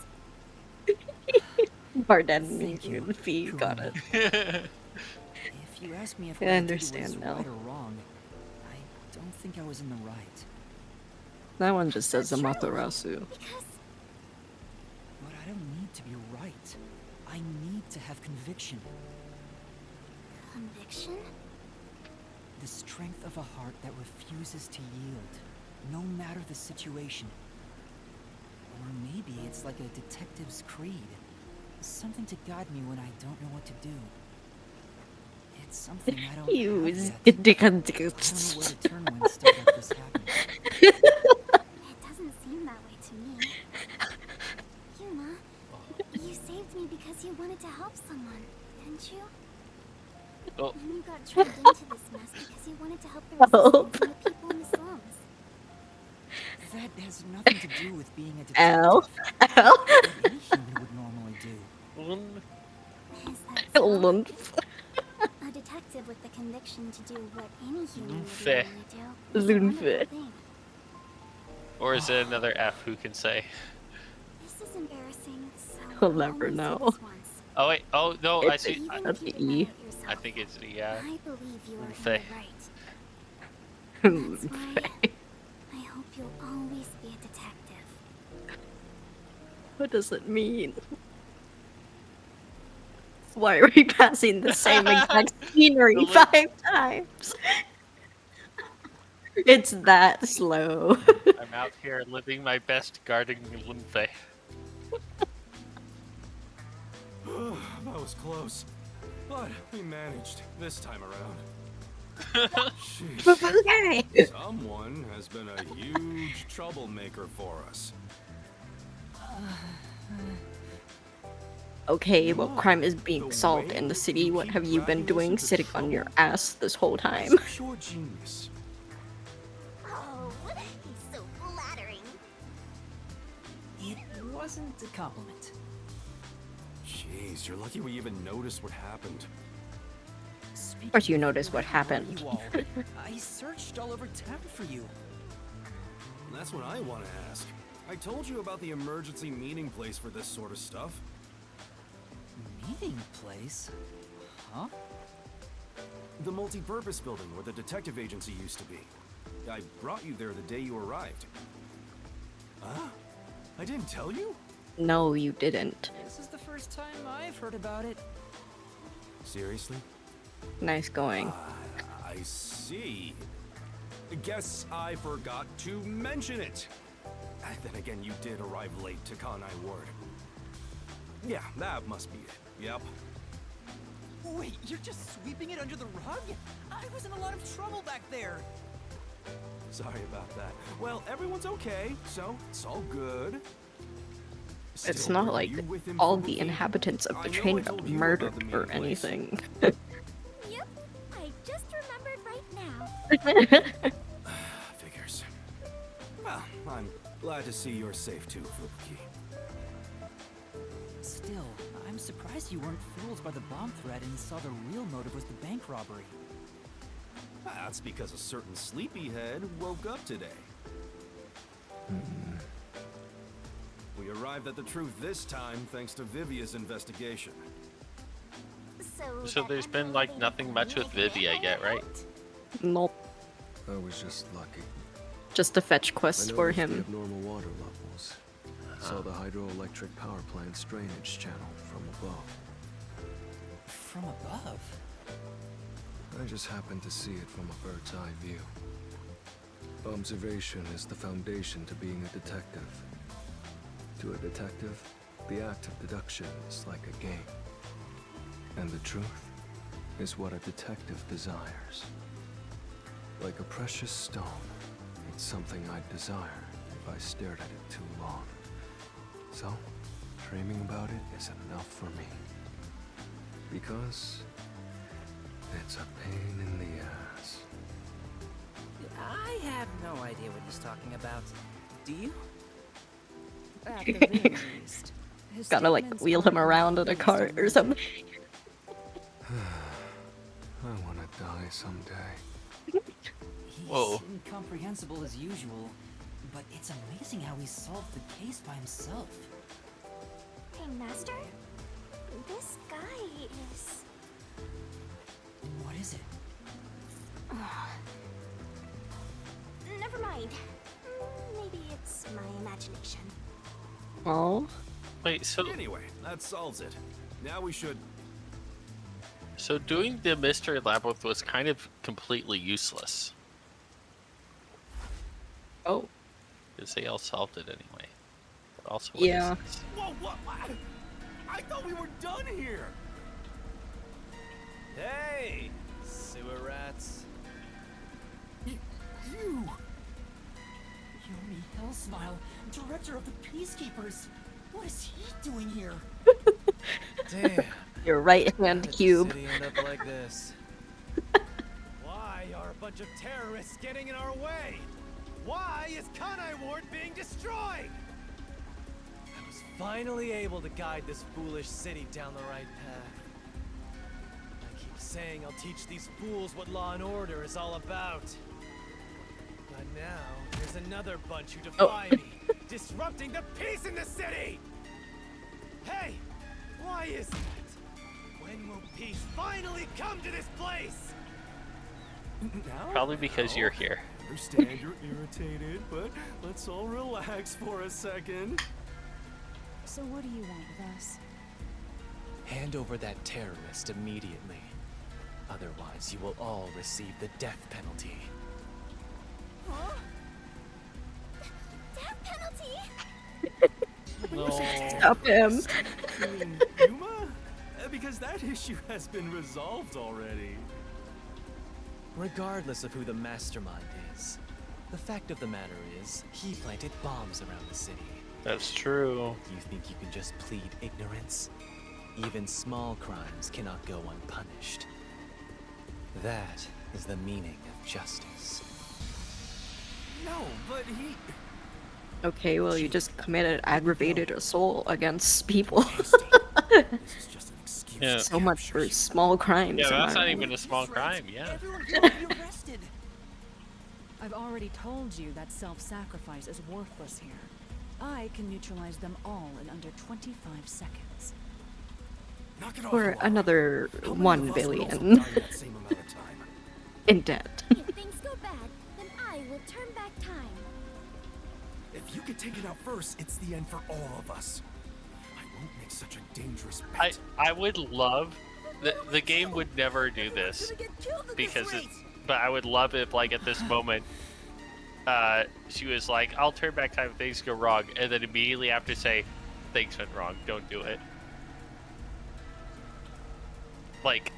Gardening. Fee got it. If you ask me if I what I did understand was now. right or wrong, I don't think I was in the right. That one just says Amaterasu. But I don't need to be right. I need to have conviction. Conviction? The strength of a heart that refuses to yield, no matter the situation. Or maybe it's like a detective's creed. Something to guide me when I don't know what to do. It's something I don't have yet. I don't know where to turn when stuff like this happens. It doesn't seem that way to me. Yuma, you saved me because you wanted to help someone, didn't you? Oh. And you got dragged into this mess because you wanted to help the resistance and the people in the slums. That has nothing to do with being a Ow. detective. Ow. What any human would normally do. Is that so? Lumph. A detective with the conviction to do what any human would Lumph. normally do is a Lumph. wonderful thing. Or is it another F? Who can say? This is embarrassing, so We'll I'll never only say know. this once. Oh wait. Oh no. I It's see. that's the E. I think it's the yeah. I believe you are in Lumph. the right. That's why I hope you'll always be a detective. What does it mean? Why are we passing the same exact scenery 5 times? It's that slow. I'm out here living my best gardening Lumph. That was close. But we managed this time around. Sheesh. Someone has been a huge troublemaker for us. Okay, well, crime is being solved in the city. What have you been doing sitting on your ass this whole time? Pure genius. Oh, he's so flattering. It wasn't a compliment. Jeez, you're lucky we even noticed what happened. Of course you noticed what happened. You all, I searched all over town for you. That's what I want to ask. I told you about the emergency meeting place for this sort of stuff. Meeting place? Huh? The multi-purpose building where the detective agency used to be. I brought you there the day you arrived. Huh? I didn't tell you? No, you didn't. This is the first time I've heard about it. Seriously? Nice going. I see. Guess I forgot to mention it. Then again, you did arrive late to Kanai Ward. Yeah, that must be it. Yep. Wait, you're just sweeping it under the rug? I was in a lot of trouble back there. Sorry about that. Well, everyone's okay, so it's all good. It's Still, not were like you with him all for the weekend? inhabitants of I the know train I got told you about murdered the or meeting place. anything. Yep, I just remembered right now. Figures. Well, I'm glad to see you're safe too, Fubuki. Still, I'm surprised you weren't fooled by the bomb threat and saw the real motive was the bank robbery. That's because a certain sleepyhead woke up today. We arrived at the truth this time thanks to Vivia's investigation. So there's been like nothing much with Vivia yet, right? Nope. I was just lucky. Just a fetch I quest for noticed the him. abnormal water levels. Saw the hydroelectric power plant's drainage channel from above. From above? I just happened to see it from a bird's eye view. Observation is the foundation to being a detective. To a detective, the act of deduction is like a game. And the truth is what a detective desires. Like a precious stone, it's something I'd desire if I stared at it too long. So, dreaming about it is enough for me. Because it's a pain in the ass. I have no idea what he's talking about. Do you? At the very least, his Gotta like statements wheel him aren't around in a based cart on or something. I wanna die someday. He's incomprehensible as usual, but it's amazing how he solved the case by himself. Hey, Master? This guy is... What is it? never mind. Maybe it's my imagination. Oh. Wait, so Anyway, that solves it. Now we should... So doing the mystery labyrinth was kind of completely useless. Oh. Because they all solved it anyway. But also, Yeah. What is this? Whoa, what? I thought we were done here. Hey, sewer rats. You! Yomi Hellsmile, director of the Peacekeepers. What is he doing here? Damn. Your right hand cube. City end up like this. Why are a bunch of terrorists getting in our way? Why is Kanai Ward being destroyed? I was finally able to guide this foolish city down the right path. I keep saying I'll teach these fools what law and order is all about. But now, there's another bunch who defy me, disrupting the peace in the city! Hey! Why is that? When will peace finally come to this place? Probably because you're here. I understand you're irritated, but let's all relax for a second. So what do you want with us? Hand over that terrorist immediately. Otherwise, you will all receive the death penalty. Huh? Death penalty? Stop him. You mean Yuma? Because that issue has been resolved already. Regardless of who the mastermind is, the fact of the matter is, he planted bombs around the city. That's true. You think you can just plead ignorance? Even small crimes cannot go unpunished. That is the meaning of justice. No, but he... Okay, well, you just committed aggravated assault against people. Yeah. So much for small crimes. Yeah, am that's I not right? even a small crime, yeah. I've already told you that self-sacrifice is worthless here. I can neutralize them all in under 25 seconds. For another 1 billion in debt. If things go bad, then I will turn back time. If you could take it out first, it's the end for all of us. I won't make such a dangerous bet. I would love the game would never do this because but I would love if like at this moment she was like, I'll turn back time if things go wrong, and then immediately after say things went wrong, don't do it. Like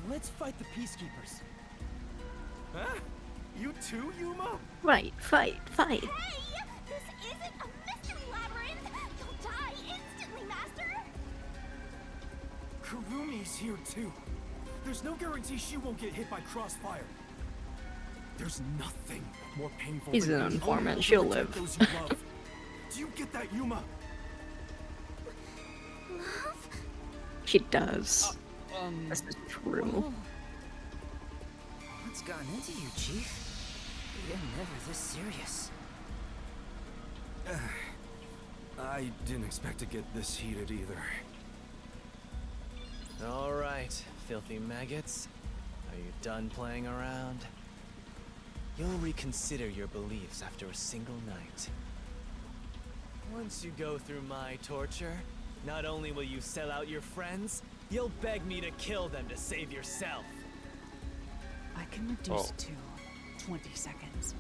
Let's fight the Peacekeepers. Huh? You too, Yuma? Right, fight. Hey! This isn't a mystery labyrinth! You'll die instantly, Master! Kurumi's here too. There's no guarantee she won't get hit by crossfire. There's nothing more painful He's than an being informant, unable to she'll protect live. those you love. Do you get that, Yuma? Love? She does. This is true. What's gotten into you, Chief? You're never this serious. I didn't expect to get this heated either. All right, filthy maggots. Are you done playing around? You'll reconsider your beliefs after a single night. Once you go through my torture, not only will you sell out your friends, you'll beg me to kill them to save yourself. I can reduce to 20 seconds.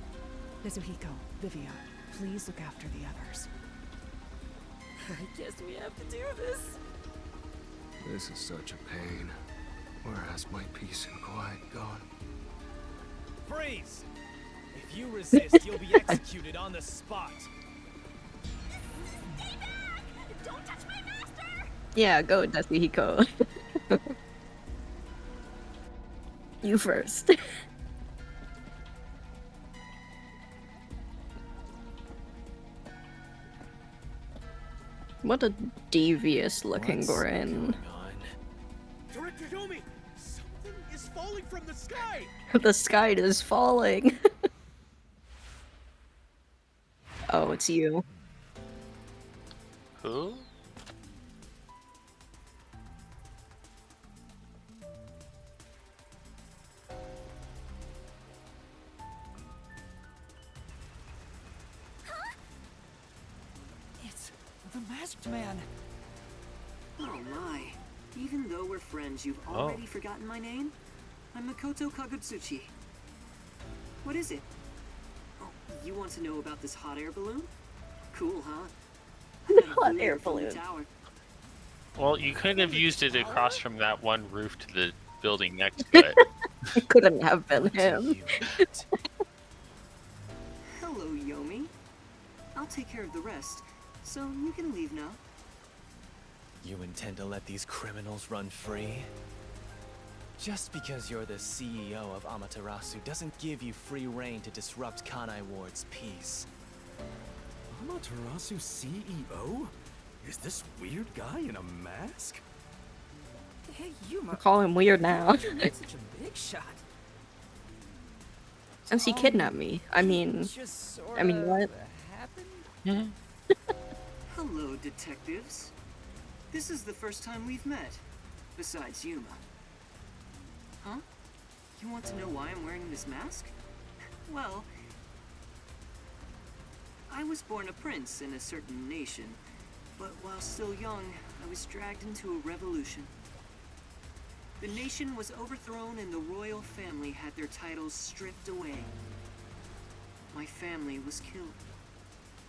Kazuhiko, Vivia, please look after the others. I guess we have to do this. This is such a pain. Where has my peace and quiet gone? Freeze! If you resist, you'll be executed on the spot. Stay back! Don't touch my master! Yeah, go, Kazuhiko. You first. What a devious looking Gorin. Director Yomi, something is falling from the sky. The sky is falling. Oh, it's you. Who? It's the masked man. Oh my. Even though we're friends, you've already forgotten my name? I'm Makoto Kagutsuchi. What is it? Oh, you want to know about this hot air balloon? Cool, huh? Hot air balloon. Tower. Well, you couldn't have used it across from that one roof to the building next to it. It couldn't have been him. Hello, Yomi. I'll take care of the rest, so you can leave now. You intend to let these criminals run free? Just because you're the CEO of Amaterasu doesn't give you free reign to disrupt Kanai Ward's peace. Amaterasu CEO? Is this weird guy in a mask? Hey, you I call him weird now. Such a big shot. Since he kidnapped me. I mean, what? Hello, detectives. This is the first time we've met, besides Yuma. Huh? You want to know why I'm wearing this mask? Well, I was born a prince in a certain nation, but while still young, I was dragged into a revolution. The nation was overthrown and the royal family had their titles stripped away. My family was killed.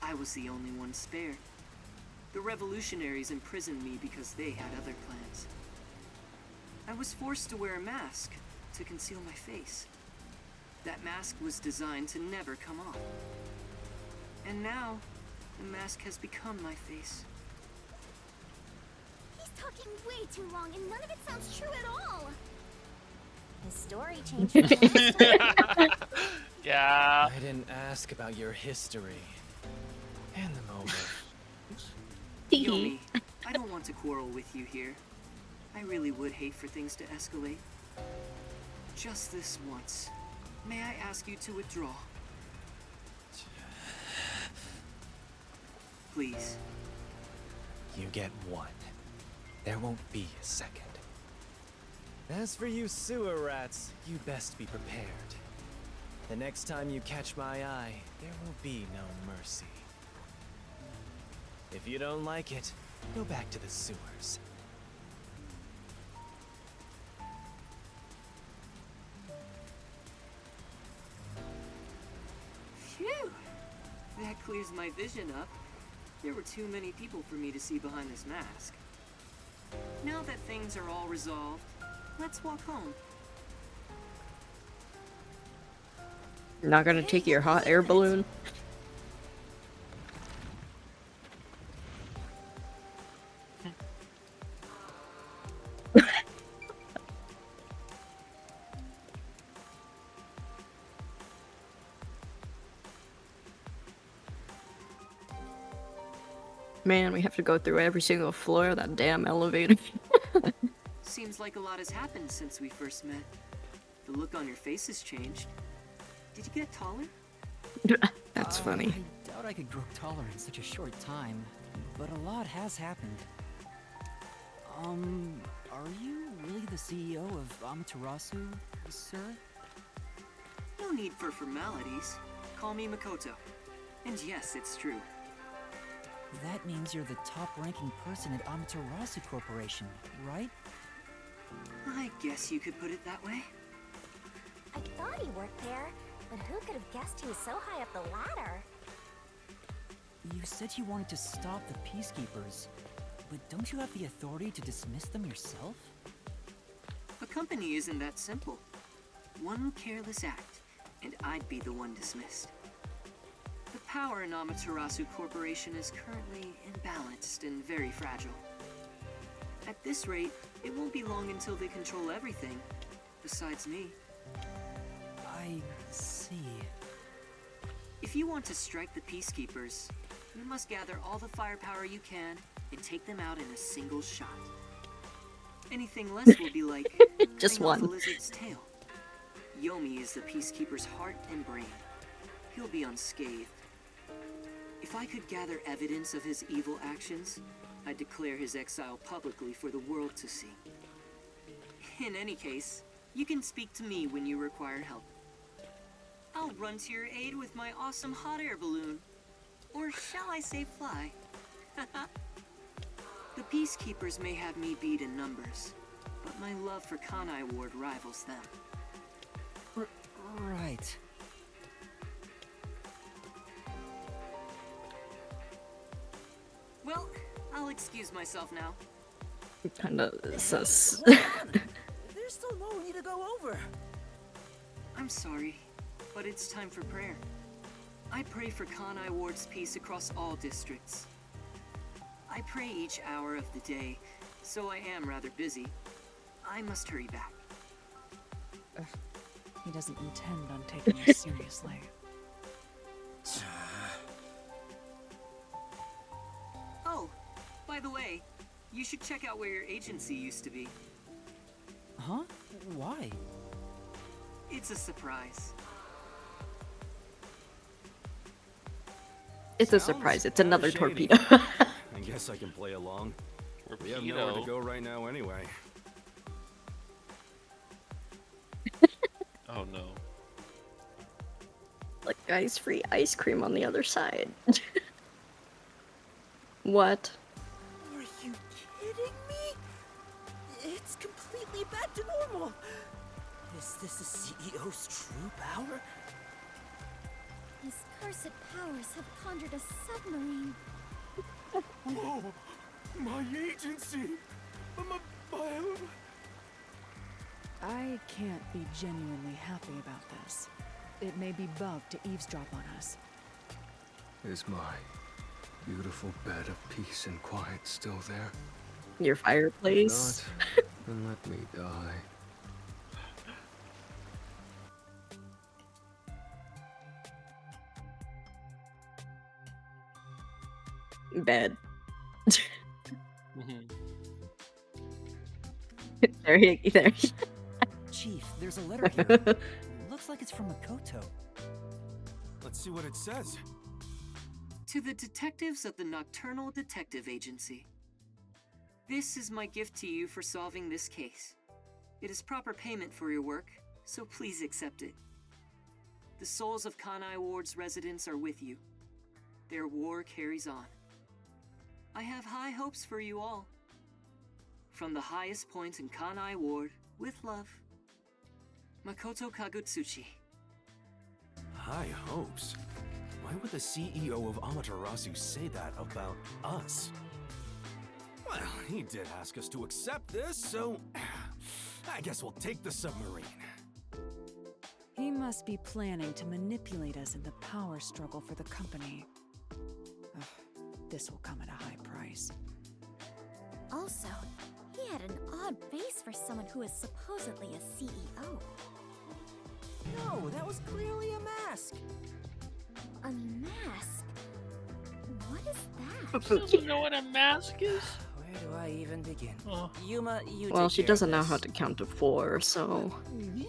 I was the only one spared. The revolutionaries imprisoned me because they had other plans. I was forced to wear a mask to conceal my face. That mask was designed to never come off. And now, the mask has become my face. He's talking way too long and none of it sounds true at all. His story changed from last time. Yeah. I didn't ask about your history. Hand them over. Yomi, I don't want to quarrel with you here. I really would hate for things to escalate. Just this once. May I ask you to withdraw? Please. You get one. There won't be a second. As for you sewer rats, you best be prepared. The next time you catch my eye, there will be no mercy. If you don't like it, go back to the sewers. Phew! That clears my vision up. There were too many people for me to see behind this mask. Now that things are all resolved, let's walk home. Not gonna take your hot air balloon? Man, we have to go through every single floor of that damn elevator. Seems like a lot has happened since we first met. The look on your face has changed. Did you get taller? That's funny. I doubt I could grow taller in such a short time, but a lot has happened. Are you really the CEO of Amaterasu, sir? No need for formalities. Call me Makoto. And yes, it's true. That means you're the top-ranking person at Amaterasu Corporation, right? I guess you could put it that way. I thought he worked there, but who could have guessed he was so high up the ladder? You said you wanted to stop the Peacekeepers, but don't you have the authority to dismiss them yourself? A company isn't that simple. One careless act, and I'd be the one dismissed. The power in Amaterasu Corporation is currently imbalanced and very fragile. At this rate, it won't be long until they control everything, besides me. I see. If you want to strike the Peacekeepers, you must gather all the firepower you can and take them out in a single shot. Anything less will be like just cutting off one. a lizard's tail. Yomi is the Peacekeeper's heart and brain. He'll be unscathed. If I could gather evidence of his evil actions, I'd declare his exile publicly for the world to see. In any case, you can speak to me when you require help. I'll run to your aid with my awesome hot air balloon. Or shall I say fly? The Peacekeepers may have me beat in numbers, but my love for Kanai Ward rivals them. Right. Well, I'll excuse myself now. Kinda sus. There's still more we need to go over. I'm sorry, but it's time for prayer. I pray for Kanai Ward's peace across all districts. I pray each hour of the day, so I am rather busy. I must hurry back. He doesn't intend on taking this seriously. Oh, by the way, you should check out where your agency used to be. Huh? Why? It's a surprise. It's a surprise. It's another torpedo. I guess I can play along. We have nowhere to go right now anyway. Oh no. Like ice-free ice cream on the other side. What? Are you kidding me? It's completely back to normal. Is this the CEO's true power? His cursed powers have conjured a submarine. Oh, my agency! I can't be genuinely happy about this. It may be bugged to eavesdrop on us. Is my beautiful bed of peace and quiet still there? Your fireplace. If not, then let me die. Bed. there. Chief, there's a letter here. Looks like it's from Makoto. Let's see what it says. To the detectives of the Nocturnal Detective Agency. This is my gift to you for solving this case. It is proper payment for your work, so please accept it. The souls of Kanai Ward's residents are with you. Their war carries on. I have high hopes for you all. From the highest point in Kanai Ward, with love, Makoto Kagutsuchi. High hopes? Why would the CEO of Amaterasu say that about us? Well, he did ask us to accept this, so I guess we'll take the submarine. He must be planning to manipulate us in the power struggle for the company. Ugh, this will come at a high price. Also, he had an odd face for someone who is supposedly a CEO. No, that was clearly a mask. A mask? What is that? She doesn't know what a mask is. Where do I even begin? Oh. Yuma, you Well, take she care doesn't of know this. how to count to 4, so. Me?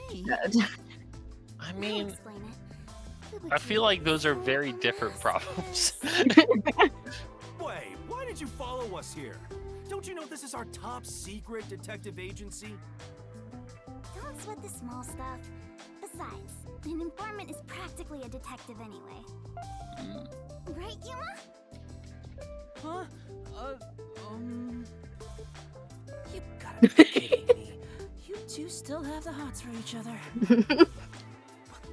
I mean, Explain it. I feel like those are very different problems. Wait, why did you follow us here? Don't you know this is our top secret detective agency? Don't sweat the small stuff. Besides, an informant is practically a detective anyway. Right, Yuma? Huh? You gotta be kidding me. You two still have the hots for each other.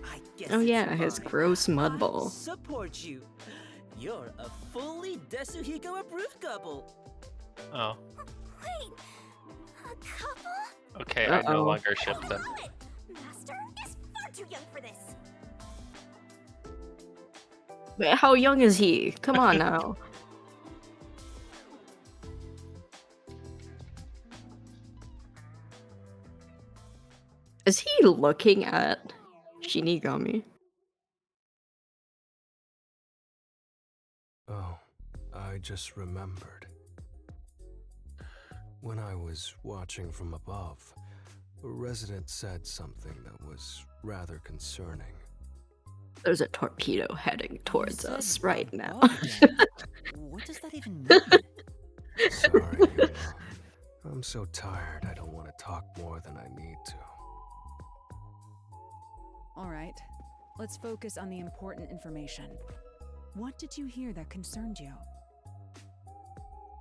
I guess Oh it's yeah, his fine. gross mud I ball. support you. You're a fully Desuhiko approved couple. Oh, Wait, a couple? okay, I no Uh-oh. longer ship them. Master is far too young for this. Wait, how young is he? Come on now. Is he looking at Shinigami? Oh, I just remembered. When I was watching from above, a resident said something that was rather concerning. There's a torpedo heading towards said us right now. above again. What does that even mean? Sorry, Yuma. I'm so tired I don't want to talk more than I need to. All right, let's focus on the important information. What did you hear that concerned you?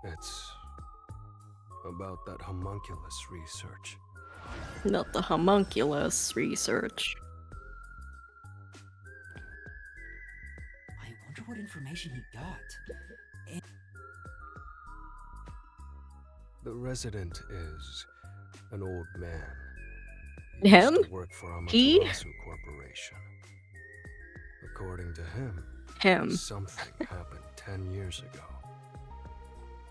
It's about that homunculus research. Not the homunculus research. I wonder what information he got. The resident is an old man. Him? Used to work for He? Amaterasu Corporation. According to Him. something happened 10 years ago.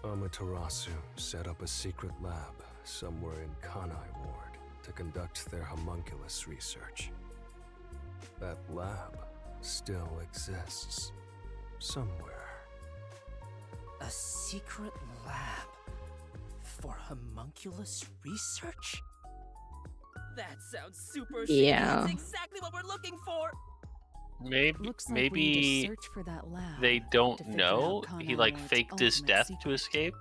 Amaterasu set up a secret lab somewhere in Kanai Ward to conduct their homunculus research. That lab still exists somewhere. A secret lab for homunculus research? That sounds super shady. Yeah. That's exactly what we're looking for. Maybe Looks like we need to maybe search for that lab they to don't figure know. out He Kanai like Ward's faked his ultimate death secret. to escape.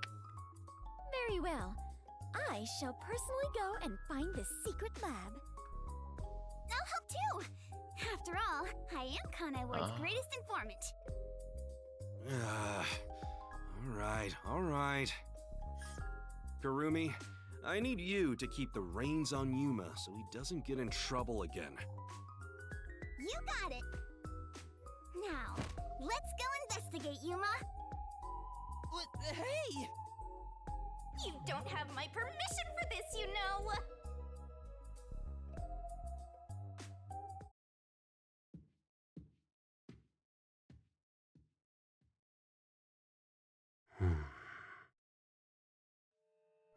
Very well. I shall personally go and find this secret lab. I'll help too. After all, I am Kanai Ward's greatest informant. All right. Karumi, I need you to keep the reins on Yuma so he doesn't get in trouble again. You got it. Now, let's go investigate, Yuma. What? Hey! You don't have my permission for this, you know.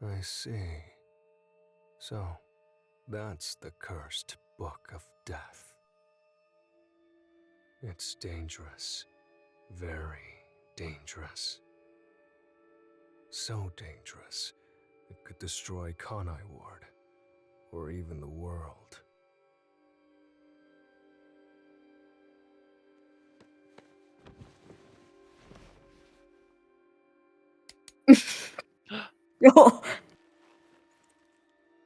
I see. So, that's the cursed Book of Death. It's dangerous. Very dangerous. So dangerous, it could destroy Kanai Ward, or even the world. Oh.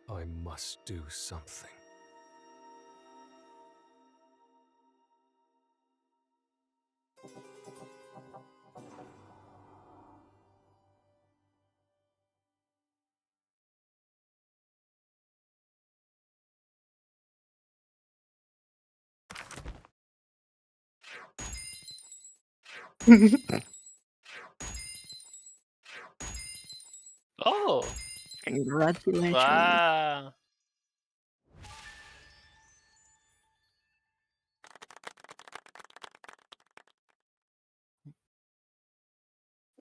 I must do something. Oh. Congratulations. Wow.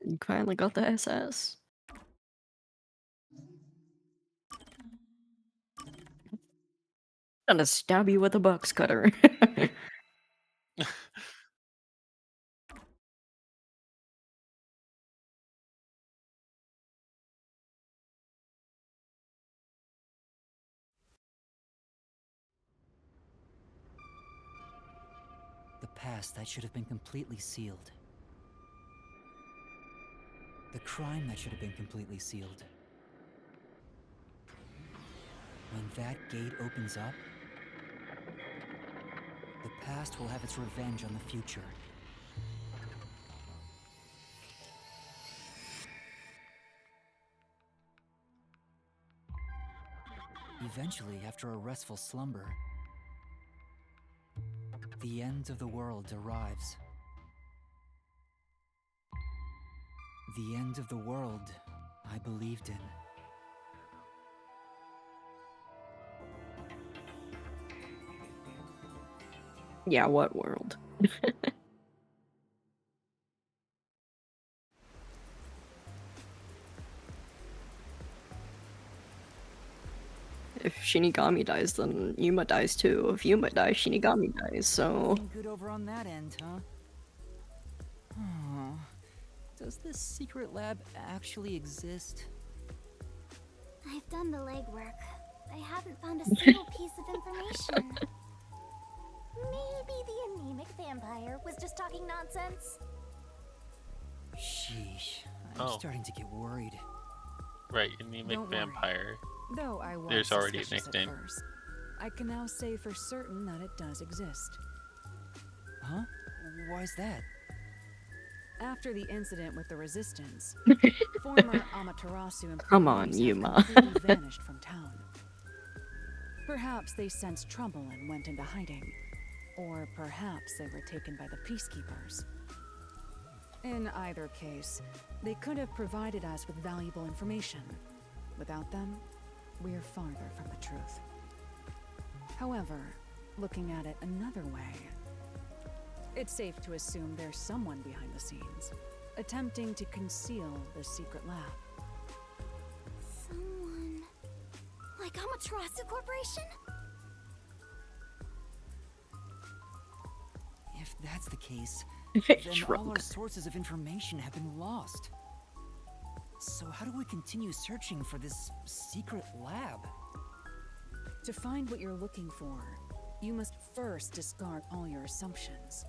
You finally got the SS. Gonna stab you with a box cutter. The past that should have been completely sealed. The crime that should have been completely sealed. When that gate opens up, the past will have its revenge on the future. Eventually, after a restful slumber, the end of the world arrives. The end of the world I believed in. Yeah, what world? If Shinigami dies, then Yuma dies too. If Yuma dies, Shinigami dies, so... Nothing good over on that end, huh? Oh, does this secret lab actually exist? I've done the legwork. I haven't found a single piece of information. Maybe the anemic to get worried. Right, anemic Don't worry. vampire. Though I was There's already a suspicious nickname. at first, I can now say for certain that it does exist. Huh? Why's that? After the incident with the Resistance, former Amaterasu Come on, employees have Yuma. completely vanished from town. Perhaps they sensed trouble and went into hiding. Or perhaps they were taken by the Peacekeepers. In either case, they could have provided us with valuable information. Without them, we're farther from the truth. However, looking at it another way, it's safe to assume there's someone behind the scenes, attempting to conceal the secret lab. Someone... like Amaterasu Corporation? If that's the case, then all our Shrug. sources of information have been lost. So how do we continue searching for this secret lab? To find what you're looking for, you must first discard all your assumptions.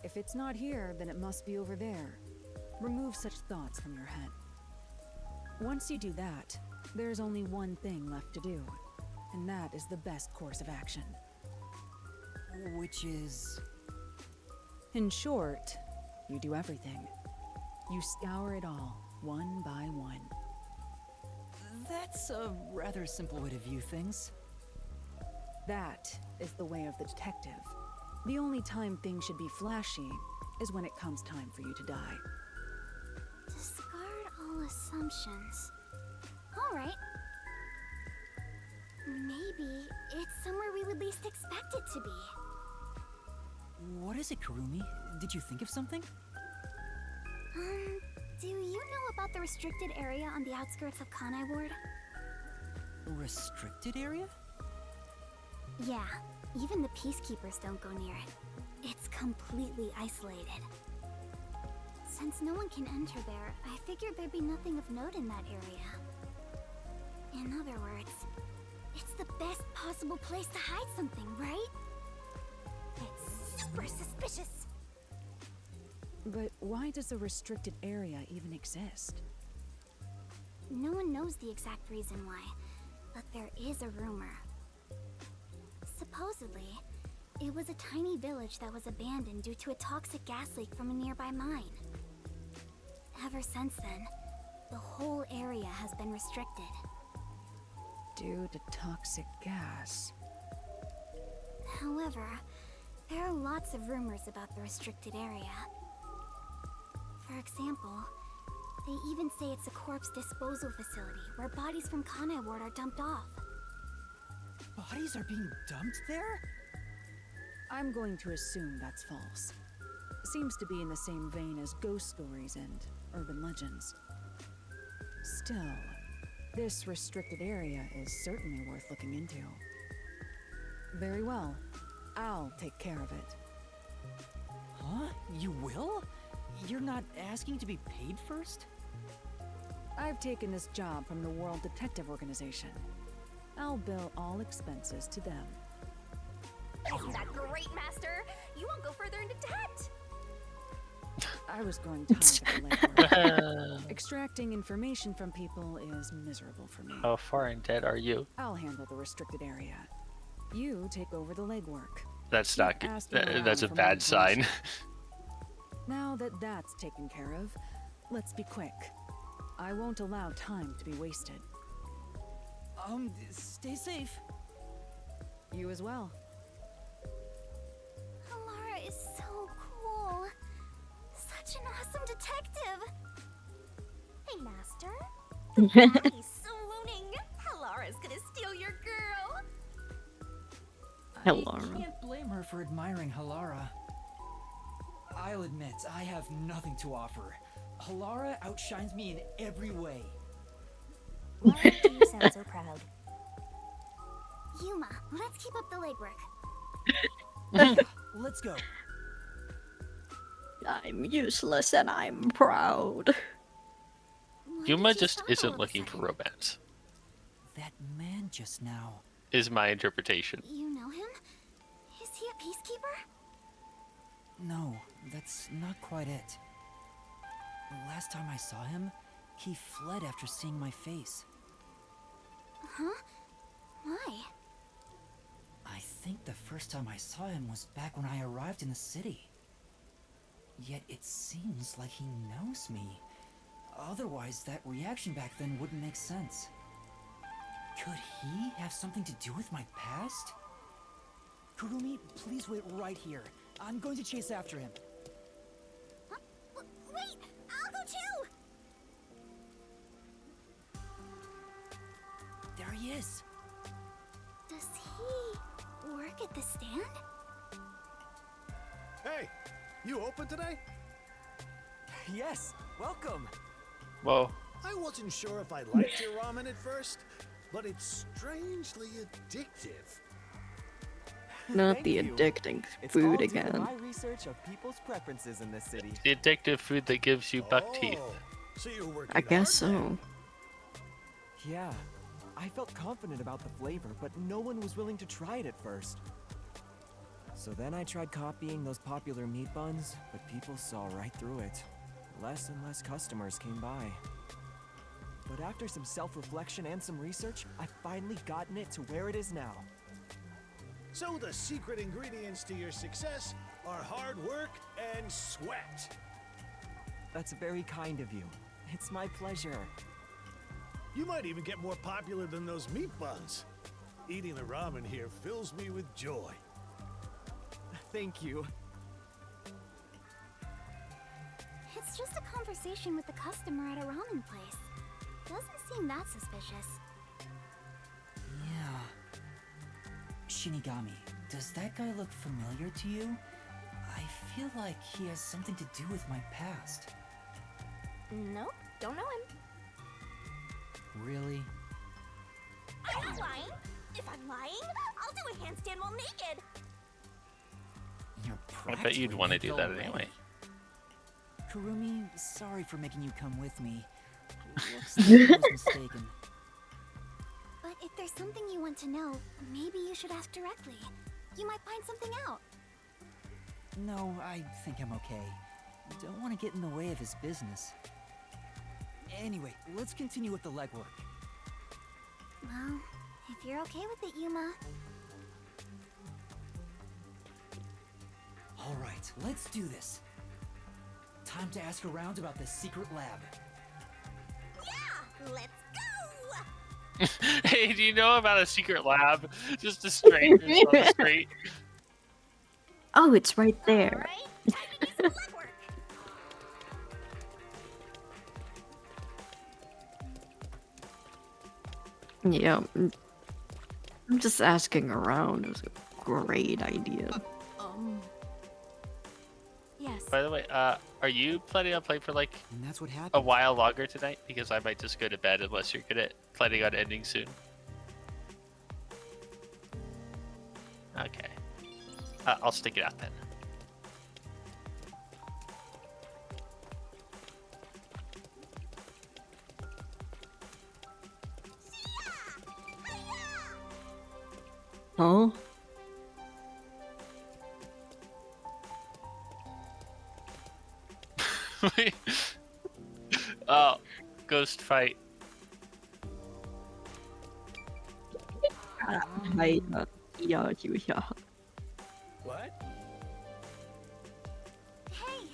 If it's not here, then it must be over there. Remove such thoughts from your head. Once you do that, there's only one thing left to do, and that is the best course of action. Which is... In short, you do everything. You scour it all, one by one. That's a rather simple way to view things. That is the way of the detective. The only time things should be flashy is when it comes time for you to die. Discard all assumptions. Alright. Maybe it's somewhere we would least expect it to be. What is it, Kurumi? Did you think of something? Do you know about the restricted area on the outskirts of Kanai Ward? Restricted area? Yeah, even the Peacekeepers don't go near it. It's completely isolated. Since no one can enter there, I figured there'd be nothing of note in that area. In other words, it's the best possible place to hide something, right? It's super suspicious. But why does a restricted area even exist? No one knows the exact reason why, but there is a rumor. Supposedly, it was a tiny village that was abandoned due to a toxic gas leak from a nearby mine. Ever since then, the whole area has been restricted. Due to toxic gas. However, there are lots of rumors about the restricted area. For example, they even say it's a corpse disposal facility where bodies from Kanai Ward are dumped off. Bodies are being dumped there? I'm going to assume that's false. Seems to be in the same vein as ghost stories and urban legends. Still, this restricted area is certainly worth looking into. Very well. I'll take care of it. Huh? You will? You're not asking to be paid first? I've taken this job from the World Detective Organization. I'll bill all expenses to them. Isn't that great, Master? You won't go further into debt. I was growing tired of the legwork. Extracting information from people is miserable for me. How far in debt are you? I'll handle the restricted area. You take over the legwork. That's Keep not good. asking around That's a for more bad sign. information. Now that that's taken care of, let's be quick. I won't allow time to be wasted. Stay safe. You as well. Halara is so cool. Such an awesome detective. Hey, Master. Nice swooning. Halara's gonna steal your girl. Halara. I can't blame her for admiring Halara. I'll admit, I have nothing to offer. Halara outshines me in every way. Why do you sound so proud? Yuma, let's keep up the legwork. Let's go. I'm useless and I'm proud. Yuma just isn't looking for romance, That man just now. is my interpretation. You know him? Is he a peacekeeper? No, that's not quite it. last time I saw him, he fled after seeing my face. Huh? Why? I think the first time I saw him was back when I arrived in the city. Yet it seems like he knows me. Otherwise, that reaction back then wouldn't make sense. Could he have something to do with my past? Kurumi, please wait right here. I'm going to chase after him. Wait! I'll go too! There he is. Does he work at the stand? Hey, you open today? Yes, welcome. Whoa. I wasn't sure if I liked your ramen at first, but it's strangely addictive. Not Thank the you. addicting It's all food due to again. my research of people's preferences in this city. The addictive food that gives you buck teeth. So you're working I guess hard so. Yeah, I felt confident about the flavor, but no one was willing to try it at first. So then I tried copying those popular meat buns, but people saw right through it. Less and less customers came by. But after some self-reflection and some research, I've finally gotten it to where it is now. So the secret ingredients to your success are hard work and sweat. That's very kind of you. It's my pleasure. You might even get more popular than those meat buns. Eating the ramen here fills me with joy. Thank you. It's just a conversation with the customer at a ramen place. Doesn't seem that suspicious. Yeah. Shinigami, does that guy look familiar to you? I feel like he has something to do with my past. Nope, don't know him. Really? I'm not lying. If I'm lying, I'll do a handstand while naked. You're I bet you'd want to do that already. anyway. Kurumi, sorry for making you come with me. Looks like I was mistaken. But if there's something you want to know, maybe you should ask directly. You might find something out. No, I think I'm okay. Don't want to get in the way of his business. Anyway, let's continue with the legwork. Well, if you're okay with it, Yuma. Alright, let's do this. Time to ask around about this secret lab. Yeah, let's go! Hey, do you know about a secret lab? Just a stranger on the street. Oh, it's right there. Yeah, I'm just asking around. It was a great idea. Yes. By the way, are you planning on playing for like And that's what a happened. while longer tonight? Because I might just go to bed unless you're good at planning on ending soon. Okay. I'll stick it out then. Huh? Oh, ghost fight. Yeah. What? Hey!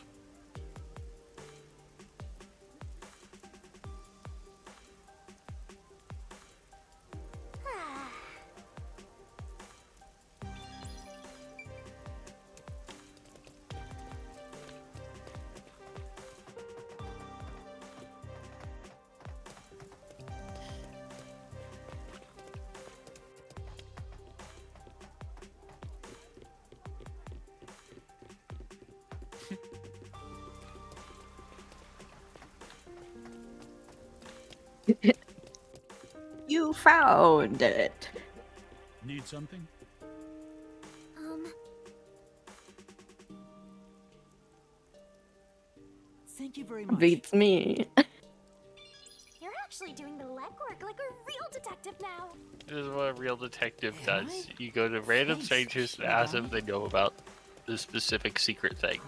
You found it. Need something? Thank you very much. Beats me. You're actually doing the legwork like a real detective now. This is what a real detective does. You go to random strangers and ask them if they know about the specific secret thing.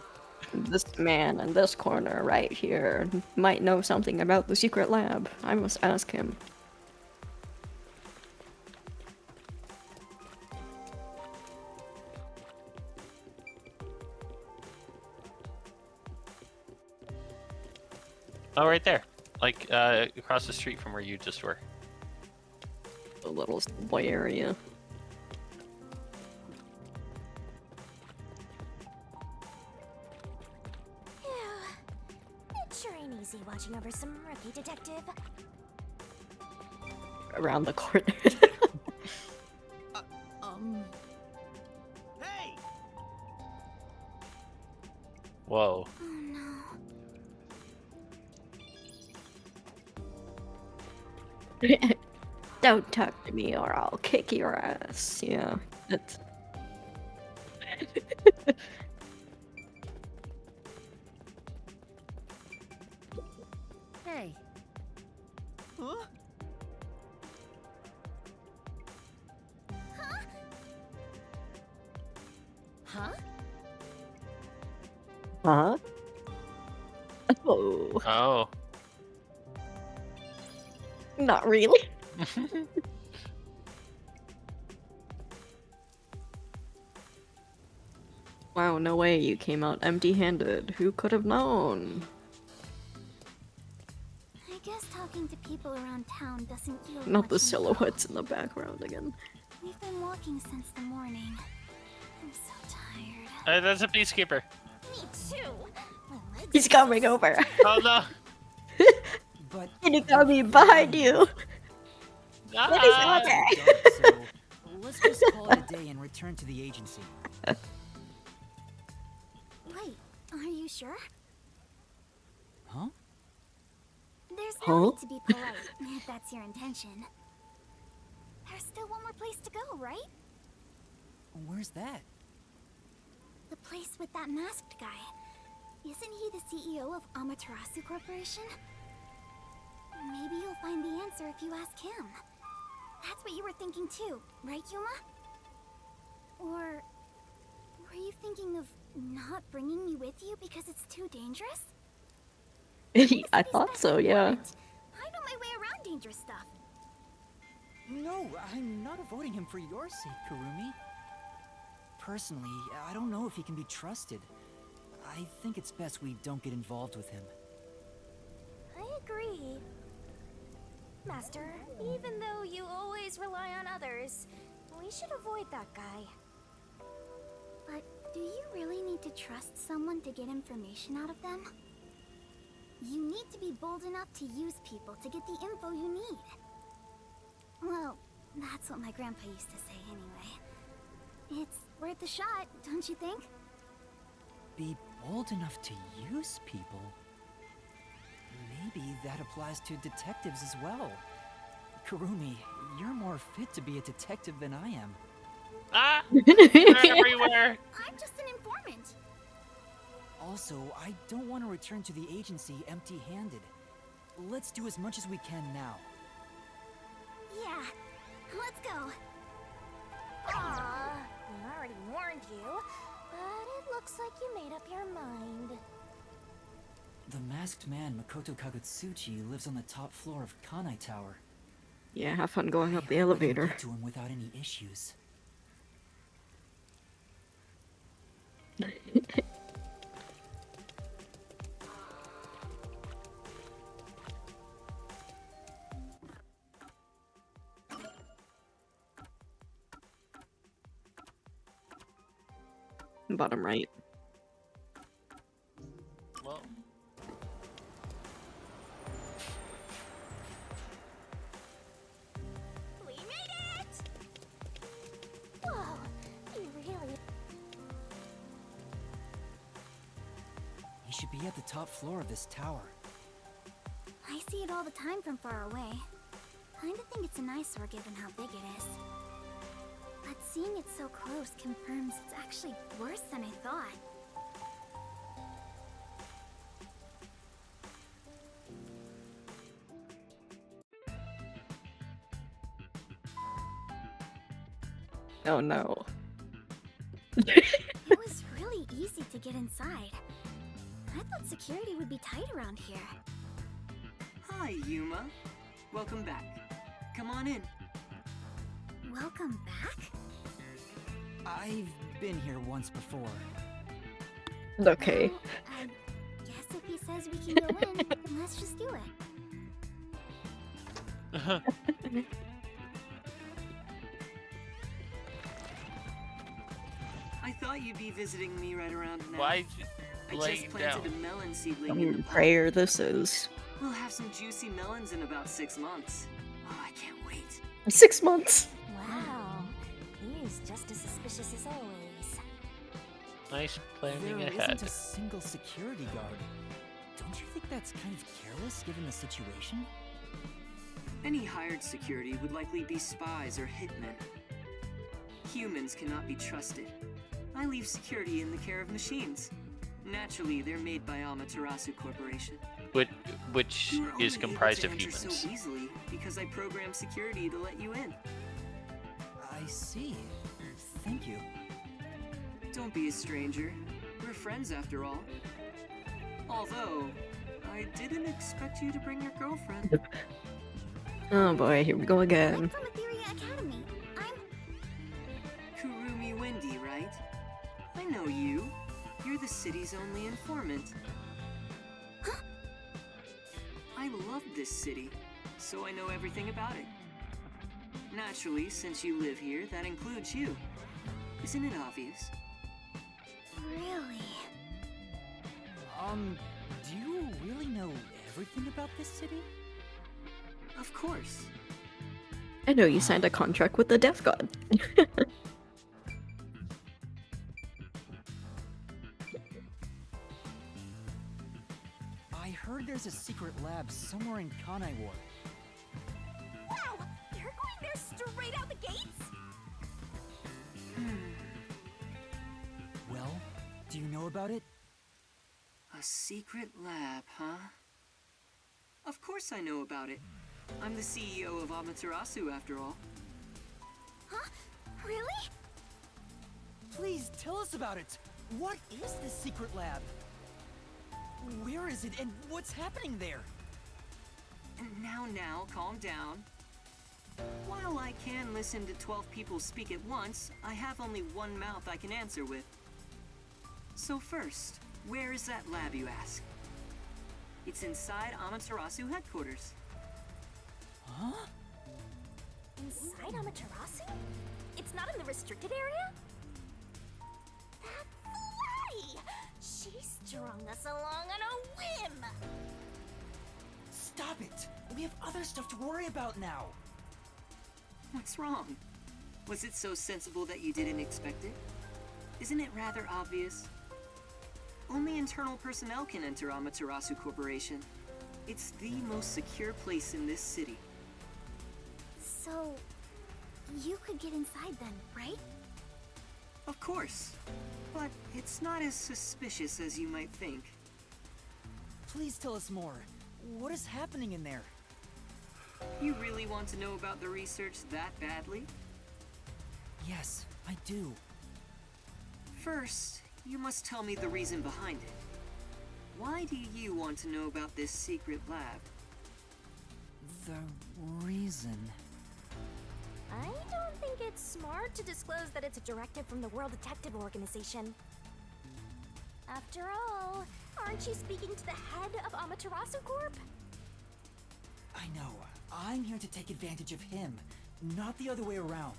This man in this corner right here might know something about the secret lab. I must ask him. Oh, right there. Like, across the street from where you just were. The little subway area. It sure ain't easy watching over some rookie detective. Around the corner. Hey! Whoa. Oh no. Don't talk to me or I'll kick your ass. Yeah, that's... Hey. Huh? Huh? Huh? Oh. Oh. Not really. Wow, no way you came out empty-handed. Who could have known? I guess talking to people around town doesn't yield Not much the info. silhouettes in the background again. We've been walking since the morning. I'm so tired. That's a peacekeeper. Me too. My legs He's are coming so over. Oh no. But He's coming behind you. What is Ah! that? so let's just call it a day and return to the agency. Wait, are you sure? Huh? There's Huh? no need to be polite, if that's your intention. There's still one more place to go, right? Where's that? The place with that masked guy. Isn't he the CEO of Amaterasu Corporation? Maybe you'll find the answer if you ask him. That's what you were thinking too, right, Yuma? Or were you thinking of not bringing me with you because it's too dangerous? I thought so, yeah. I know my way around dangerous stuff. No, I'm not avoiding him for your sake, Kurumi. Personally, I don't know if he can be trusted. I think it's best we don't get involved with him. I agree. Master, even though you always rely on others, we should avoid that guy. But do you really need to trust someone to get information out of them? You need to be bold enough to use people to get the info you need. Well, that's what my grandpa used to say anyway. It's worth a shot, don't you think? Be bold enough to use people? Maybe that applies to detectives as well. Kurumi, you're more fit to be a detective than I am. Ah! They're everywhere. I'm just an informant. Also, I don't want to return to the agency empty-handed. Let's do as much as we can now. Yeah, let's go. Aw, I already warned you, but it looks like you made up your mind. The masked man Makoto Kagutsuchi lives on the top floor of Kanai Tower. Yeah, have fun going up the I hope I can elevator. get to him without any issues. Bottom right. Well, We made it! Whoa, you really... He should be at the top floor of this tower. I see it all the time from far away. Kinda think it's an eyesore given how big it is. But seeing it so close confirms it's actually worse than I thought. Oh no. It was really easy to get inside. I thought security would be tight around here. Hi, Yuma. Welcome back. Come on in. Welcome back? I've been here once before. Okay. Well, I guess if he says we can go in, then let's just do it. I thought you'd be visiting me right around now. Why I laying just planted down? a melon seedling in the pot. Prayer this is. We'll have some juicy melons in about 6 months. Oh, I can't wait. 6 months. Wow. He's just as suspicious as always. Nice planning There ahead. isn't a single security guard. Don't you think that's kind of careless given the situation? Any hired security would likely be spies or hitmen. Humans cannot be trusted. I leave security in the care of machines. Naturally, they're made by Amaterasu Corporation. Which You were only is able comprised to of enter humans. so easily because I programmed security to let you in. I see. Thank you. Don't be a stranger. We're friends after all. Although, I didn't expect you to bring your girlfriend. Oh boy, here we go again. From Etheria Academy. I'm... Kurumi Wendy, right? I know you. You're the city's only informant. I love this city, so I know everything about it. Naturally, since you live here, that includes you. Isn't it obvious? Really? Do you really know everything about this city? Of course. I know you signed a contract with the Death God. I heard there's a secret lab somewhere in Kanai Ward. Wow! You're going there straight out the gates? Well, do you know about it? A secret lab, huh? Of course I know about it. I'm the CEO of Amaterasu, after all. Huh? Really? Please tell us about it. What is this secret lab? Where is it and what's happening there? Now, calm down. While I can listen to 12 people speak at once, I have only one mouth I can answer with. So first, where is that lab, you ask? It's inside Amaterasu headquarters. Huh? Inside Amaterasu? It's not in the restricted area? That's why! She strung us along on a whim! Stop it! We have other stuff to worry about now! What's wrong? Was it so sensible that you didn't expect it? Isn't it rather obvious? Only internal personnel can enter Amaterasu Corporation. It's the most secure place in this city. So, you could get inside then, right? Of course. But it's not as suspicious as you might think. Please tell us more. What is happening in there? You really want to know about the research that badly? Yes, I do. First, you must tell me the reason behind it. Why do you want to know about this secret lab? The reason... I don't think it's smart to disclose that it's a directive from the World Detective Organization. After all, aren't you speaking to the head of Amaterasu Corp? I know. I'm here to take advantage of him, not the other way around.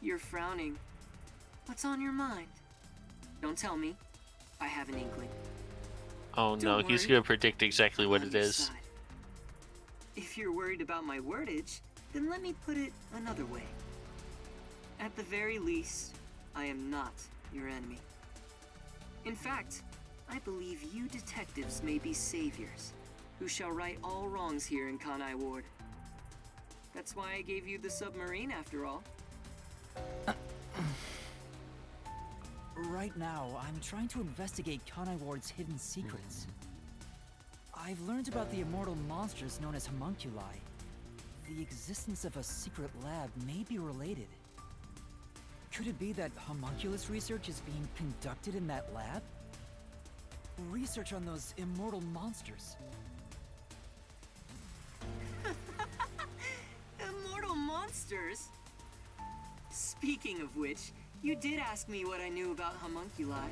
You're frowning. What's on your mind? Don't tell me. I have an inkling. Oh no, Don't he's worry. gonna predict exactly what On it your is. side. If you're worried about my wordage, then let me put it another way. At the very least, I am not your enemy. In fact, I believe you detectives may be saviors, who shall right all wrongs here in Kanai Ward. That's why I gave you the submarine, after all. Right now, I'm trying to investigate Kanai Ward's hidden secrets. I've learned about the immortal monsters known as homunculi. The existence of a secret lab may be related. Could it be that homunculus research is being conducted in that lab? Research on those immortal monsters. Immortal monsters? Speaking of which, you did ask me what I knew about homunculi.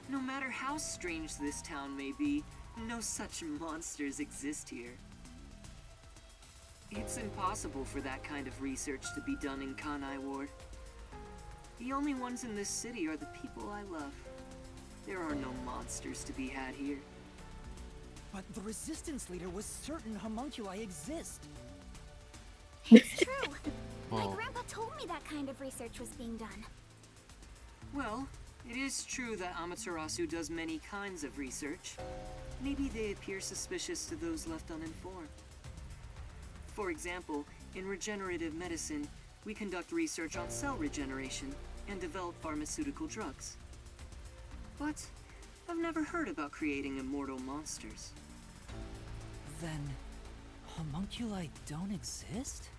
No matter how strange this town may be, no such monsters exist here. It's impossible for that kind of research to be done in Kanai Ward. The only ones in this city are the people I love. There are no monsters to be had here. But the Resistance leader was certain homunculi exist. It's true. My Oh. grandpa told me that kind of research was being done. Well, it is true that Amaterasu does many kinds of research. Maybe they appear suspicious to those left uninformed. For example, in regenerative medicine, we conduct research on cell regeneration and develop pharmaceutical drugs. But I've never heard about creating immortal monsters. Then, homunculi don't exist?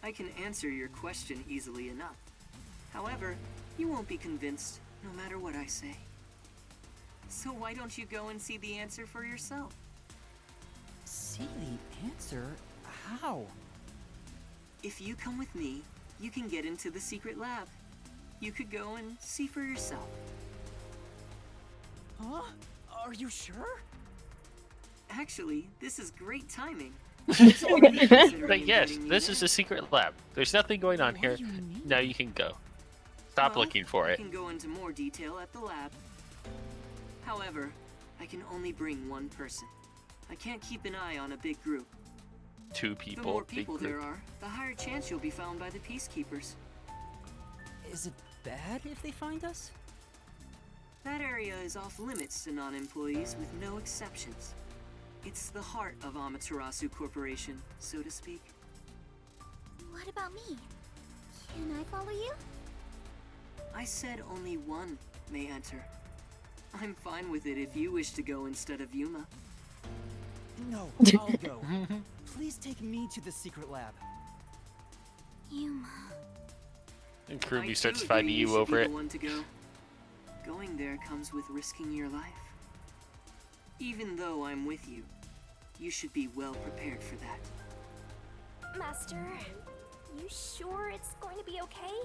I can answer your question easily enough. However, you won't be convinced no matter what I say. So why don't you go and see the answer for yourself? See the answer? How? If you come with me, you can get into the secret lab. You could go and see for yourself. Huh? Are you sure? Actually, this is great timing. But yes, this is a secret lab. There's nothing going on here. Now you can go. Stop looking for I it. can go into more detail at the lab. However, I can only bring one person. I can't keep an eye on a big group. Two The people, more big people group. there are, the higher chance you'll be found by the peacekeepers. Is it bad if they find us? That area is off limits to non-employees with no exceptions. It's the heart of Amaterasu Corporation, so to speak. What about me? Can I follow you? I said only one may enter. I'm fine with it if you wish to go instead of Yuma. No, I'll go. Please take me to the secret lab. Yuma. And I Kirby too starts agree fighting you should over be it. the one to go. Going there comes with risking your life. Even though I'm with you, you should be well prepared for that. Master, you sure it's going to be okay?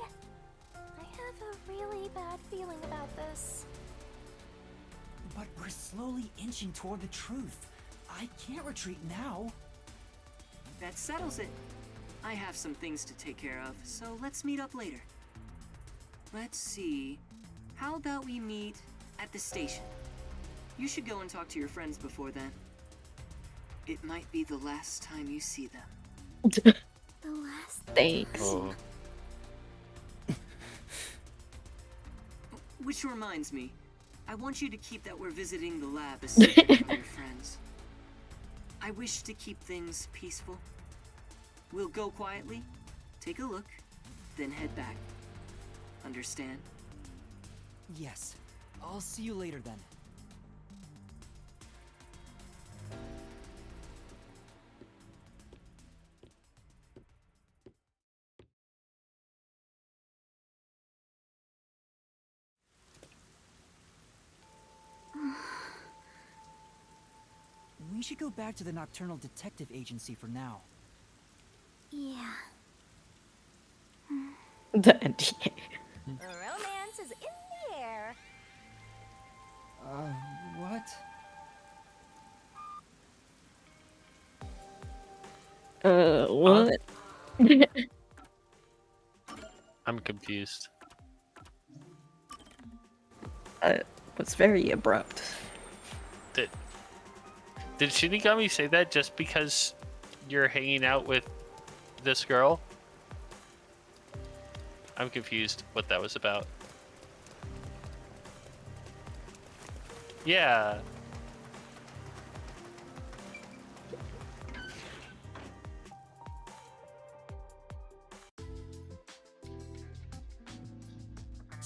I have a really bad feeling about this. But we're slowly inching toward the truth. I can't retreat now. That settles it. I have some things to take care of, so let's meet up later. Let's see. How about we meet at the station? You should go and talk to your friends before then. It might be the last time you see them. The last Thanks. Oh. Which reminds me, I want you to keep that we're visiting the lab a secret from your friends. I wish to keep things peaceful. We'll go quietly, take a look, then head back. Understand? Yes. I'll see you later then. We should go back to the Nocturnal Detective Agency for now. Yeah. The NDA. Romance is in the air. What? What? I'm confused. Was very abrupt. Did Shinigami say that just because you're hanging out with this girl? I'm confused what that was about. Yeah.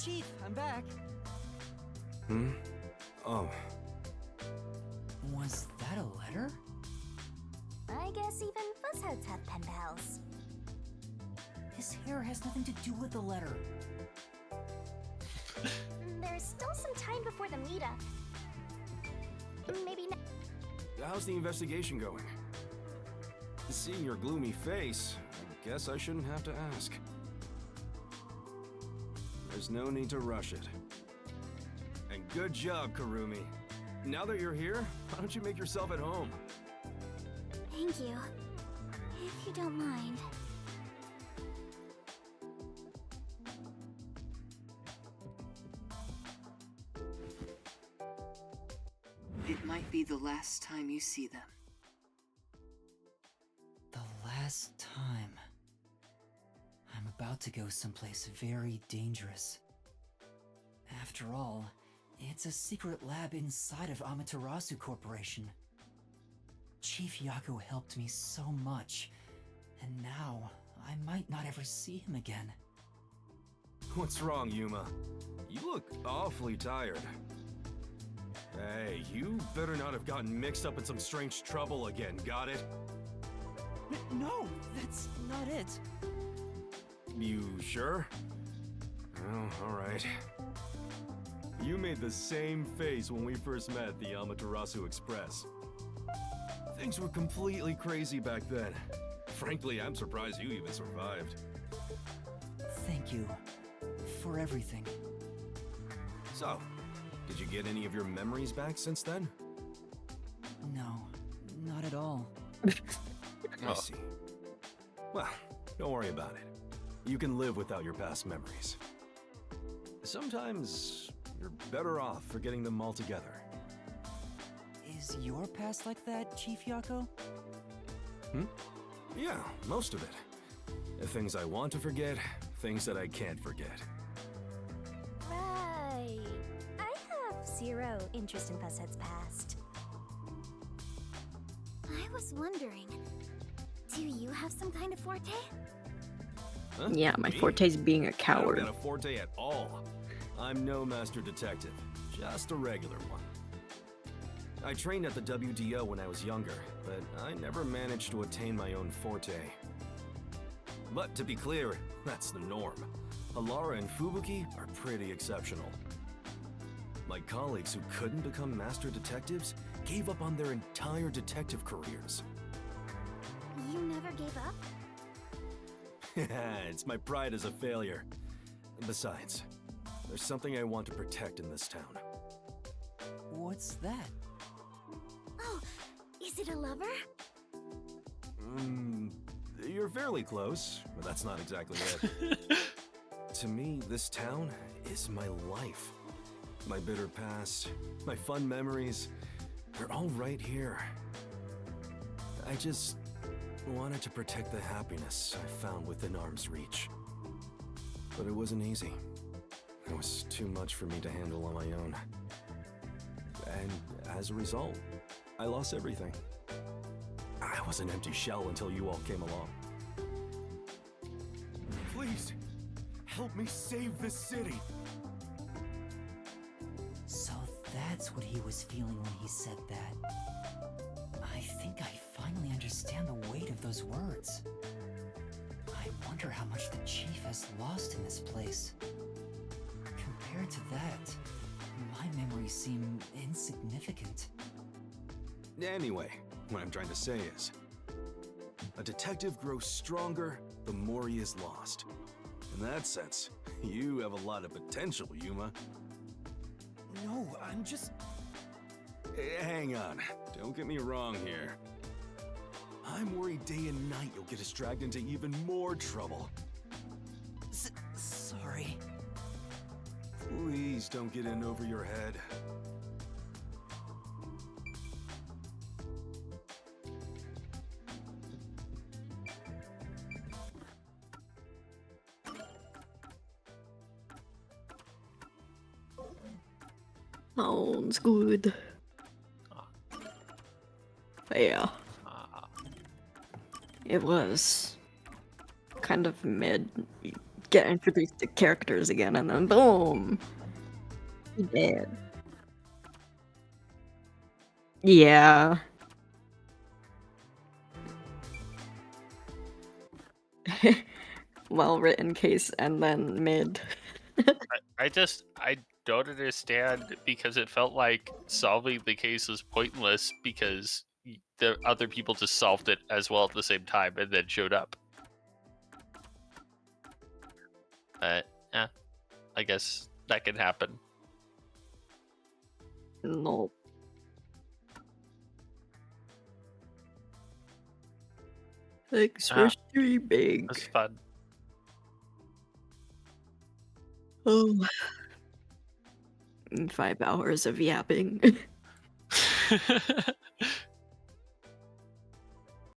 Chief, I'm back. Hmm? Oh. Was that a letter? I guess even fuzzheads have pen pals. His hair has nothing to do with the letter. There's still some time before the meetup. Maybe not. How's the investigation going? Seeing your gloomy face, I guess I shouldn't have to ask. There's no need to rush it. And good job, Karumi. Now that you're here, why don't you make yourself at home? Thank you. If you don't mind. It might be the last time you see them. The last time. I'm about to go someplace very dangerous. After all, it's a secret lab inside of Amaterasu Corporation. Chief Yaku helped me so much, and now I might not ever see him again. What's wrong, Yuma? You look awfully tired. Hey, you better not have gotten mixed up in some strange trouble again, got it? No, that's not it. You sure? Oh, alright. You made the same face when we first met at the Amaterasu Express. Things were completely crazy back then. Frankly, I'm surprised you even survived. Thank you for everything. So, did you get any of your memories back since then? No, not at all. I see. Well, don't worry about it. You can live without your past memories. Sometimes you're better off forgetting them altogether. Is your past like that, Chief Yako? Yeah, most of it. Things I want to forget, things that I can't forget. Right. I have zero interest in Buzzhead's past. I was wondering, do you have some kind of forte? Huh? Yeah, my Me? forte is being a I coward. don't got a forte at all. I'm no master detective, just a regular one. I trained at the WDO when I was younger, but I never managed to attain my own forte. But to be clear, that's the norm. Alara and Fubuki are pretty exceptional. My colleagues who couldn't become master detectives gave up on their entire detective careers. You never gave up? It's my pride as a failure. Besides, there's something I want to protect in this town. What's that? Oh, is it a lover? You're fairly close, but that's not exactly it. To me, this town is my life. My bitter past, my fun memories, they're all right here. I just wanted to protect the happiness I found within arm's reach. But it wasn't easy. It was too much for me to handle on my own. And as a result, I lost everything. I was an empty shell until you all came along. Please, help me save this city. So that's what he was feeling when he said that. I think I finally understand the weight of those words. I wonder how much the chief has lost in this place. Compared to that, my memories seem insignificant. Anyway, what I'm trying to say is, a detective grows stronger the more he is lost. In that sense, you have a lot of potential, Yuma. No, I'm just... Hang on, don't get me wrong here. I'm worried day and night you'll get us dragged into even more trouble. Sorry. Please don't get in over your head. Sounds good. But yeah. It was kind of mid. You get introduced to characters again, and then boom! He dead. Yeah. well-written case and then mid. I don't understand because it felt like solving the case was pointless because the other people just solved it as well at the same time and then showed up. Yeah, I guess that can happen. No. Thanks for streaming. It was fun. Oh. 5 hours of yapping.